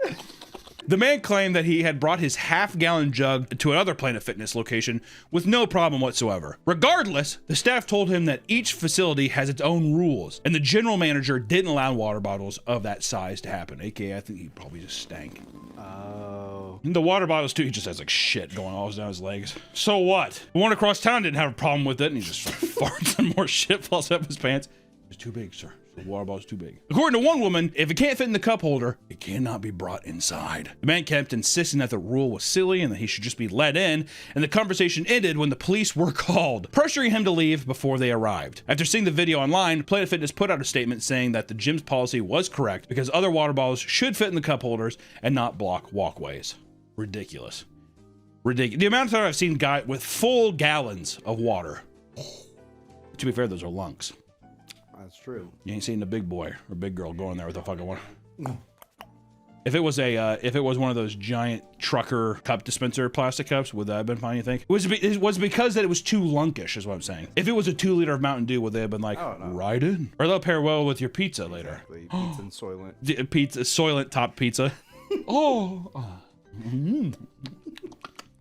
The man claimed that he had brought his half-gallon jug to another Planet Fitness location with no problem whatsoever. Regardless, the staff told him that each facility has its own rules, and the general manager didn't allow water bottles of that size to happen. AKA, I think he probably just stank. Oh. The water bottles too, he just has like shit going all down his legs. So what? The one across town didn't have a problem with it, and he just farts and more shit falls up his pants. It's too big, sir. The water bottle's too big. According to one woman, if it can't fit in the cup holder, it cannot be brought inside. The man kept insisting that the rule was silly and that he should just be let in, and the conversation ended when the police were called, pressuring him to leave before they arrived. After seeing the video online, Planet Fitness put out a statement saying that the gym's policy was correct because other water bottles should fit in the cup holders and not block walkways. Ridiculous. Ridiculous. The amount of time I've seen guys with full gallons of water. To be fair, those are lunks. That's true. You ain't seen the big boy or big girl going there with a fucking one. If it was one of those giant trucker cup dispenser plastic cups, would that have been fine, you think? It was because that it was too lunkish, is what I'm saying. If it was a 2 liter of Mountain Dew, would they have been like, right in? Or they'll pair well with your pizza later. Exactly. Pizza and Soylent. Pizza, Soylent top pizza.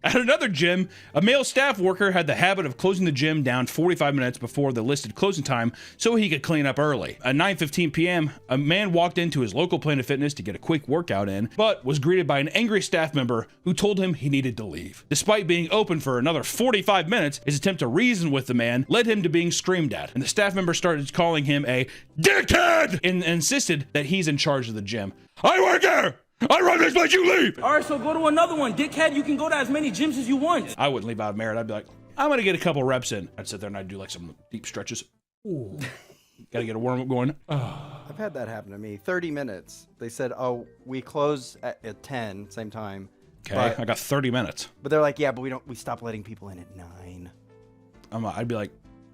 At another gym, a male staff worker had the habit of closing the gym down 45 minutes before the listed closing time so he could clean up early. At 9:15 p.m., a man walked into his local Planet Fitness to get a quick workout in, but was greeted by an angry staff member who told him he needed to leave. Despite being open for another 45 minutes, his attempt to reason with the man led him to being screamed at, and the staff member started calling him a dickhead and insisted that he's in charge of the gym. I work here! I run this place, you leave! All right, so go to another one. Dickhead, you can go to as many gyms as you want. I wouldn't leave out of merit. I'd be like, I'm gonna get a couple reps in. I'd sit there and I'd do like some deep stretches. Ooh. Gotta get a warm up going. I've had that happen to me. 30 minutes. They said, oh, we close at 10, same time. Okay, I got 30 minutes. But they're like, yeah, but we stop letting people in at 9. I'd be like,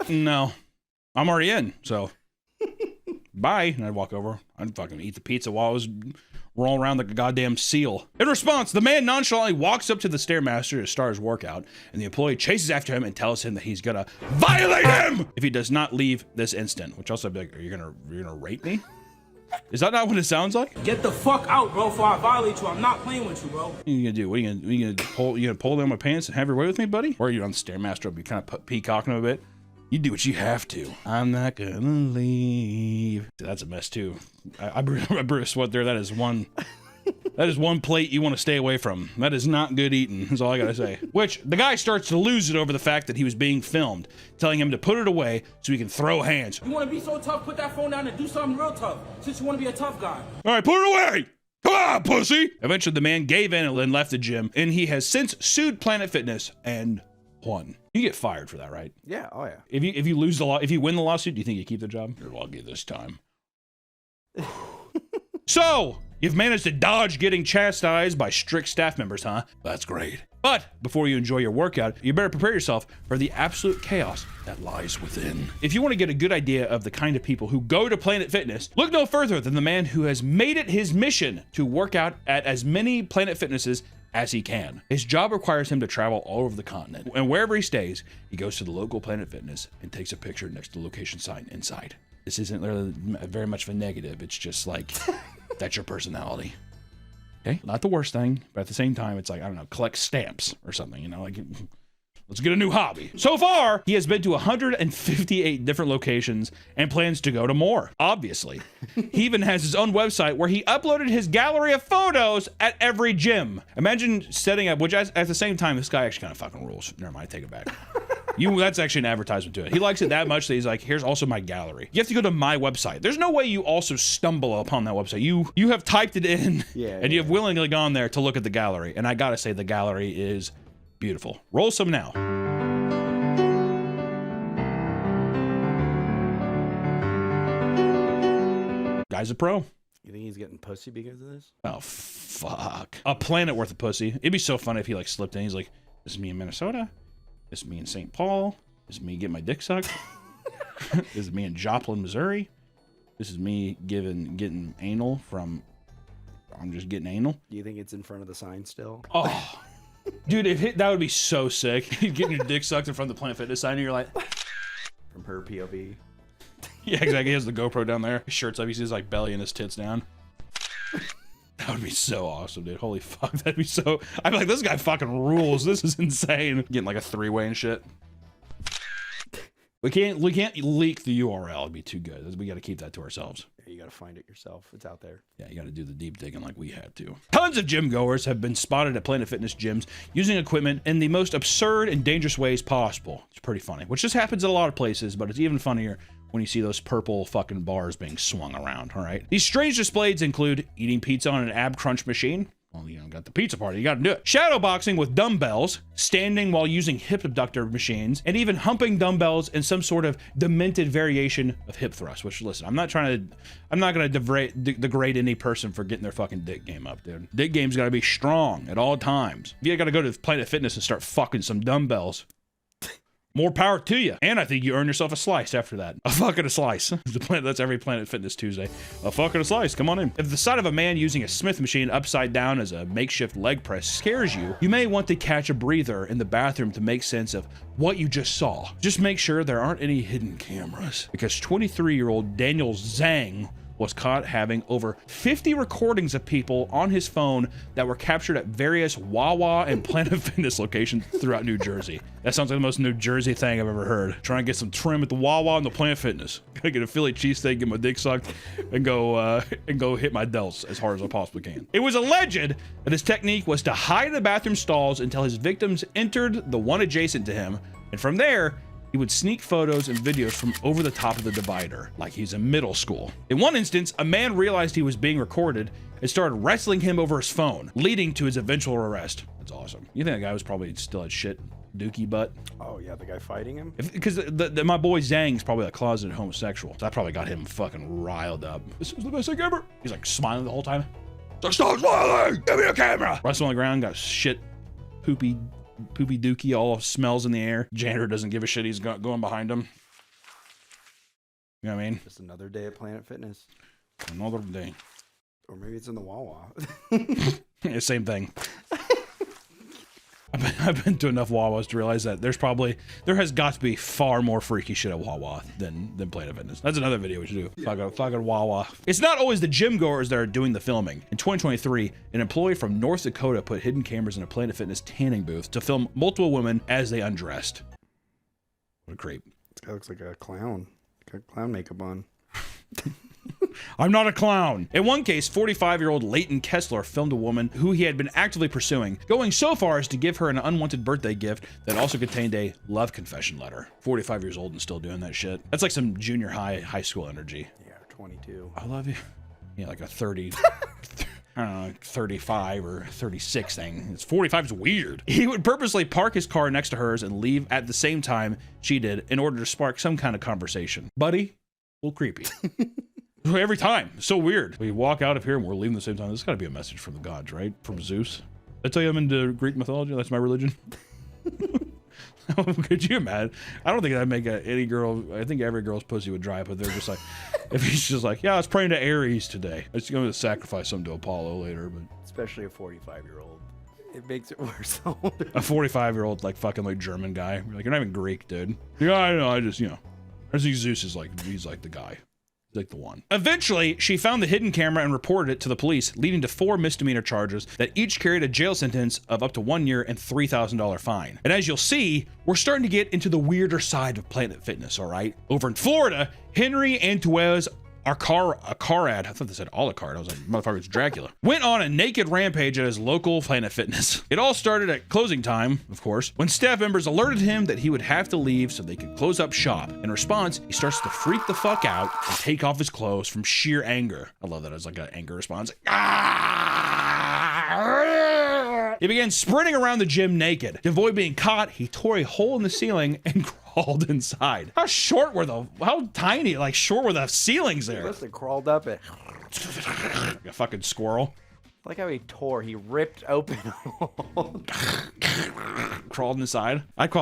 no, I'm already in, so bye. And I'd walk over. I'd fucking eat the pizza while I was rolling around like a goddamn seal. In response, the man nonchalantly walks up to the Stairmaster to start his workout, and the employee chases after him and tells him that he's gonna violate him if he does not leave this instant. Which also, I'd be like, you're gonna rape me? Is that not what it sounds like? Get the fuck out, bro, before I violate you. I'm not playing with you, bro. What are you gonna do? What are you gonna pull down my pants and have your way with me, buddy? Or are you on the Stairmaster? I'll be kind of peacocking him a bit. You do what you have to. I'm not gonna leave. That's a mess too. I brew a sweat there. That is one That is one plate you want to stay away from. That is not good eating, is all I gotta say. Which, the guy starts to lose it over the fact that he was being filmed, telling him to put it away so he can throw hands. You want to be so tough, put that phone down and do something real tough, since you want to be a tough guy. All right, put it away! Come on, pussy! Eventually, the man gave in and left the gym, and he has since sued Planet Fitness and won. You get fired for that, right? Yeah, oh yeah. If you lose the if you win the lawsuit, do you think you keep the job? You're lucky this time. So, you've managed to dodge getting chastised by strict staff members, huh? That's great. But before you enjoy your workout, you better prepare yourself for the absolute chaos that lies within. If you want to get a good idea of the kind of people who go to Planet Fitness, look no further than the man who has made it his mission to work out at as many Planet Fitnesses as he can. His job requires him to travel all over the continent, and wherever he stays, he goes to the local Planet Fitness and takes a picture next to the location sign inside. This isn't really very much of a negative. It's just like, that's your personality. Okay, not the worst thing, but at the same time, it's like, I don't know, collect stamps or something, you know, like, let's get a new hobby. So far, he has been to 158 different locations and plans to go to more, obviously. He even has his own website where he uploaded his gallery of photos at every gym. Imagine setting up, which at the same time, this guy actually kind of fucking rules. Never mind, I take it back. That's actually an advertisement to it. He likes it that much that he's like, here's also my gallery. You have to go to my website. There's no way you also stumble upon that website. You have typed it in and you have willingly gone there to look at the gallery. And I gotta say, the gallery is beautiful. Roll some now. Guy's a pro. You think he's getting pussy because of this? Oh, fuck. A planet worth of pussy. It'd be so funny if he like slipped in. He's like, this is me in Minnesota. This is me in St. Paul. This is me getting my dick sucked. This is me in Joplin, Missouri. This is me getting anal from, I'm just getting anal. Do you think it's in front of the sign still? Oh, dude, that would be so sick. Getting your dick sucked in front of the Planet Fitness sign and you're like. From her POV. Yeah, exactly. He has the GoPro down there. His shirt's up. He sees his like belly and his tits down. That would be so awesome, dude. Holy fuck, that'd be so. I'd be like, this guy fucking rules. This is insane. Getting like a three-way and shit. We can't leak the URL. It'd be too good. We got to keep that to ourselves. Yeah, you got to find it yourself. It's out there. Yeah, you got to do the deep digging like we had to. Tons of gym goers have been spotted at Planet Fitness gyms using equipment in the most absurd and dangerous ways possible. It's pretty funny, which just happens at a lot of places, but it's even funnier when you see those purple fucking bars being swung around, all right? These strange displays include eating pizza on an ab crunch machine. Well, you know, got the pizza party, you gotta do it. Shadow boxing with dumbbells, standing while using hip abductor machines, and even humping dumbbells in some sort of demented variation of hip thrust, which, listen, I'm not gonna degrade any person for getting their fucking dick game up, dude. Dick game's gotta be strong at all times. If you gotta go to Planet Fitness and start fucking some dumbbells, more power to you. And I think you earn yourself a slice after that. A fucking a slice. That's every Planet Fitness Tuesday. A fucking a slice. Come on in. If the sight of a man using a Smith machine upside down as a makeshift leg press scares you, you may want to catch a breather in the bathroom to make sense of what you just saw. Just make sure there aren't any hidden cameras, because 23-year-old Daniel Zhang was caught having over 50 recordings of people on his phone that were captured at various Wawa and Planet Fitness locations throughout New Jersey. That sounds like the most New Jersey thing I've ever heard. Trying to get some trim at the Wawa and the Planet Fitness. Gotta get a Philly cheesesteak, get my dick sucked, and go hit my delts as hard as I possibly can. It was alleged that his technique was to hide in the bathroom stalls until his victims entered the one adjacent to him, and from there, he would sneak photos and videos from over the top of the divider, like he's in middle school. In one instance, a man realized he was being recorded and started wrestling him over his phone, leading to his eventual arrest. That's awesome. You think that guy was probably still at shit dookie butt? Oh yeah, the guy fighting him? Because my boy Zhang's probably a closeted homosexual. So that probably got him fucking riled up. This is the best thing ever. He's like smiling the whole time. Stop smiling! Give me a camera! Wrestling on the ground, got shit, poopy dookie, all smells in the air. Janitor doesn't give a shit. He's going behind him. You know what I mean? Just another day at Planet Fitness. Another day. Or maybe it's in the Wawa. Yeah, same thing. I've been to enough Wawas to realize that there has got to be far more freaky shit at Wawa than Planet Fitness. That's another video we should do. Fucking Wawa. It's not always the gym goers that are doing the filming. In 2023, an employee from North Dakota put hidden cameras in a Planet Fitness tanning booth to film multiple women as they undressed. What a creep. This guy looks like a clown. Got clown makeup on. I'm not a clown. In one case, 45-year-old Leighton Kessler filmed a woman who he had been actively pursuing, going so far as to give her an unwanted birthday gift that also contained a love confession letter. 45 years old and still doing that shit. That's like some junior high school energy. Yeah, 22. I love you. Yeah, like a 30, I don't know, 35 or 36 thing. It's 45 is weird. He would purposely park his car next to hers and leave at the same time she did in order to spark some kind of conversation. Buddy, a little creepy. Every time. So weird. We walk out of here and we're leaving the same time. This has got to be a message from the gods, right? From Zeus. I tell you I'm into Greek mythology. That's my religion. Could you imagine? I don't think that'd make any girl. I think every girl's pussy would dry up, but they're just like, if he's just like, yeah, I was praying to Ares today. I was going to sacrifice something to Apollo later, but Especially a 45-year-old. It makes it worse. a 45-year-old like fucking like German guy. You're like, you're not even Greek, dude. Yeah, I know. I just, you know, I think Zeus is like, he's like the guy. Like the one. Eventually, she found the hidden camera and reported it to the police, leading to 4 misdemeanor charges that each carried a jail sentence of up to 1 year and $3,000 fine. And as you'll see, we're starting to get into the weirder side of Planet Fitness, all right? Over in Florida, Henry Antuez Arcarad, I thought they said Alucard. I was like, motherfucker, it's Dracula. Went on a naked rampage at his local Planet Fitness. It all started at closing time, of course, when staff members alerted him that he would have to leave so they could close up shop. In response, he starts to freak the fuck out and take off his clothes from sheer anger. I love that as like an anger response. He began sprinting around the gym naked. To avoid being caught, he tore a hole in the ceiling and crawled inside. How tiny, like short were the ceilings there? He must have crawled up it. Like a fucking squirrel. I like how he tore. He ripped open. Crawled inside. I'd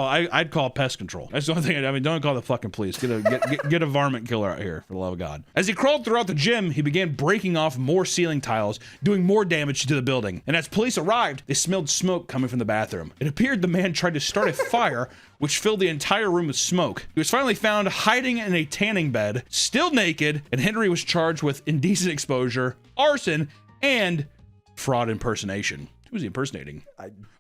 call pest control. That's the only thing. I mean, don't call the fucking police. Get a varmint killer out here, for the love of God. As he crawled throughout the gym, he began breaking off more ceiling tiles, doing more damage to the building. And as police arrived, they smelled smoke coming from the bathroom. It appeared the man tried to start a fire, which filled the entire room with smoke. He was finally found hiding in a tanning bed, still naked, and Henry was charged with indecent exposure, arson, and fraud impersonation. Who was he impersonating?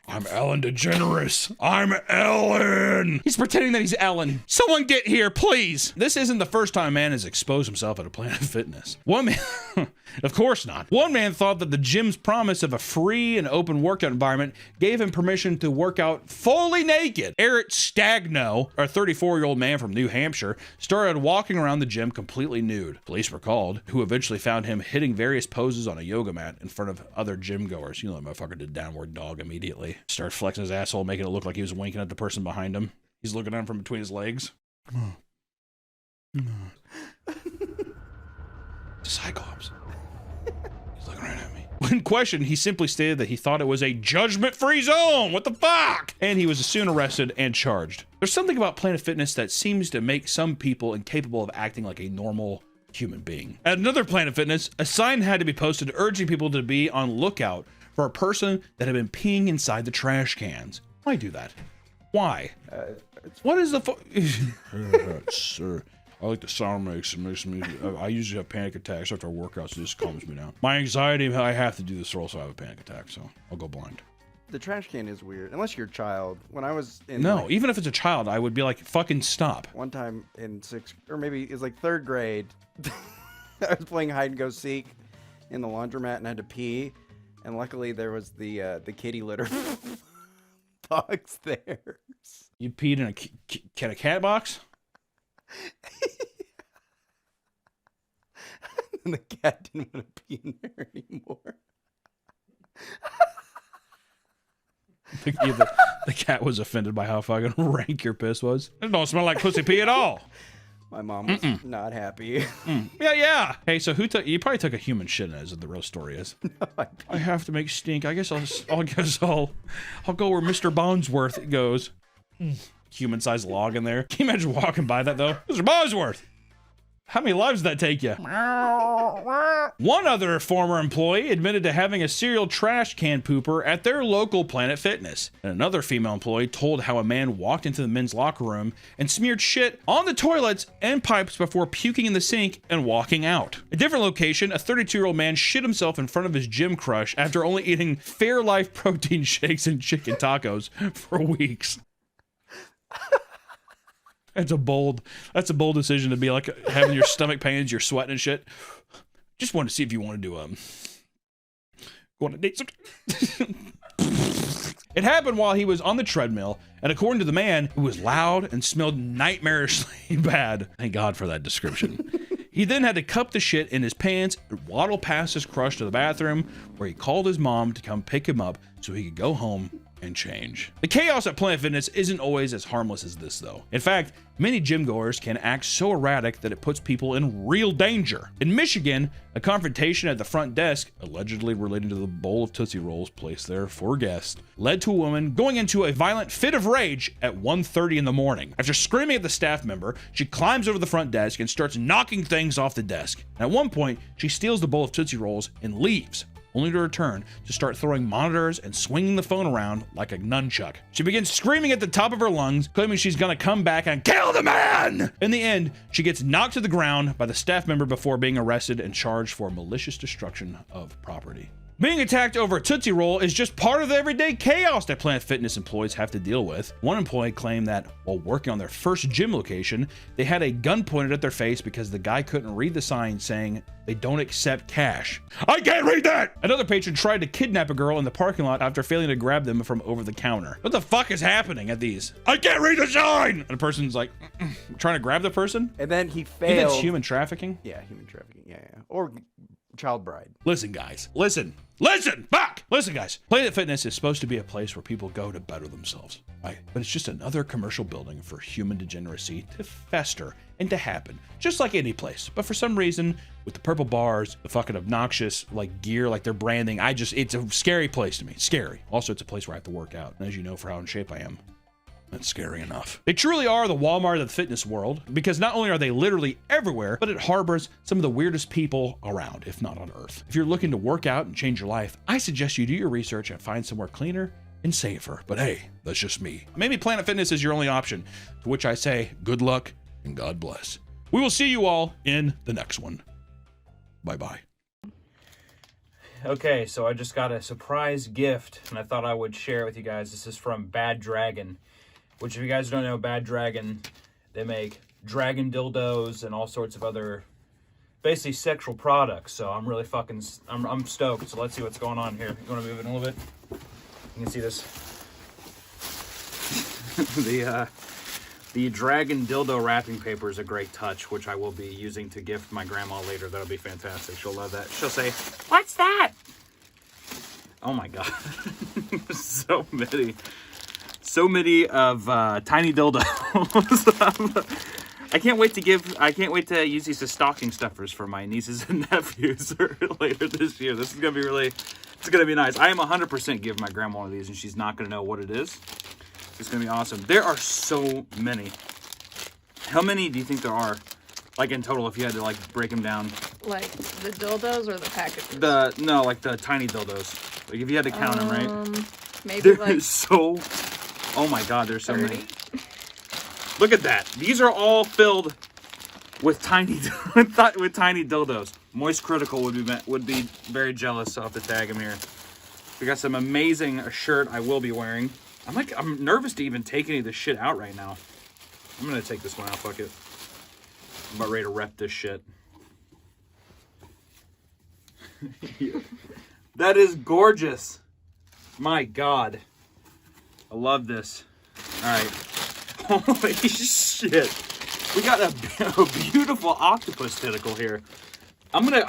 I'm Ellen DeGeneres. I'm Ellen. He's pretending that he's Ellen. Someone get here, please. This isn't the first time a man has exposed himself at a Planet Fitness. One man, of course not. One man thought that the gym's promise of a free and open workout environment gave him permission to work out fully naked. Eric Stagno, a 34-year-old man from New Hampshire, started walking around the gym completely nude. Police were called, who eventually found him hitting various poses on a yoga mat in front of other gym goers. You know, that motherfucker did downward dog immediately. Started flexing his asshole, making it look like he was winking at the person behind him. He's looking at him from between his legs. Cyclops. He's looking right at me. When questioned, he simply stated that he thought it was a judgment-free zone. What the fuck? And he was soon arrested and charged. There's something about Planet Fitness that seems to make some people incapable of acting like a normal human being. At another Planet Fitness, a sign had to be posted urging people to be on lookout for a person that had been peeing inside the trash cans. Why do that? Why? What is the Sir, I like the sound makes me. I usually have panic attacks after workouts, so this calms me down. My anxiety, I have to do this or else I have a panic attack, so I'll go blind. The trash can is weird, unless you're a child. When I was in No, even if it's a child, I would be like, fucking stop. One time in 6th, or maybe it was like 3rd grade, I was playing hide and go seek in the laundromat and I had to pee. And luckily there was the kitty litter box there. You peed in a cat box? And the cat didn't want to pee in there anymore. The cat was offended by how fucking rank your piss was. It don't smell like pussy pee at all. My mom was not happy. Yeah. Hey, so you probably took a human shit as the real story is. No, I have to make stink. I guess I'll go where Mr. Bondsworth goes. Human-sized log in there. Can you imagine walking by that though? Mr. Bondsworth! How many lives did that take you? One other former employee admitted to having a serial trash can pooper at their local Planet Fitness. And another female employee told how a man walked into the men's locker room and smeared shit on the toilets and pipes before puking in the sink and walking out. A different location, a 32-year-old man shit himself in front of his gym crush after only eating Fairlife protein shakes and chicken tacos for weeks. That's a bold decision to be like having your stomach pains, you're sweating and shit. Just wanted to see if you wanted to go on a date. It happened while he was on the treadmill, and according to the man, it was loud and smelled nightmarishly bad. Thank God for that description. He then had to cup the shit in his pants and waddle past his crush to the bathroom, where he called his mom to come pick him up so he could go home and change. The chaos at Planet Fitness isn't always as harmless as this, though. In fact, many gym goers can act so erratic that it puts people in real danger. In Michigan, a confrontation at the front desk, allegedly related to the bowl of Tootsie Rolls placed there for guests, led to a woman going into a violent fit of rage at 1:30 in the morning. After screaming at the staff member, she climbs over the front desk and starts knocking things off the desk. At one point, she steals the bowl of Tootsie Rolls and leaves, only to return to start throwing monitors and swinging the phone around like a nunchuck. She begins screaming at the top of her lungs, claiming she's gonna come back and kill the man! In the end, she gets knocked to the ground by the staff member before being arrested and charged for malicious destruction of property. Being attacked over a Tootsie Roll is just part of the everyday chaos that Planet Fitness employees have to deal with. One employee claimed that while working on their first gym location, they had a gun pointed at their face because the guy couldn't read the sign saying they don't accept cash. I can't read that! Another patron tried to kidnap a girl in the parking lot after failing to grab them from over the counter. What the fuck is happening at these? I can't read the sign! And the person's like, trying to grab the person? And then he You think that's failed. human trafficking? Yeah, human trafficking. Yeah. Or child bride. Listen, guys. Listen, fuck! Listen, guys. Planet Fitness is supposed to be a place where people go to better themselves, right? But it's just another commercial building for human degeneracy to fester and to happen, just like any place. But for some reason, with the purple bars, the fucking obnoxious, like, gear, like their branding, it's a scary place to me. Scary. Also, it's a place where I have to work out. And as you know, for how in shape I am, that's scary enough. They truly are the Walmart of the fitness world, because not only are they literally everywhere, but it harbors some of the weirdest people around, if not on Earth. If you're looking to work out and change your life, I suggest you do your research and find somewhere cleaner and safer. But hey, that's just me. Maybe Planet Fitness is your only option, to which I say good luck and God bless. We will see you all in the next one. Bye-bye. Okay, so I just got a surprise gift, and I thought I would share it with you guys. This is from Bad Dragon, which, if you guys don't know, Bad Dragon, they make dragon dildos and all sorts of other, basically, sexual products. So I'm really I'm stoked. So let's see what's going on here. You want to move it a little bit? You can see this. The dragon dildo wrapping paper is a great touch, which I will be using to gift my grandma later. That'll be fantastic. She'll love that. She'll say, "What's that?" Oh my god. So many of tiny dildos. I can't wait to use these as stocking stuffers for my nieces and nephews later this year. This is gonna be it's gonna be nice. I am 100% give my grandma one of these, and she's not gonna know what it is. It's gonna be awesome. There are so many. How many do you think there are, like, in total, if you had to, like, break them down? Like the dildos or the packages? No, like the tiny dildos. Like, if you had to count them, right? Maybe There's like oh my god, there's so 30. many. Look at that. These are all filled with tiny with tiny dildos. Moist Critical would be very jealous, so I'll have to tag him here. We got some amazing shirt I will be wearing. I'm nervous to even take any of this shit out right now. I'm gonna take this one out, fuck it. I'm about ready to rep this shit. That is gorgeous. My god. I love this. Alright. Holy shit. We got a beautiful octopus tentacle here. I almost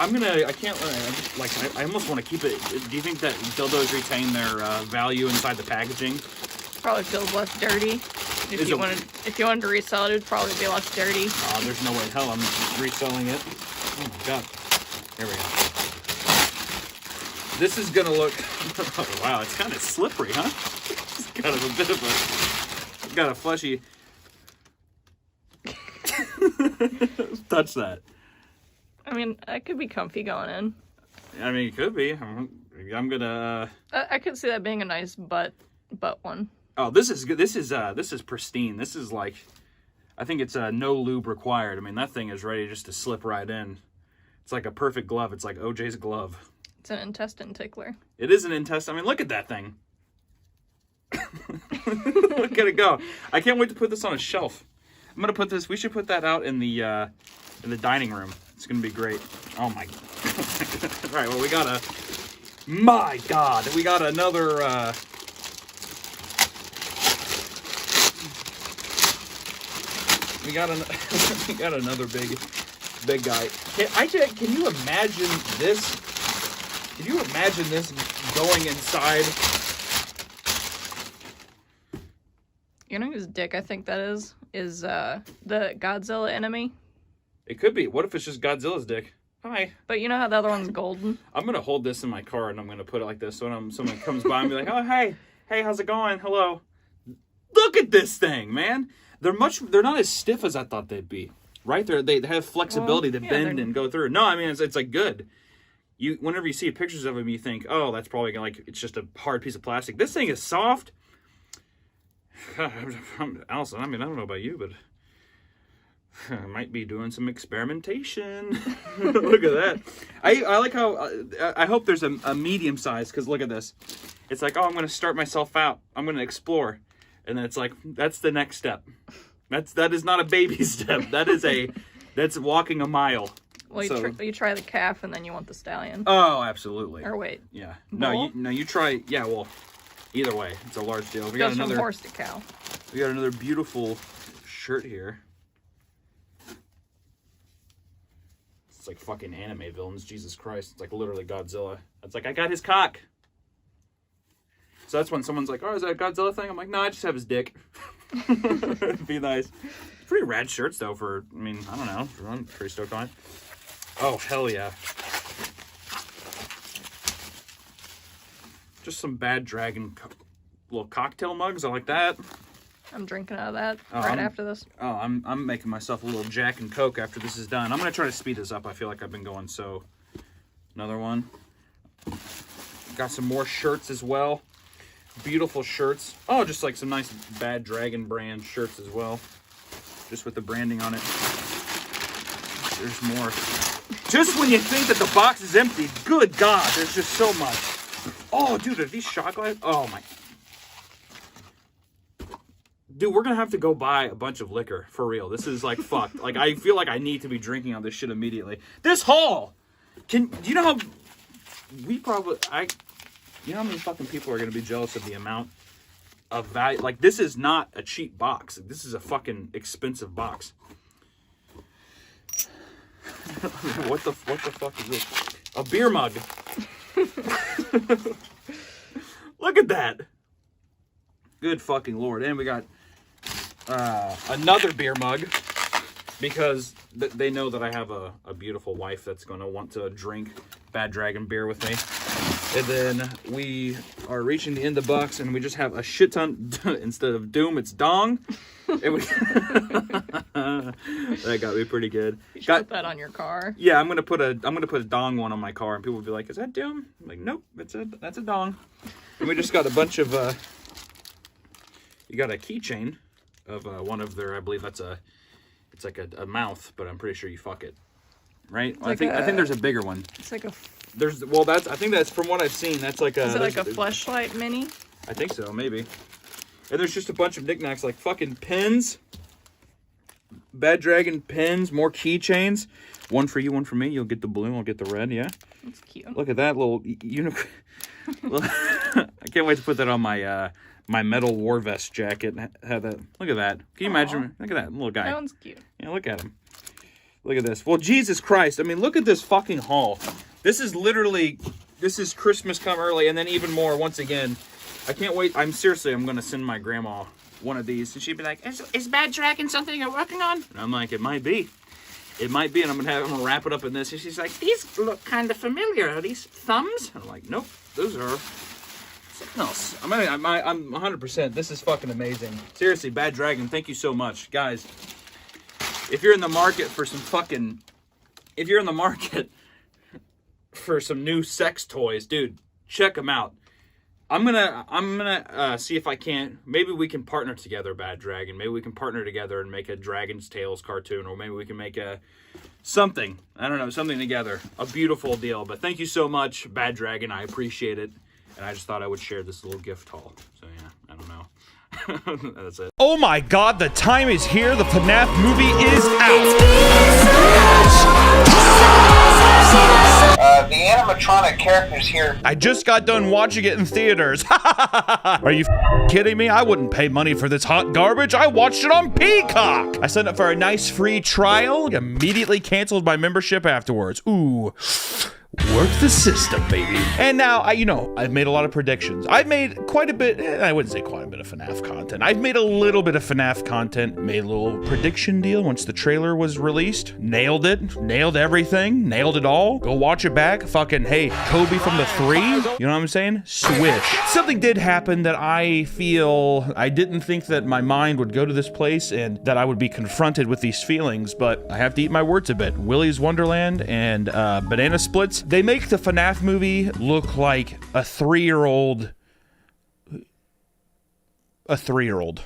want to keep it. Do you think that dildos retain their value inside the packaging? probably feels less dirty. If you wanted to resell it, it'd probably be less dirty. Oh, there's no way in hell I'm reselling it. Oh my god. Here we go. This is gonna look. Oh, wow, it's kind of slippery, huh? It's kind of a bit of a. Got a fleshy. Touch that. I mean, it could be comfy going in. I mean, it could be. I'm gonna. I could see that being a nice butt one. Oh, this is good. This is pristine. This is like, I think it's no lube required. I mean, that thing is ready just to slip right in. It's like a perfect glove. It's like OJ's glove. It's an intestine tickler. It is an intestine. I mean, look at that thing. Look at it go. I can't wait to put this on a shelf. I'm gonna put this. We should put that out in the dining room. It's gonna be great. Oh my. All right, well we got a. My God, we got another. We got another big guy. Can you imagine this? Can you imagine this going inside? You know whose dick I think that is the Godzilla enemy. It could be. What if it's just Godzilla's dick? Hi. But you know how the other one's golden? I'm gonna hold this in my car and I'm gonna put it like this so when someone comes by and be like, oh hey, how's it going? Hello. Look at this thing, man. They're not as stiff as I thought they'd be. Right? They have flexibility to bend and go through. No, I mean it's like good. Whenever you see pictures of them, you think, oh, that's probably like it's just a hard piece of plastic. This thing is soft. Allison, I mean, I don't know about you, but I might be doing some experimentation. Look at that. I like how I hope there's a medium size, because look at this. It's like, oh, I'm going to start myself out. I'm going to explore. And then it's like, that's the next step. That is not a baby step. That's walking a mile. Well, you try the calf and then you want the stallion. Oh, absolutely. Or wait. Yeah. Bull? No, you try. Yeah, well, either way, it's a large deal. We Goes got another from horse to cow. We got another beautiful shirt here. It's like fucking anime villains. Jesus Christ. It's like literally Godzilla. It's like, I got his cock. So that's when someone's like, oh, is that a Godzilla thing? I'm like, no, I just have his dick. It'd be nice. Pretty rad shirts, though, I don't know. I'm pretty stoked on it. Oh, hell yeah. Just some Bad Dragon little cocktail mugs. I like that. I'm drinking out of that after this. Oh, I'm making myself a little Jack and Coke after this is done. I'm going to try to speed this up. I feel like I've been going so. Another one. Got some more shirts as well. Beautiful shirts. Oh, just like some nice Bad Dragon brand shirts as well. Just with the branding on it. There's more. Just when you think that the box is empty, good God, there's just so much. Oh, dude, are these shot glasses? Oh, my. Dude, we're going to have to go buy a bunch of liquor. For real. This is, like, fucked. Like, I feel like I need to be drinking on this shit immediately. This haul! Do you know how... You know how many fucking people are going to be jealous of the amount of value? Like, this is not a cheap box. This is a fucking expensive box. What the fuck is this? A beer mug. Look at that. Good fucking Lord. And we got another beer mug. Because they know that I have a beautiful wife that's going to want to drink Bad Dragon beer with me. And then we are reaching the end of the box, and we just have a shit ton. Instead of Doom, it's Dong. That got me pretty good. You should put that on your car. Yeah, I'm gonna put a Dong one on my car, and people will be like, "Is that Doom?" I'm like, nope, that's a Dong. And we just got a bunch of. You got a keychain of one of their. I believe that's a. It's like a mouth, but I'm pretty sure you fuck it, right? Well, I think there's a bigger one. It's like a. I think that's from what I've seen. That's like a. Is it like a fleshlight mini? I think so, maybe. And there's just a bunch of knickknacks like fucking pins, Bad Dragon pins, more keychains. One for you, one for me. You'll get the blue, I'll get the red. Yeah. That's cute. Look at that little unicorn. I can't wait to put that on my my metal war vest jacket. Have that. Look at that. Can you imagine? Look at that little guy. That one's cute. Yeah, look at him. Look at this. Well, Jesus Christ. I mean, look at this fucking haul. This is Christmas come early, and then even more once again. I can't wait. I'm going to send my grandma one of these, and she'd be like, is Bad Dragon something you're working on? And I'm like, it might be. It might be, and I'm gonna wrap it up in this. And she's like, these look kind of familiar. Are these thumbs? And I'm like, nope, those are something else. I'm 100%. This is fucking amazing. Seriously, Bad Dragon, thank you so much. Guys, if you're in the market for some new sex toys, dude, check them out. I'm gonna see if I can't. Maybe we can partner together, Bad Dragon. Maybe we can partner together and make a Dragon's Tales cartoon, or maybe we can make something. I don't know, something together. A beautiful deal. But thank you so much, Bad Dragon. I appreciate it, and I just thought I would share this little gift haul. So yeah, I don't know. That's it. Oh my God! The time is here. The FNAF movie is out. animatronic characters here. I just got done watching it in theaters. Are you kidding me? I wouldn't pay money for this hot garbage. I watched it on Peacock. I signed up for a nice free trial, immediately canceled my membership afterwards. Ooh. Work the system, baby. And now, I've made a lot of predictions. I've made quite a bit, I wouldn't say quite a bit of FNAF content. I've made a little bit of FNAF content, made a little prediction deal once the trailer was released. Nailed it, nailed everything, nailed it all. Go watch it back. Fucking, hey, Kobe from the 3, you know what I'm saying? Swish. Something did happen that I feel, I didn't think that my mind would go to this place and that I would be confronted with these feelings, but I have to eat my words a bit. Willy's Wonderland and Banana Splits, they make the FNAF movie look like a 3-year-old. A 3-year-old.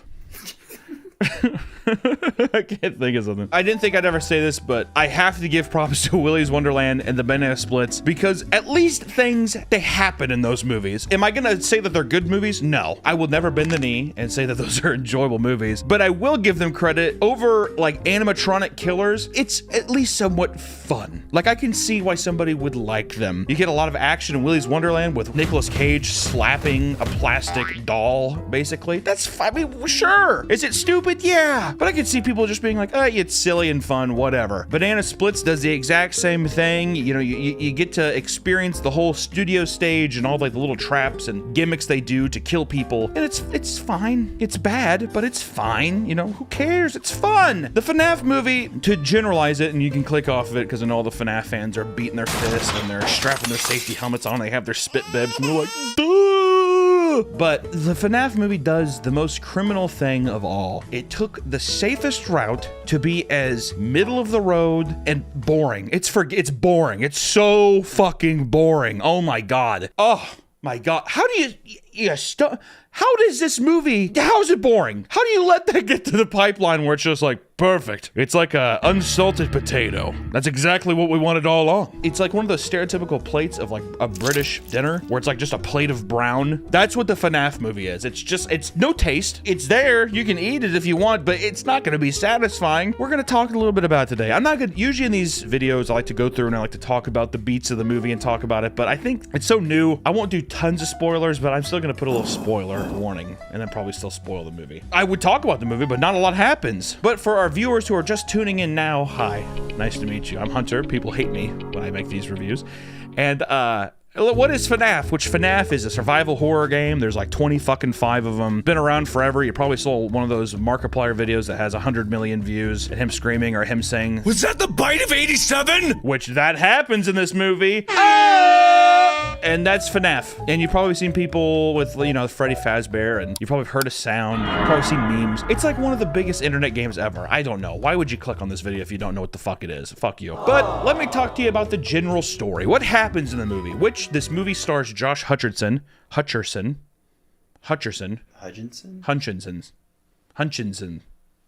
I can't think of something. I didn't think I'd ever say this, but I have to give props to Willy's Wonderland and the Banana Splits because at least things, they happen in those movies. Am I gonna say that they're good movies? No. I will never bend the knee and say that those are enjoyable movies, but I will give them credit over like animatronic killers. It's at least somewhat fun. Like I can see why somebody would like them. You get a lot of action in Willy's Wonderland with Nicolas Cage slapping a plastic doll, basically. That's, I mean, sure. Is it stupid? Yeah. But I could see people just being like, oh, it's silly and fun, whatever. Banana Splits does the exact same thing. You know, you get to experience the whole studio stage and all like the little traps and gimmicks they do to kill people. And it's fine. It's bad, but it's fine. You know, who cares? It's fun. The FNAF movie, to generalize it, and you can click off of it because I know all the FNAF fans are beating their fists and they're strapping their safety helmets on. They have their spit bibs and they're like, duh! But the FNAF movie does the most criminal thing of all. It took the safest route to be as middle of the road and boring. It's boring. It's so fucking boring. Oh my god. Oh my god. How do how does this movie, how is it boring? How do you let that get to the pipeline where it's just like, perfect. It's like a unsalted potato. That's exactly what we wanted all along. It's like one of those stereotypical plates of like a British dinner where it's like just a plate of brown. That's what the FNAF movie is. It's no taste. It's there. You can eat it if you want, but it's not going to be satisfying. We're going to talk a little bit about it today. I'm not going to, usually in these videos, I like to go through and I like to talk about the beats of the movie and talk about it, but I think it's so new. I won't do tons of spoilers, but I'm still going to put a little spoiler warning and then probably still spoil the movie. I would talk about the movie, but not a lot happens. But for our viewers who are just tuning in now, hi, nice to meet you. I'm Hunter. People hate me when I make these reviews. And what is FNAF? Which FNAF is a survival horror game. There's like 25 of them. Been around forever. You probably saw one of those Markiplier videos that has 100 million views and him screaming or him saying, "Was that the bite of 87?" Which that happens in this movie. And that's FNAF. And you've probably seen people with, you know, Freddy Fazbear, and you've probably heard a sound. You've probably seen memes. It's like one of the biggest internet games ever. I don't know. Why would you click on this video if you don't know what the fuck it is? Fuck you. But let me talk to you about the general story. What happens in the movie? This movie stars Josh Hutcherson.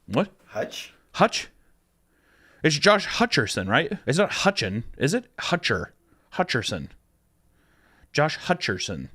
What? Hutch? It's Josh Hutcherson, right? It's not Hutchin, is it? Hutcherson. Josh Hutcherson.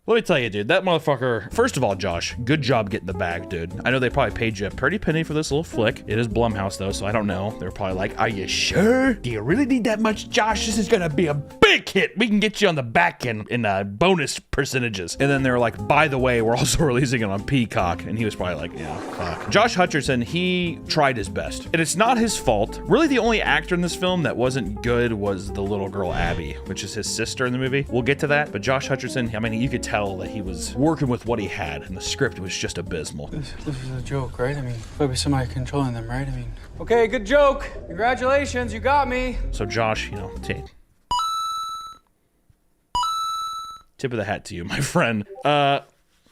Let me tell you, dude, that motherfucker, first of all, Josh, good job getting the bag, dude. I know they probably paid you a pretty penny for this little flick. It is Blumhouse, though, so I don't know. They're probably like, are you sure? Do you really need that much, Josh? This is gonna be a big hit. We can get you on the back end in bonus percentages. And then they're like, by the way, we're also releasing it on Peacock. And he was probably like, yeah, fuck. Josh Hutcherson, he tried his best. And it's not his fault. Really, the only actor in this film that wasn't good was the little girl, Abby, which is his sister in the movie. We'll get to that, but Josh Hutcherson, I mean, you could tell that he was working with what he had, and the script was just abysmal. This is a joke, right? I mean, probably somebody controlling them, right? I mean... Okay, good joke. Congratulations, you got me. So Josh, you know, tip of the hat to you, my friend.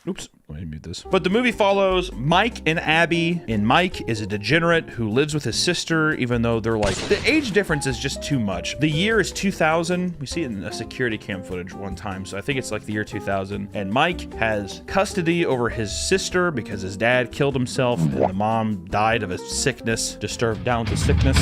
Oops, let me mute this. But the movie follows Mike and Abby, and Mike is a degenerate who lives with his sister, even though they're like, the age difference is just too much. The year is 2000. We see it in a security cam footage one time, so I think it's like the year 2000. And Mike has custody over his sister because his dad killed himself, and the mom died of a sickness, disturbed down to sickness.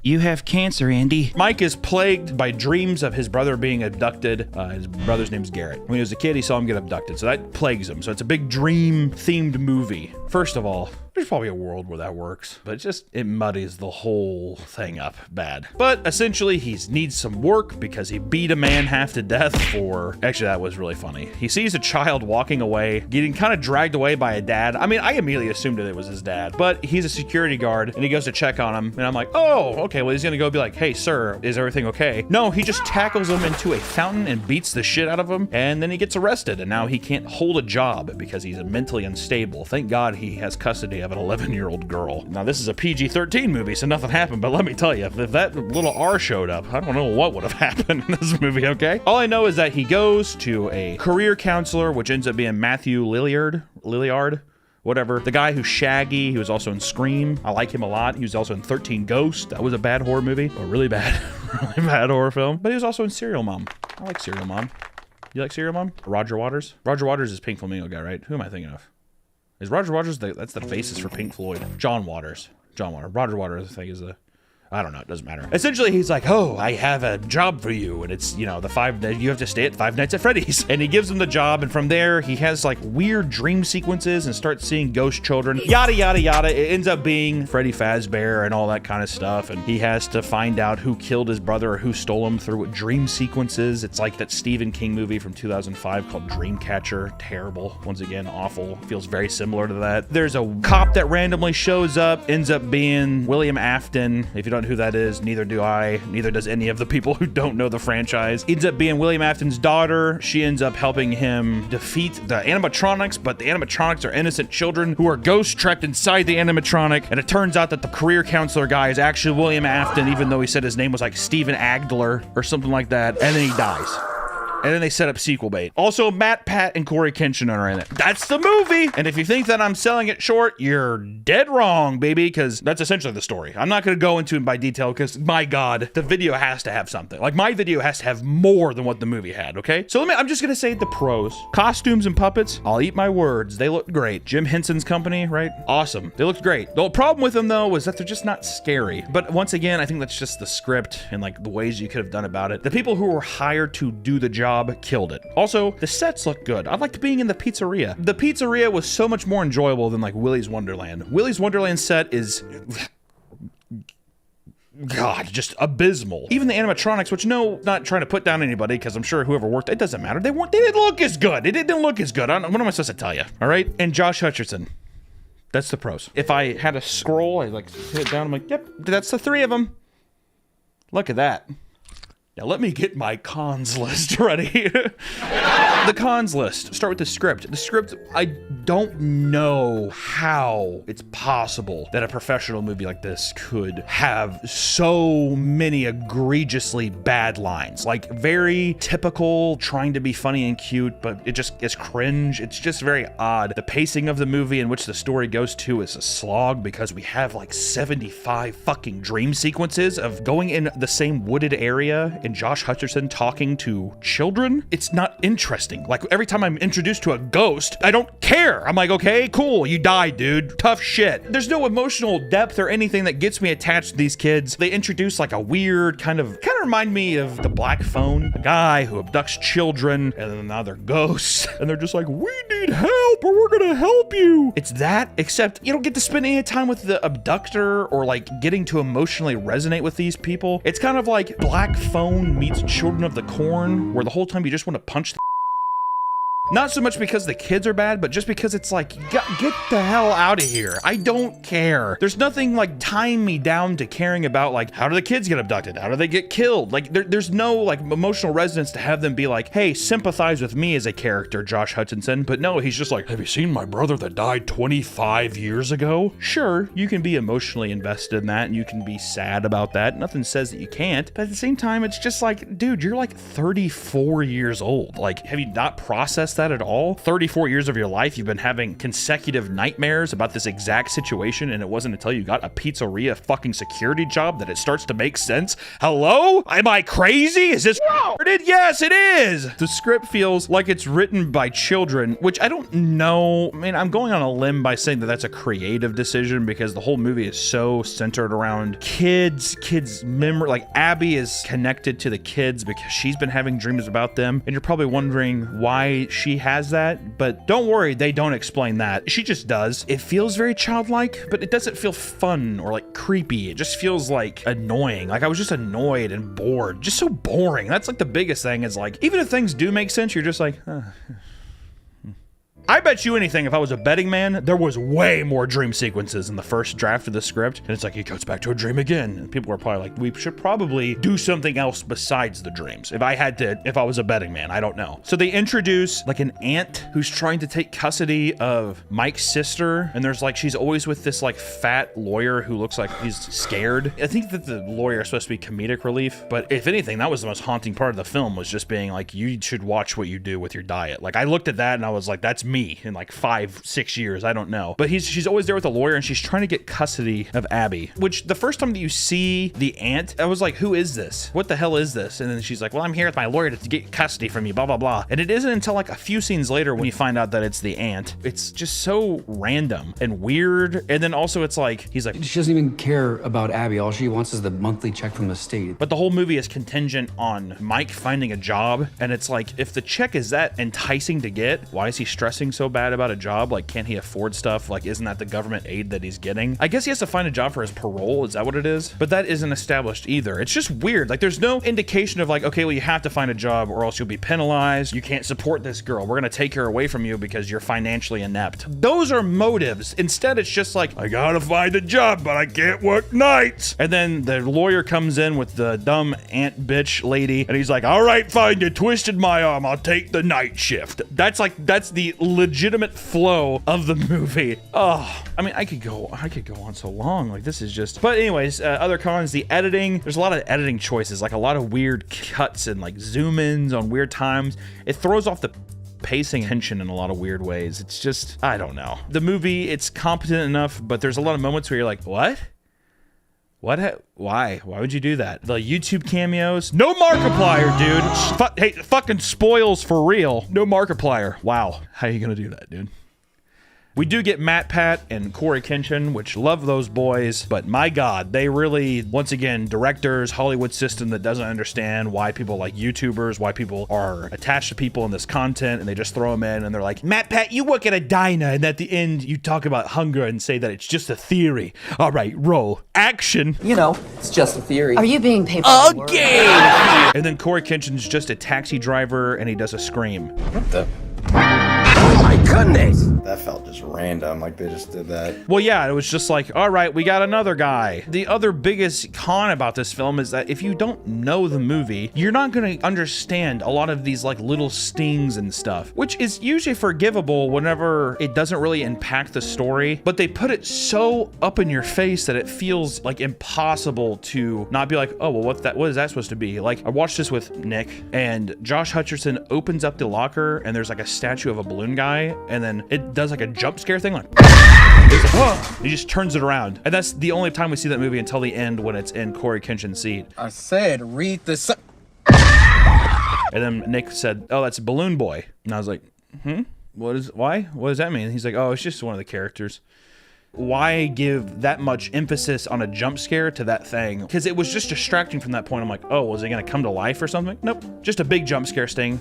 You have cancer, Andy. Mike is plagued by dreams of his brother being abducted. His brother's name's Garrett. When he was a kid, he saw him get abducted, so that plagues him. So it's a big dream-themed movie. First of all, There's probably a world where that works, but it muddies the whole thing up bad. But essentially, he needs some work because he beat a man half to death for... Actually, that was really funny. He sees a child walking away, getting kind of dragged away by a dad. I mean, I immediately assumed that it was his dad, but he's a security guard and he goes to check on him. And I'm like, oh, okay, well, he's gonna go be like, hey, sir, is everything okay? No, he just tackles him into a fountain and beats the shit out of him. And then he gets arrested. And now he can't hold a job because he's mentally unstable. Thank God he has custody of an 11-year-old girl. Now, this is a PG-13 movie, so nothing happened. But let me tell you, if that little R showed up, I don't know what would have happened in this movie, okay? All I know is that he goes to a career counselor, which ends up being Matthew Lilliard, whatever. The guy who's Shaggy, he was also in Scream. I like him a lot. He was also in 13 Ghosts. That was a bad horror movie. A really bad horror film. But he was also in Serial Mom. I like Serial Mom. You like Serial Mom? Roger Waters? Roger Waters is Pink Flamingo guy, right? Who am I thinking of? Is Roger Waters that's the bassist for Pink Floyd? John Waters. Roger Waters, I think, is the... I don't know, it doesn't matter. Essentially, he's like, oh, I have a job for you, and it's, you know, you have to stay at Five Nights at Freddy's. And he gives him the job, and from there, he has like weird dream sequences and starts seeing ghost children, yada, yada, yada. It ends up being Freddy Fazbear and all that kind of stuff, and he has to find out who killed his brother or who stole him through dream sequences. It's like that Stephen King movie from 2005 called Dreamcatcher. Terrible. Once again, awful. Feels very similar to that. There's a cop that randomly shows up, ends up being William Afton. If you don't know who that is, neither do I, neither does any of the people who don't know the franchise. Ends up being William Afton's daughter. She ends up helping him defeat the animatronics, but the animatronics are innocent children who are ghost trapped inside the animatronic, and it turns out that the career counselor guy is actually William Afton, even though he said his name was like Steven Agdler or something like that, and then he dies. And then they set up sequel bait. Also, Matt, Pat, and Corey Kenshin are in it. That's the movie. And if you think that I'm selling it short, you're dead wrong, baby, because that's essentially the story. I'm not going to go into it by detail because, my God, the video has to have something. Like, my video has to have more than what the movie had, okay? So I'm just going to say the pros. Costumes and puppets, I'll eat my words. They look great. Jim Henson's company, right? Awesome. They looked great. The problem with them, though, was that they're just not scary. But once again, I think that's just the script and, like, the ways you could have done about it. The people who were hired to do the job killed it. Also, the sets look good. I liked being in the pizzeria. The pizzeria was so much more enjoyable than like Willy's Wonderland. Willy's Wonderland set is... God, just abysmal. Even the animatronics, which no, not trying to put down anybody, because I'm sure whoever worked, it doesn't matter. They didn't look as good. It didn't look as good. What am I supposed to tell you? All right? And Josh Hutcherson. That's the pros. If I had a scroll, I like hit it down. I'm like, yep, that's the three of them. Look at that. Now let me get my cons list ready. The cons list. Start with the script. The script, I don't know how it's possible that a professional movie like this could have so many egregiously bad lines. Like very typical, trying to be funny and cute, but it just is cringe. It's just very odd. The pacing of the movie in which the story goes to is a slog because we have like 75 fucking dream sequences of going in the same wooded area and Josh Hutcherson talking to children. It's not interesting. Like every time I'm introduced to a ghost, I don't care. I'm like, okay, cool, you died, dude. Tough shit. There's no emotional depth or anything that gets me attached to these kids. They introduce like a weird kind of remind me of The Black Phone, the guy who abducts children and then now they're ghosts and they're just like, we need help or we're gonna help you. It's that, except you don't get to spend any time with the abductor or like getting to emotionally resonate with these people. It's kind of like Black Phone meets Children of the Corn, where the whole time you just want to punch the not so much because the kids are bad, but just because it's like, get the hell out of here. I don't care. There's nothing like tying me down to caring about like, how do the kids get abducted? How do they get killed? Like there's no like emotional resonance to have them be like, hey, sympathize with me as a character, Josh Hutcherson. But no, he's just like, have you seen my brother that died 25 years ago? Sure, you can be emotionally invested in that and you can be sad about that. Nothing says that you can't. But at the same time, it's just like, dude, you're like 34 years old. Like, have you not processed that at all? 34 years of your life, you've been having consecutive nightmares about this exact situation, and it wasn't until you got a pizzeria fucking security job that it starts to make sense. Hello? Am I crazy? Is this retarded? Yes, it is! The script feels like it's written by children, which I don't know. I mean, I'm going on a limb by saying that that's a creative decision because the whole movie is so centered around kids memory. Like, Abby is connected to the kids because she's been having dreams about them, and you're probably wondering why she has that, but don't worry, they don't explain that. She just does. It feels very childlike, but it doesn't feel fun or like creepy. It just feels like annoying. Like I was just annoyed and bored. Just so boring. That's like the biggest thing is like, even if things do make sense, you're just like, I bet you anything, if I was a betting man, there was way more dream sequences in the first draft of the script. And it's like, he goes back to a dream again. And people were probably like, we should probably do something else besides the dreams. If I was a betting man, I don't know. So they introduce like an aunt who's trying to take custody of Mike's sister. And there's like, she's always with this like fat lawyer who looks like he's scared. I think that the lawyer is supposed to be comedic relief. But if anything, that was the most haunting part of the film, was just being like, you should watch what you do with your diet. Like I looked at that and I was like, that's me in like 5-6 years, I don't know. But she's always there with a lawyer and she's trying to get custody of Abby, which the first time that you see the aunt, I was like, who is this? What the hell is this? And then she's like, well, I'm here with my lawyer to get custody from you, blah, blah, blah. And it isn't until like a few scenes later when you find out that it's the aunt. It's just so random and weird. And then also it's like, he's like, She doesn't even care about Abby. All she wants is the monthly check from the state. But the whole movie is contingent on Mike finding a job. And it's like, if the check is that enticing to get, why is he stressing so bad about a job? Like, can't he afford stuff? Like, isn't that the government aid that he's getting? I guess he has to find a job for his parole. Is that what it is? But that isn't established either. It's just weird. Like, there's no indication of like, okay, well, you have to find a job or else you'll be penalized. You can't support this girl. We're gonna take her away from you because you're financially inept. Those are motives. Instead, it's just like, I gotta find a job, but I can't work nights. And then the lawyer comes in with the dumb aunt bitch lady, and he's like, all right, fine, you twisted my arm. I'll take the night shift. That's the legitimate flow of the movie. Oh, I mean, I could go on so long. Like, this is just, but anyways, other cons, the editing, there's a lot of editing choices, like a lot of weird cuts and like zoom ins on weird times. It throws off the pacing tension in a lot of weird ways. It's just, I don't know. The movie, it's competent enough, but there's a lot of moments where you're like, what? Why would you do that? The YouTube cameos, no Markiplier, dude. Hey, fucking spoils for real. No Markiplier. Wow, how are you gonna do that, dude? We do get Matt Pat and Corey Kenshin, which love those boys, but my God, they really, once again, directors, Hollywood system that doesn't understand why people like YouTubers, why people are attached to people in this content, and they just throw them in, and they're like, Matt Pat, you work at a diner, and at the end, you talk about hunger and say that it's just a theory. All right, roll. Action. You know, it's just a theory. Are you being paid again? And then Corey Kenshin's just a taxi driver, and he does a scream. What the? Oh my goodness! That felt just random, like they just did that. Well, yeah, it was just like, all right, we got another guy. The other biggest con about this film is that if you don't know the movie, you're not going to understand a lot of these like little stings and stuff, which is usually forgivable whenever it doesn't really impact the story, but they put it so up in your face that it feels like impossible to not be like, oh, well, what is that supposed to be? Like, I watched this with Nick, and Josh Hutcherson opens up the locker, and there's like a statue of a balloon guy, and then it does like a jump scare thing, like, he just turns it around. And that's the only time we see that movie until the end when it's in Corey Kenshin's seat. I said, read the And then Nick said, oh, that's Balloon Boy. And I was like, why? What does that mean? He's like, oh, it's just one of the characters. Why give that much emphasis on a jump scare to that thing? Because it was just distracting from that point. I'm like, oh, was it gonna come to life or something? Nope, just a big jump scare sting.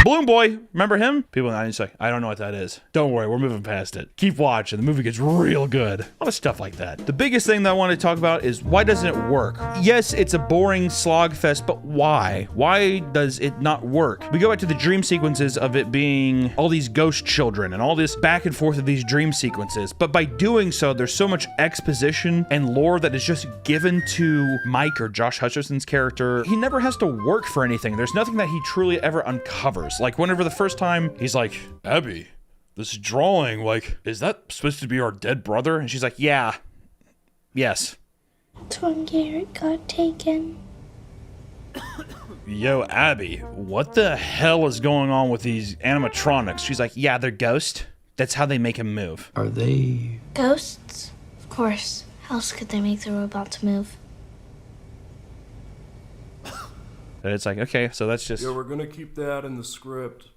Balloon Boy, remember him? People are just like, I don't know what that is. Don't worry, we're moving past it. Keep watching, the movie gets real good. A lot of stuff like that. The biggest thing that I want to talk about is why doesn't it work? Yes, it's a boring slog fest, but why? Why does it not work? We go back to the dream sequences of it being all these ghost children and all this back and forth of these dream sequences, but by doing so, there's so much exposition and lore that is just given to Mike or Josh Hutcherson's character. He never has to work for anything. There's nothing that he truly ever uncovers. Like whenever the first time he's like, Abby, this drawing, like, is that supposed to be our dead brother? And she's like, yeah. Yes. Tom Garrett got taken. Yo, Abby, what the hell is going on with these animatronics? She's like, yeah, they're ghosts. That's how they make him move. Are they Ghosts? Of course. How else could they make the robots move? And it's like, okay, so that's just... Yeah, we're gonna keep that in the script.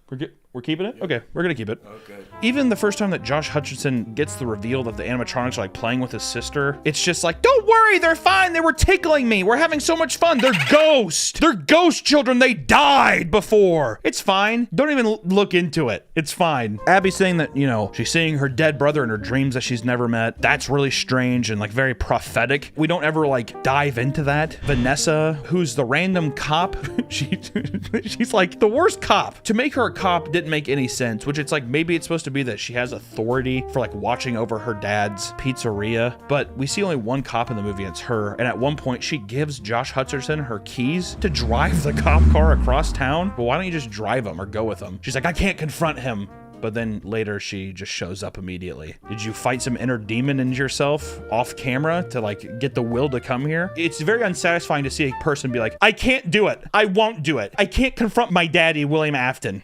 We're keeping it? Okay, we're gonna keep it. Okay. Even the first time that Josh Hutcherson gets the reveal that the animatronics are like playing with his sister, it's just like, don't worry, they're fine. They were tickling me. We're having so much fun. They're ghosts. They're ghost children. They died before. It's fine. Don't even look into it. It's fine. Abby's saying that, you know, she's seeing her dead brother in her dreams that she's never met. That's really strange and like very prophetic. We don't ever like dive into that. Vanessa, who's the random cop, she's like the worst cop. To make her a cop didn't make any sense, which it's like maybe it's supposed to be that she has authority for like watching over her dad's pizzeria, but we see only one cop in the movie and it's her. And at one point she gives Josh Hutcherson her keys to drive the cop car across town. But why don't you just drive him or go with him? She's like, I can't confront him. But then later she just shows up immediately. Did you fight some inner demon in yourself off camera to like get the will to come here? It's very unsatisfying to see a person be like, I can't do it. I won't do it. I can't confront my daddy, William Afton.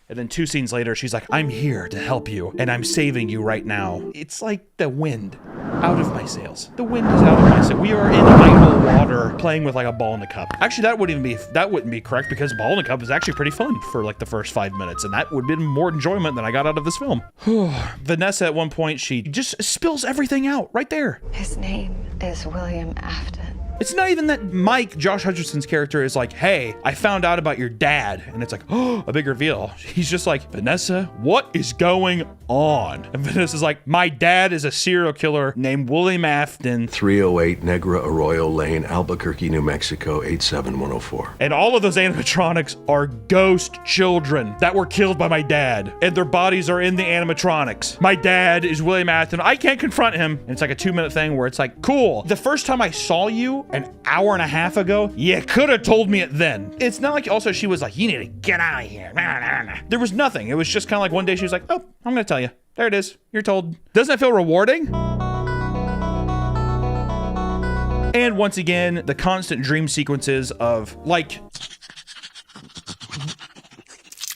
And then 2 scenes later, she's like, I'm here to help you, and I'm saving you right now. It's like the wind out of my sails. The wind is out of my sails. We are in idle water playing with like a ball in a cup. Actually, that wouldn't be correct because ball in a cup is actually pretty fun for like the first 5 minutes, and that would have been more enjoyment than I got out of this film. Vanessa, at one point, she just spills everything out right there. His name is William Afton. It's not even that Mike, Josh Hutcherson's character, is like, hey, I found out about your dad. And it's like, oh, a big reveal. He's just like, Vanessa, what is going on? And Vanessa's like, my dad is a serial killer named William Afton. 308 Negra Arroyo Lane, Albuquerque, New Mexico, 87104. And all of those animatronics are ghost children that were killed by my dad. And their bodies are in the animatronics. My dad is William Afton. I can't confront him. And it's like a 2-minute thing where it's like, cool. The first time I saw you an hour and a half ago, you could have told me it then. It's not like also she was like, you need to get out of here. Nah, nah, nah. There was nothing. It was just kind of like one day she was like, oh, I'm going to tell you. There it is. You're told. Doesn't it feel rewarding? And once again, the constant dream sequences of like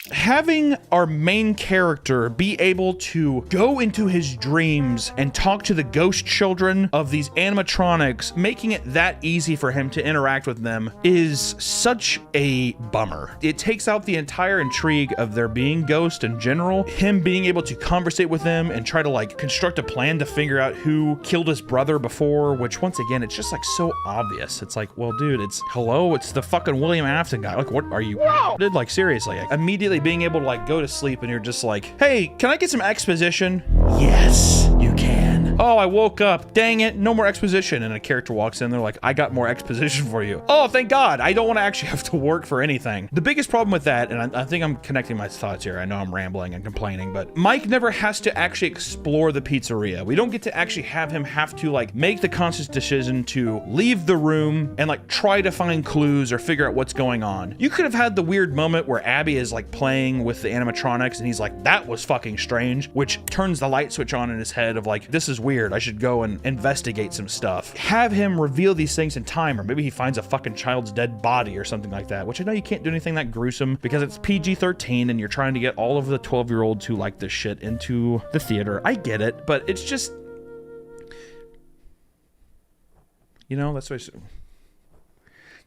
having our main character be able to go into his dreams and talk to the ghost children of these animatronics, making it that easy for him to interact with them is such a bummer. It takes out the entire intrigue of there being ghosts in general, him being able to conversate with them and try to like construct a plan to figure out who killed his brother before, which once again, it's just like so obvious. It's like, well, dude, it's the fucking William Afton guy. Like, what are you? Dude, like seriously, immediately being able to like go to sleep and you're just like, hey, can I get some exposition? Yes, you can. Oh, I woke up. Dang it, no more exposition. And a character walks in, they're like, I got more exposition for you. Oh, thank God. I don't want to actually have to work for anything. The biggest problem with that, and I think I'm connecting my thoughts here. I know I'm rambling and complaining, but Mike never has to actually explore the pizzeria. We don't get to actually have him have to like make the conscious decision to leave the room and like try to find clues or figure out what's going on. You could have had the weird moment where Abby is like playing with the animatronics and he's like, that was fucking strange, which turns the light switch on in his head of like, this is weird. I should go and investigate some stuff. Have him reveal these things in time, or maybe he finds a fucking child's dead body or something like that, which I know you can't do anything that gruesome because it's PG-13 and you're trying to get all of the 12-year-olds who like this shit into the theater. I get it, but it's just, you know, that's what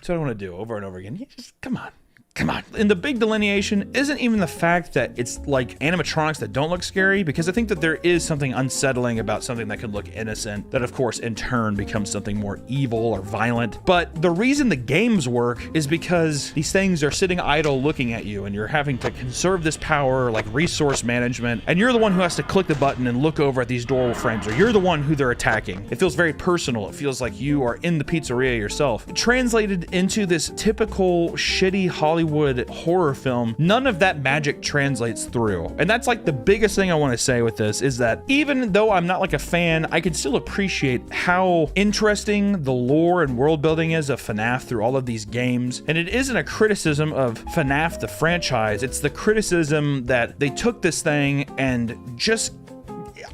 I want to do over and over again. You just, come on. Come on. And the big delineation isn't even the fact that it's like animatronics that don't look scary, because I think that there is something unsettling about something that could look innocent that of course in turn becomes something more evil or violent. But the reason the games work is because these things are sitting idle looking at you and you're having to conserve this power, like resource management, and you're the one who has to click the button and look over at these door frames, or you're the one who they're attacking. It feels very personal. It feels like you are in the pizzeria yourself. Translated into this typical shitty Hollywood horror film, none of that magic translates through. And that's like the biggest thing I want to say with this is that even though I'm not like a fan, I can still appreciate how interesting the lore and world building is of FNAF through all of these games. And it isn't a criticism of FNAF the franchise, it's the criticism that they took this thing and just,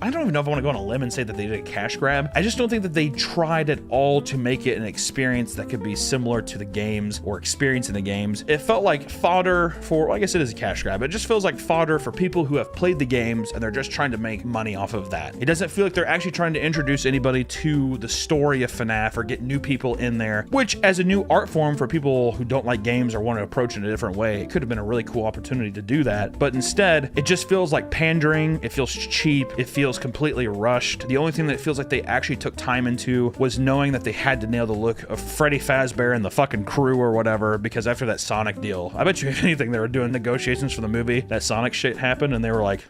I don't even know if I want to go on a limb and say that they did a cash grab. I just don't think that they tried at all to make it an experience that could be similar to the games or experience in the games. It felt like fodder for, well, I guess it is a cash grab. It just feels like fodder for people who have played the games and they're just trying to make money off of that. It doesn't feel like they're actually trying to introduce anybody to the story of FNAF or get new people in there, which as a new art form for people who don't like games or want to approach it in a different way, it could have been a really cool opportunity to do that. But instead, it just feels like pandering. It feels cheap. It feels completely rushed. The only thing that it feels like they actually took time into was knowing that they had to nail the look of Freddy Fazbear and the fucking crew or whatever, because after that Sonic deal, I bet you if anything, they were doing negotiations for the movie, that Sonic shit happened, and they were like,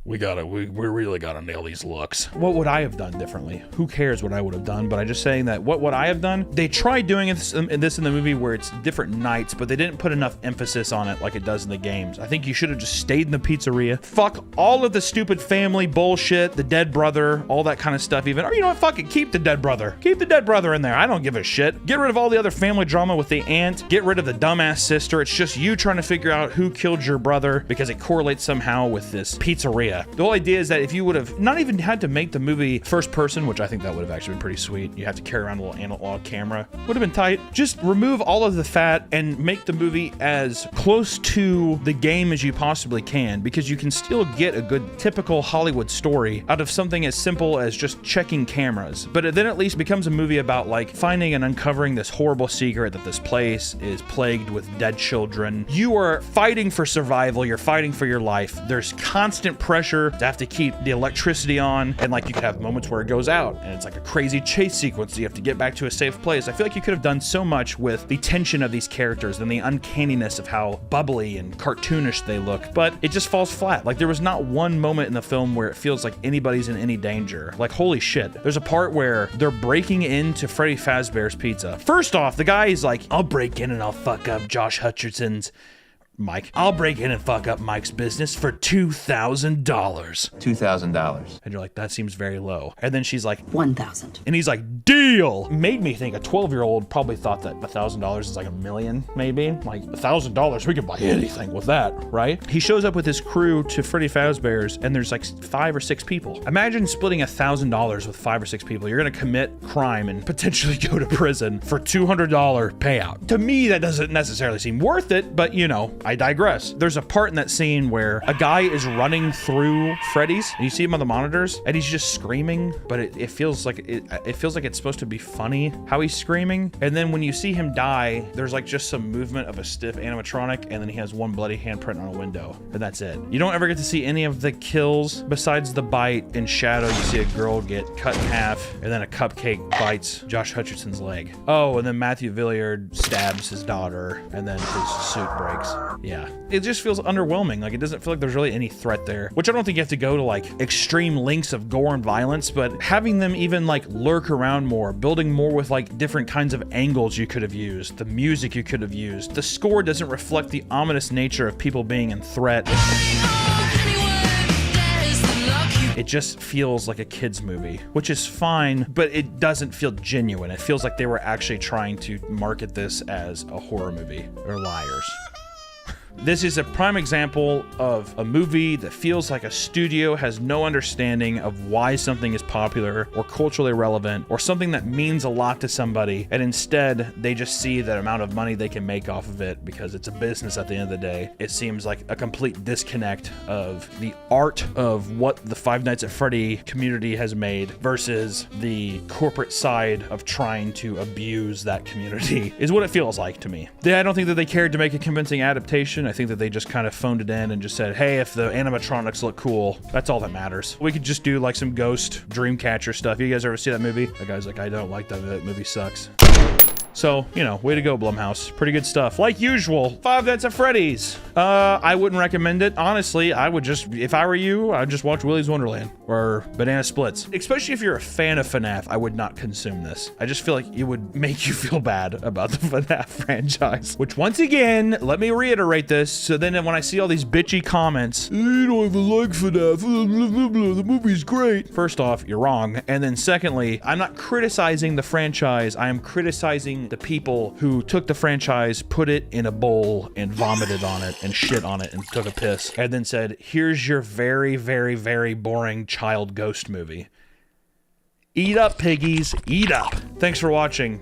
we really gotta nail these looks. What would I have done differently? Who cares what I would have done? But I'm just saying that what would I have done? They tried doing this in the movie where it's different nights, but they didn't put enough emphasis on it like it does in the games. I think you should have just stayed in the pizzeria. Fuck all of the stupid family bullshit, the dead brother, all that kind of stuff even. Or you know what? Fuck it, keep the dead brother. Keep the dead brother in there. I don't give a shit. Get rid of all the other family drama with the aunt. Get rid of the dumbass sister. It's just you trying to figure out who killed your brother because it correlates somehow with this pizzeria. The whole idea is that if you would have not even had to make the movie first person, which I think that would have actually been pretty sweet. You have to carry around a little analog camera. Would have been tight. Just remove all of the fat and make the movie as close to the game as you possibly can, because you can still get a good typical Hollywood story out of something as simple as just checking cameras. But it then at least becomes a movie about like finding and uncovering this horrible secret that this place is plagued with dead children. You are fighting for survival. You're fighting for your life. There's constant pressure to have to keep the electricity on, and like you could have moments where it goes out and it's like a crazy chase sequence. You have to get back to a safe place. I feel like you could have done so much with the tension of these characters and the uncanniness of how bubbly and cartoonish they look, but it just falls flat. Like there was not one moment in the film where it feels like anybody's in any danger. Like holy shit. There's a part where they're breaking into Freddy Fazbear's Pizza. First off, the guy is like, I'll break in and I'll fuck up Josh Hutcherson's Mike. I'll break in and fuck up Mike's business for $2,000. $2,000. And you're like, that seems very low. And then she's like, 1,000. And he's like, deal. Made me think a 12-year-old probably thought that $1,000 is like $1 million, maybe. Like $1,000, we could buy anything with that, right? He shows up with his crew to Freddy Fazbear's, and there's like 5 or 6 people. Imagine splitting $1,000 with 5 or 6 people. You're gonna commit crime and potentially go to prison for $200 payout. To me, that doesn't necessarily seem worth it, but you know, I digress. There's a part in that scene where a guy is running through Freddy's, and you see him on the monitors, and he's just screaming, but it feels like it feels like it's supposed to be funny how he's screaming. And then when you see him die, there's like just some movement of a stiff animatronic, and then he has one bloody handprint on a window, and that's it. You don't ever get to see any of the kills besides the bite. In shadow, you see a girl get cut in half, and then a cupcake bites Josh Hutcherson's leg. Oh, and then Matthew Villiard stabs his daughter, and then his suit breaks. Yeah, it just feels underwhelming. Like it doesn't feel like there's really any threat there, which I don't think you have to go to like extreme lengths of gore and violence, but having them even like lurk around more, building more with like different kinds of angles you could have used, the music you could have used. The score doesn't reflect the ominous nature of people being in threat. It just feels like a kid's movie, which is fine, but it doesn't feel genuine. It feels like they were actually trying to market this as a horror movie. They're liars. This is a prime example of a movie that feels like a studio has no understanding of why something is popular or culturally relevant or something that means a lot to somebody, and instead they just see the amount of money they can make off of it because it's a business at the end of the day. It seems like a complete disconnect of the art of what the Five Nights at Freddy community has made versus the corporate side of trying to abuse that community is what it feels like to me. I don't think that they cared to make a convincing adaptation. I think that they just kind of phoned it in and just said, hey, if the animatronics look cool, that's all that matters. We could just do like some ghost Dreamcatcher stuff. You guys ever see that movie? The guy's like, I don't like that movie, sucks. So, you know, way to go, Blumhouse. Pretty good stuff. Like usual, Five Nights at Freddy's. I wouldn't recommend it. Honestly, I would just, if I were you, I'd just watch Willy's Wonderland or Banana Splits. Especially if you're a fan of FNAF, I would not consume this. I just feel like it would make you feel bad about the FNAF franchise. Which, once again, let me reiterate this, so then when I see all these bitchy comments, you don't even like FNAF, the movie's great. First off, you're wrong. And then secondly, I'm not criticizing the franchise. I am criticizing among the people who took the franchise, put it in a bowl and vomited on it and shit on it and took a piss and then said, here's your very, very, very boring child ghost movie. Eat up, piggies, eat up. Thanks for watching.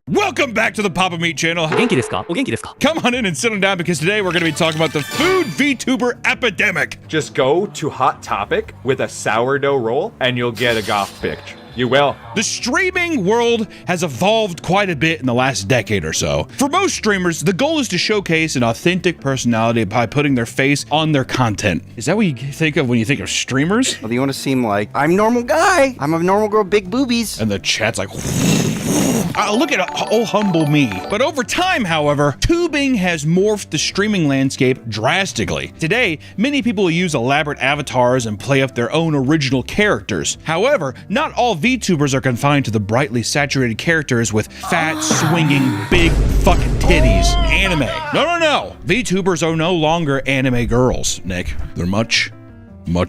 Welcome back to the Papa Meat channel. Come on in and sit down because today we're going to be talking about the food VTuber epidemic. Just go to Hot Topic with a sourdough roll and you'll get a goth bitch. You will. The streaming world has evolved quite a bit in the last decade or so. For most streamers, the goal is to showcase an authentic personality by putting their face on their content. Is that what you think of when you think of streamers? Well, you want to seem like, I'm a normal guy. I'm a normal girl, big boobies. And the chat's like, look at oh humble me. But over time, however, tubing has morphed the streaming landscape drastically. Today, many people use elaborate avatars and play up their own original characters. However, not all VTubers are confined to the brightly saturated characters with fat, swinging, big fucking titties. Anime. No. VTubers are no longer anime girls, Nick. They're much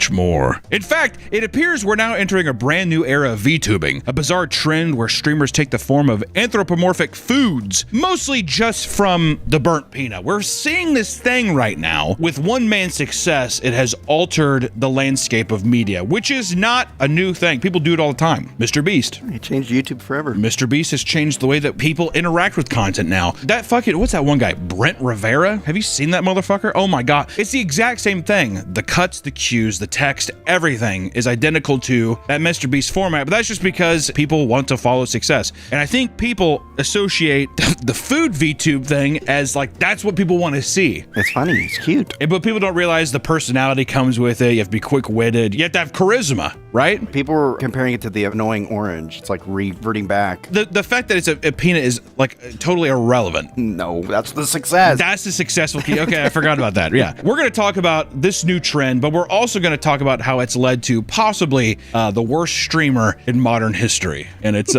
more. In fact, it appears we're now entering a brand new era of VTubing, a bizarre trend where streamers take the form of anthropomorphic foods, mostly just from the burnt peanut. We're seeing this thing right now. With one man's success, it has altered the landscape of media, which is not a new thing. People do it all the time. Mr. Beast. He changed YouTube forever. Mr. Beast has changed the way that people interact with content now. That fucking, what's that one guy? Brent Rivera? Have you seen that motherfucker? Oh my God. It's the exact same thing. The cuts, the cues, the text, everything is identical to that Mr. Beast format, but that's just because people want to follow success. And I think people associate the food VTube thing as like, that's what people want to see. It's funny, it's cute. But people don't realize the personality comes with it. You have to be quick-witted. You have to have charisma, right? People were comparing it to the annoying orange. It's like reverting back. The fact that it's a peanut is like totally irrelevant. No, that's the success. That's the successful key. Okay, I forgot about that. Yeah. We're going to talk about this new trend, but we're also going to talk about how it's led to possibly the worst streamer in modern history. And it's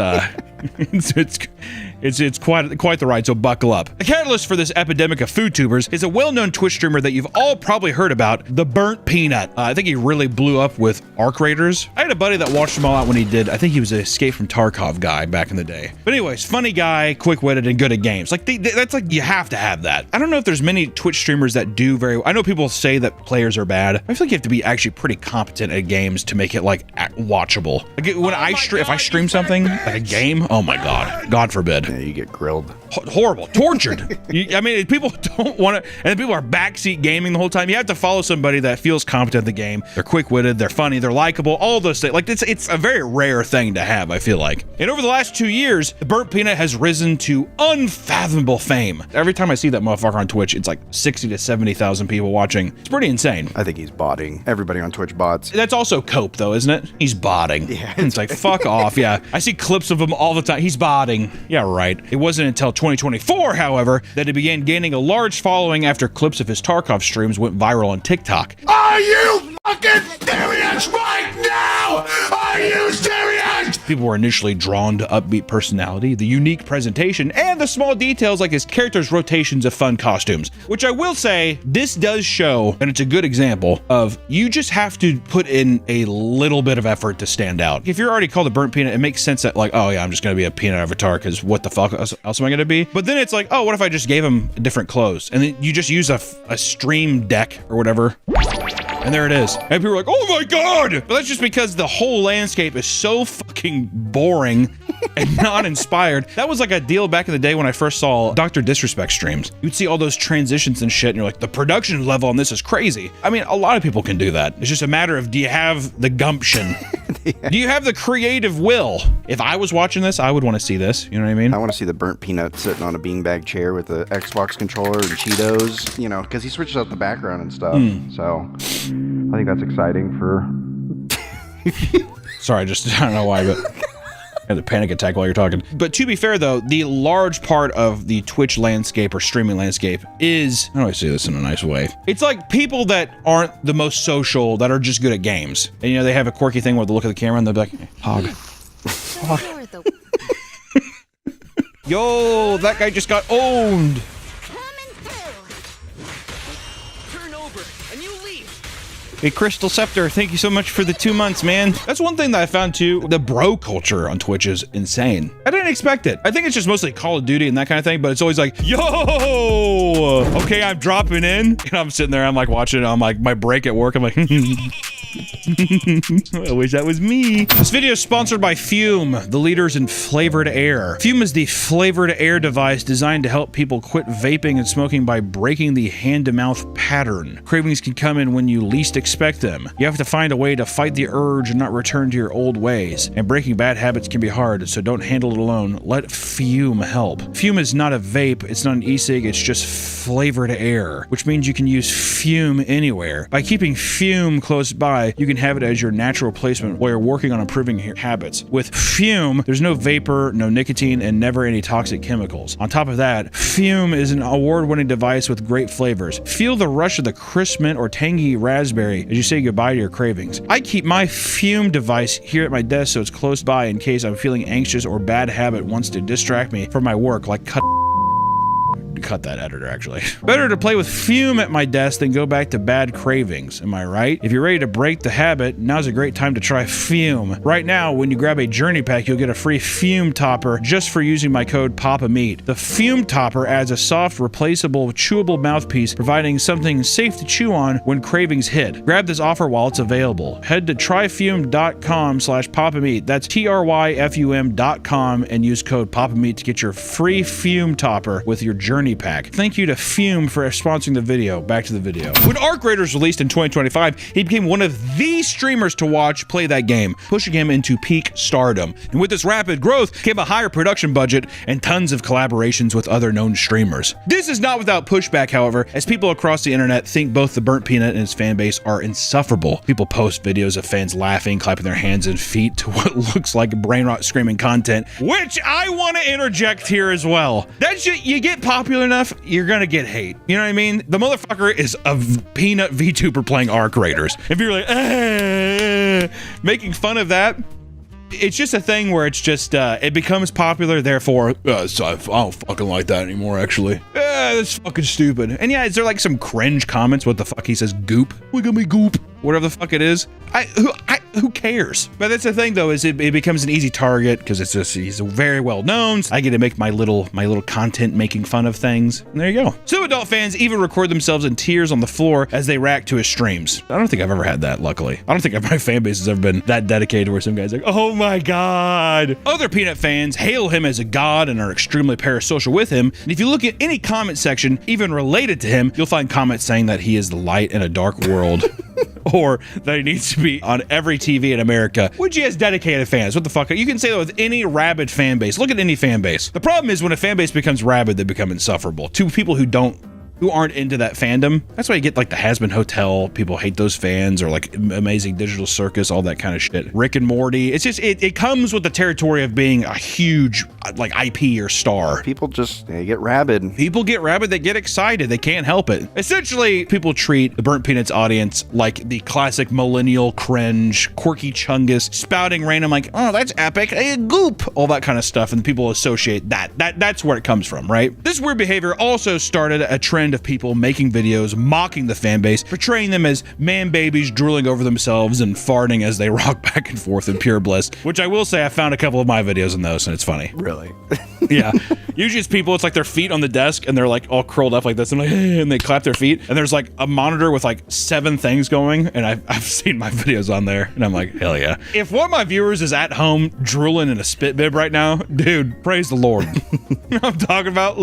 it's quite the ride, so buckle up. The catalyst for this epidemic of food tubers is a well-known Twitch streamer that you've all probably heard about, The Burnt Peanut. I think he really blew up with Arc Raiders. I had a buddy that watched them all out when he did. I think he was an Escape from Tarkov guy back in the day. But anyways, funny guy, quick-witted, and good at games. Like that's like, you have to have that. I don't know if there's many Twitch streamers that do very well. I know people say that players are bad. I feel like you have to be actually pretty competent at games to make it like watchable. Like when if I stream something, like a game, oh my God forbid. Yeah, you get grilled. Horrible, tortured. I mean, people don't want to, and people are backseat gaming the whole time. You have to follow somebody that feels competent in the game. They're quick-witted, they're funny, they're likable, all those things. Like it's a very rare thing to have, I feel like. And over the last 2 years, the Burnt Peanut has risen to unfathomable fame. Every time I see that motherfucker on Twitch, it's like 60 to 70,000 people watching. It's pretty insane. I think he's botting. Everybody on Twitch bots. That's also cope though, isn't it? He's botting. Yeah. It's like, fuck off. Yeah. I see clips of him all the time. He's botting. Yeah, right. It wasn't until 2024, however, that he began gaining a large following after clips of his Tarkov streams went viral on TikTok. Are you fucking serious right now? Are you serious? People were initially drawn to upbeat personality, the unique presentation, and the small details like his character's rotations of fun costumes. Which I will say, this does show, and it's a good example, of you just have to put in a little bit of effort to stand out. If you're already called a Burnt Peanut, it makes sense that like, oh yeah, I'm just gonna be a peanut avatar because what the fuck else am I gonna be? But then it's like, oh, what if I just gave him different clothes? And then you just use a stream deck or whatever. And there it is. And people are like, oh my God! But that's just because the whole landscape is so fucking boring and not inspired. That was like a deal back in the day when I first saw Dr. Disrespect streams. You'd see all those transitions and shit, and you're like, the production level on this is crazy. I mean, a lot of people can do that. It's just a matter of, do you have the gumption? Do you have the creative will? If I was watching this, I would want to see this. You know what I mean? I want to see the Burnt Peanut sitting on a beanbag chair with the Xbox controller and Cheetos, you know, because he switches out the background and stuff. So I think that's exciting for... Sorry, I don't know why, but... I had a panic attack while you're talking. But to be fair, though, the large part of the Twitch landscape or streaming landscape is, how do I say this in a nice way? It's like people that aren't the most social, that are just good at games. And, you know, they have a quirky thing where they look at the camera and they'll be like, hog. Yo, that guy just got owned. Turn over and you leave. Hey, Crystal Scepter, thank you so much for the 2 months, man. That's one thing that I found too. The bro culture on Twitch is insane. I didn't expect it. I think it's just mostly Call of Duty and that kind of thing, but it's always like, yo, okay, I'm dropping in. And I'm sitting there, I'm like watching it on like my break at work. I'm like, I wish that was me. This video is sponsored by Fume, the leaders in flavored air. Fume is the flavored air device designed to help people quit vaping and smoking by breaking the hand-to-mouth pattern. Cravings can come in when you least expect them. You have to find a way to fight the urge and not return to your old ways. And breaking bad habits can be hard, so don't handle it alone. Let Fume help. Fume is not a vape, it's not an e-cig, it's just flavored air, which means you can use Fume anywhere. By keeping Fume close by, you can have it as your natural replacement while you're working on improving your habits. With Fume, there's no vapor, no nicotine, and never any toxic chemicals. On top of that, Fume is an award-winning device with great flavors. Feel the rush of the crisp mint or tangy raspberry as you say goodbye to your cravings. I keep my Fume device here at my desk so it's close by in case I'm feeling anxious or bad habit wants to distract me from my work, like cut that, editor, actually. Better to play with Fume at my desk than go back to bad cravings, am I right? If you're ready to break the habit, now's a great time to try Fume. Right now, when you grab a Journey Pack, you'll get a free Fume topper just for using my code PAPAMEAT. The Fume topper adds a soft, replaceable, chewable mouthpiece, providing something safe to chew on when cravings hit. Grab this offer while it's available. Head to tryfume.com/PAPAMEAT. That's TRYFUM.com and use code PAPAMEAT to get your free Fume topper with your Journey Pack. Thank you to Fume for sponsoring the video. Back to the video. When Arc Raiders released in 2025, he became one of the streamers to watch play that game, pushing him into peak stardom. And with this rapid growth came a higher production budget and tons of collaborations with other known streamers. This is not without pushback, however, as people across the internet think both the Burnt Peanut and his fan base are insufferable. People post videos of fans laughing, clapping their hands and feet to what looks like brain rot screaming content, which I want to interject here as well. That shit, you get popular enough, you're gonna get hate. You know what I mean? The motherfucker is a peanut VTuber playing Arc Raiders. If you're like, making fun of that, it's just a thing where it's just, it becomes popular, therefore, so I don't fucking like that anymore, actually. That's fucking stupid. And yeah, is there like some cringe comments? What the fuck? He says goop. Look at me goop. Whatever the fuck it is. Who cares? But that's the thing though, is it becomes an easy target because it's just, he's very well known. So I get to make my little content making fun of things. And there you go. Some adult fans even record themselves in tears on the floor as they react to his streams. I don't think I've ever had that, luckily. I don't think my fan base has ever been that dedicated where some guy's like, oh my god. Other Peanut fans hail him as a god and are extremely parasocial with him. And if you look at any comment section, even related to him, you'll find comments saying that he is the light in a dark world. Or that he needs to be on every TV in America, which he has dedicated fans. What the fuck? You can say that with any rabid fan base. Look at any fan base. The problem is when a fan base becomes rabid, they become insufferable. To people who aren't into that fandom. That's why you get like the Has Been Hotel. People hate those fans, or like Amazing Digital Circus, all that kind of shit. Rick and Morty. It's just, it comes with the territory of being a huge like IP or star. People just, they get rabid. People get rabid, they get excited, they can't help it. Essentially, people treat the Burnt Peanuts audience like the classic millennial cringe, quirky chungus, spouting random like, oh, that's epic, hey, goop, all that kind of stuff, and people associate that's where it comes from, right? This weird behavior also started a trend of people making videos mocking the fan base, portraying them as man babies drooling over themselves and farting as they rock back and forth in pure bliss, which I will say I found a couple of my videos in those and it's funny. Really? Yeah. Usually it's people, it's like their feet on the desk and they're like all curled up like this and like, and they clap their feet and there's like a monitor with like 7 things going, and I've seen my videos on there and I'm like, hell yeah. If one of my viewers is at home drooling in a spit bib right now, dude, praise the Lord. You know what I'm talking about?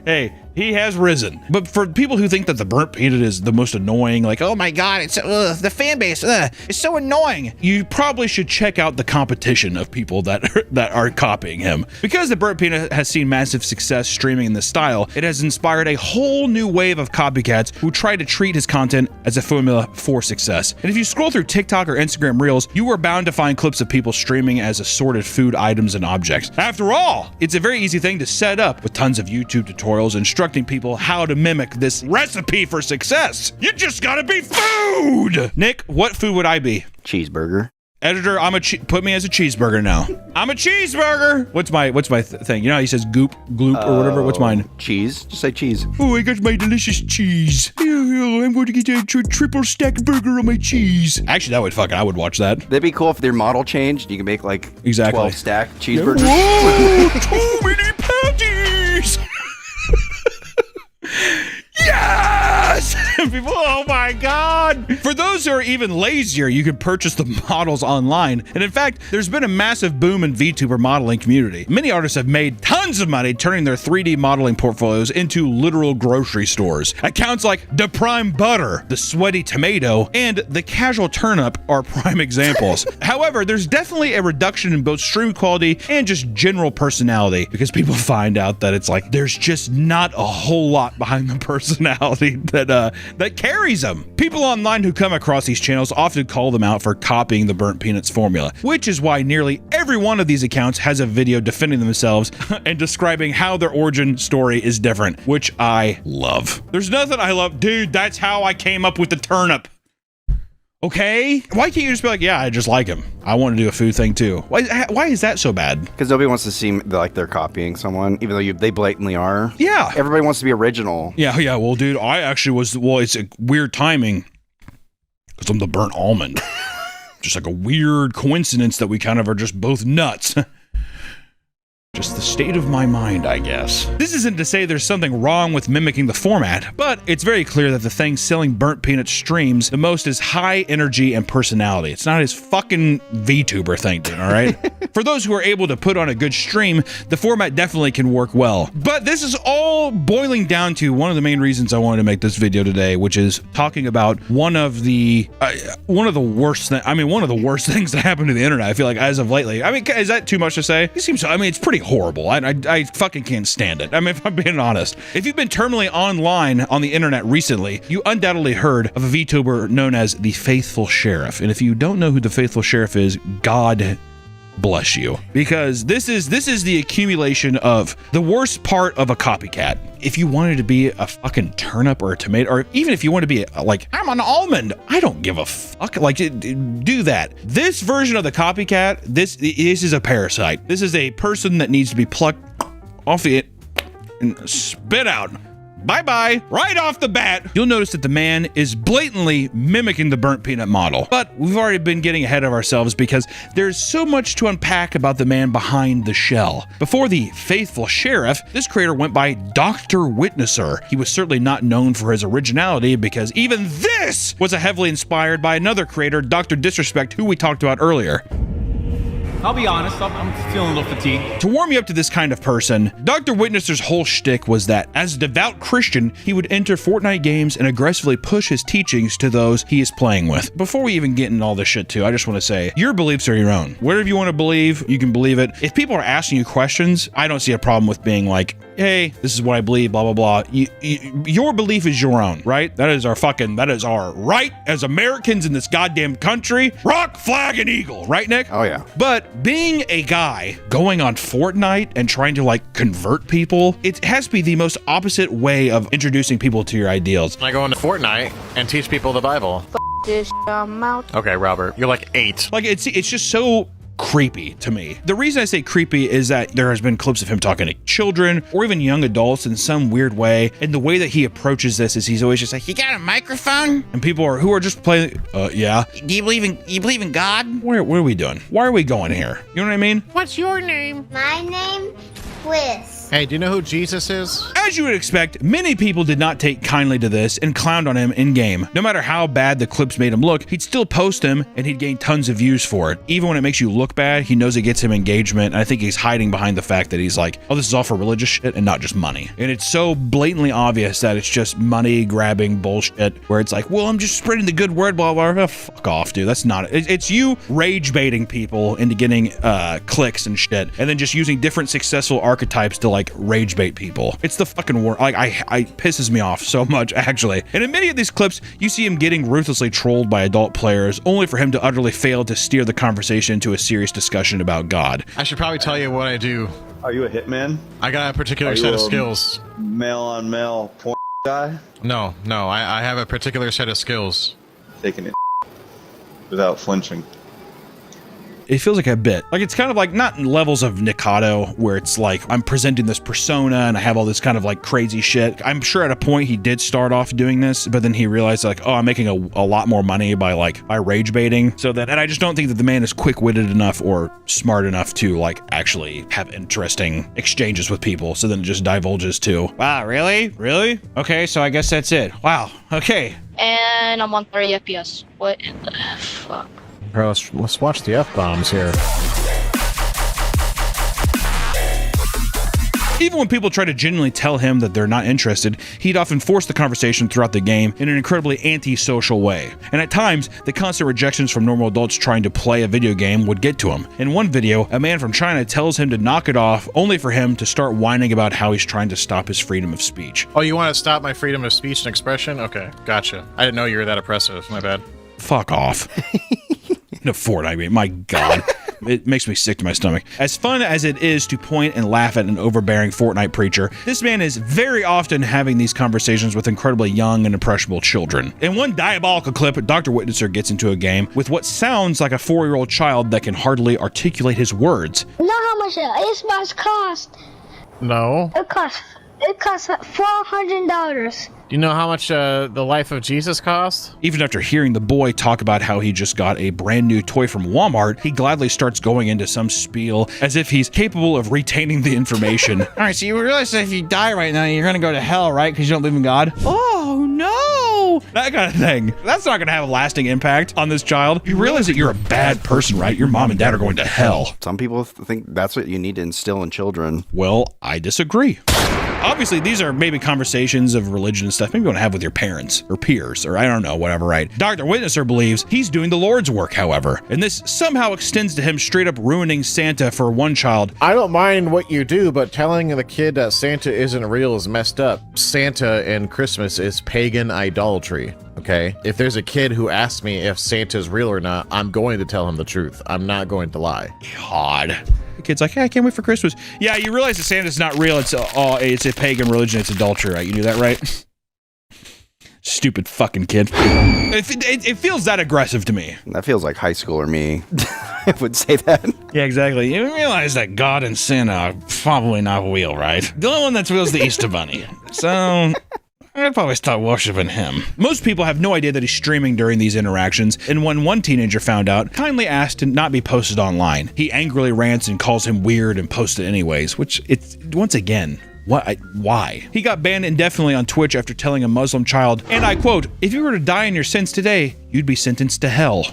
Hey, he has risen. But for people who think that the Burnt Peanut is the most annoying, like, oh my god, it's the fan base, it's so annoying, you probably should check out the competition of people that are copying him. Because the Burnt Peanut has seen massive success streaming in this style, it has inspired a whole new wave of copycats who try to treat his content as a formula for success. And if you scroll through TikTok or Instagram Reels, you are bound to find clips of people streaming as assorted food items and objects. After all, it's a very easy thing to set up with tons of YouTube tutorials instructing people how to mimic this recipe for success. You just gotta be food! Nick, what food would I be? Cheeseburger. Editor, put me as a cheeseburger now. I'm a cheeseburger. What's my thing? You know how he says goop, gloop, or whatever? What's mine? Cheese. Just say cheese. Oh, I got my delicious cheese. I'm going to get a triple stack burger on my cheese. Actually, I would watch that. That'd be cool if their model changed. You can make like 12 stack cheeseburgers. Whoa, too many patties. Yes! People, oh my God! For those who are even lazier, you can purchase the models online. And in fact, there's been a massive boom in VTuber modeling community. Many artists have made tons of money turning their 3D modeling portfolios into literal grocery stores. Accounts like The Prime Butter, The Sweaty Tomato, and The Casual Turnip are prime examples. However, there's definitely a reduction in both stream quality and just general personality because people find out that it's like there's just not a whole lot behind the personality that carries them. People online who come across these channels often call them out for copying the Burnt Peanuts formula, which is why nearly every one of these accounts has a video defending themselves and describing how their origin story is different, which I love. There's nothing I love. Dude, that's how I came up with the turnip. Okay? Why can't you just be like, yeah, I just like him. I want to do a food thing too. Why is that so bad? Because nobody wants to seem like they're copying someone, even though they blatantly are. Yeah. Everybody wants to be original. Yeah. Well, dude, I actually was, it's a weird timing because I'm the burnt almond. Just like a weird coincidence that we kind of are just both nuts. Just the state of my mind, I guess. This isn't to say there's something wrong with mimicking the format, but it's very clear that the thing selling Burnt Peanut streams the most is high energy and personality. It's not his fucking VTuber thing, dude, all right? For those who are able to put on a good stream, the format definitely can work well. But this is all boiling down to one of the main reasons I wanted to make this video today, which is talking about one of the worst things that happened to the internet, I feel like, as of lately. I mean, is that too much to say? It seems so. I mean, it's pretty horrible. I fucking can't stand it. I mean, if I'm being honest. If you've been terminally online on the internet recently, you undoubtedly heard of a VTuber known as the Faithful Sheriff. And if you don't know who the Faithful Sheriff is, God bless you. Because this is the accumulation of the worst part of a copycat. If you wanted to be a fucking turnip or a tomato, or even if you want to be like, I'm an almond, I don't give a fuck. Like, do that. This version of the copycat, this is a parasite. This is a person that needs to be plucked off it and spit out. Bye-bye. Right off the bat, you'll notice that the man is blatantly mimicking the Burnt Peanut model. But we've already been getting ahead of ourselves because there's so much to unpack about the man behind the shell. Before the Faithful Sheriff, this creator went by Dr. Witnesser. He was certainly not known for his originality because even this was heavily inspired by another creator, Dr. Disrespect, who we talked about earlier. I'll be honest, I'm feeling a little fatigued. To warm you up to this kind of person, Dr. Witnesser's whole shtick was that, as a devout Christian, he would enter Fortnite games and aggressively push his teachings to those he is playing with. Before we even get into all this shit too, I just want to say, your beliefs are your own. Whatever you want to believe, you can believe it. If people are asking you questions, I don't see a problem with being like, hey, this is what I believe, blah, blah, blah. Your belief is your own, right? That is our right as Americans in this goddamn country. Rock, flag, and eagle, right, Nick? Oh, yeah. But being a guy going on Fortnite and trying to like convert people, it has to be the most opposite way of introducing people to your ideals. I go into Fortnite and teach people the Bible. This mouth. Okay, Robert, you're like 8. Like it's just so creepy to me. The reason I say creepy is that there has been clips of him talking to children or even young adults in some weird way, and the way that he approaches this is he's always just like, You got a microphone? and people who are just playing, yeah. Do you believe in God? What are we doing? Why are we going here? You know what I mean? What's your name? My name, Quiz. Hey, do you know who Jesus is? As you would expect, many people did not take kindly to this and clowned on him in-game. No matter how bad the clips made him look, he'd still post them and he'd gain tons of views for it. Even when it makes you look bad, he knows it gets him engagement, and I think he's hiding behind the fact that he's like, oh, this is all for religious shit and not just money. And it's so blatantly obvious that it's just money-grabbing bullshit where it's like, well, I'm just spreading the good word, blah, blah, blah. Fuck off, dude. That's not it. It's you rage-baiting people into getting clicks and shit, and then just using different successful archetypes to like rage bait people. It's the fucking worst. Like, I pisses me off so much, actually. And in many of these clips, you see him getting ruthlessly trolled by adult players, only for him to utterly fail to steer the conversation into a serious discussion about God. I should probably tell you what I do. Are you a hitman? I got a particular set of skills. Male on male porn guy? No, I have a particular set of skills. Taking it without flinching. It feels like a bit. Like it's kind of like not in levels of Nikado where it's like I'm presenting this persona and I have all this kind of like crazy shit. I'm sure at a point he did start off doing this, but then he realized like, oh, I'm making a lot more money by rage baiting. So that, and I just don't think that the man is quick-witted enough or smart enough to like actually have interesting exchanges with people. So then it just divulges to, wow, really? Really? Okay, so I guess that's it. Wow. Okay. And I'm on 30 FPS. What in the fuck? Bro, let's watch the F-bombs here. Even when people try to genuinely tell him that they're not interested, he'd often force the conversation throughout the game in an incredibly anti-social way. And at times, the constant rejections from normal adults trying to play a video game would get to him. In one video, a man from China tells him to knock it off, only for him to start whining about how he's trying to stop his freedom of speech. Oh, you want to stop my freedom of speech and expression? Okay, gotcha. I didn't know you were that oppressive. My bad. Fuck off. No, Fortnite, my God. It makes me sick to my stomach. As fun as it is to point and laugh at an overbearing Fortnite preacher, this man is very often having these conversations with incredibly young and impressionable children. In one diabolical clip, Dr. Witnesser gets into a game with what sounds like a 4-year-old child that can hardly articulate his words. You know how much an Xbox cost? No. It costs $400. Do you know how much the Life of Jesus cost? Even after hearing the boy talk about how he just got a brand new toy from Walmart, he gladly starts going into some spiel as if he's capable of retaining the information. All right, so you realize that if you die right now, you're gonna go to hell, right? Because you don't believe in God? Oh, no! That kind of thing. That's not gonna have a lasting impact on this child. You realize that you're a bad person, right? Your mom and dad are going to hell. Some people think that's what you need to instill in children. Well, I disagree. Obviously, these are maybe conversations of religion and stuff maybe you want to have with your parents or peers or I don't know, whatever, right? Dr. Witnesser believes he's doing the Lord's work, however, and this somehow extends to him straight up ruining Santa for one child. I don't mind what you do, but telling the kid that Santa isn't real is messed up. Santa and Christmas is pagan idolatry, okay? If there's a kid who asks me if Santa's real or not, I'm going to tell him the truth. I'm not going to lie. God. The kid's like, hey, I can't wait for Christmas. Yeah, you realize that Santa's not real. It's a pagan religion. It's adultery, right? You knew that, right? Stupid fucking kid. It feels that aggressive to me. That feels like high school or me. I would say that. Yeah, exactly. You realize that God and Santa are probably not real, right? The only one that's real is the Easter Bunny. So I'd probably start worshiping him. Most people have no idea that he's streaming during these interactions, and when one teenager found out, kindly asked to not be posted online. He angrily rants and calls him weird and posts it anyways, which it's, once again, why? He got banned indefinitely on Twitch after telling a Muslim child, and I quote, if you were to die in your sins today, you'd be sentenced to hell.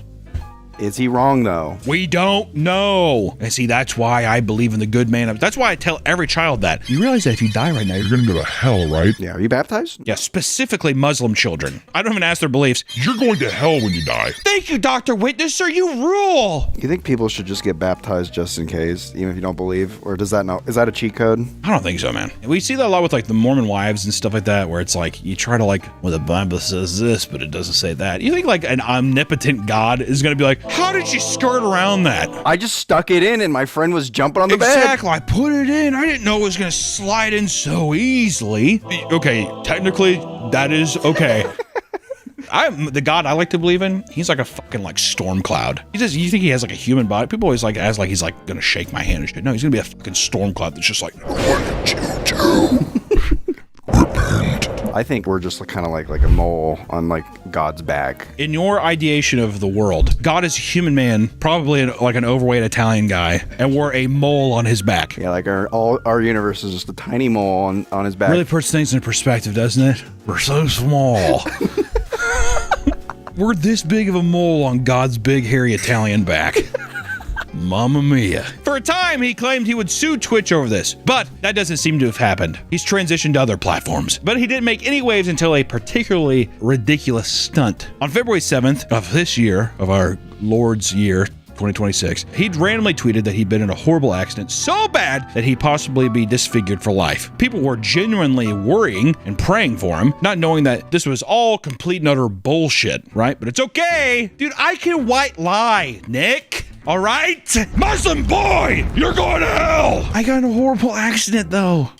Is he wrong, though? We don't know. And see, that's why I believe in the good man. That's why I tell every child that. You realize that if you die right now, you're going to go to hell, right? Yeah, are you baptized? Yeah, specifically Muslim children. I don't even ask their beliefs. You're going to hell when you die. Thank you, Dr. Witnesser. You rule. You think people should just get baptized just in case, even if you don't believe? Or does that not, is that a cheat code? I don't think so, man. We see that a lot with like the Mormon wives and stuff like that, where it's like, you try to like, well, the Bible says this, but it doesn't say that. You think like an omnipotent God is going to be like, how did you skirt around that? I just stuck it in and my friend was jumping on the bed. Exactly. I put it in. I didn't know it was going to slide in so easily. Okay, technically, that is okay. The God I like to believe in, he's like a fucking like storm cloud. You think he has like a human body? People always like ask like he's like gonna shake my hand and shit. No, he's gonna be a fucking storm cloud that's just like, what did you do? Repent. I think we're just kind of like a mole on like God's back. In your ideation of the world, God is a human man, probably like an overweight Italian guy, and we're a mole on his back. Yeah, like our universe is just a tiny mole on his back. Really puts things in perspective, doesn't it? We're so small. We're this big of a mole on God's big hairy Italian back. Mamma mia. For a time, he claimed he would sue Twitch over this, but that doesn't seem to have happened. He's transitioned to other platforms, but he didn't make any waves until a particularly ridiculous stunt. On February 7th of this year, of our Lord's year, 2026, he'd randomly tweeted that he'd been in a horrible accident so bad that he'd possibly be disfigured for life. People were genuinely worrying and praying for him, not knowing that this was all complete and utter bullshit, right? But it's okay. Dude, I can white lie, Nick. All right? Muslim boy, you're going to hell. I got in a horrible accident, though.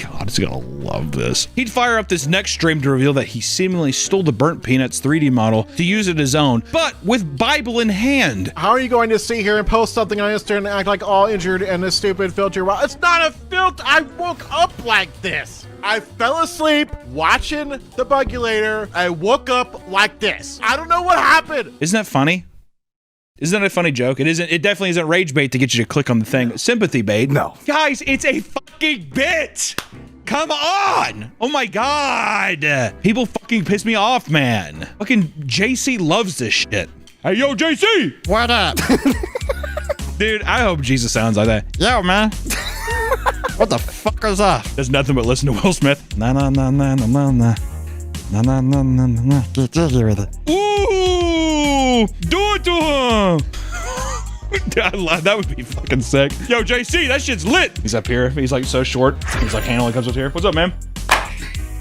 God, Smith's gonna love this. He'd fire up this next stream to reveal that he seemingly stole the Burnt Peanuts 3D model to use it his own, but with Bible in hand. How are you going to sit here and post something on Instagram and act like all injured and this stupid filter? Well, it's not a filter. I woke up like this. I fell asleep watching the Bugulator. I woke up like this. I don't know what happened. Isn't that funny? Isn't that a funny joke? It isn't. It definitely isn't rage bait to get you to click on the thing. Sympathy bait. No. Guys, it's a fucking bit. Come on. Oh my God. People fucking piss me off, man. Fucking JC loves this shit. Hey, yo, JC. What up? Dude, I hope Jesus sounds like that. Yo, man. What the fuck is that? There's nothing but listen to Will Smith. Na na na na na na na. Na na na na na na. Get jiggy with it. Ooh! Do it to him! That would be fucking sick. Yo, JC, that shit's lit! He's up here. He's like so short. He's like handling comes up here. What's up, man?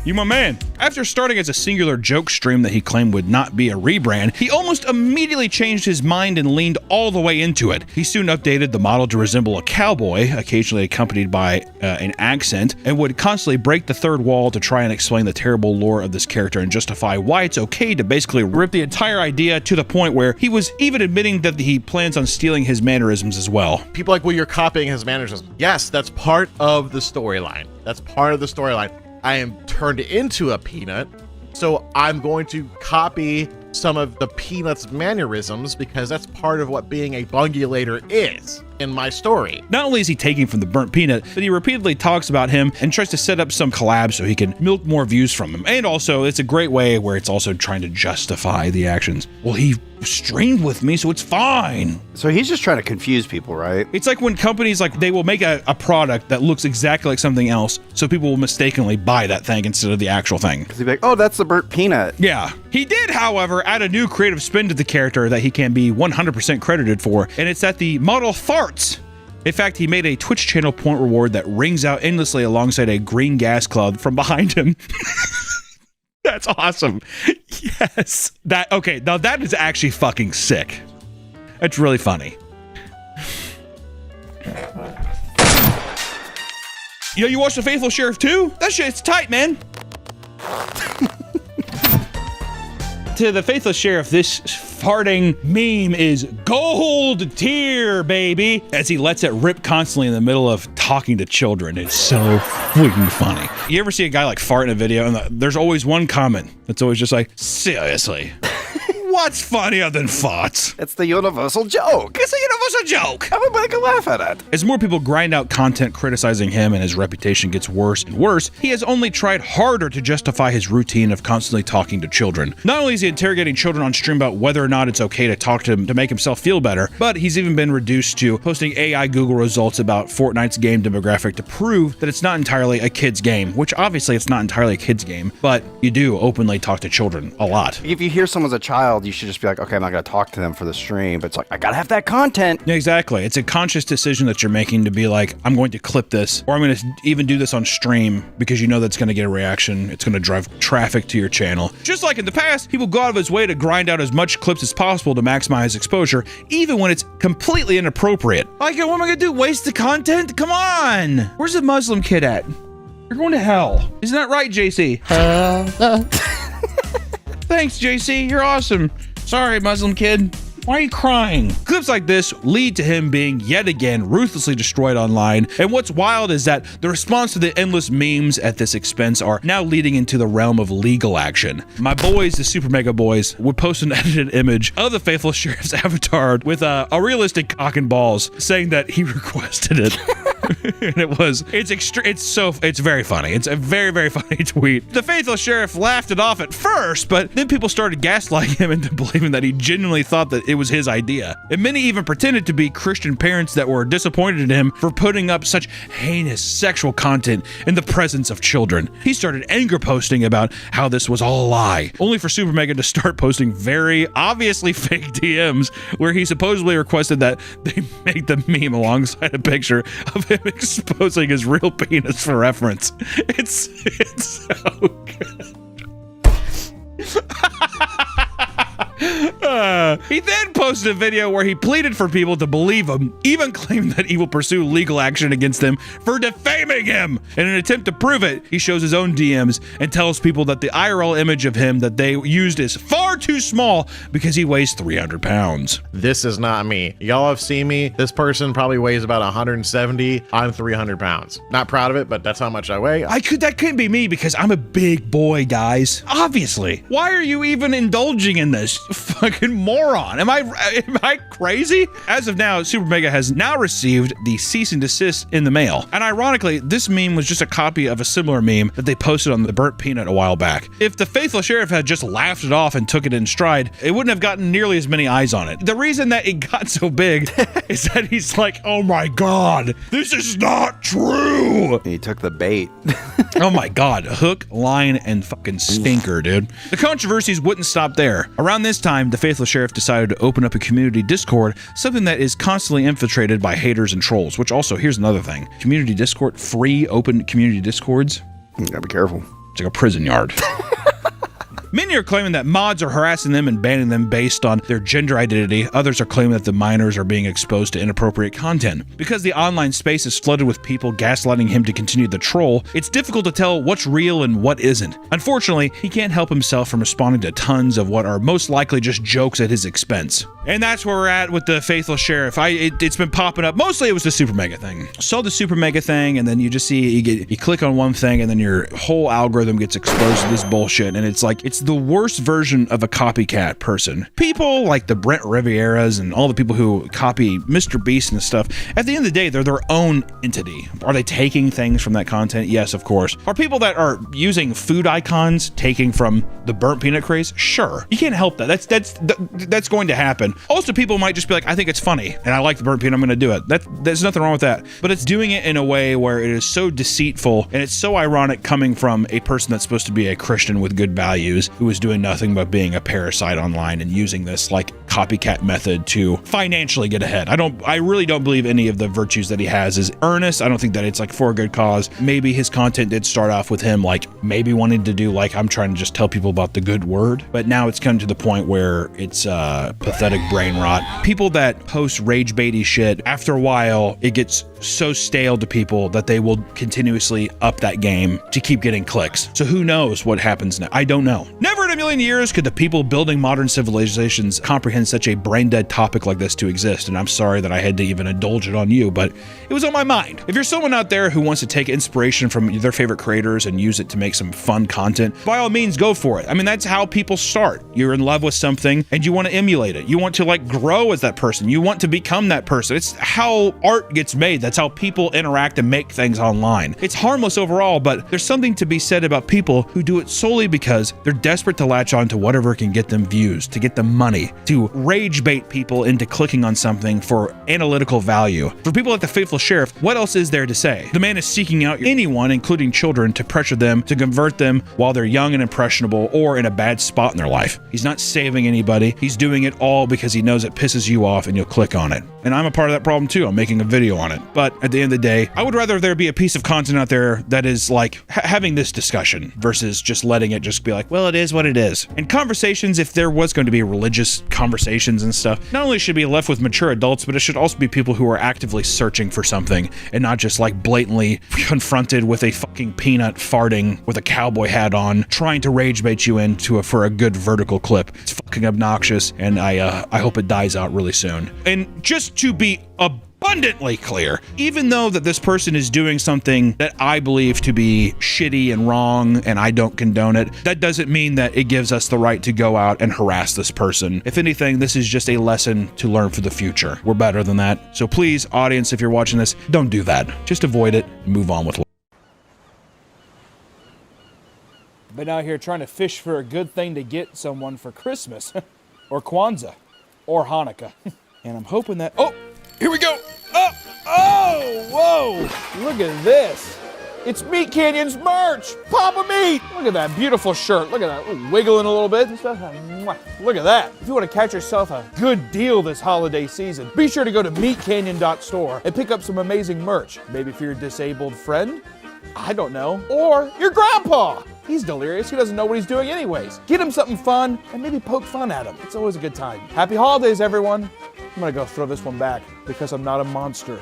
You my man. After starting as a singular joke stream that he claimed would not be a rebrand, he almost immediately changed his mind and leaned all the way into it. He soon updated the model to resemble a cowboy, occasionally accompanied by an accent, and would constantly break the third wall to try and explain the terrible lore of this character and justify why it's okay to basically rip the entire idea to the point where he was even admitting that he plans on stealing his mannerisms as well. People are like, well, you're copying his mannerisms. Yes, that's part of the storyline. That's part of the storyline. I am turned into a peanut, so I'm going to copy some of the Peanuts mannerisms because that's part of what being a Bungulator is in my story. Not only is he taking from the Burnt Peanut, but he repeatedly talks about him and tries to set up some collab so he can milk more views from him. And also, it's a great way where it's also trying to justify the actions. Well, he streamed with me, so it's fine. So he's just trying to confuse people, right? It's like when companies, like, they will make a product that looks exactly like something else, so people will mistakenly buy that thing instead of the actual thing. Because he'd be like, oh, that's the Burnt Peanut. Yeah. He did, however, add a new creative spin to the character that he can be 100% credited for, and it's that the model farts. In fact, he made a Twitch channel point reward that rings out endlessly alongside a green gas cloud from behind him. That's awesome. Yes. Okay, now that is actually fucking sick. That's really funny. Yo, you watch The Faithful Sheriff 2? That shit's tight, man. To The Faithful Sheriff, this farting meme is gold tier, baby, as he lets it rip constantly in the middle of talking to children. It's so freaking funny. You ever see a guy like fart in a video and there's always one comment that's always just like, seriously? What's funnier than farts? It's the universal joke. It's a universal joke. Everybody can laugh at it. As more people grind out content criticizing him and his reputation gets worse and worse, he has only tried harder to justify his routine of constantly talking to children. Not only is he interrogating children on stream about whether or not it's okay to talk to them to make himself feel better, but he's even been reduced to posting AI Google results about Fortnite's game demographic to prove that it's not entirely a kid's game, which obviously it's not entirely a kid's game, but you do openly talk to children a lot. If you hear someone's a child, you should just be like, okay, I'm not going to talk to them for the stream, but it's like, I got to have that content. Yeah, exactly. It's a conscious decision that you're making to be like, I'm going to clip this, or I'm going to even do this on stream because you know that's going to get a reaction. It's going to drive traffic to your channel. Just like in the past, people go out of his way to grind out as much clips as possible to maximize exposure, even when it's completely inappropriate. Like, what am I going to do? Waste the content? Come on. Where's the Muslim kid at? You're going to hell. Isn't that right, JC? Thanks, JC. You're awesome. Sorry, Muslim kid. Why are you crying? Clips like this lead to him being yet again ruthlessly destroyed online. And what's wild is that the response to the endless memes at this expense are now leading into the realm of legal action. My boys, the Super Mega Boys, would post an edited image of the Faithful Sheriff's avatar with a realistic cock and balls, saying that he requested it. And it's very funny. It's a very, very funny tweet. The Faithful Sheriff laughed it off at first, but then people started gaslighting him into believing that he genuinely thought that it was his idea. And many even pretended to be Christian parents that were disappointed in him for putting up such heinous sexual content in the presence of children. He started anger posting about how this was all a lie, only for Super Mega to start posting very obviously fake DMs where he supposedly requested that they make the meme alongside a picture of him exposing his real penis for reference. It's so good. He then posted a video where he pleaded for people to believe him, even claimed that he will pursue legal action against them for defaming him. In an attempt to prove it, he shows his own DMs and tells people that the IRL image of him that they used is far too small because he weighs 300 pounds. This is not me. Y'all have seen me. This person probably weighs about 170. I'm 300 pounds. Not proud of it, but that's how much I weigh. That couldn't be me because I'm a big boy, guys. Obviously. Why are you even indulging in this? Fucking moron. Am I crazy? As of now, Super Mega has now received the cease and desist in the mail. And ironically, this meme was just a copy of a similar meme that they posted on the Burnt Peanut a while back. If the faithful sheriff had just laughed it off and took it in stride, it wouldn't have gotten nearly as many eyes on it. The reason that it got so big is that he's like, oh my God, this is not true. He took the bait. Oh my God, hook, line, and fucking stinker, dude. The controversies wouldn't stop there. Around this time, the faithful sheriff decided to open up a community Discord, something that is constantly infiltrated by haters and trolls, which also, here's another thing. Community Discord, free open community Discords. You gotta be careful. It's like a prison yard. Many are claiming that mods are harassing them and banning them based on their gender identity. Others are claiming that the minors are being exposed to inappropriate content. Because the online space is flooded with people gaslighting him to continue the troll, it's difficult to tell what's real and what isn't. Unfortunately, he can't help himself from responding to tons of what are most likely just jokes at his expense. And that's where we're at with the faithful sheriff. It's been popping up. Mostly it was the Super Mega thing. Saw the Super Mega thing, and then you just see you click on one thing, and then your whole algorithm gets exposed to this bullshit. And it's like, it's the worst version of a copycat person. People like the Brent Rivieras and all the people who copy Mr. Beast and stuff, at the end of the day, they're their own entity. Are they taking things from that content? Yes, of course. Are people that are using food icons taking from the Burnt Peanut craze? Sure. You can't help that. That's going to happen. Also, people might just be like, I think it's funny and I like the Burnt Peanut, I'm going to do it. There's nothing wrong with that. But it's doing it in a way where it is so deceitful and it's so ironic coming from a person that's supposed to be a Christian with good values who is doing nothing but being a parasite online and using this like copycat method to financially get ahead. I really don't believe any of the virtues that he has is earnest. I don't think that it's like for a good cause. Maybe his content did start off with him like maybe wanting to do like, I'm trying to just tell people about the good word, but now it's come to the point where it's pathetic brain rot. People that post rage baity shit, after a while it gets so stale to people that they will continuously up that game to keep getting clicks. So who knows what happens now? I don't know. Never in a million years could the people building modern civilizations comprehend such a brain-dead topic like this to exist, and I'm sorry that I had to even indulge it on you, but it was on my mind. If you're someone out there who wants to take inspiration from their favorite creators and use it to make some fun content, by all means, go for it. I mean, that's how people start. You're in love with something and you want to emulate it. You want to like grow as that person. You want to become that person. It's how art gets made. That's how people interact and make things online. It's harmless overall, but there's something to be said about people who do it solely because they're desperate to latch on to whatever can get them views, to get them money, to rage bait people into clicking on something for analytical value. For people like the faithful sheriff, what else is there to say? The man is seeking out anyone, including children, to pressure them, to convert them while they're young and impressionable or in a bad spot in their life. He's not saving anybody. He's doing it all because he knows it pisses you off and you'll click on it. And I'm a part of that problem too. I'm making a video on it. But at the end of the day, I would rather there be a piece of content out there that is like having this discussion versus just letting it just be like, well, it is what it is. And conversations, if there was going to be religious conversations and stuff, not only should be left with mature adults, but it should also be people who are actively searching for something and not just like blatantly confronted with a fucking peanut farting with a cowboy hat on, trying to rage bait you into for a good vertical clip. It's fucking obnoxious, and I hope it dies out really soon. And just to be abundantly clear, even though that this person is doing something that I believe to be shitty and wrong and I don't condone it, that doesn't mean that it gives us the right to go out and harass this person. If anything, this is just a lesson to learn for the future. We're better than that. So please, audience, if you're watching this, don't do that. Just avoid it and move on with life. Been out here trying to fish for a good thing to get someone for Christmas or Kwanzaa or Hanukkah. And I'm hoping that, oh, here we go. Oh, whoa, look at this. It's Meat Canyon's merch, Papa Meat. Look at that beautiful shirt. Look at that, ooh, wiggling a little bit and stuff. Look at that. If you want to catch yourself a good deal this holiday season, be sure to go to meatcanyon.store and pick up some amazing merch. Maybe for your disabled friend, I don't know, or your grandpa. He's delirious. He doesn't know what he's doing anyways. Get him something fun and maybe poke fun at him. It's always a good time. Happy holidays, everyone. I'm gonna go throw this one back because I'm not a monster.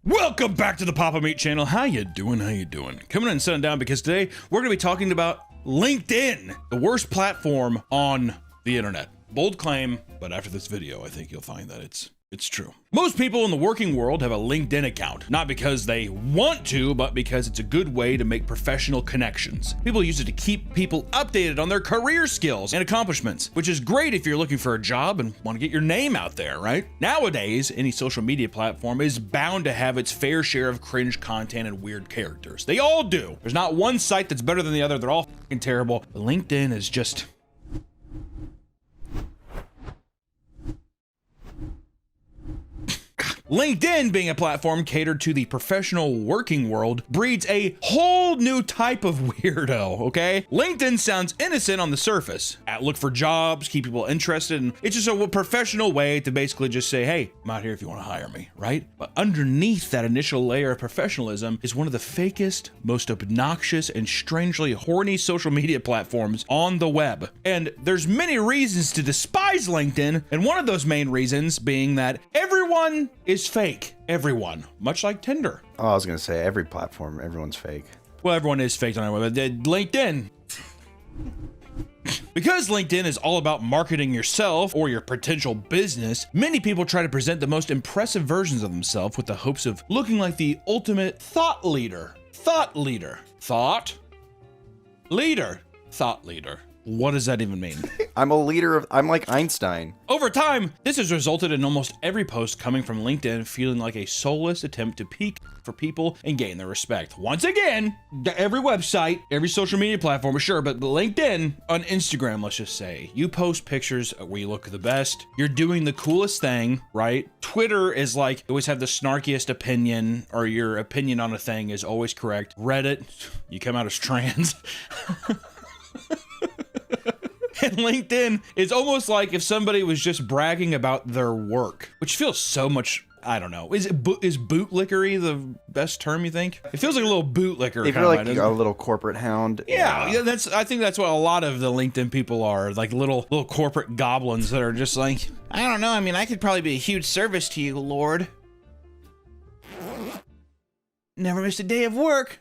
Welcome back to the Papa Meat channel. How you doing? How you doing? Coming in and sitting down because today we're going to be talking about LinkedIn, the worst platform on the internet. Bold claim, but after this video, I think you'll find that it's true. Most people in the working world have a LinkedIn account, not because they want to, but because it's a good way to make professional connections. People use it to keep people updated on their career skills and accomplishments, which is great if you're looking for a job and want to get your name out there, right? Nowadays, any social media platform is bound to have its fair share of cringe content and weird characters. They all do. There's not one site that's better than the other. They're all fucking terrible. But LinkedIn is just... LinkedIn, being a platform catered to the professional working world, breeds a whole new type of weirdo, okay? LinkedIn sounds innocent on the surface. Look for jobs, keep people interested, and it's just a professional way to basically just say, hey, I'm out here if you want to hire me, right? But underneath that initial layer of professionalism is one of the fakest, most obnoxious, and strangely horny social media platforms on the web. And there's many reasons to despise LinkedIn, and one of those main reasons being that everyone is fake. Everyone, much like Tinder. Oh, I was gonna say every platform, everyone's fake. Well, everyone is fake on our web, but LinkedIn. Because LinkedIn is all about marketing yourself or your potential business, many people try to present the most impressive versions of themselves with the hopes of looking like the ultimate thought leader. Thought leader. Thought leader. Thought leader. What does that even mean? I'm like Einstein. Over time, this has resulted in almost every post coming from LinkedIn feeling like a soulless attempt to peak for people and gain their respect. Once again, every website, every social media platform, sure, but LinkedIn, on Instagram, let's just say, you post pictures where you look the best. You're doing the coolest thing, right? Twitter is like, you always have the snarkiest opinion, or your opinion on a thing is always correct. Reddit, you come out as trans. And LinkedIn is almost like if somebody was just bragging about their work, which feels so much, I don't know. Is bootlickery the best term, you think? It feels like a little bootlicker. If you're like a little corporate hound. Yeah, I think that's what a lot of the LinkedIn people are, like little corporate goblins that are just like, I don't know. I mean, I could probably be a huge service to you, Lord. Never missed a day of work.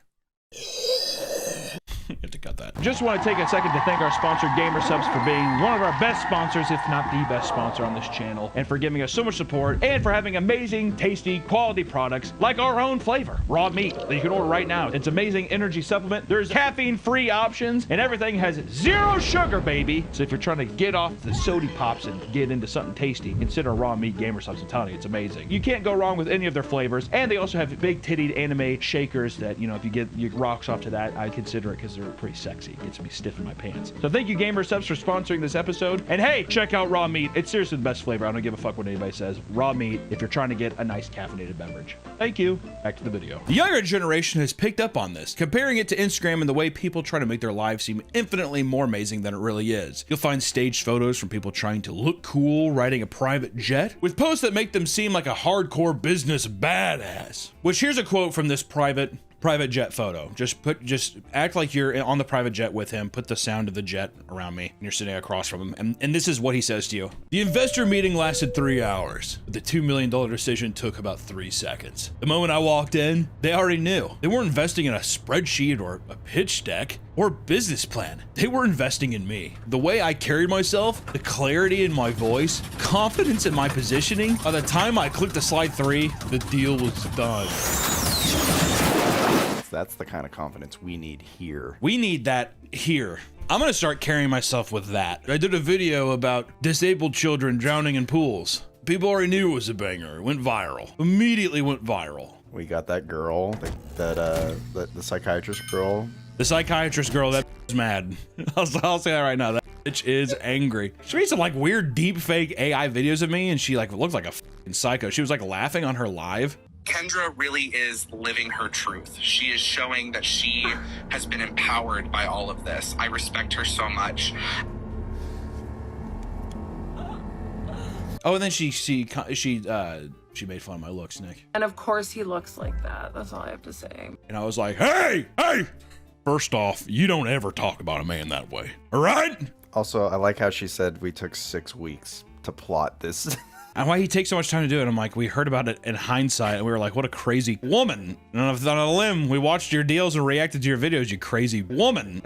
You have to cut that. Just want to take a second to thank our sponsor, GamerSubs, for being one of our best sponsors, if not the best sponsor on this channel, and for giving us so much support, and for having amazing, tasty, quality products like our own flavor, Raw Meat, that you can order right now. It's amazing energy supplement. There's caffeine-free options, and everything has 0 sugar, baby. So if you're trying to get off the sody pops and get into something tasty, consider Raw Meat GamerSubs. I'm telling you, it's amazing. You can't go wrong with any of their flavors, and they also have big-tittied anime shakers that, you know, if you get your rocks off to that, I consider it because they're pretty sexy. It gets me stiff in my pants. So thank you, GamerSubs, for sponsoring this episode. And hey, check out Raw Meat. It's seriously the best flavor. I don't give a fuck what anybody says. Raw Meat, if you're trying to get a nice caffeinated beverage. Thank you. Back to the video. The younger generation has picked up on this, comparing it to Instagram and the way people try to make their lives seem infinitely more amazing than it really is. You'll find staged photos from people trying to look cool, riding a private jet, with posts that make them seem like a hardcore business badass. Which, here's a quote from this private jet photo. Just act like you're on the private jet with him. Put the sound of the jet around me, and you're sitting across from him. And this is what he says to you. The investor meeting lasted 3 hours, but the $2 million decision took about 3 seconds. The moment I walked in, they already knew. They weren't investing in a spreadsheet or a pitch deck or business plan. They were investing in me. The way I carried myself, the clarity in my voice, confidence in my positioning. By the time I clicked to slide 3, the deal was done. That's the kind of confidence we need here. We need that here. I'm gonna start carrying myself with that. I did a video about disabled children drowning in pools. People already knew it was a banger. It went viral. Immediately went viral. We got that girl, the psychiatrist girl. The psychiatrist girl, that is mad. I'll say that right now. That bitch is angry. She made some like weird deep fake AI videos of me, and she like looks like a fucking psycho. She was like laughing on her live. Kendra really is living her truth. She is showing that she has been empowered by all of this. I respect her so much. Oh, and then she She made fun of my looks, Nick. And of course he looks like that. That's all I have to say. And I was like, hey! First off, you don't ever talk about a man that way. All right? Also, I like how she said we took 6 weeks to plot this. And why he takes so much time to do it? I'm like, we heard about it in hindsight, and we were like, what a crazy woman. And on a limb, we watched your deals and reacted to your videos, you crazy woman.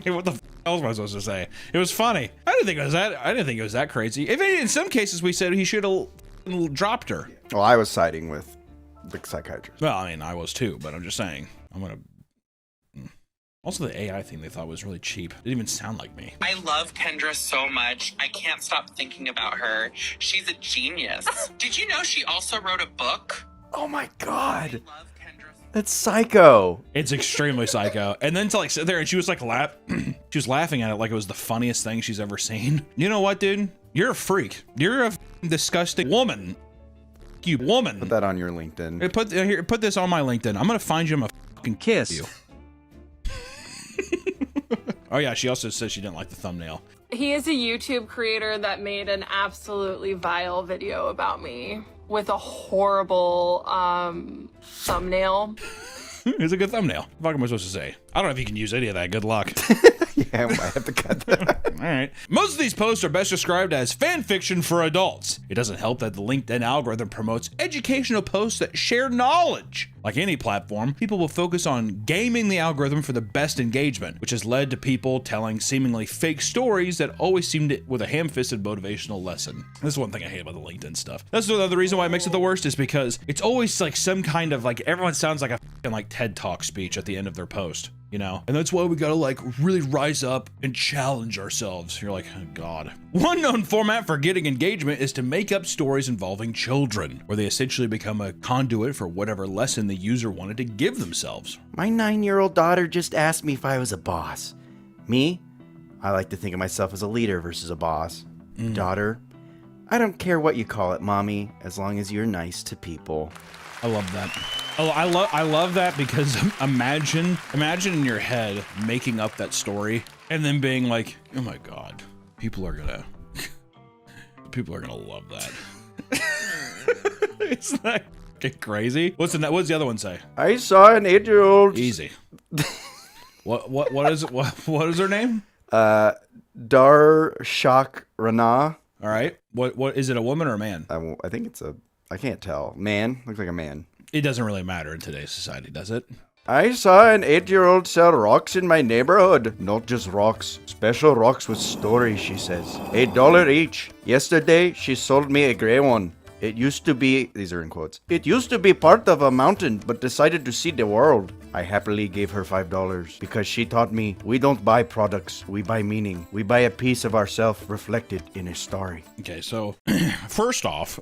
What the else was I supposed to say? It was funny. I didn't think it was that crazy. If in some cases we said he should have dropped her. Well, I was siding with the psychiatrist. Well, I mean, I was too, but I'm just saying. Also, the AI thing they thought was really cheap. Didn't even sound like me. I love Kendra so much. I can't stop thinking about her. She's a genius. Did you know she also wrote a book? Oh my god. That's psycho. It's extremely psycho. And then to like sit there and she was like she was laughing at it like it was the funniest thing she's ever seen. You know what, dude? You're a freak. You're a disgusting woman. You woman. Put that on your LinkedIn. Hey, put this on my LinkedIn. I'm gonna find you. I'm gonna fucking kiss you. Oh yeah, she also says she didn't like the thumbnail. He is a YouTube creator that made an absolutely vile video about me with a horrible thumbnail. It's a good thumbnail. What am I supposed to say? I don't know if you can use any of that. Good luck. Yeah, I might have to cut that. All right. Most of these posts are best described as fan fiction for adults. It doesn't help that the LinkedIn algorithm promotes educational posts that share knowledge. Like any platform, people will focus on gaming the algorithm for the best engagement, which has led to people telling seemingly fake stories that always seem to with a ham-fisted motivational lesson. This is one thing I hate about the LinkedIn stuff. That's the other reason why it makes it the worst is because it's always like some kind of like everyone sounds like a fucking like TED Talk speech at the end of their post. You know, and that's why we gotta like really rise up and challenge ourselves. You're like, oh God. One known format for getting engagement is to make up stories involving children, where they essentially become a conduit for whatever lesson the user wanted to give themselves. My 9-year-old daughter just asked me if I was a boss. Me? I like to think of myself as a leader versus a boss. Daughter? I don't care what you call it, mommy, as long as you're nice to people. I love that. Oh, I love that because imagine in your head making up that story and then being like, oh my God, people are gonna love that. It's like crazy. What's the other one say? I saw an 8-year-old. Easy. What is her name? Darshak Rana. All right. What is it? A woman or a man? I think it's I can't tell. Man. Looks like a man. It doesn't really matter in today's society, does it? I saw an 8-year-old sell rocks in my neighborhood. Not just rocks. Special rocks with stories, she says. $8 each. Yesterday, she sold me a gray one. It used to be, these are in quotes, it used to be part of a mountain, but decided to see the world. I happily gave her $5 because she taught me we don't buy products, we buy meaning. We buy a piece of ourselves reflected in a story. Okay, so first off,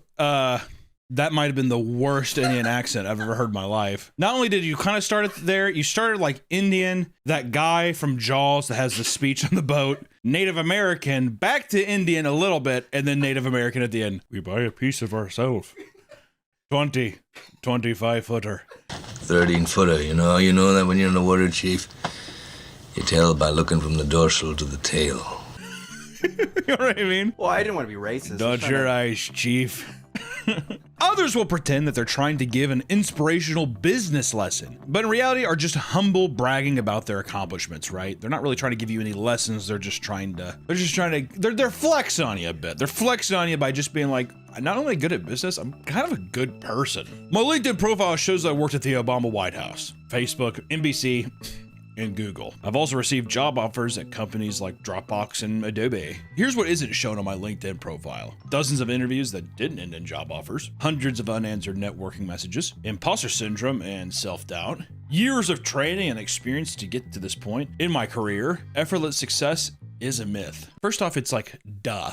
that might have been the worst Indian accent I've ever heard in my life. Not only did you kind of start it there, you started like Indian, that guy from Jaws that has the speech on the boat, Native American, back to Indian a little bit, and then Native American at the end. We buy a piece of ourselves. 25-footer. 13-footer, you know that when you're in the water, Chief? You tell by looking from the dorsal to the tail. You know what I mean? Well, I didn't want to be racist. Dodge your eyes, Chief. Others will pretend that they're trying to give an inspirational business lesson, but in reality are just humble bragging about their accomplishments, right? They're not really trying to give you any lessons. They're flexing on you a bit. They're flexing on you by just being like, I'm not only good at business, I'm kind of a good person. My LinkedIn profile shows I worked at the Obama White House, Facebook, NBC, and Google. I've also received job offers at companies like Dropbox and Adobe. Here's what isn't shown on my LinkedIn profile. Dozens of interviews that didn't end in job offers, hundreds of unanswered networking messages, imposter syndrome and self-doubt, years of training and experience to get to this point in my career. Effortless success is a myth. First off, it's like, duh.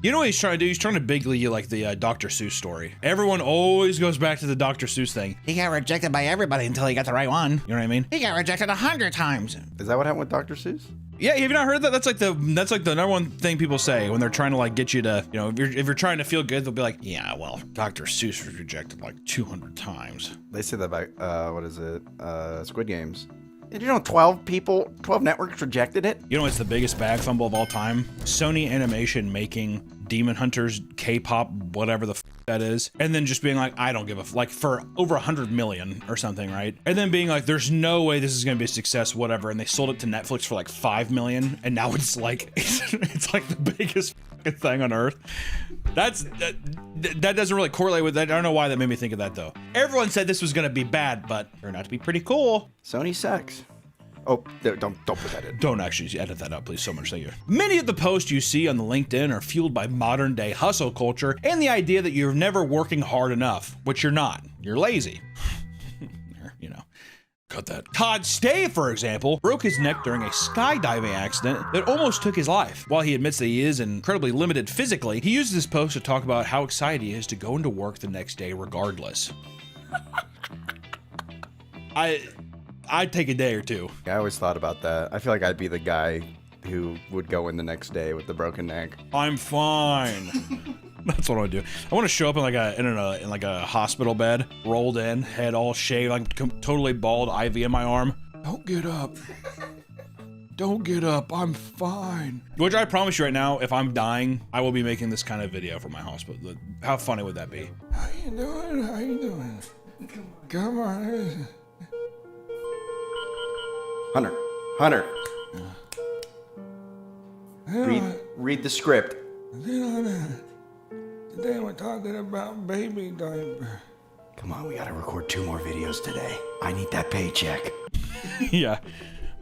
You know what he's trying to do? He's trying to bigly you like the Dr. Seuss story. Everyone always goes back to the Dr. Seuss thing. He got rejected by everybody until he got the right one. You know what I mean? He got rejected 100 times. Is that what happened with Dr. Seuss? Yeah, have you not heard that? That's like the number one thing people say when they're trying to like get you to, you know, if you're trying to feel good, they'll be like, yeah, well, Dr. Seuss was rejected like 200 times. They say that about, what is it? Squid Games. Did you know 12 networks rejected it? You know what's the biggest bag fumble of all time? Sony Animation making Demon Hunters, K-pop, whatever the that is, and then just being like, I don't give a like for over 100 million or something, right? And then being like, there's no way this is gonna be a success, whatever. And they sold it to Netflix for like 5 million, and now it's like it's like the biggest thing on earth. That doesn't really correlate with that. I don't know why that made me think of that though. Everyone said this was gonna be bad, but turned out to be pretty cool. Sony sucks. Oh, don't put that in. Don't actually edit that out, please. So much, thank you. Many of the posts you see on the LinkedIn are fueled by modern day hustle culture and the idea that you're never working hard enough, which you're not. You're lazy. You know, cut that. Todd Stay, for example, broke his neck during a skydiving accident that almost took his life. While he admits that he is incredibly limited physically, he uses this post to talk about how excited he is to go into work the next day regardless. I'd take a day or two. I always thought about that. I feel like I'd be the guy who would go in the next day with the broken neck. I'm fine. That's what I would do. I want to show up in like a hospital bed, rolled in, head all shaved, like totally bald, IV in my arm. Don't get up. Don't get up. I'm fine. Which I promise you right now, if I'm dying, I will be making this kind of video for my hospital. How funny would that be? How you doing? How you doing? Come on. Hunter. Read the script. Today we're talking about baby diaper. Come on, we gotta record 2 more videos today. I need that paycheck. Yeah.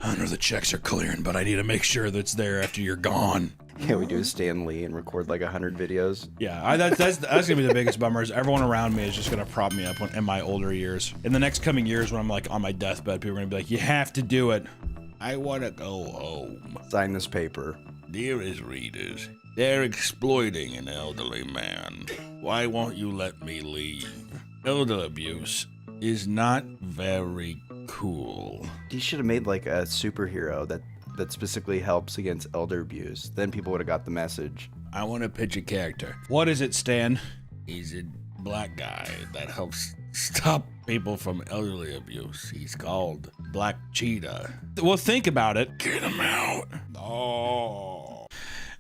Hunter, the checks are clearing, but I need to make sure that it's there after you're gone. Can't we do Stan Lee and record like 100 videos? Yeah, that's gonna be the biggest bummer. Is everyone around me is just gonna prop me up in my older years. In the next coming years, when I'm like on my deathbed, people are gonna be like, "You have to do it." I wanna go home. Sign this paper. Dearest readers, they're exploiting an elderly man. Why won't you let me leave? Elder abuse is not very cool. You should have made like a superhero that specifically helps against elder abuse. Then people would have got the message. I want to pitch a character. What is it, Stan? He's a black guy that helps stop people from elderly abuse. He's called Black Cheetah. Well, think about it. Get him out. Oh.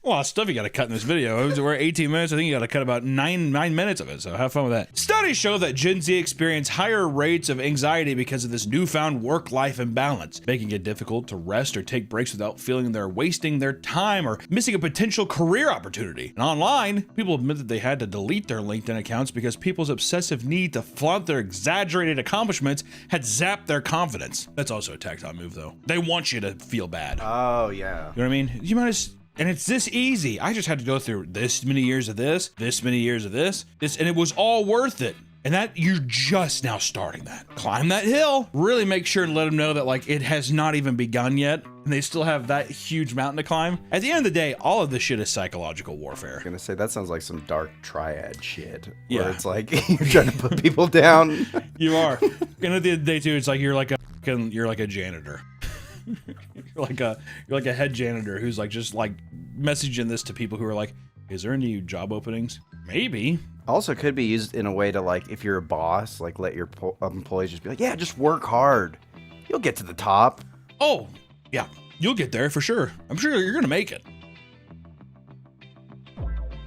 Well, stuff you got to cut in this video. We're 18 minutes. I think you got to cut about 9 minutes of it. So have fun with that. Studies show that Gen Z experience higher rates of anxiety because of this newfound work-life imbalance, making it difficult to rest or take breaks without feeling they're wasting their time or missing a potential career opportunity. And online, people admit that they had to delete their LinkedIn accounts because people's obsessive need to flaunt their exaggerated accomplishments had zapped their confidence. That's also a tactile move, though. They want you to feel bad. Oh, yeah. You know what I mean? You might as... And it's this easy. I just had to go through this many years of this many years of this, and it was all worth it. And that you're just now starting that. Climb that hill. Really make sure and let them know that like it has not even begun yet, and they still have that huge mountain to climb. At the end of the day, all of this shit is psychological warfare. I was gonna say that sounds like some dark triad shit. Yeah, where it's like you're trying to put people down. You are. And at the end of the day too, it's like you're like a janitor. You're like a head janitor who's like just like messaging this to people who are like, is there any job openings? Maybe. Also could be used in a way to like, if you're a boss, like let your employees just be like, yeah, just work hard. You'll get to the top. Oh, yeah, you'll get there for sure. I'm sure you're gonna make it.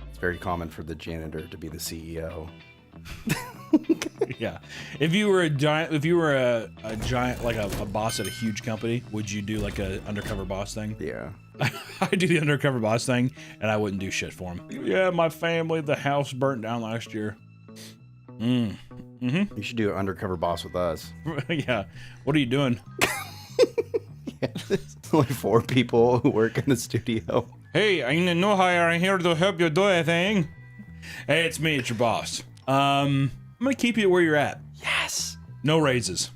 It's very common for the janitor to be the CEO. Yeah. If you were a giant, like a boss at a huge company, would you do like a undercover boss thing? Yeah. I do the undercover boss thing, and I wouldn't do shit for him. Yeah, my family, the house burnt down last year. You should do an undercover boss with us. Yeah. What are you doing? There's only 4 people who work in the studio. Hey, I'm no hire. I'm here to help you do anything. Hey, it's me. It's your boss. I'm gonna keep you where you're at. Yes. No raises.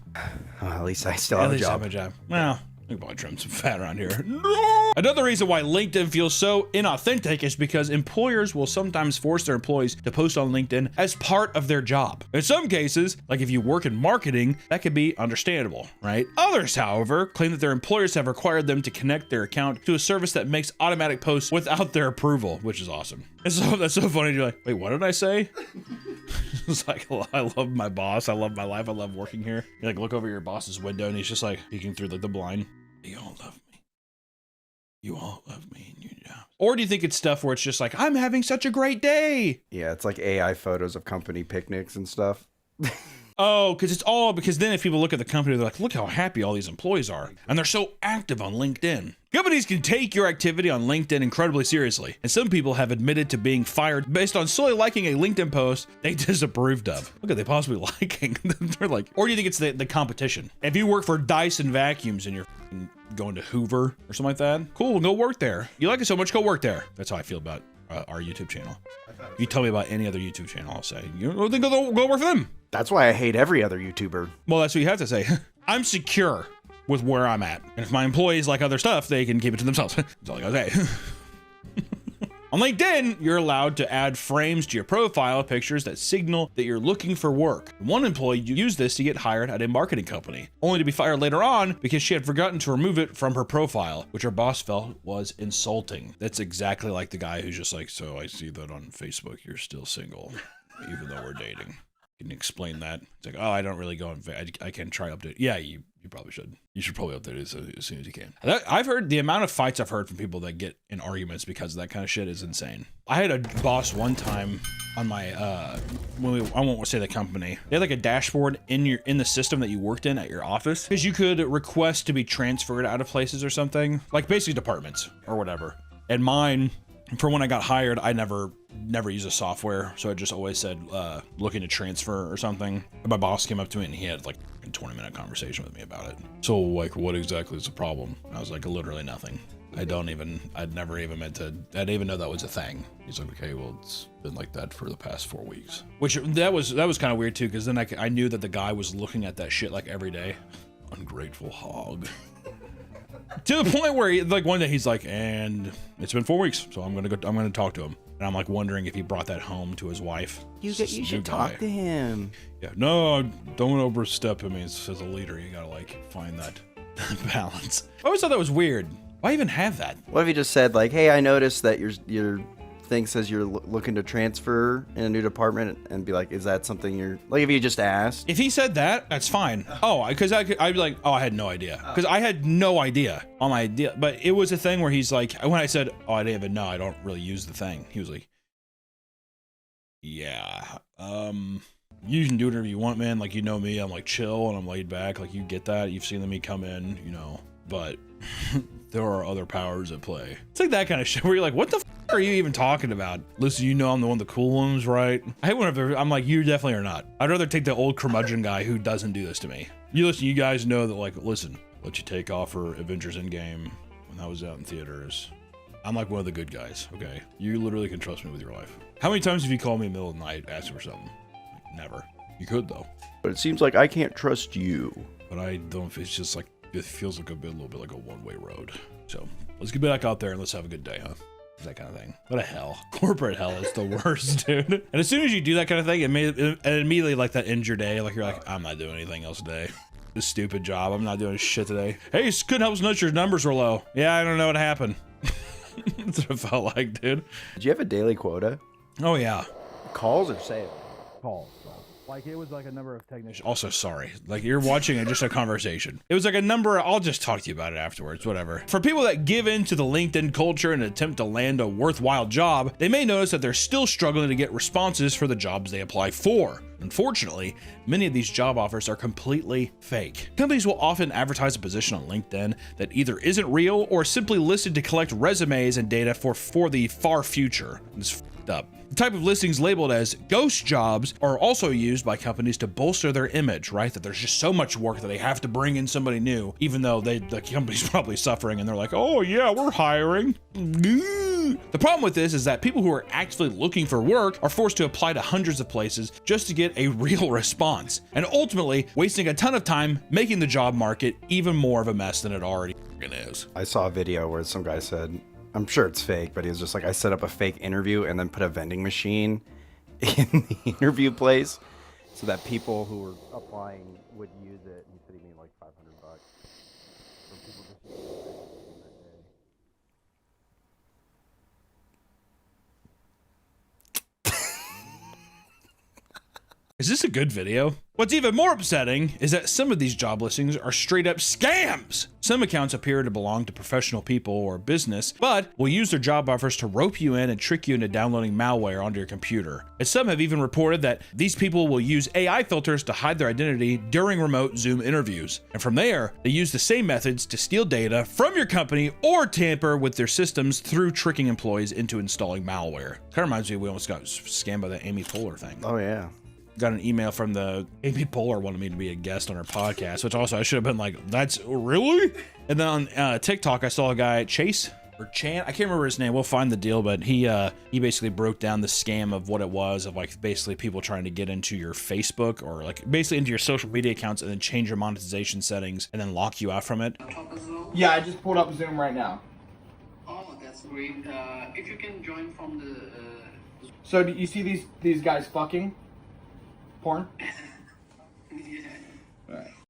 At least I still have a job. Have a job. Well, we can probably trim some fat around here. No! Another reason why LinkedIn feels so inauthentic is because employers will sometimes force their employees to post on LinkedIn as part of their job. In some cases, like if you work in marketing, that could be understandable, right? Others, however, claim that their employers have required them to connect their account to a service that makes automatic posts without their approval, which is awesome. That's so funny. You're like, wait, what did I say? It's like, I love my boss. I love my life. I love working here. You like look over your boss's window and he's just like peeking through the blind. You all love me. You all love me in your job. Or do you think it's stuff where it's just like, I'm having such a great day? Yeah, it's like AI photos of company picnics and stuff. Oh, because then if people look at the company, they're like, look how happy all these employees are. And they're so active on LinkedIn. Companies can take your activity on LinkedIn incredibly seriously. And some people have admitted to being fired based on solely liking a LinkedIn post they disapproved of. Look at they possibly liking. They're like, or do you think it's the competition? If you work for Dyson Vacuums and you're going to Hoover or something like that, cool, go work there. You like it so much, go work there. That's how I feel about our YouTube channel. If you tell me about any other YouTube channel, I'll say, you don't think go work for them. That's why I hate every other YouTuber. Well, that's what you have to say. I'm secure with where I'm at. And if my employees like other stuff, they can keep it to themselves. That's all I gotta say. On LinkedIn, you're allowed to add frames to your profile pictures that signal that you're looking for work. One employee used this to get hired at a marketing company, only to be fired later on because she had forgotten to remove it from her profile, which her boss felt was insulting. That's exactly like the guy who's just like, so I see that on Facebook you're still single, even though we're dating. Can you explain that? It's like, oh, I don't really go on. I can try update. Yeah, you probably should. You should probably update it as soon as you can. I've heard the amount of fights I've heard from people that get in arguments because of that kind of shit is insane. I had a boss one time on my I won't say the company. They had like a dashboard in the system that you worked in at your office because you could request to be transferred out of places or something, like basically departments or whatever. And mine, for when I got hired, I never used a software, so it just always said looking to transfer or something. And my boss came up to me and he had like a 20-minute conversation with me about it. So like, what exactly is the problem? And I was like, literally nothing. I'd never even meant to, I didn't even know that was a thing. He's like, okay, well, it's been like that for the past 4 weeks. Which that was kind of weird too, because then I knew that the guy was looking at that shit like every day. Ungrateful hog. To the point where like one day he's like, and it's been 4 weeks, so I'm gonna talk to him. And I'm like wondering if he brought that home to his wife. You should talk to him. Yeah, no, don't overstep. I mean, as a leader, you gotta like find that balance. I always thought that was weird. Why even have that? What if he just said like, hey, I noticed that your thing says you're looking to transfer in a new department, and be like, is that something you're like? If you just asked. If he said that, that's fine. Oh, because I'd be like, oh, I had no idea, because I had no idea on my idea. But it was a thing where he's like, when I said, oh, I didn't even know, I don't really use the thing. He was like, yeah, you can do whatever you want, man. Like, you know me, I'm like chill and I'm laid back. Like, you get that. You've seen me come in, you know, but there are other powers at play. It's like that kind of shit where you're like, what the f are you even talking about? Listen, you know I'm the one of the cool ones, right? I hate whenever I'm like, you definitely are not. I'd rather take the old curmudgeon guy who doesn't do this to me. You guys know that, like, listen, let you take off for Avengers Endgame when that was out in theaters. I'm like one of the good guys, okay? You literally can trust me with your life. How many times have you called me in the middle of the night asking for something? Like, never. You could, though. But it seems like I can't trust you. But I don't, it's just like, it feels like a little bit like a one-way road. So let's get back out there and let's have a good day, huh? That kind of thing. What a hell. Corporate hell is the worst, dude. And as soon as you do that kind of thing, it immediately like that ends your day. Like you're like, I'm not doing anything else today. This stupid job. I'm not doing shit today. Hey, couldn't help us notice your numbers were low. Yeah, I don't know what happened. That's what it felt like, dude. Did you have a daily quota? Oh, yeah. Calls or sales? Calls. Like, it was like a number of technicians. Also, sorry. Like, you're watching just a conversation. It was like a number. I'll just talk to you about it afterwards, whatever. For people that give in to the LinkedIn culture and attempt to land a worthwhile job, they may notice that they're still struggling to get responses for the jobs they apply for. Unfortunately, many of these job offers are completely fake. Companies will often advertise a position on LinkedIn that either isn't real or simply listed to collect resumes and data for the far future. It's f***ed up. The type of listings labeled as ghost jobs are also used by companies to bolster their image, right? That there's just so much work that they have to bring in somebody new, even though the company's probably suffering and they're like, oh yeah, we're hiring. The problem with this is that people who are actually looking for work are forced to apply to hundreds of places just to get a real response, and ultimately wasting a ton of time making the job market even more of a mess than it already is. I saw a video where some guy said, I'm sure it's fake, but he was just like, I set up a fake interview and then put a vending machine in the interview place so that people who were applying would use it. He said he made like $500 from people just using it that day. Is this a good video? What's even more upsetting is that some of these job listings are straight up scams. Some accounts appear to belong to professional people or business, but will use their job offers to rope you in and trick you into downloading malware onto your computer. And some have even reported that these people will use AI filters to hide their identity during remote Zoom interviews. And from there, they use the same methods to steal data from your company or tamper with their systems through tricking employees into installing malware. Kind of reminds me, we almost got scammed by the Amy Poehler thing. Oh yeah. Got an email from the Amy Poehler wanted me to be a guest on her podcast, which also I should have been like, that's really? And then on TikTok, I saw a guy, Chase or Chan, I can't remember his name. We'll find the deal, but he basically broke down the scam of what it was, of like basically people trying to get into your Facebook or like basically into your social media accounts and then change your monetization settings and then lock you out from it. Yeah, I just pulled up Zoom right now. Oh, that's great. If you can join from the... So do you see these guys fucking? Porn?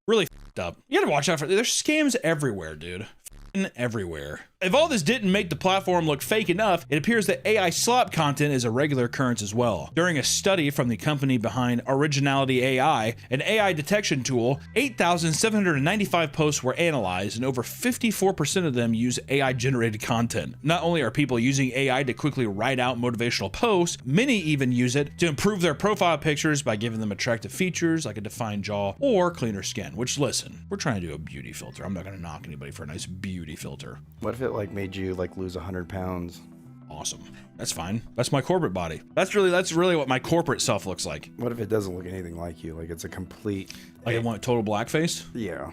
Really f***ed up. You gotta watch out for, there's scams everywhere, dude. F***ing everywhere. If all this didn't make the platform look fake enough, it appears that AI slop content is a regular occurrence as well. During a study from the company behind Originality AI, an AI detection tool, 8,795 posts were analyzed and over 54% of them use AI generated content. Not only are people using AI to quickly write out motivational posts, many even use it to improve their profile pictures by giving them attractive features like a defined jaw or cleaner skin, which listen, we're trying to do a beauty filter. I'm not gonna knock anybody for a nice beauty filter. What if it like made you like lose 100 pounds? Awesome. That's fine. That's my corporate body. That's really what my corporate self looks like. What if it doesn't look anything like you? Like it's a complete... Like I want total blackface? Yeah.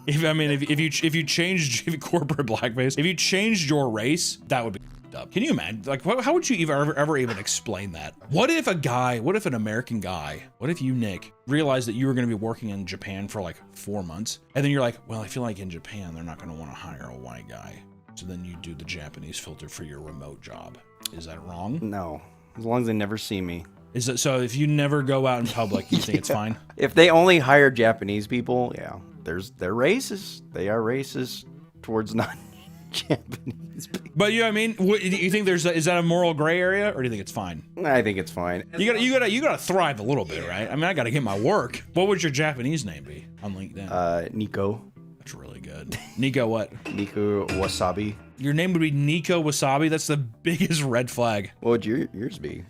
If you changed corporate blackface, if you changed your race, that would be up. Can you imagine? Like, how would you ever even explain that? What if an American guy, what if you, Nick, realized that you were going to be working in Japan for like 4 months, and then you're like, well, I feel like in Japan they're not going to want to hire a white guy, so then you do the Japanese filter for your remote job. Is that wrong? No, as long as they never see me. Is it so? If you never go out in public, you think it's fine? If they only hire Japanese people, yeah, they're racist. They are racist towards non-Japanese people. But you know what I mean? What, you think is that a moral gray area, or do you think it's fine? I think it's fine. You gotta thrive a little bit, right? I mean, I gotta get my work. What would your Japanese name be on LinkedIn? Nico. That's really good. Nico what? Nico Wasabi. Your name would be Nico Wasabi? That's the biggest red flag. What would yours be?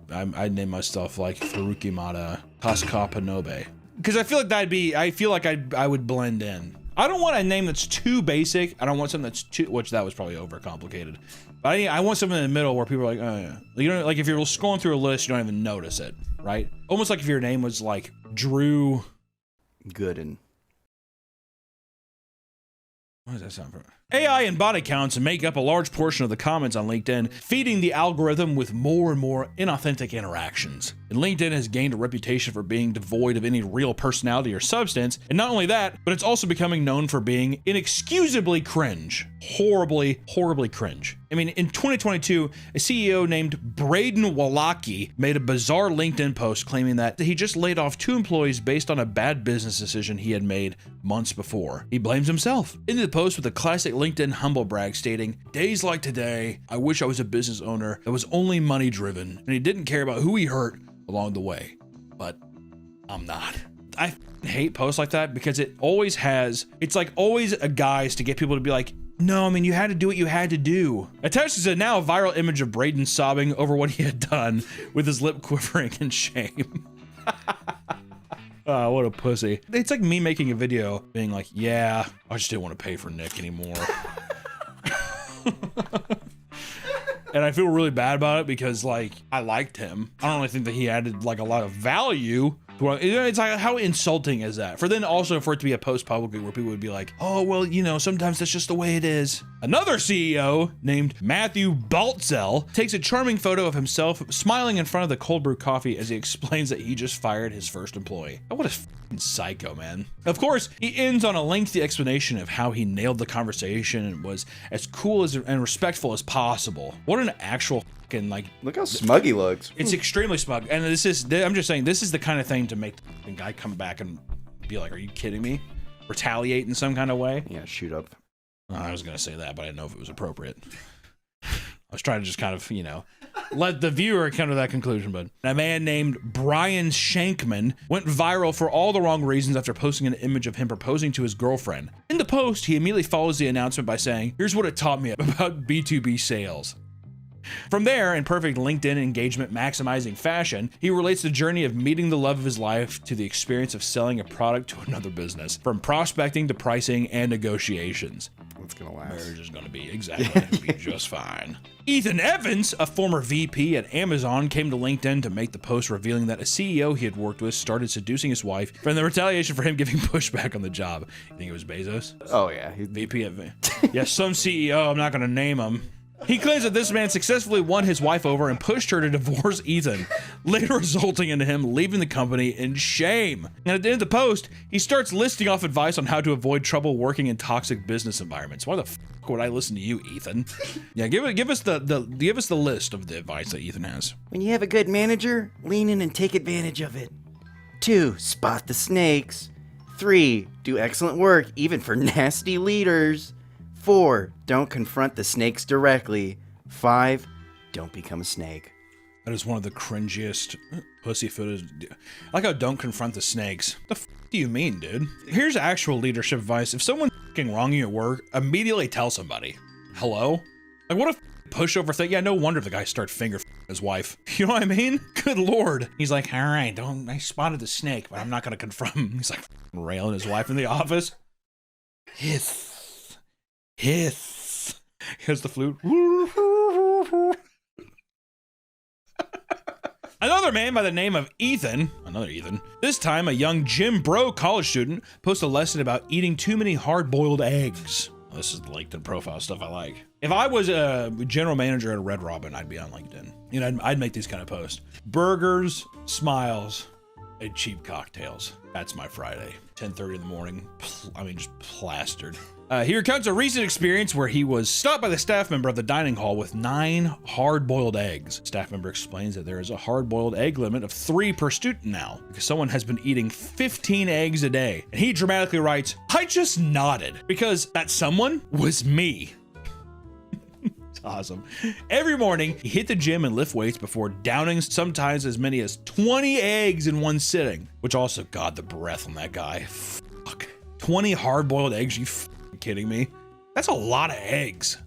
I'd name myself like Farukimata Tasakapa Nobe. Because I feel like I would blend in. I don't want a name that's too basic. I don't want something that's too, which that was probably overcomplicated. But I want something in the middle where people are like, oh yeah. You know, like if you're scrolling through a list, you don't even notice it, right? Almost like if your name was like Drew Gooden. What does that sound for? AI and bot accounts make up a large portion of the comments on LinkedIn, feeding the algorithm with more and more inauthentic interactions. And LinkedIn has gained a reputation for being devoid of any real personality or substance, and not only that, but it's also becoming known for being inexcusably cringe. Horribly, horribly cringe. I mean, in 2022, a CEO named Braden Wallach made a bizarre LinkedIn post claiming that he just laid off 2 employees based on a bad business decision he had made months before. He blames himself. Ended the post with a classic LinkedIn humble brag stating, "Days like today, I wish I was a business owner that was only money driven and he didn't care about who he hurt along the way. But I'm not." I hate posts like that because it's like always a guise to get people to be like, no, I mean, you had to do what you had to do. Attached is a now viral image of Braden sobbing over what he had done with his lip quivering in shame. What a pussy. It's like me making a video being like, yeah, I just didn't want to pay for Nick anymore. And I feel really bad about it because like, I liked him. I don't really think that he added like a lot of value. It's like, how insulting is that? For it to be a post publicly where people would be like, oh, well, you know, sometimes that's just the way it is. Another CEO named Matthew Baltzel takes a charming photo of himself smiling in front of the cold brew coffee as he explains that he just fired his first employee. What a fucking psycho, man. Of course, he ends on a lengthy explanation of how he nailed the conversation and was as cool and respectful as possible. What an actual like, look how smug he looks. It's extremely smug, and I'm just saying, this is the kind of thing to make the guy come back and be like, are you kidding me? Retaliate in some kind of way? Yeah, shoot up. I was gonna say that, but I didn't know if it was appropriate. I was trying to just kind of, you know, let the viewer come to that conclusion, but a man named Brian Shankman went viral for all the wrong reasons after posting an image of him proposing to his girlfriend. In the post, he immediately follows the announcement by saying, "Here's what it taught me about B2B sales." From there, in perfect LinkedIn engagement maximizing fashion, he relates the journey of meeting the love of his life to the experience of selling a product to another business, from prospecting to pricing and negotiations. It's gonna last. Marriage is gonna be just fine. Ethan Evans, a former VP at Amazon, came to LinkedIn to make the post revealing that a CEO he had worked with started seducing his wife from the retaliation for him giving pushback on the job. You think it was Bezos? Oh yeah, VP at yeah, some CEO. I'm not gonna name him. He claims that this man successfully won his wife over and pushed her to divorce Ethan, later resulting in him leaving the company in shame. And at the end of the post, he starts listing off advice on how to avoid trouble working in toxic business environments. Why the fuck would I listen to you, Ethan? Yeah, give us the list of the advice that Ethan has. When you have a good manager, lean in and take advantage of it. 2. Spot the snakes. 3. Do excellent work, even for nasty leaders. 4. Don't confront the snakes directly. 5. Don't become a snake. That is one of the cringiest pussyfooted. I like how don't confront the snakes. The f do you mean, dude? Here's actual leadership advice. If someone's f***ing wrong you at work, immediately tell somebody. Hello? Like, what a pushover thing. Yeah, no wonder the guy started finger his wife. You know what I mean? Good lord. He's like, all right, I spotted the snake, but I'm not gonna confront him. He's like railing his wife in the office. Hiss. Here's the flute. Another man by the name of Ethan, this time a young Jim Bro college student, posted a lesson about eating too many hard-boiled eggs. This is the LinkedIn profile stuff I like. If I was a general manager at a Red Robin, I'd be on LinkedIn. You know, I'd make these kind of posts. Burgers, smiles, and cheap cocktails. That's my Friday. 10:30 in the morning. I mean, just plastered. He recounts a recent experience where he was stopped by the staff member of the dining hall with 9 hard-boiled eggs. Staff member explains that there is a hard-boiled egg limit of 3 per student now because someone has been eating 15 eggs a day. And he dramatically writes, "I just nodded because that someone was me." It's awesome. Every morning, he hit the gym and lift weights before downing sometimes as many as 20 eggs in one sitting, which also, God, the breath on that guy. Fuck. 20 hard-boiled eggs, you kidding me? That's a lot of eggs.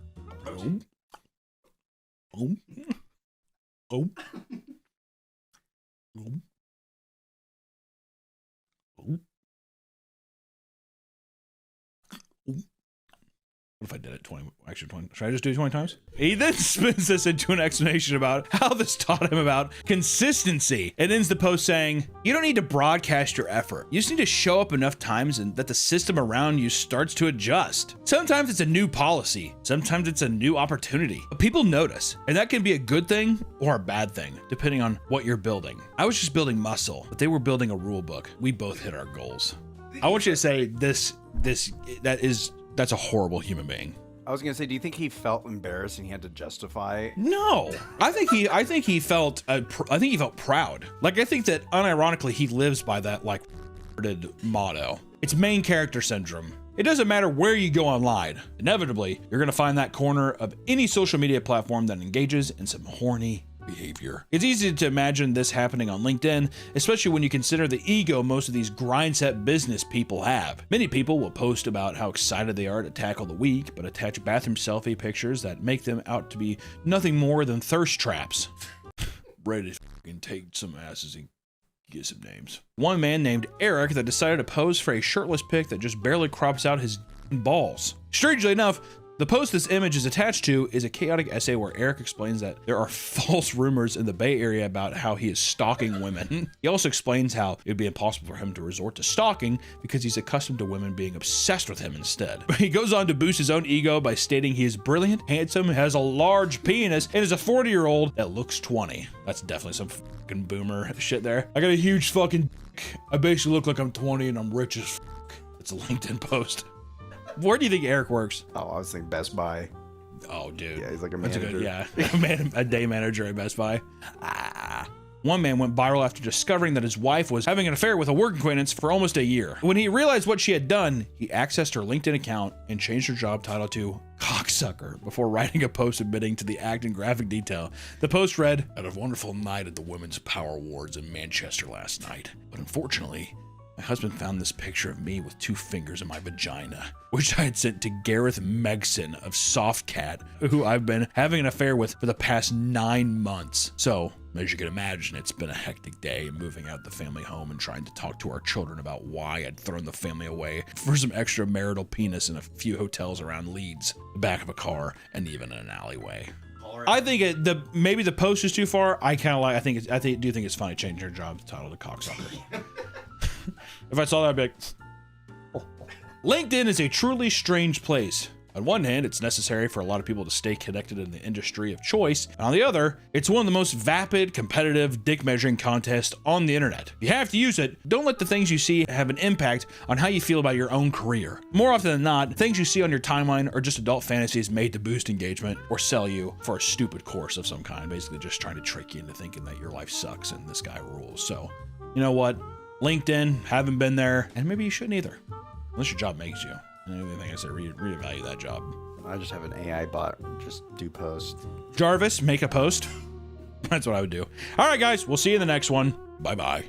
What if I did it 20? Should I just do it 20 times? He then spins this into an explanation about how this taught him about consistency and ends the post saying, "You don't need to broadcast your effort. You just need to show up enough times and that the system around you starts to adjust. Sometimes it's a new policy. Sometimes it's a new opportunity. But people notice, and that can be a good thing or a bad thing, depending on what you're building. I was just building muscle, but they were building a rule book. We both hit our goals." I want you to say that's a horrible human being. I was gonna say, do you think he felt embarrassed and he had to justify? No, I think he felt proud. Like, I think that unironically he lives by that like motto. It's main character syndrome. It doesn't matter where you go online. Inevitably, you're gonna find that corner of any social media platform that engages in some horny behavior. It's easy to imagine this happening on LinkedIn, especially when you consider the ego most of these grind-set business people have. Many people will post about how excited they are to tackle the week, but attach bathroom selfie pictures that make them out to be nothing more than thirst traps. Ready to fucking take some asses and get some names. One man named Eric that decided to pose for a shirtless pic that just barely crops out his balls. Strangely enough, the post this image is attached to is a chaotic essay where Eric explains that there are false rumors in the Bay Area about how he is stalking women. He also explains how it would be impossible for him to resort to stalking because he's accustomed to women being obsessed with him instead. He goes on to boost his own ego by stating he is brilliant, handsome, has a large penis, and is a 40-year-old that looks 20. That's definitely some fucking boomer shit there. I got a huge fucking dick. I basically look like I'm 20 and I'm rich as fuck. It's a LinkedIn post. Where do you think Eric works? Oh, I was thinking Best Buy. Oh, dude. Yeah, he's like a manager. A day manager at Best Buy. One man went viral after discovering that his wife was having an affair with a work acquaintance for almost a year. When he realized what she had done, he accessed her LinkedIn account and changed her job title to cocksucker before writing a post admitting to the act in graphic detail. The post read, "Had a wonderful night at the Women's Power Awards in Manchester last night, but unfortunately, my husband found this picture of me with 2 fingers in my vagina, which I had sent to Gareth Megson of Softcat, who I've been having an affair with for the past 9 months. So, as you can imagine, it's been a hectic day moving out the family home and trying to talk to our children about why I'd thrown the family away for some extramarital penis in a few hotels around Leeds, the back of a car, and even in an alleyway." I think maybe the post is too far. I kind of like. I do think it's funny changing her job title to cocksucker. If I saw that, I'd be like, LinkedIn is a truly strange place. On one hand, it's necessary for a lot of people to stay connected in the industry of choice. And on the other, it's one of the most vapid, competitive, dick measuring contests on the internet. You have to use it. Don't let the things you see have an impact on how you feel about your own career. More often than not, things you see on your timeline are just adult fantasies made to boost engagement or sell you for a stupid course of some kind, basically just trying to trick you into thinking that your life sucks and this guy rules. So, you know what? LinkedIn, haven't been there, and maybe you shouldn't either, unless your job makes you. And I think I said reevaluate that job. I just have an AI bot just do posts. Jarvis, make a post. That's what I would do. All right, guys, we'll see you in the next one. Bye-bye.